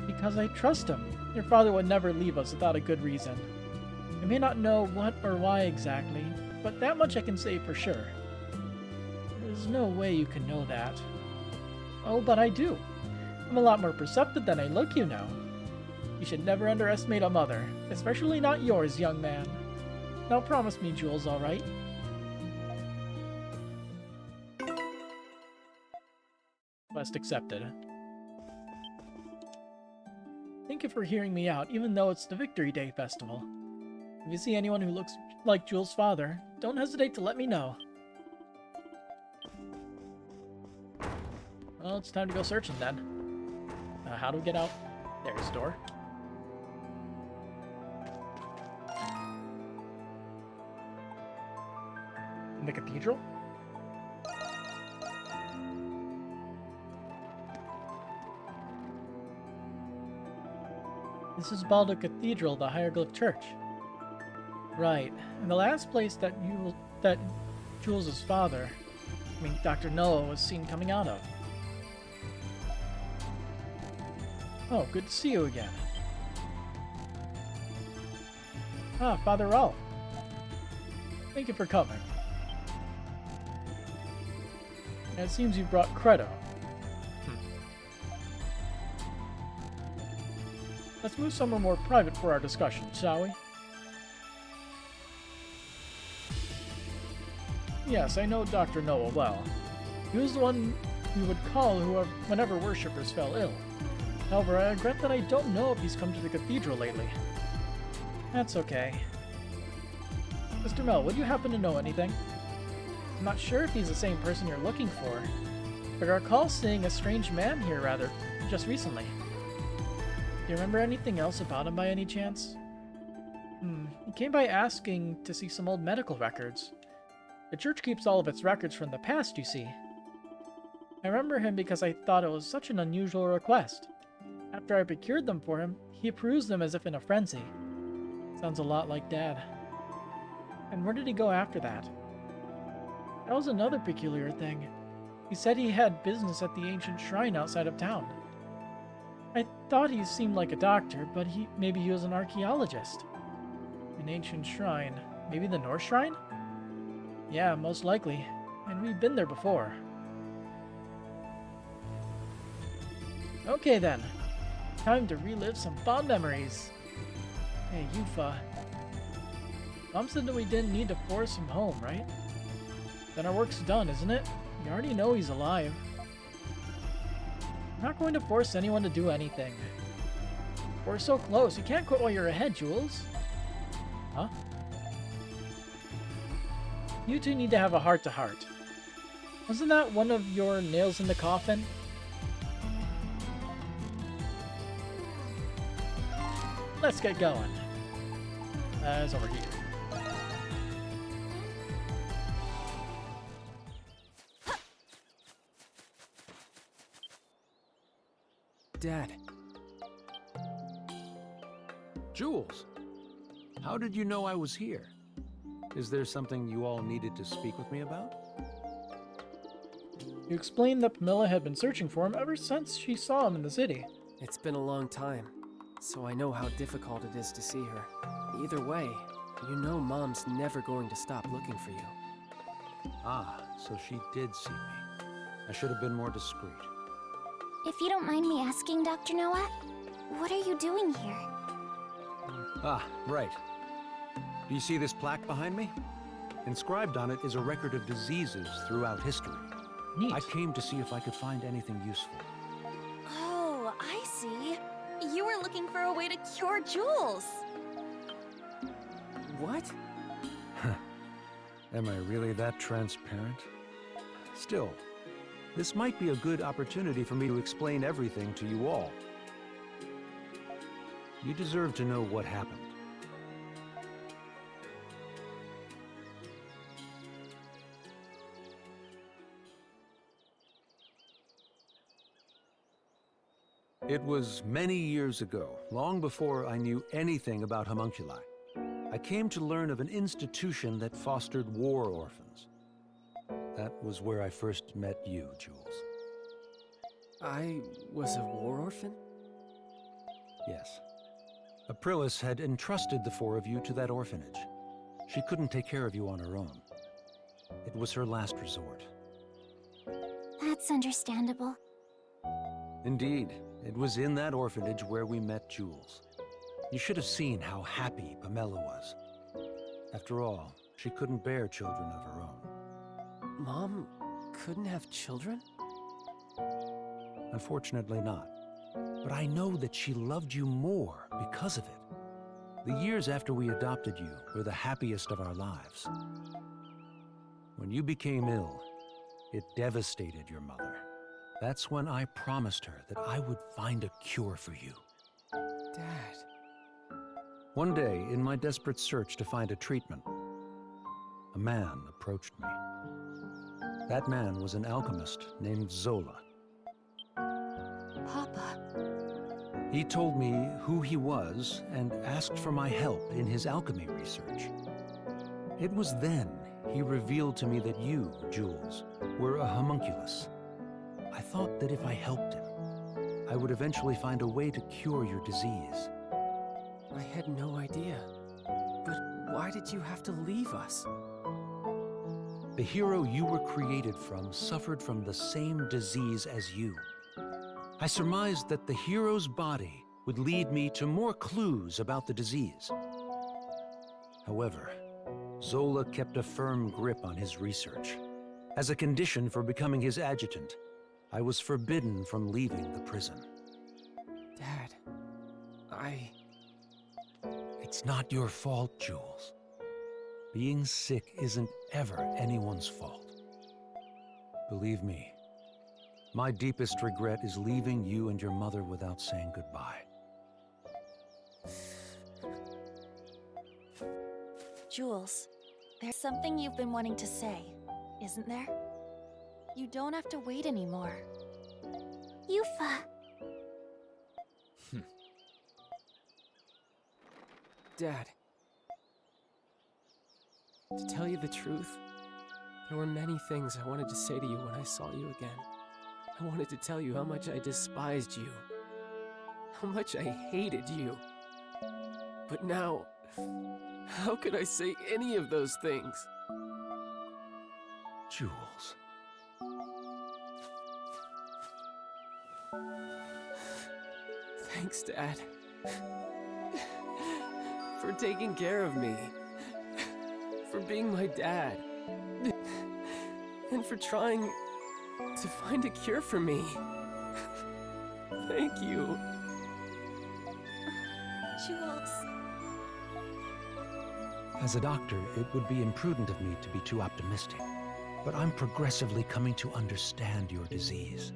Because I trust him. Your father would never leave us without a good reason. I may not know what or why exactly, but that much I can say for sure. There's no way you can know that. Oh, but I do. I'm a lot more perceptive than I look, you know. You should never underestimate a mother, especially not yours, young man. Now promise me, Jules, all right? Quest accepted. Thank you for hearing me out, even though it's the Victory Day festival. If you see anyone who looks like Jules' father, don't hesitate to let me know. Well, it's time to go searching then. How do we get out? There's the door. In the cathedral? This is Baldo Cathedral, the Hieroglyph Church. Right, and the last place that Jules' father, Dr. Noah, was seen coming out of. Oh, good to see you again. Ah, Father Ralph. Thank you for coming. And it seems you brought Credo. Let's move somewhere more private for our discussion, shall we? Yes, I know Dr. Noah well. He was the one we would call whenever worshippers fell ill. However, I regret that I don't know if he's come to the cathedral lately. That's okay. Mr. Mel, would you happen to know anything? I'm not sure if he's the same person you're looking for, but I recall seeing a strange man here just recently. Do you remember anything else about him by any chance? He came by asking to see some old medical records. The church keeps all of its records from the past, you see. I remember him because I thought it was such an unusual request. After I procured them for him, he perused them as if in a frenzy. Sounds a lot like Dad. And where did he go after that? That was another peculiar thing. He said he had business at the ancient shrine outside of town. I thought he seemed like a doctor, but maybe he was an archaeologist. An ancient shrine. Maybe the North Shrine? Yeah, most likely. And we've been there before. Okay then. Time to relive some fond memories. Hey, Yufa. Mom said that we didn't need to force him home, right? Then our work's done, isn't it? You already know he's alive. I'm not going to force anyone to do anything. We're so close. You can't quit while you're ahead, Jules. Huh? You two need to have a heart-to-heart. Wasn't that one of your nails in the coffin? Let's get going. It's over here. Dad. Jules, how did you know I was here? Is there something you all needed to speak with me about? You explained that Pamela had been searching for him ever since she saw him in the city. It's been a long time, so I know how difficult it is to see her. Either way, you know Mom's never going to stop looking for you. Ah, so she did see me. I should have been more discreet. If you don't mind me asking, Dr. Noah, what are you doing here? Ah, right. Do you see this plaque behind me? Inscribed on it is a record of diseases throughout history. Neat. I came to see if I could find anything useful. Oh, I see. You were looking for a way to cure Jules. What? Am I really that transparent? Still, this might be a good opportunity for me to explain everything to you all. You deserve to know what happened. It was many years ago, long before I knew anything about homunculi. I came to learn of an institution that fostered war orphans. That was where I first met you, Jules. I was a war orphan? Yes. Aprilis had entrusted the four of you to that orphanage. She couldn't take care of you on her own. It was her last resort. That's understandable. Indeed, it was in that orphanage where we met Jules. You should have seen how happy Pamela was. After all, she couldn't bear children of her own. Mom couldn't have children? Unfortunately not. But I know that she loved you more because of it. The years after we adopted you were the happiest of our lives. When you became ill, it devastated your mother. That's when I promised her that I would find a cure for you. Dad. One day, in my desperate search to find a treatment, a man approached me. That man was an alchemist named Zola. Papa. He told me who he was and asked for my help in his alchemy research. It was then he revealed to me that you, Jules, were a homunculus. I thought that if I helped him, I would eventually find a way to cure your disease. I had no idea. But why did you have to leave us? The hero you were created from suffered from the same disease as you. I surmised that the hero's body would lead me to more clues about the disease. However, Zola kept a firm grip on his research. As a condition for becoming his adjutant, I was forbidden from leaving the prison. Dad, It's not your fault, Jules. Being sick isn't ever anyone's fault. Believe me, my deepest regret is leaving you and your mother without saying goodbye. Jules, there's something you've been wanting to say, isn't there? You don't have to wait anymore. Yufa. Dad. To tell you the truth, there were many things I wanted to say to you when I saw you again. I wanted to tell you how much I despised you, how much I hated you. But now, how could I say any of those things? Jules. Thanks, Dad. For taking care of me. For being my dad. And for trying to find a cure for me. Thank you. Jules. As a doctor, it would be imprudent of me to be too optimistic. But I'm progressively coming to understand your disease.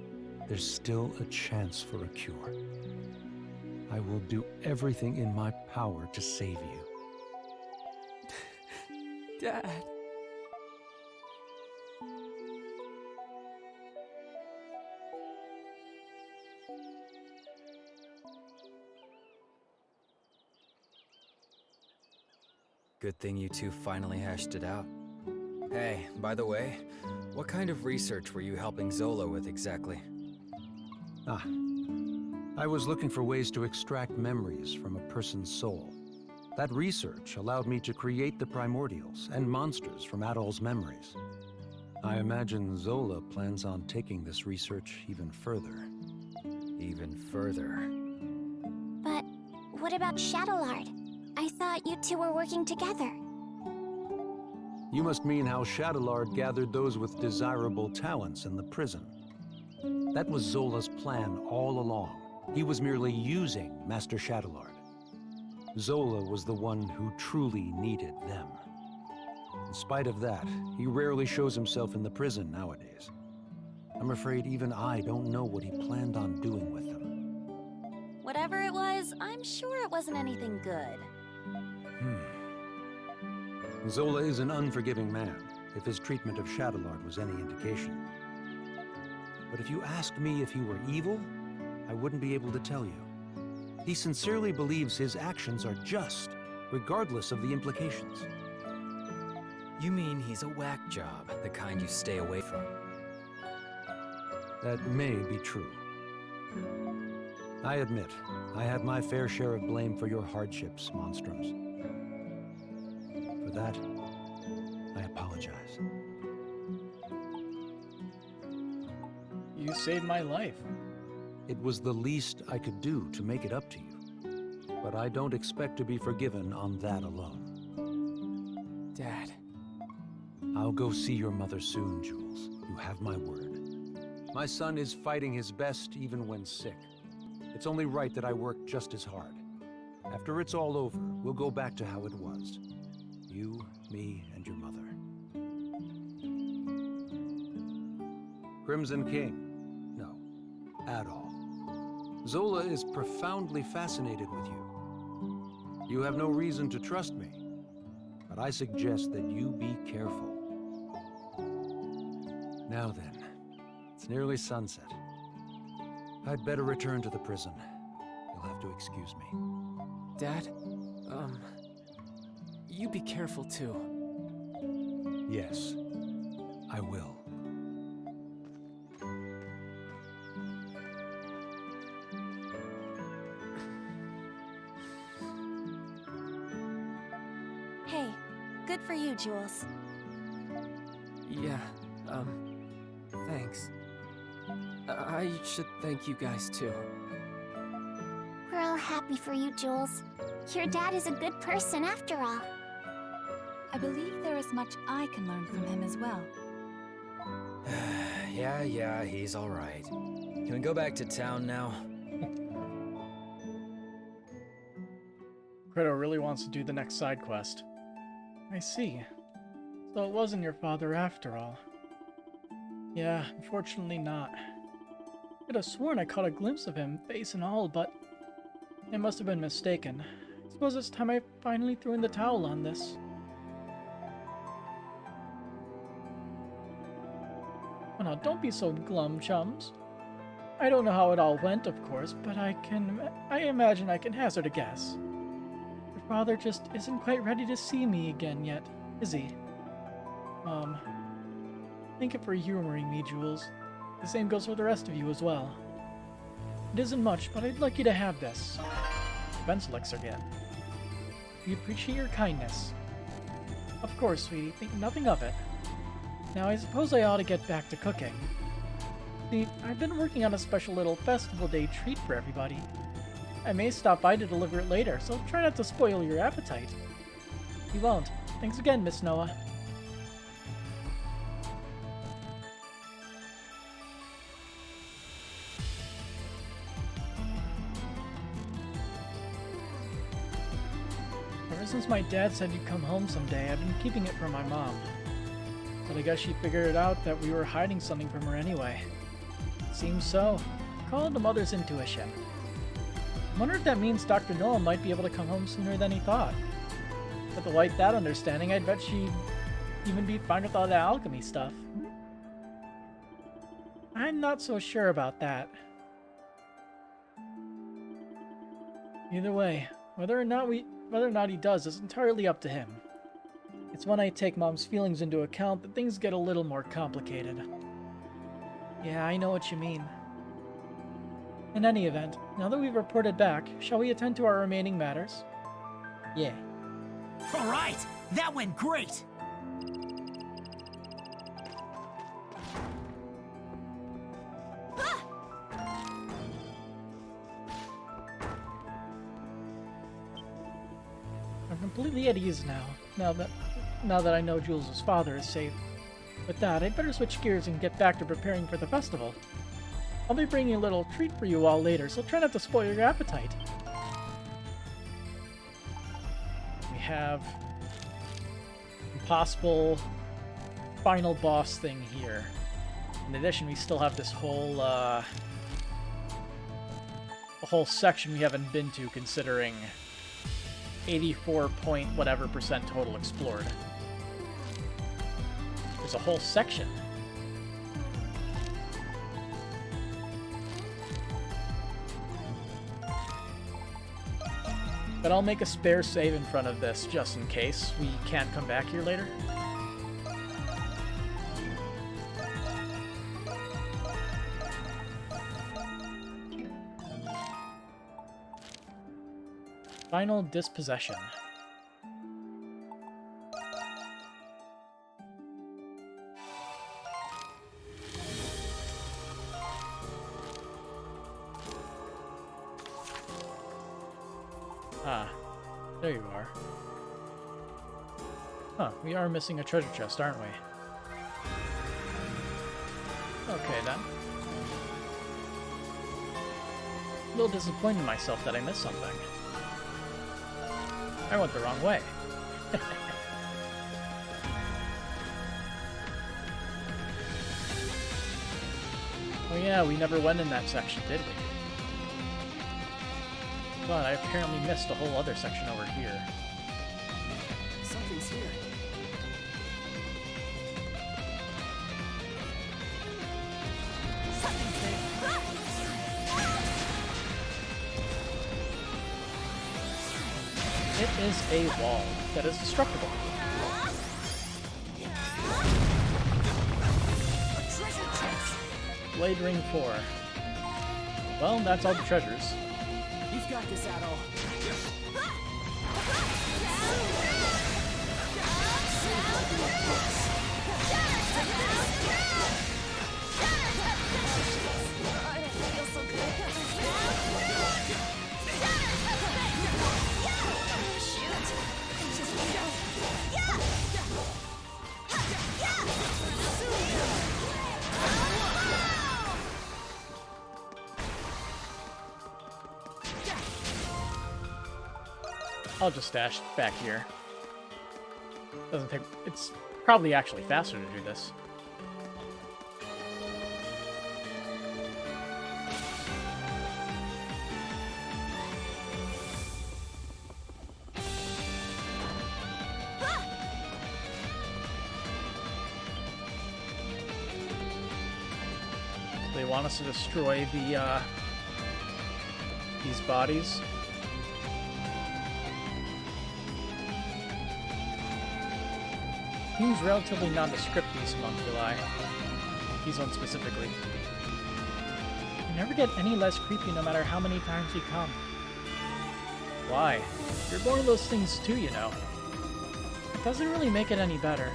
There's still a chance for a cure. I will do everything in my power to save you. Dad. Good thing you two finally hashed it out. Hey, by the way, what kind of research were you helping Zola with exactly? I was looking for ways to extract memories from a person's soul. That research allowed me to create the primordials and monsters from Adols' memories. I imagine Zola plans on taking this research even further. Even further? But what about Shadowlord? I thought you two were working together. You must mean how Shadowlord gathered those with desirable talents in the prison. That was Zola's plan all along. He was merely using Master Shadowlord. Zola was the one who truly needed them. In spite of that, he rarely shows himself in the prison nowadays. I'm afraid even I don't know what he planned on doing with them. Whatever it was, I'm sure it wasn't anything good. Zola is an unforgiving man, if his treatment of Shadowlord was any indication. But if you asked me if he were evil, I wouldn't be able to tell you. He sincerely believes his actions are just, regardless of the implications. You mean he's a whack job, the kind you stay away from? That may be true. I admit, I had my fair share of blame for your hardships, Monstrums. For that, I apologize. You saved my life. It was the least I could do to make it up to you. But I don't expect to be forgiven on that alone. Dad. I'll go see your mother soon, Jules. You have my word. My son is fighting his best even when sick. It's only right that I work just as hard. After it's all over, we'll go back to how it was. You, me, and your mother. Crimson King. No. Adol. Zola is profoundly fascinated with you. You have no reason to trust me, but I suggest that you be careful. Now then, it's nearly sunset. I'd better return to the prison. You'll have to excuse me. Dad, you be careful too. Yes, I will. Hey, good for you, Jules. Yeah, thanks. I should thank you guys too. We're all happy for you, Jules. Your dad is a good person after all. I believe there is much I can learn from him as well. Yeah, he's all right. Can we go back to town now? Credo really wants to do the next side quest. I see. So it wasn't your father after all. Yeah, unfortunately not. I could have sworn I caught a glimpse of him, face and all, but I must have been mistaken. I suppose it's time I finally threw in the towel on this. Oh no, don't be so glum, chums. I don't know how it all went, of course, but I imagine I can hazard a guess. Your father just isn't quite ready to see me again yet, is he? Mom, thank you for humoring me, Jules. The same goes for the rest of you as well. It isn't much, but I'd like you to have this. Defense elixir again. We appreciate your kindness. Of course, sweetie, think nothing of it. Now, I suppose I ought to get back to cooking. See, I've been working on a special little festival day treat for everybody. I may stop by to deliver it later, so try not to spoil your appetite. You won't. Thanks again, Miss Noah. Ever since my dad said you'd come home someday, I've been keeping it from my mom. But I guess she figured it out that we were hiding something from her anyway. Seems so. Call it a mother's intuition. I wonder if that means Dr. Noah might be able to come home sooner than he thought. But to like that understanding, I'd bet she'd even be fine with all that alchemy stuff. I'm not so sure about that. Either way, whether or not he does is entirely up to him. It's when I take Mom's feelings into account that things get a little more complicated. Yeah, I know what you mean. In any event, now that we've reported back, shall we attend to our remaining matters? Yeah. All right, that went great. I'm completely at ease now that I know Jules' father is safe. With that, I'd better switch gears and get back to preparing for the festival. I'll be bringing a little treat for you all later, so try not to spoil your appetite. We have possible final boss thing here. In addition, we still have this whole a whole section we haven't been to, considering 84 point whatever % total explored. There's a whole section. But I'll make a spare save in front of this, just in case we can't come back here later. Final dispossession. Ah, there you are. Huh, we are missing a treasure chest, aren't we? Okay, then. A little disappointed in myself that I missed something. I went the wrong way. Oh yeah, we never went in that section, did we? But I apparently missed a whole other section over here. Something's here. It is a wall that is destructible. Blade Ring 4. Well, that's all the treasures. You've got this, Adol. I'll just stash back here. Doesn't take... It's probably actually faster to do this. They want us to destroy the, these bodies. Seems relatively nondescript, these homunculi. These ones specifically. You never get any less creepy no matter how many times you come. Why? You're born of those things too, you know. It doesn't really make it any better.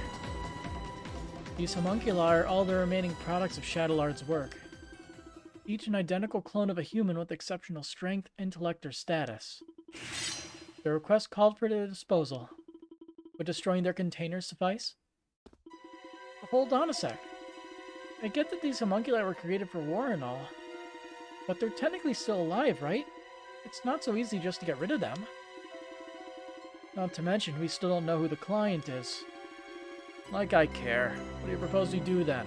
These homunculi are all the remaining products of Shadowlard's work. Each an identical clone of a human with exceptional strength, intellect, or status. The request called for their disposal. Would destroying their containers suffice? Hold on a sec. I get that these homunculi were created for war and all, but they're technically still alive, right? It's not so easy just to get rid of them. Not to mention, we still don't know who the client is. Like I care. What do you propose we do then?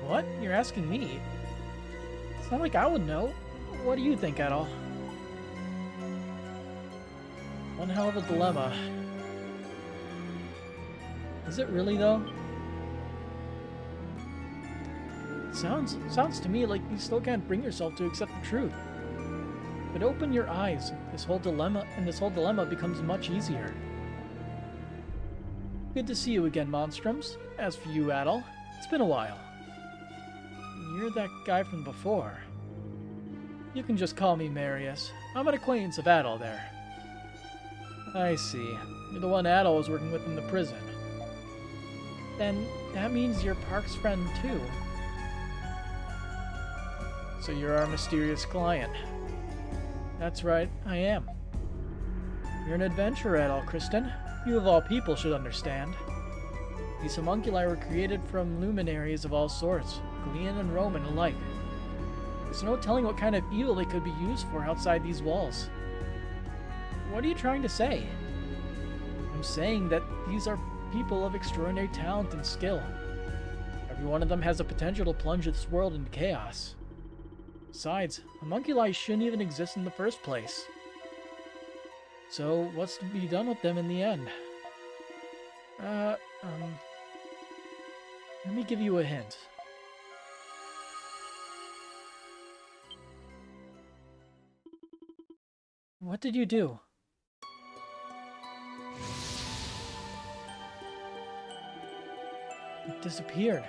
What? You're asking me? It's not like I would know. What do you think, Adol? One hell of a dilemma. Is it really, though? Sounds to me like you still can't bring yourself to accept the truth. But open your eyes. This whole dilemma becomes much easier. Good to see you again, Monstrums. As for you, Adol, it's been a while. You're that guy from before. You can just call me Marius. I'm an acquaintance of Adol there. I see. You're the one Adol was working with in the prison. Then that means you're Park's friend too. So you're our mysterious client. That's right, I am. You're an adventurer, Adol Kristen. You of all people should understand. These homunculi were created from luminaries of all sorts, Glean and Roman alike. There's no telling what kind of evil they could be used for outside these walls. What are you trying to say? I'm I'm saying that these are people of extraordinary talent and skill. Every one of them has the potential to plunge this world into chaos. Besides, homunculi shouldn't even exist in the first place. So, what's to be done with them in the end? Let me give you a hint. What did you do? It disappeared.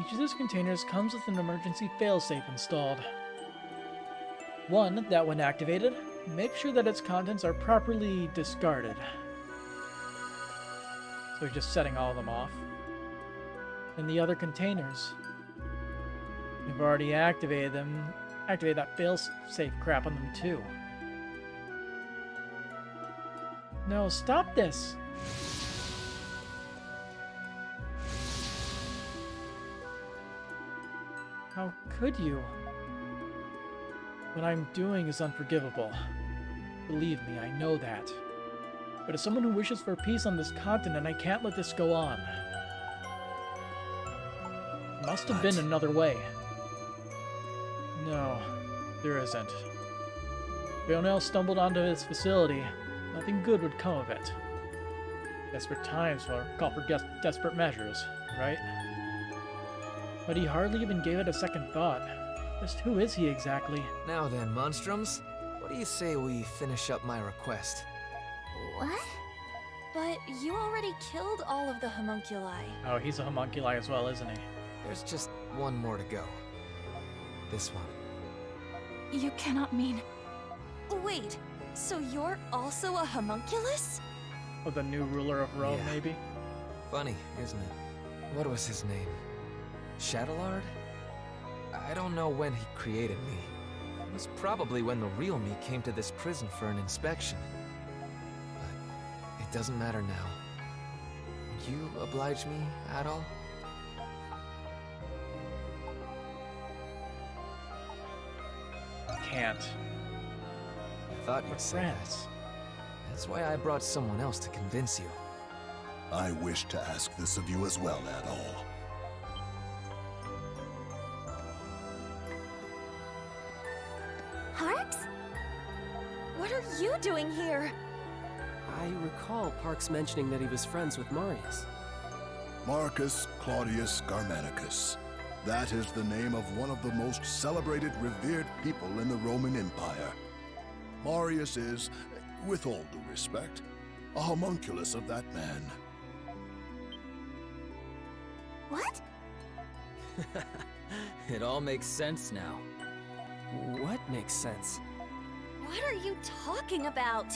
Each of these containers comes with an emergency failsafe installed. One that, when activated, makes sure that its contents are properly discarded. So we're just setting all of them off. And the other containers, we've already activated them. Activate that fail-safe crap on them too. No, stop this! How could you? What I'm doing is unforgivable. Believe me, I know that. But as someone who wishes for peace on this continent, I can't let this go on. Must have been another way. No, there isn't. If O'Neill stumbled onto his facility, nothing good would come of it. Desperate times will call for desperate measures, right? But he hardly even gave it a second thought. Just who is he exactly? Now then, Monstrums, what do you say we finish up my request? What? But you already killed all of the homunculi. Oh, he's a homunculi as well, isn't he? There's just one more to go. This one. You cannot mean... Wait, so you're also a homunculus? Or the new ruler of Rome, Yeah. maybe? Funny, isn't it? What was his name? Shadowlard? I don't know when he created me. It was probably when the real me came to this prison for an inspection. But it doesn't matter now. Would you oblige me, Adol? Can't. I thought you'd say that. That's why I brought someone else to convince you. I wish to ask this of you as well, Adol. Parks? What are you doing here? I recall Parks mentioning that he was friends with Marius. Marcus Claudius Germanicus. That is the name of one of the most celebrated, revered people in the Roman Empire. Marius is, with all due respect, a homunculus of that man. What? It all makes sense now. What makes sense? What are you talking about?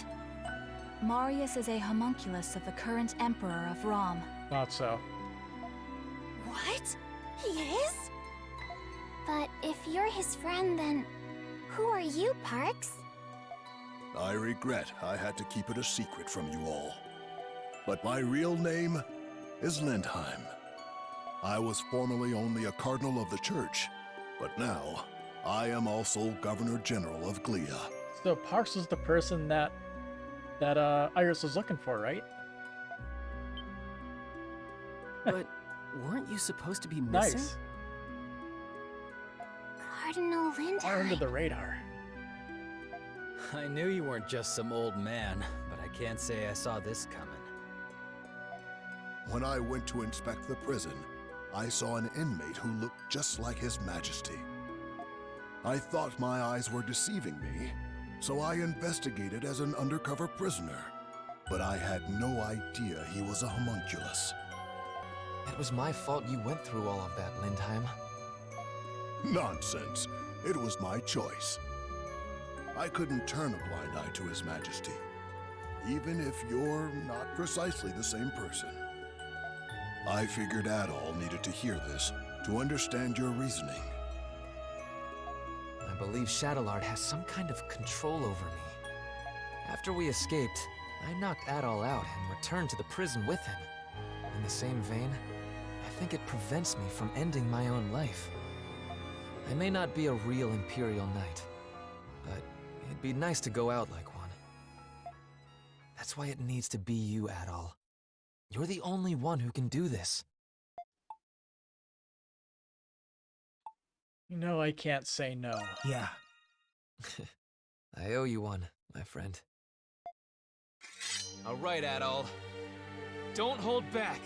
Marius is a homunculus of the current emperor of Rom. Thought so. What? He is? But if you're his friend, then who are you, Parks? I regret I had to keep it a secret from you all. But my real name is Lindheim. I was formerly only a cardinal of the church, but now I am also Governor General of Glia. So Parks was the person that Iris was looking for, right? But weren't you supposed to be missing? Nice. Cardinal Far Lindheim. under the radar. I knew you weren't just some old man, but I can't say I saw this coming. When I went to inspect the prison, I saw an inmate who looked just like His Majesty. I thought my eyes were deceiving me, so I investigated as an undercover prisoner. But I had no idea he was a homunculus. It was my fault you went through all of that, Lindheim. Nonsense. It was my choice. I couldn't turn a blind eye to His Majesty, even if you're not precisely the same person. I figured Adol needed to hear this to understand your reasoning. I believe Shadowlard has some kind of control over me. After we escaped, I knocked Adol out and returned to the prison with him. In the same vein, I think it prevents me from ending my own life. I may not be a real Imperial Knight, but it'd be nice to go out like one. That's why it needs to be you, Adol. You're the only one who can do this. You know I can't say no. Yeah. I owe you one, my friend. All right, Adol. Don't hold back.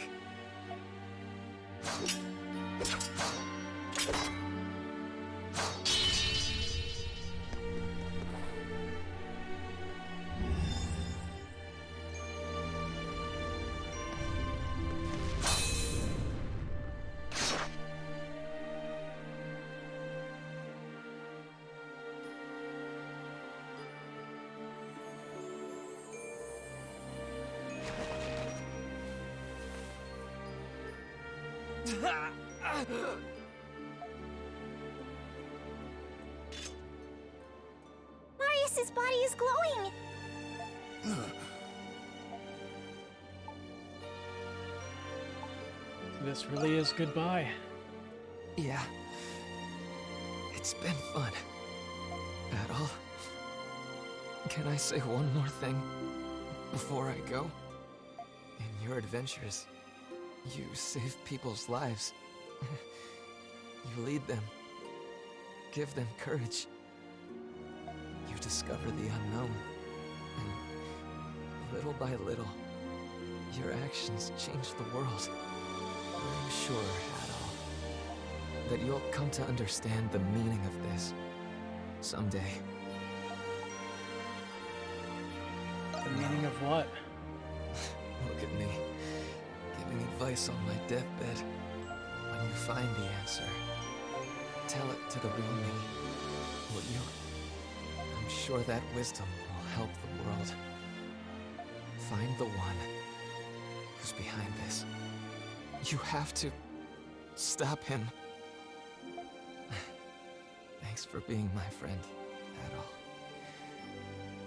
Marius's body is glowing! This really is goodbye. Yeah. It's been fun. Adol, can I say one more thing before I go? In your adventures, you save people's lives. You lead them. Give them courage. You discover the unknown. And little by little, your actions change the world. I'm sure, Adol, that you'll come to understand the meaning of this someday. The meaning of what? Look at me, giving advice on my deathbed. When you find the answer, tell it to the real me, will you? I'm sure that wisdom will help the world. Find the one who's behind this. You have to stop him. Thanks for being my friend, Adol.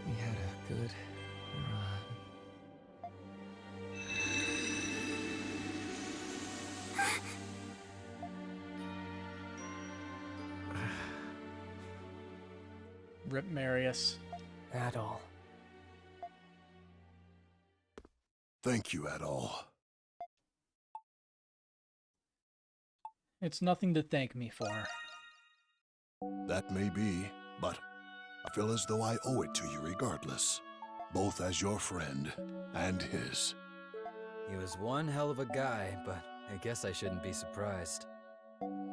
We had a good run. Rip Marius. Adol. Thank you, Adol. It's nothing to thank me for. That may be, but I feel as though I owe it to you regardless, both as your friend and his. He was one hell of a guy, but I guess I shouldn't be surprised.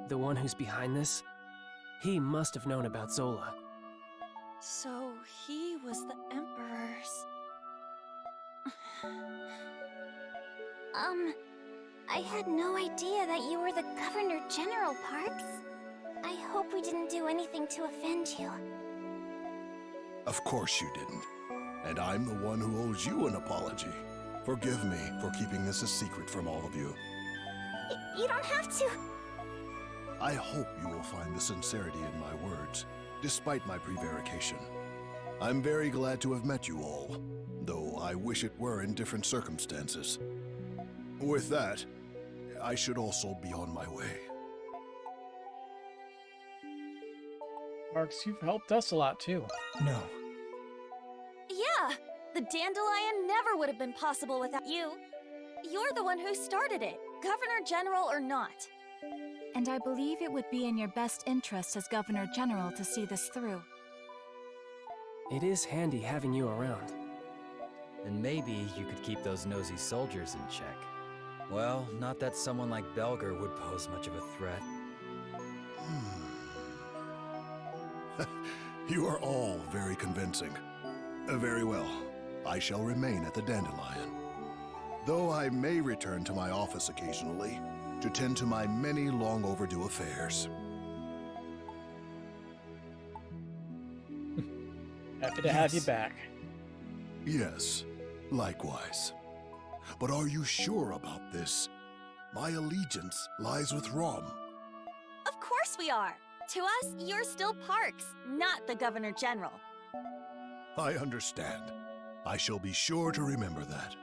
The one who's behind this? He must have known about Zola. So he was the Emperor's... I had no idea that you were the Governor General, Parks. I hope we didn't do anything to offend you. Of course you didn't. And I'm the one who owes you an apology. Forgive me for keeping this a secret from all of you. You don't have to. I hope you will find the sincerity in my words, despite my prevarication. I'm very glad to have met you all, though I wish it were in different circumstances. With that, I should also be on my way. Marks, you've helped us a lot too. No. Yeah! The Dandelion never would have been possible without you. You're the one who started it, Governor General or not. And I believe it would be in your best interest as Governor General to see this through. It is handy having you around. And maybe you could keep those nosy soldiers in check. Well, not that someone like Belger would pose much of a threat. You are all very convincing. Very well. I shall remain at the Dandelion. Though I may return to my office occasionally to tend to my many long overdue affairs. Happy to have you back. Yes, likewise. But are you sure about this? My allegiance lies with Rom. Of course we are! To us, you're still Parks, not the Governor General. I understand. I shall be sure to remember that.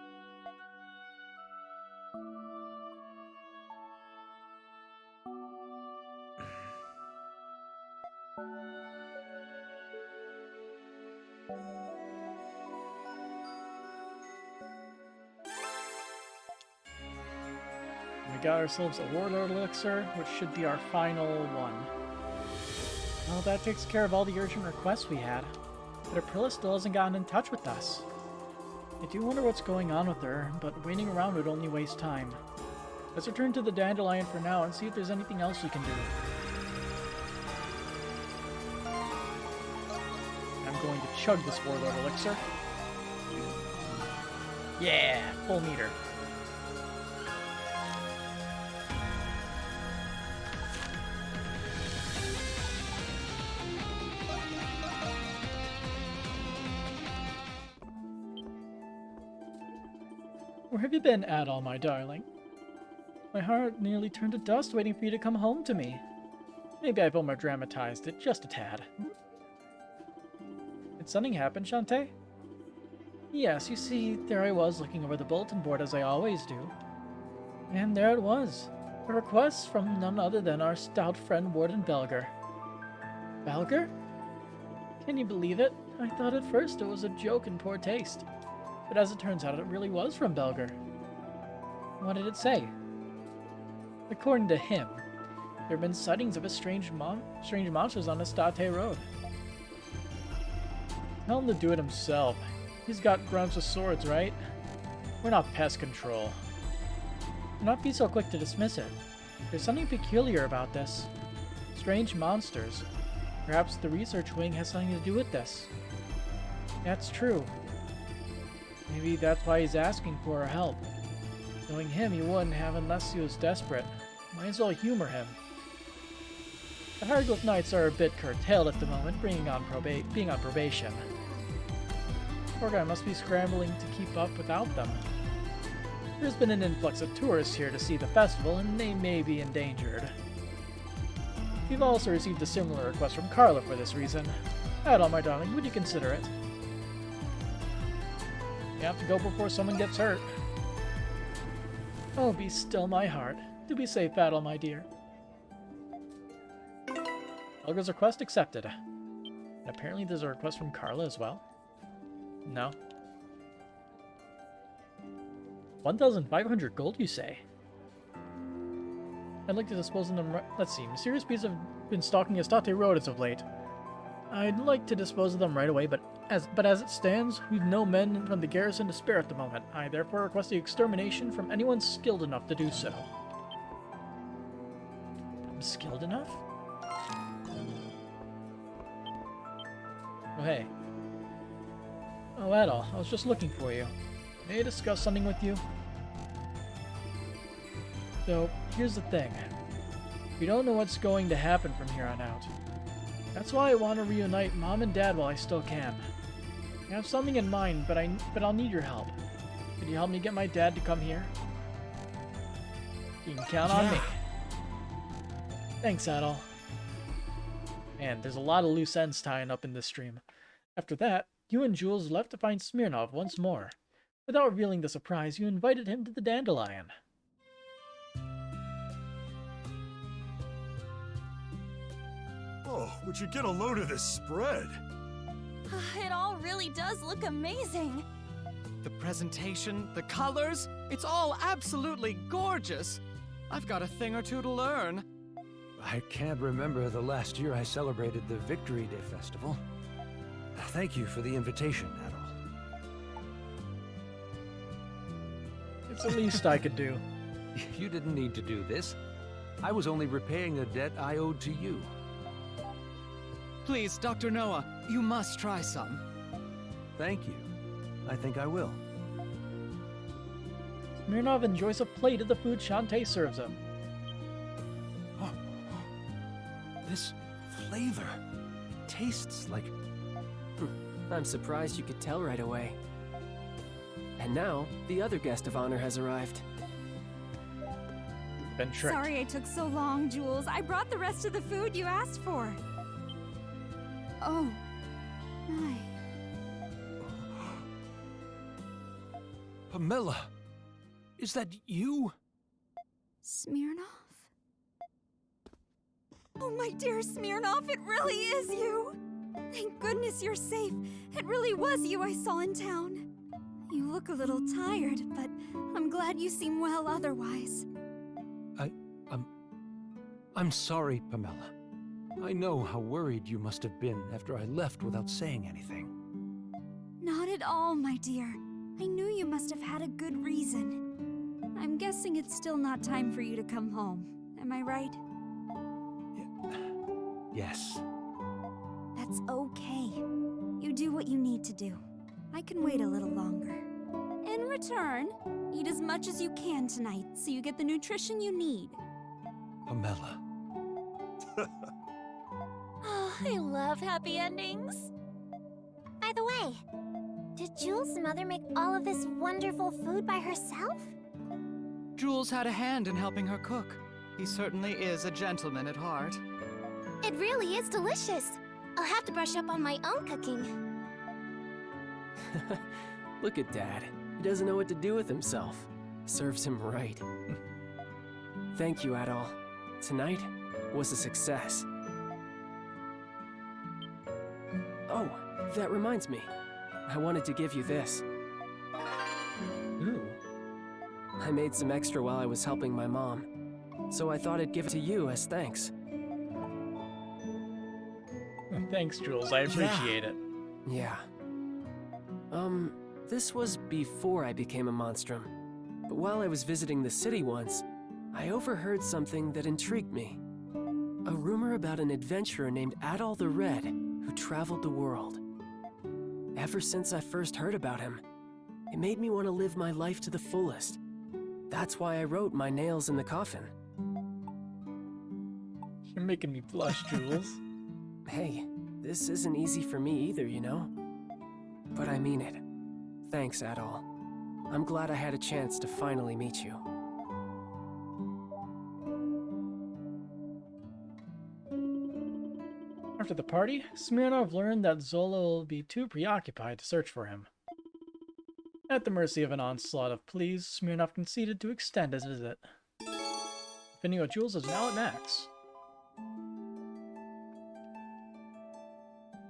We got ourselves a Warlord Elixir, which should be our final one. Well, that takes care of all the urgent requests we had. But Aprilla still hasn't gotten in touch with us. I do wonder what's going on with her, but waiting around would only waste time. Let's return to the Dandelion for now and see if there's anything else we can do. I'm going to chug this Warlord Elixir. Yeah, full meter. Where have you been, Adol, my darling? My heart nearly turned to dust waiting for you to come home to me. Maybe I've over-dramatized it just a tad. Did something happen, Shantae? Yes, you see, there I was looking over the bulletin board as I always do. And there it was. A request from none other than our stout friend Warden Belger. Belger? Can you believe it? I thought at first it was a joke in poor taste. But as it turns out, it really was from Belger. What did it say? According to him, there have been sightings of a strange monsters on Estate Road. Tell him to do it himself. He's got grounds with swords, right? We're not pest control. Do not be so quick to dismiss it. There's something peculiar about this. Strange monsters. Perhaps the research wing has something to do with this. That's true. Maybe that's why he's asking for our help. Knowing him, he wouldn't have unless he was desperate. Might as well humor him. The Hieroglyph Knights are a bit curtailed at the moment, being on probation. Poor guy must be scrambling to keep up without them. There's been an influx of tourists here to see the festival, and they may be endangered. We've also received a similar request from Carla for this reason. Adol, my darling, would you consider it? You have to go before someone gets hurt. Oh, be still, my heart. Do be safe, Adol, my dear. Helga's request accepted. And apparently there's a request from Carla as well. No. 1,500 gold, you say? I'd like to dispose of them let's see. Mysterious beasts have been stalking Estate Road as of late. I'd like to dispose of them right away, but as it stands, we've no men from the garrison to spare at the moment. I therefore request the extermination from anyone skilled enough to do so. I'm skilled enough? Oh, hey. Oh, Adol, I was just looking for you. May I discuss something with you? So, here's the thing. We don't know what's going to happen from here on out. That's why I want to reunite Mom and Dad while I still can. I have something in mind, but I'll need your help. Could you help me get my dad to come here? You can count on me. Thanks, Adol. Man, there's a lot of loose ends tying up in this stream. After that, you and Jules left to find Smirnov once more. Without revealing the surprise, you invited him to the Dandelion. Oh, would you get a load of this spread? It all really does look amazing. The presentation, the colors, it's all absolutely gorgeous. I've got a thing or two to learn. I can't remember the last year I celebrated the Victory Day Festival. Thank you for the invitation, Adol. It's the least I could do. You didn't need to do this. I was only repaying a debt I owed to you. Please, Dr. Noah, you must try some. Thank you. I think I will. Smirnov enjoys a plate of the food Shantae serves him. This flavor, it tastes like... I'm surprised you could tell right away. And now, the other guest of honor has arrived. Been tricked. Sorry I took so long, Jules. I brought the rest of the food you asked for. Oh, my. Pamela, is that you? Smirnov? Oh, my dear Smirnov, it really is you! Thank goodness you're safe. It really was you I saw in town. You look a little tired, but I'm glad you seem well otherwise. I'm sorry, Pamela. I know how worried you must have been after I left without saying anything. Not at all, my dear. I knew you must have had a good reason. I'm guessing it's still not time for you to come home. Am I right? Yes. That's okay. You do what you need to do. I can wait a little longer. In return, eat as much as you can tonight so you get the nutrition you need. Pamela. Oh, I love happy endings. By the way, did Jules' mother make all of this wonderful food by herself? Jules had a hand in helping her cook. He certainly is a gentleman at heart. It really is delicious. I'll have to brush up on my own cooking. Look at Dad. He doesn't know what to do with himself. Serves him right. Thank you, Adol. Tonight was a success. Oh, that reminds me. I wanted to give you this. Ooh. I made some extra while I was helping my mom, so I thought I'd give it to you as thanks. Thanks, Jules. I appreciate it. Yeah. This was before I became a Monstrum. But while I was visiting the city once, I overheard something that intrigued me. A rumor about an adventurer named Adol the Red who traveled the world. Ever since I first heard about him, it made me want to live my life to the fullest. That's why I wrote my nails in the coffin. You're making me blush, Jules. Hey, this isn't easy for me either, you know? But I mean it. Thanks, Adol. I'm glad I had a chance to finally meet you. After the party, Smirnov learned that Zola will be too preoccupied to search for him. At the mercy of an onslaught of pleas, Smirnov conceded to extend his visit. Finio Jules is now at max.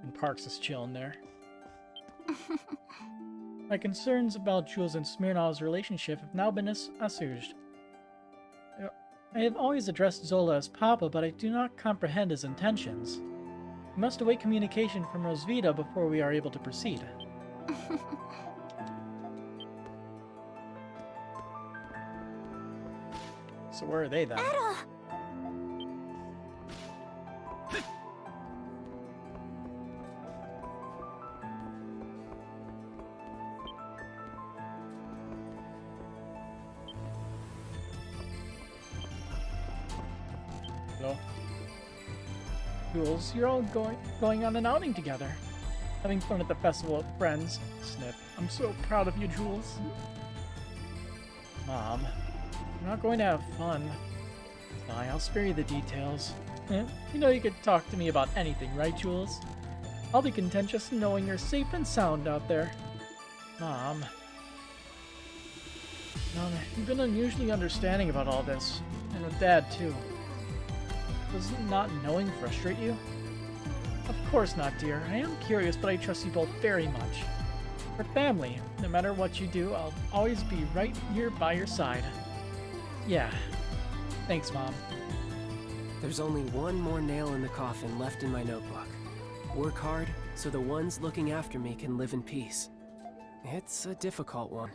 And Parks is chilling there. My concerns about Jules and Smirnov's relationship have now been assuaged. I have always addressed Zola as Papa, but I do not comprehend his intentions. We must await communication from Rosvita before we are able to proceed. So where are they then? Adol! Hello? Jules, you're all going on an outing together. Having fun at the festival with friends. Snip. I'm so proud of you, Jules. Mom, we're not going to have fun. Fine, I'll spare you the details. You know you could talk to me about anything, right, Jules? I'll be content just knowing you're safe and sound out there. Mom. Mom, you've been unusually understanding about all this. And with Dad, too. Does not knowing frustrate you? Of course not, dear. I am curious, but I trust you both very much. We're family. No matter what you do, I'll always be right here by your side. Yeah. Thanks, Mom. There's only one more nail in the coffin left in my notebook. Work hard so the ones looking after me can live in peace. It's a difficult one.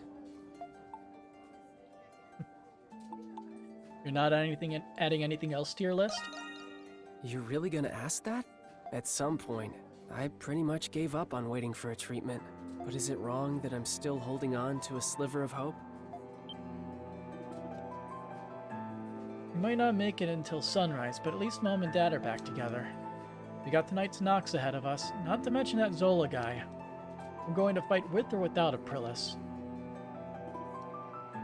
You're not adding anything else to your list? You're really gonna ask that? At some point, I pretty much gave up on waiting for a treatment. But is it wrong that I'm still holding on to a sliver of hope? We might not make it until sunrise, but at least Mom and Dad are back together. We got tonight's Nox ahead of us, not to mention that Zola guy. We're going to fight with or without Aprilis.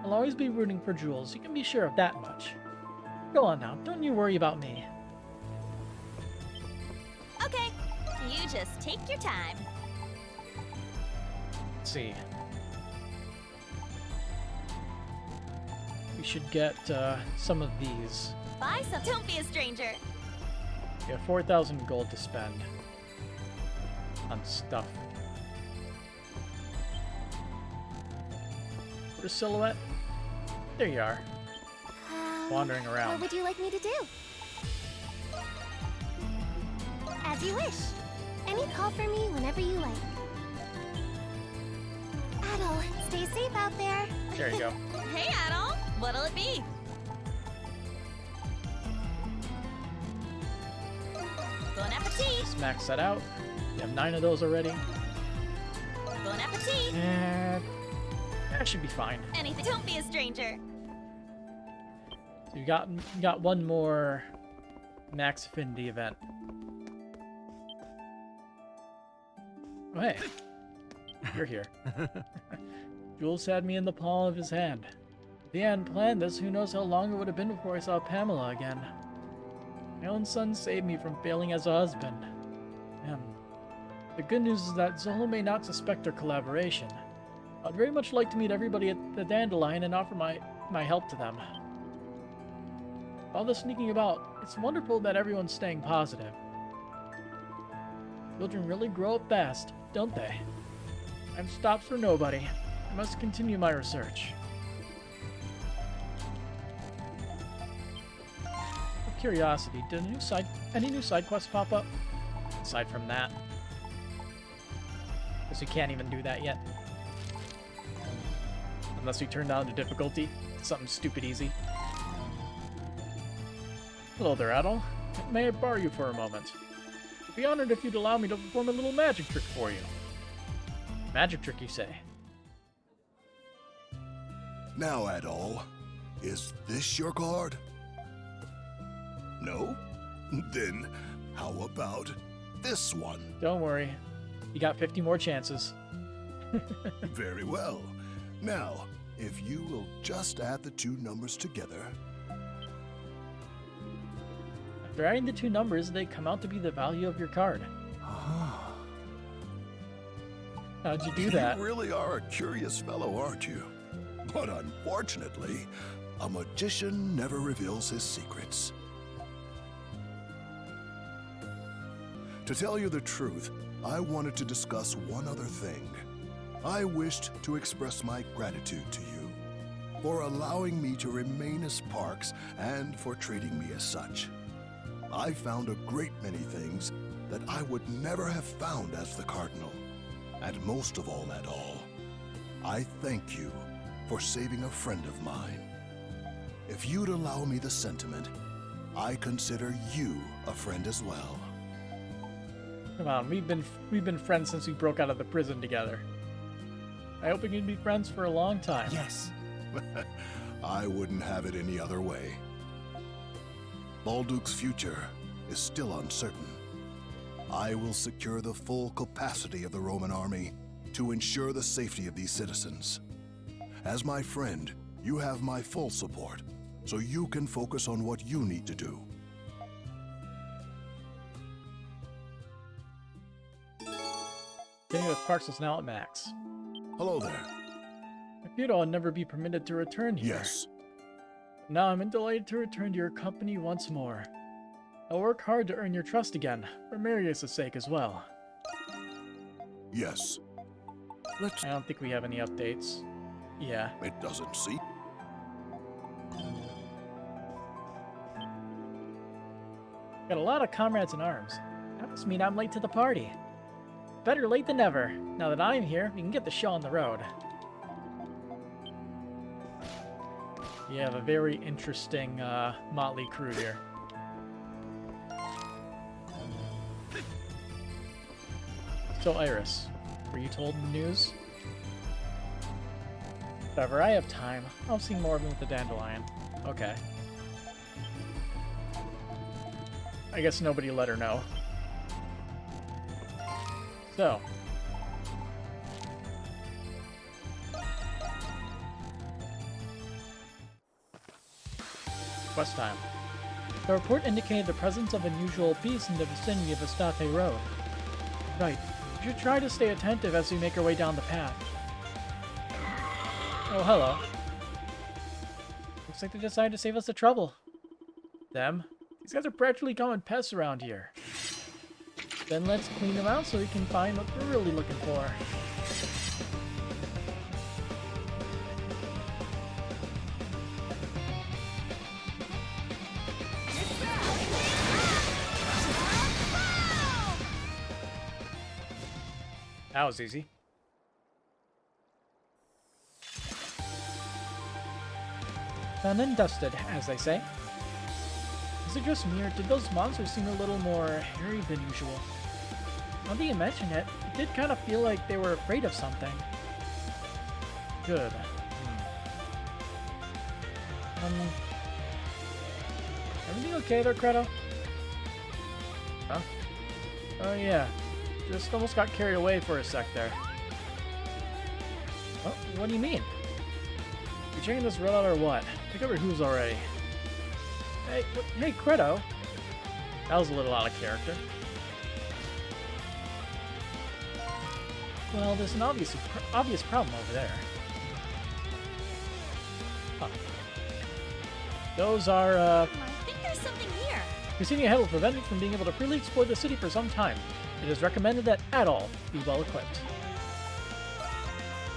I'll always be rooting for Jules, you can be sure of that much. Go on now, don't you worry about me. Okay, you just take your time. Let's see. We should get some of these. Buy some. Don't be a stranger. We have 4,000 gold to spend on stuff. For a silhouette, there you are. wandering around. What would you like me to do? As you wish. Any call for me whenever you like. Adol, stay safe out there. There you go. Hey, Adol. What'll it be? Bon appetit. Let's max that out. You have 9 of those already. Bon appetit. And that should be fine. Anything. Don't be a stranger. So you got one more max affinity event. Oh hey, you're here. Jules had me in the palm of his hand. If he hadn't planned this, who knows how long it would have been before I saw Pamela again. My own son saved me from failing as a husband. The good news is that Zolo may not suspect our collaboration. I'd very much like to meet everybody at the Dandelion and offer my help to them. All the sneaking about, it's wonderful that everyone's staying positive. Children really grow up fast, don't they? Time stops for nobody. I must continue my research. Out of curiosity, did any new side quests pop up? Aside from that. Because we can't even do that yet. Unless we turn down the difficulty. Something stupid easy. Hello there, Adol. May I borrow you for a moment? I'd be honored if you'd allow me to perform a little magic trick for you. Magic trick, you say? Now, Adol, is this your card? No? Then how about this one? Don't worry. You got 50 more chances. Very well. Now, if you will just add the 2 numbers together. After adding the 2 numbers, they come out to be the value of your card. How'd you do that? You really are a curious fellow, aren't you? But unfortunately, a magician never reveals his secrets. To tell you the truth, I wanted to discuss one other thing. I wished to express my gratitude to you for allowing me to remain as Parks and for treating me as such. I found a great many things that I would never have found as the Cardinal. And most of all, I thank you for saving a friend of mine. If you'd allow me the sentiment, I consider you a friend as well. Come on, we've been friends since we broke out of the prison together. I hope we can be friends for a long time. Yes. I wouldn't have it any other way. Balduke's future is still uncertain. I will secure the full capacity of the Roman army to ensure the safety of these citizens. As my friend, you have my full support, so you can focus on what you need to do. Getting with Parks is now at max. Hello there. I feared I'll never be permitted to return here. Yes. Now I'm delighted to return to your company once more. I'll work hard to earn your trust again, for Marius' sake as well. Yes. I don't think we have any updates. Yeah. It doesn't seem. Got a lot of comrades in arms. That must mean I'm late to the party. Better late than never. Now that I'm here, we can get the show on the road. You have a very interesting motley crew here. So Iris, were you told the news? Whatever, I have time. I'll see more of him with the Dandelion. Okay. I guess nobody let her know. So. Quest time. The report indicated the presence of unusual beasts in the vicinity of Estate Road. Right. We should try to stay attentive as we make our way down the path. Oh, hello. Looks like they decided to save us the trouble. Them? These guys are practically common pests around here. Then let's clean them out so we can find what we're really looking for. That was easy. Done and dusted, as they say. Is it just me, or did those monsters seem a little more hairy than usual? Now that you mention it, it did kind of feel like they were afraid of something. Good. Everything okay there, Credo? Huh? Oh yeah. Just almost got carried away for a sec there. Oh, what do you mean? You checking this road out or what? Pick up your hooves already. Hey, Credo. That was a little out of character. Well, there's an obvious problem over there. Huh. Those are, I think there's something here. Proceeding ahead will prevent you from being able to freely explore the city for some time. It is recommended that Adol be well equipped.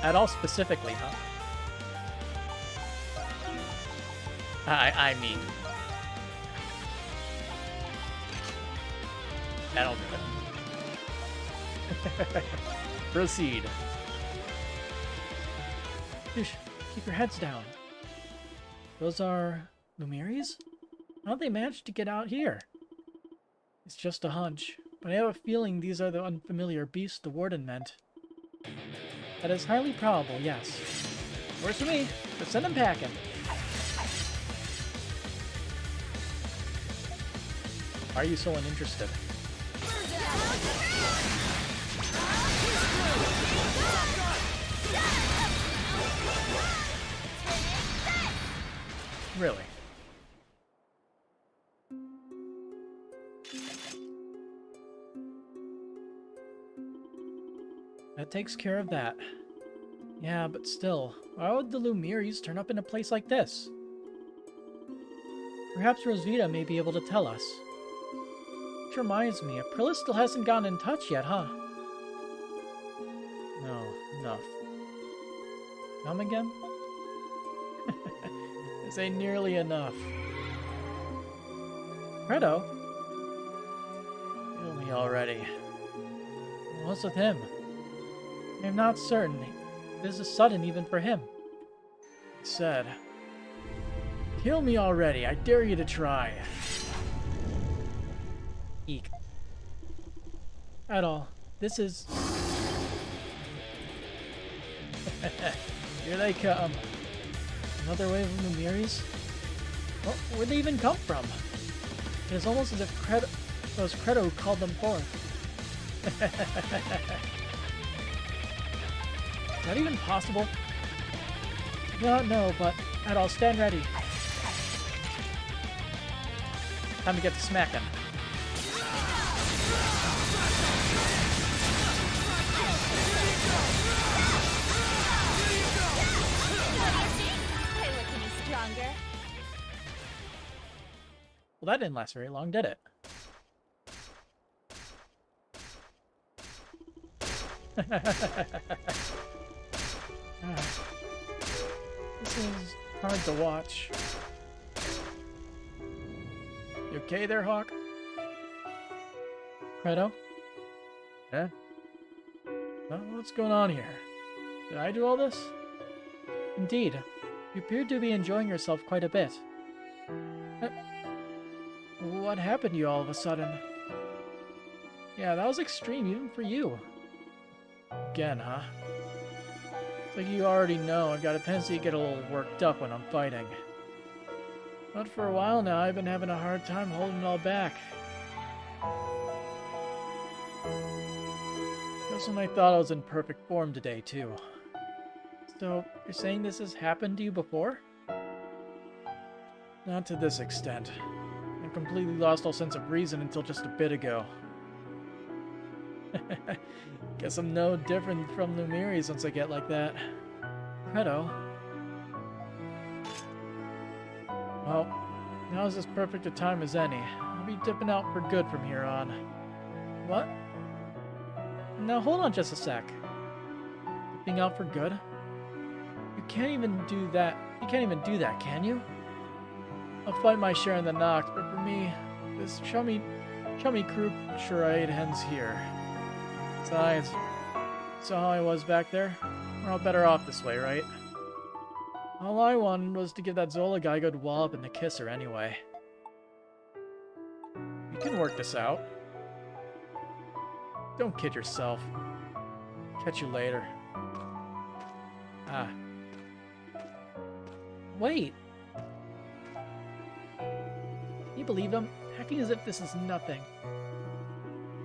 Adol specifically, huh? I mean... That'll do it. Proceed. Shush, keep your heads down. Those are... Lumiries? How did they manage to get out here? It's just a hunch, but I have a feeling these are the unfamiliar beasts the warden meant. That is highly probable, yes. Works for me. Let's send them packing. Why are you so uninterested? Really? That takes care of that. Yeah, but still, why would the Lumiries turn up in a place like this? Perhaps Rosvita may be able to tell us. Which reminds me, Aprilis still hasn't gotten in touch yet, huh? No, enough. Come again? This ain't nearly enough. Credo? Kill me already. What's with him? I'm not certain. This is sudden even for him. He said, "Kill me already, I dare you to try." Eek. Adol, this is... Here they come. Another wave of Lumiries? Well, where'd they even come from? It is almost as if it was Credo who called them forth. Is that even possible? I do not know, but Adol, stand ready. Time to get to smacking. Well, that didn't last very long, did it? This is hard to watch. You okay there, Hawk? Credo? Yeah? What's going on here? Did I do all this? Indeed. You appear to be enjoying yourself quite a bit. What happened to you all of a sudden? Yeah, that was extreme, even for you. Again, huh? It's like you already know, I've got a tendency to get a little worked up when I'm fighting. But for a while now, I've been having a hard time holding it all back. Just when I thought I was in perfect form today, too. So, you're saying this has happened to you before? Not to this extent. I completely lost all sense of reason until just a bit ago. Guess I'm no different from Lumiries once I get like that. Credo. Well, now's as perfect a time as any. I'll be dipping out for good from here on. What? Now hold on just a sec. Dipping out for good? You can't even do that. You can't even do that, can you? I'll fight my share in the Noct, but for me, this chummy crew charade ends here. Besides, Saw how I was back there? We're all better off this way, right? All I wanted was to give that Zola guy a good wallop and a kiss her anyway. We can work this out. Don't kid yourself. Catch you later. Ah. Wait! Can you believe him? Acting as if this is nothing.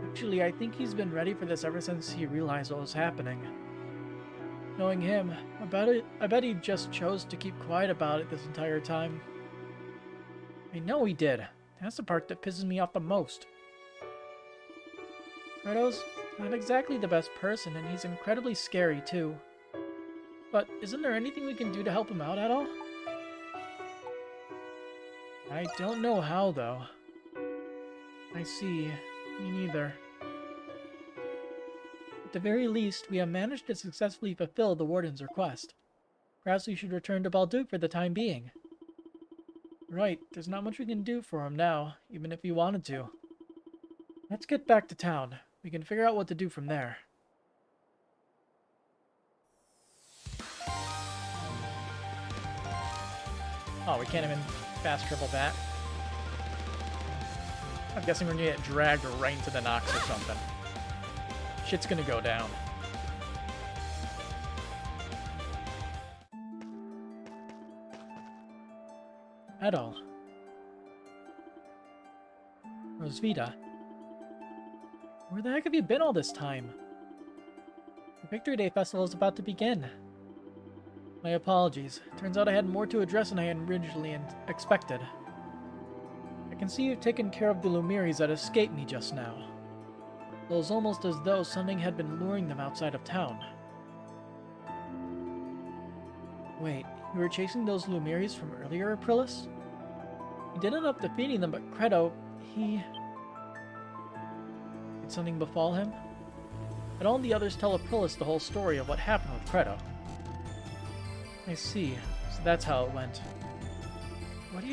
Actually, I think he's been ready for this ever since he realized what was happening. Knowing him, I bet he just chose to keep quiet about it this entire time. I know he did. That's the part that pisses me off the most. Kratos, not exactly the best person, and he's incredibly scary too. But isn't there anything we can do to help him out at all? I don't know how, though. I see. Me neither. At the very least, we have managed to successfully fulfill the Warden's request. Perhaps we should return to Balduke for the time being. Right, there's not much we can do for him now, even if we wanted to. Let's get back to town. We can figure out what to do from there. Oh, we can't even fast travel back. I'm guessing we're gonna get dragged right into the Nox or something. Shit's gonna go down. Adol. Rosvita. Where the heck have you been all this time? The Victory Day Festival is about to begin. My apologies. Turns out I had more to address than I had originally expected. I can see you've taken care of the Lumiris that escaped me just now. It was almost as though something had been luring them outside of town. Wait, you were chasing those Lumiris from earlier, Aprilis? You did end up defeating them, but Credo, he... Did something befall him? And all the others tell Aprilis the whole story of what happened with Credo. I see. So that's how it went. What do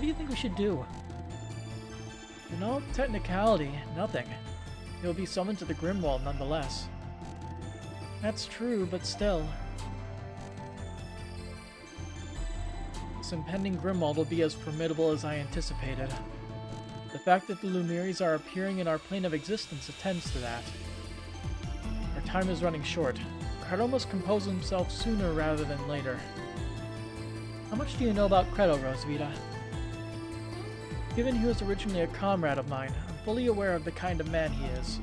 you think we should do? In all technicality, nothing. He'll be summoned to the Grimwald nonetheless. That's true, but still. This impending Grimwald will be as formidable as I anticipated. The fact that the Lumiris are appearing in our plane of existence attends to that. Our time is running short. Credo must compose himself sooner rather than later. How much do you know about Credo, Rosvita? Given he was originally a comrade of mine, I'm fully aware of the kind of man he is.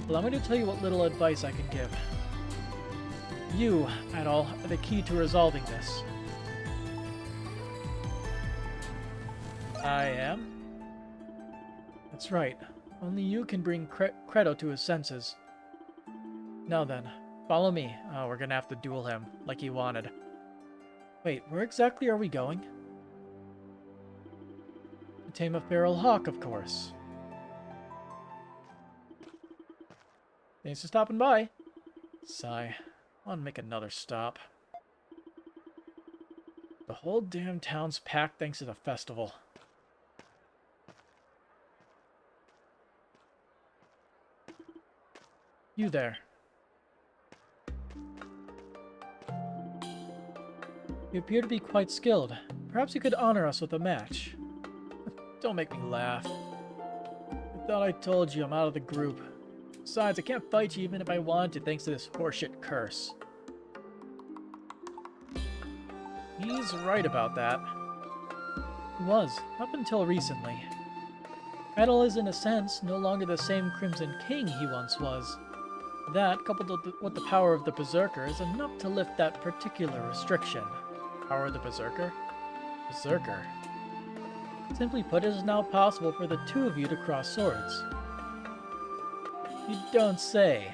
Allow me to tell you what little advice I can give. You, Adol, are the key to resolving this. I am? That's right. Only you can bring Credo to his senses. Now then, follow me. Oh, we're gonna have to duel him, like he wanted. Wait, where exactly are we going? To tame a feral hawk, of course. Thanks for stopping by. Sigh. I want to make another stop. The whole damn town's packed thanks to the festival. You there. You appear to be quite skilled. Perhaps you could honor us with a match. Don't make me laugh. I thought I told you I'm out of the group. Besides, I can't fight you even if I wanted to thanks to this horseshit curse. He's right about that. He was, up until recently. Adol is in a sense no longer the same Crimson King he once was. That, coupled with the power of the Berserker, is enough to lift that particular restriction. Power of the Berserker? Berserker. Simply put, it is now possible for the two of you to cross swords. You don't say.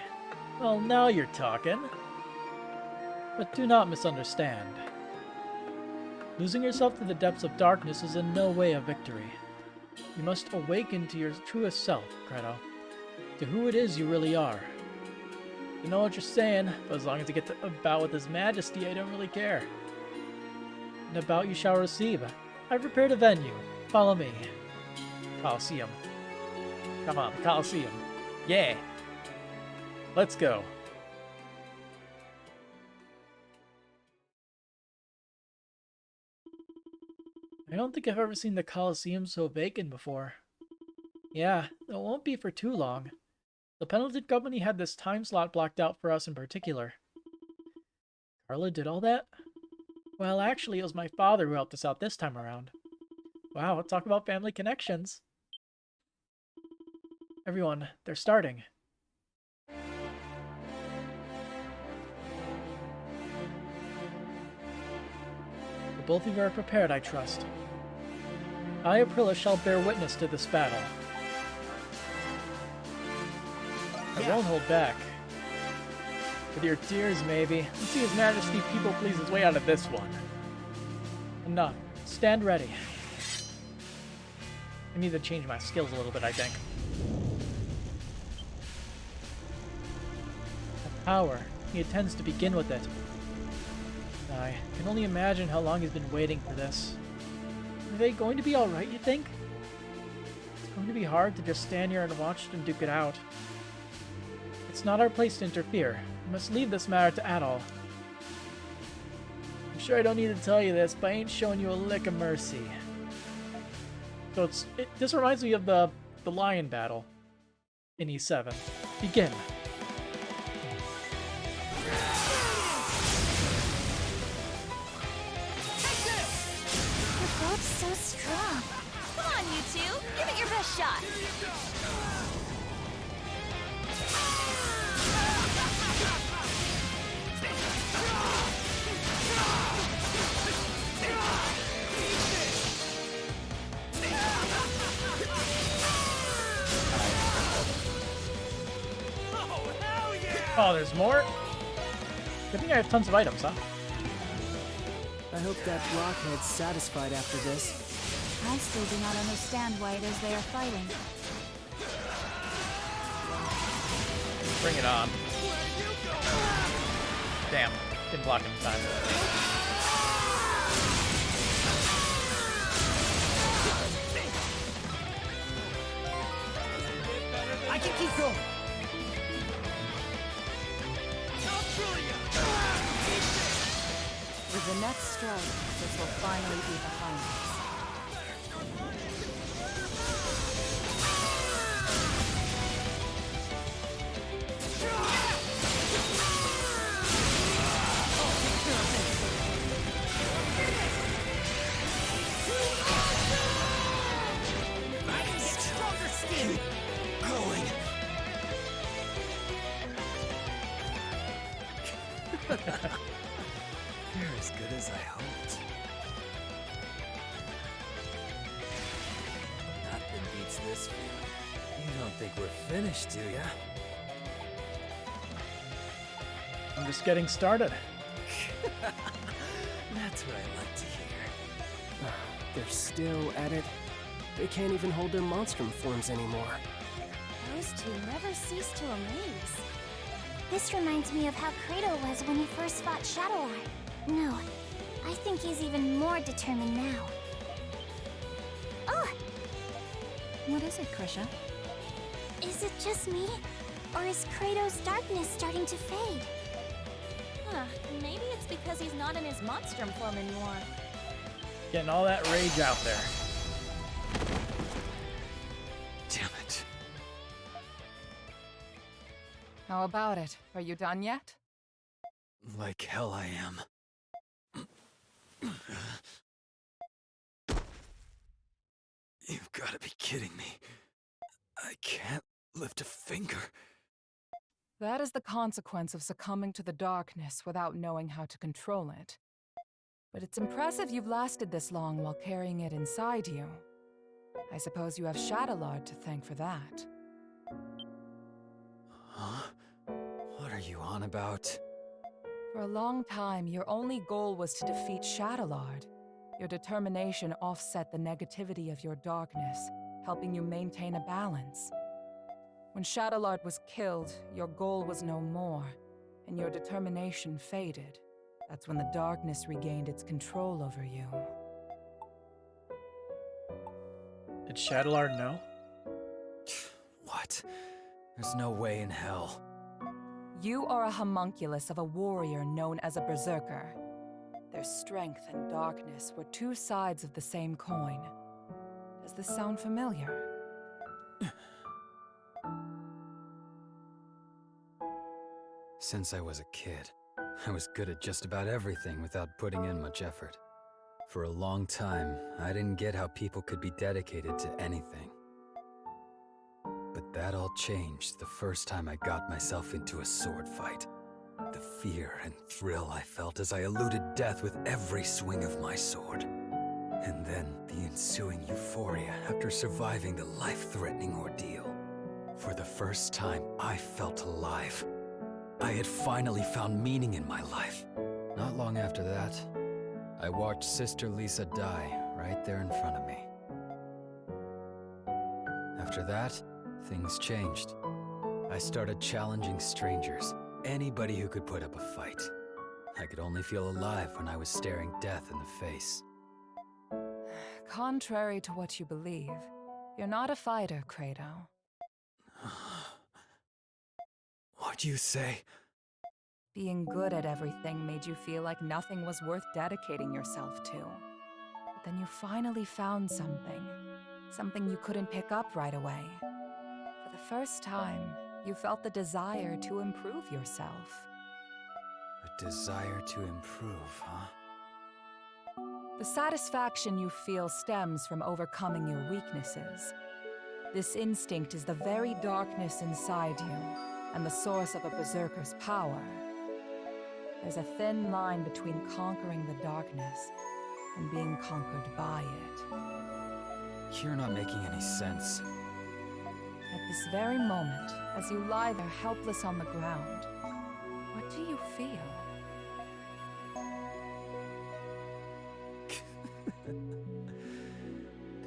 Well, now you're talking. But do not misunderstand. Losing yourself to the depths of darkness is in no way a victory. You must awaken to your truest self, Credo. To who it is you really are. I know what you're saying, but as long as you get to a bout with His Majesty, I don't really care. And a bout you shall receive. I've prepared a venue. Follow me. Coliseum. Come on, Coliseum. Yeah! Let's go. I don't think I've ever seen the Colosseum so vacant before. Yeah, it won't be for too long. The Pendleton Company had this time slot blocked out for us in particular. Carla did all that? Well, actually, it was my father who helped us out this time around. Wow, talk about family connections. Everyone, they're starting. Both of you are prepared, I trust. I, Aprilla, shall bear witness to this battle. I won't hold back. With your tears, maybe. Let's see His Majesty people please his way out of this one. Enough. Stand ready. I need to change my skills a little bit, I think. The power. He intends to begin with it. I can only imagine how long he's been waiting for this. Are they going to be alright, you think? It's going to be hard to just stand here and watch them duke it out. It's not our place to interfere. We must leave this matter to Adol. I'm sure I don't need to tell you this, but I ain't showing you a lick of mercy. So this reminds me of the lion battle in E7. Begin. So strong. Come on, you two. Give it your best shot. Oh, there's more? Good thing I have tons of items, huh? I hope that blockhead's satisfied after this. I still do not understand why it is they are fighting. Bring it on. Damn, didn't block him in time. I can keep going. With the next strike, this will finally be behind us. You're as good as I hoped. Nothing beats this feeling. You don't think we're finished, do ya? I'm just getting started. That's what I like to hear. They're still at it. They can't even hold their Monstrum forms anymore. Those two never cease to amaze. This reminds me of how Kratos was when he first fought Shadowheart. No, I think he's even more determined now. Oh! What is it, Krisha? Is it just me? Or is Kratos' darkness starting to fade? Huh, maybe it's because he's not in his Monstrum form anymore. Getting all that rage out there. Damn it. How about it? Are you done yet? Like hell I am. You've got to be kidding me. I can't lift a finger. That is the consequence of succumbing to the darkness without knowing how to control it. But it's impressive you've lasted this long while carrying it inside you. I suppose you have Shadowlord to thank for that. Huh? What are you on about? For a long time, your only goal was to defeat Shadowlord. Your determination offset the negativity of your darkness, helping you maintain a balance. When Shadowlord was killed, your goal was no more, and your determination faded. That's when the darkness regained its control over you. Did Shadowlord know? What? There's no way in hell. You are a homunculus of a warrior known as a berserker. There's their strength and darkness were two sides of the same coin. Does this sound familiar? Since I was a kid, I was good at just about everything without putting in much effort. For a long time, I didn't get how people could be dedicated to anything. But that all changed the first time I got myself into a sword fight. The fear and thrill I felt as I eluded death with every swing of my sword. And then the ensuing euphoria after surviving the life-threatening ordeal. For the first time, I felt alive. I had finally found meaning in my life. Not long after that, I watched Sister Lisa die right there in front of me. After that, things changed. I started challenging strangers, anybody who could put up a fight. I could only feel alive when I was staring death in the face. Contrary to what you believe, you're not a fighter, Credo. What'd you say? Being good at everything made you feel like nothing was worth dedicating yourself to. But then you finally found something. Something you couldn't pick up right away. For the first time, you felt the desire to improve yourself. A desire to improve, huh? The satisfaction you feel stems from overcoming your weaknesses. This instinct is the very darkness inside you, and the source of a berserker's power. There's a thin line between conquering the darkness and being conquered by it. You're not making any sense. At this very moment, as you lie there helpless on the ground, what do you feel?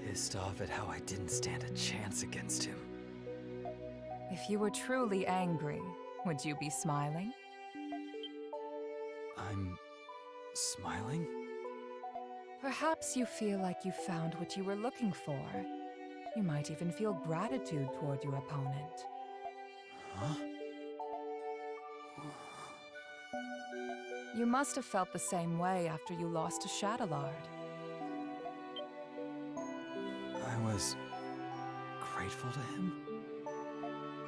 Pissed off at how I didn't stand a chance against him. If you were truly angry, would you be smiling? I'm smiling? Perhaps you feel like you found what you were looking for. You might even feel gratitude toward your opponent. Huh? You must have felt the same way after you lost to Shadowlard. I was grateful to him?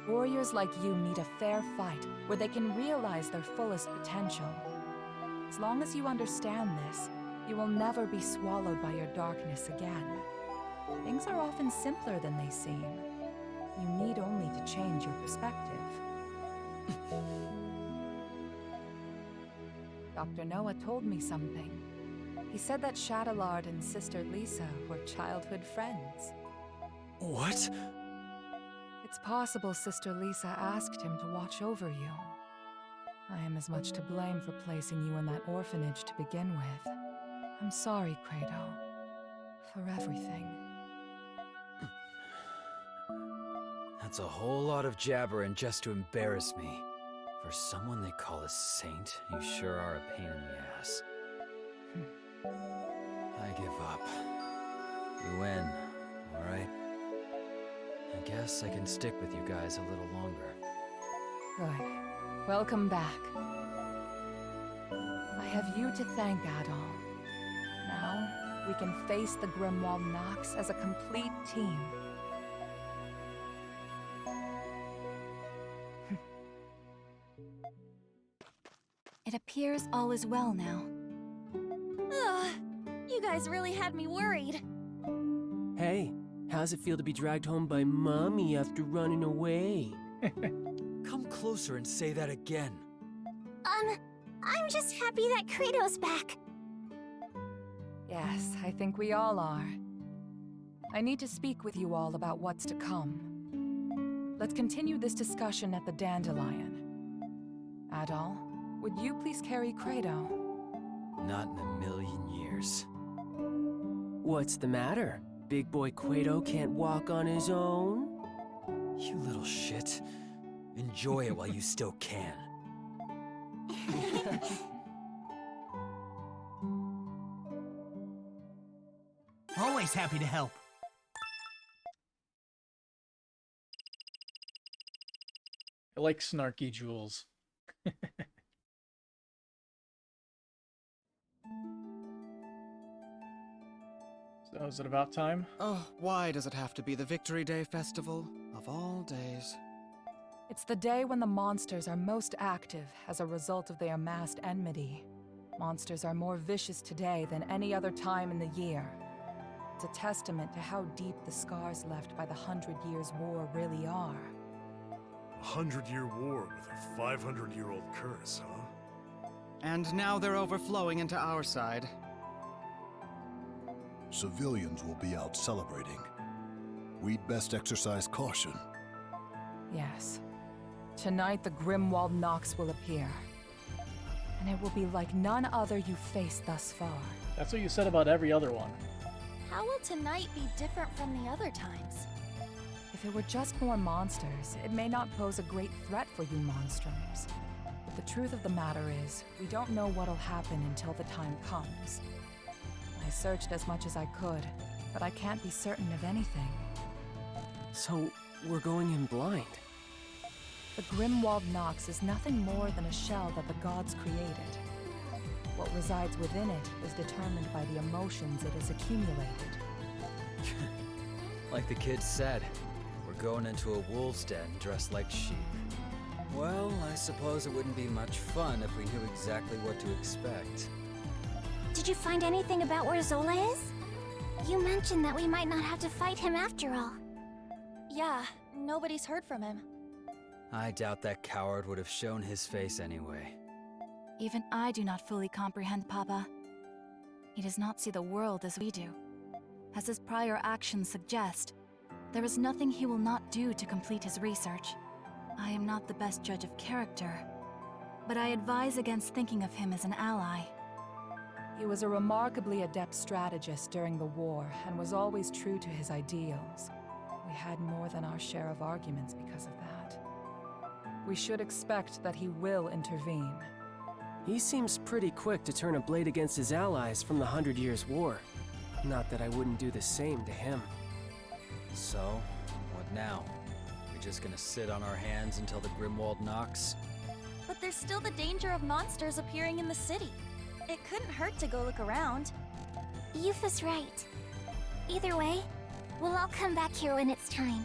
Warriors like you need a fair fight where they can realize their fullest potential. As long as you understand this, you will never be swallowed by your darkness again. Things are often simpler than they seem. You need only to change your perspective. Dr. Noah told me something. He said that Shadowlard and Sister Lisa were childhood friends. What? It's possible Sister Lisa asked him to watch over you. I am as much to blame for placing you in that orphanage to begin with. I'm sorry, Credo. For everything. That's a whole lot of jabbering just to embarrass me. For someone they call a saint, you sure are a pain in the ass. I give up. You win, alright? I guess I can stick with you guys a little longer. Good. Welcome back. I have you to thank, Adol. Now, we can face the Grimwald Nox as a complete team. It appears all is well now. Ugh, you guys really had me worried. Hey, how's it feel to be dragged home by Mommy after running away? Come closer and say that again. I'm just happy that Kratos back. Yes, I think we all are. I need to speak with you all about what's to come. Let's continue this discussion at the Dandelion. Adol, would you please carry Credo? Not in a million years. What's the matter? Big boy Quato can't walk on his own? You little shit. Enjoy it while you still can. Always happy to help. I like snarky Jules. So is it about time? Oh, why does it have to be the Victory Day festival? Of all days. It's the day when the monsters are most active as a result of their amassed enmity. Monsters are more vicious today than any other time in the year. It's a testament to how deep the scars left by the 100 Years' War really are. A 100-year war with a 500-year-old curse, huh? And now they're overflowing into our side. Civilians will be out celebrating. We'd best exercise caution. Yes. Tonight the Grimwald Nox will appear. And it will be like none other you've faced thus far. That's what you said about every other one. How will tonight be different from the other times? If it were just more monsters, it may not pose a great threat for you Monstrums. But the truth of the matter is, we don't know what'll happen until the time comes. I searched as much as I could, but I can't be certain of anything. So, we're going in blind? The Grimwald Nox is nothing more than a shell that the gods created. What resides within it is determined by the emotions it has accumulated. Like the kid said, we're going into a wolf's den dressed like sheep. Well, I suppose it wouldn't be much fun if we knew exactly what to expect. Did you find anything about where Zola is? You mentioned that we might not have to fight him after all. Yeah, nobody's heard from him. I doubt that coward would have shown his face anyway. Even I do not fully comprehend Papa. He does not see the world as we do. As his prior actions suggest, there is nothing he will not do to complete his research. I am not the best judge of character, but I advise against thinking of him as an ally. He was a remarkably adept strategist during the war and was always true to his ideals. We had more than our share of arguments because of that. We should expect that he will intervene. He seems pretty quick to turn a blade against his allies from the 100 Years' War. Not that I wouldn't do the same to him. So, what now? We just gonna sit on our hands until the Grimwald Nox? But there's still the danger of monsters appearing in the city. It couldn't hurt to go look around. Yufa's right. Either way, we'll all come back here when it's time.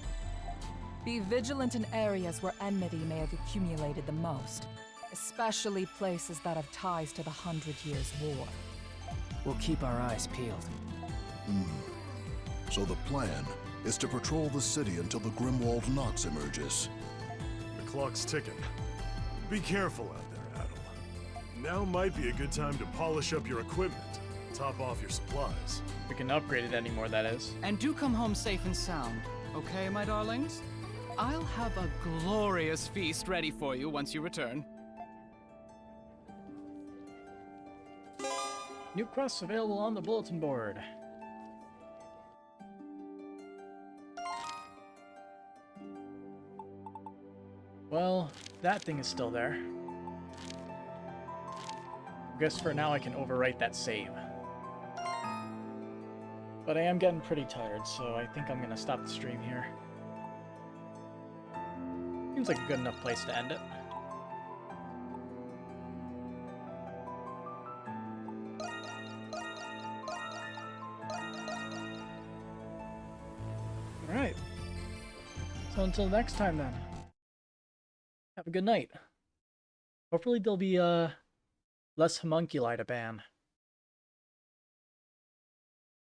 Be vigilant in areas where enmity may have accumulated the most, especially places that have ties to the 100 Years' War. We'll keep our eyes peeled. So the plan is to patrol the city until the Grimwald Nox emerges. The clock's ticking. Be careful out there, Adol. Now might be a good time to polish up your equipment, top off your supplies. We can upgrade it anymore, that is. And do come home safe and sound, okay, my darlings? I'll have a glorious feast ready for you once you return. New quests available on the bulletin board. Well, that thing is still there. I guess for now I can overwrite that save. But I am getting pretty tired, so I think I'm gonna stop the stream here. Seems like a good enough place to end it. Alright. So until next time then. Have a good night. Hopefully there'll be less homunculi to ban.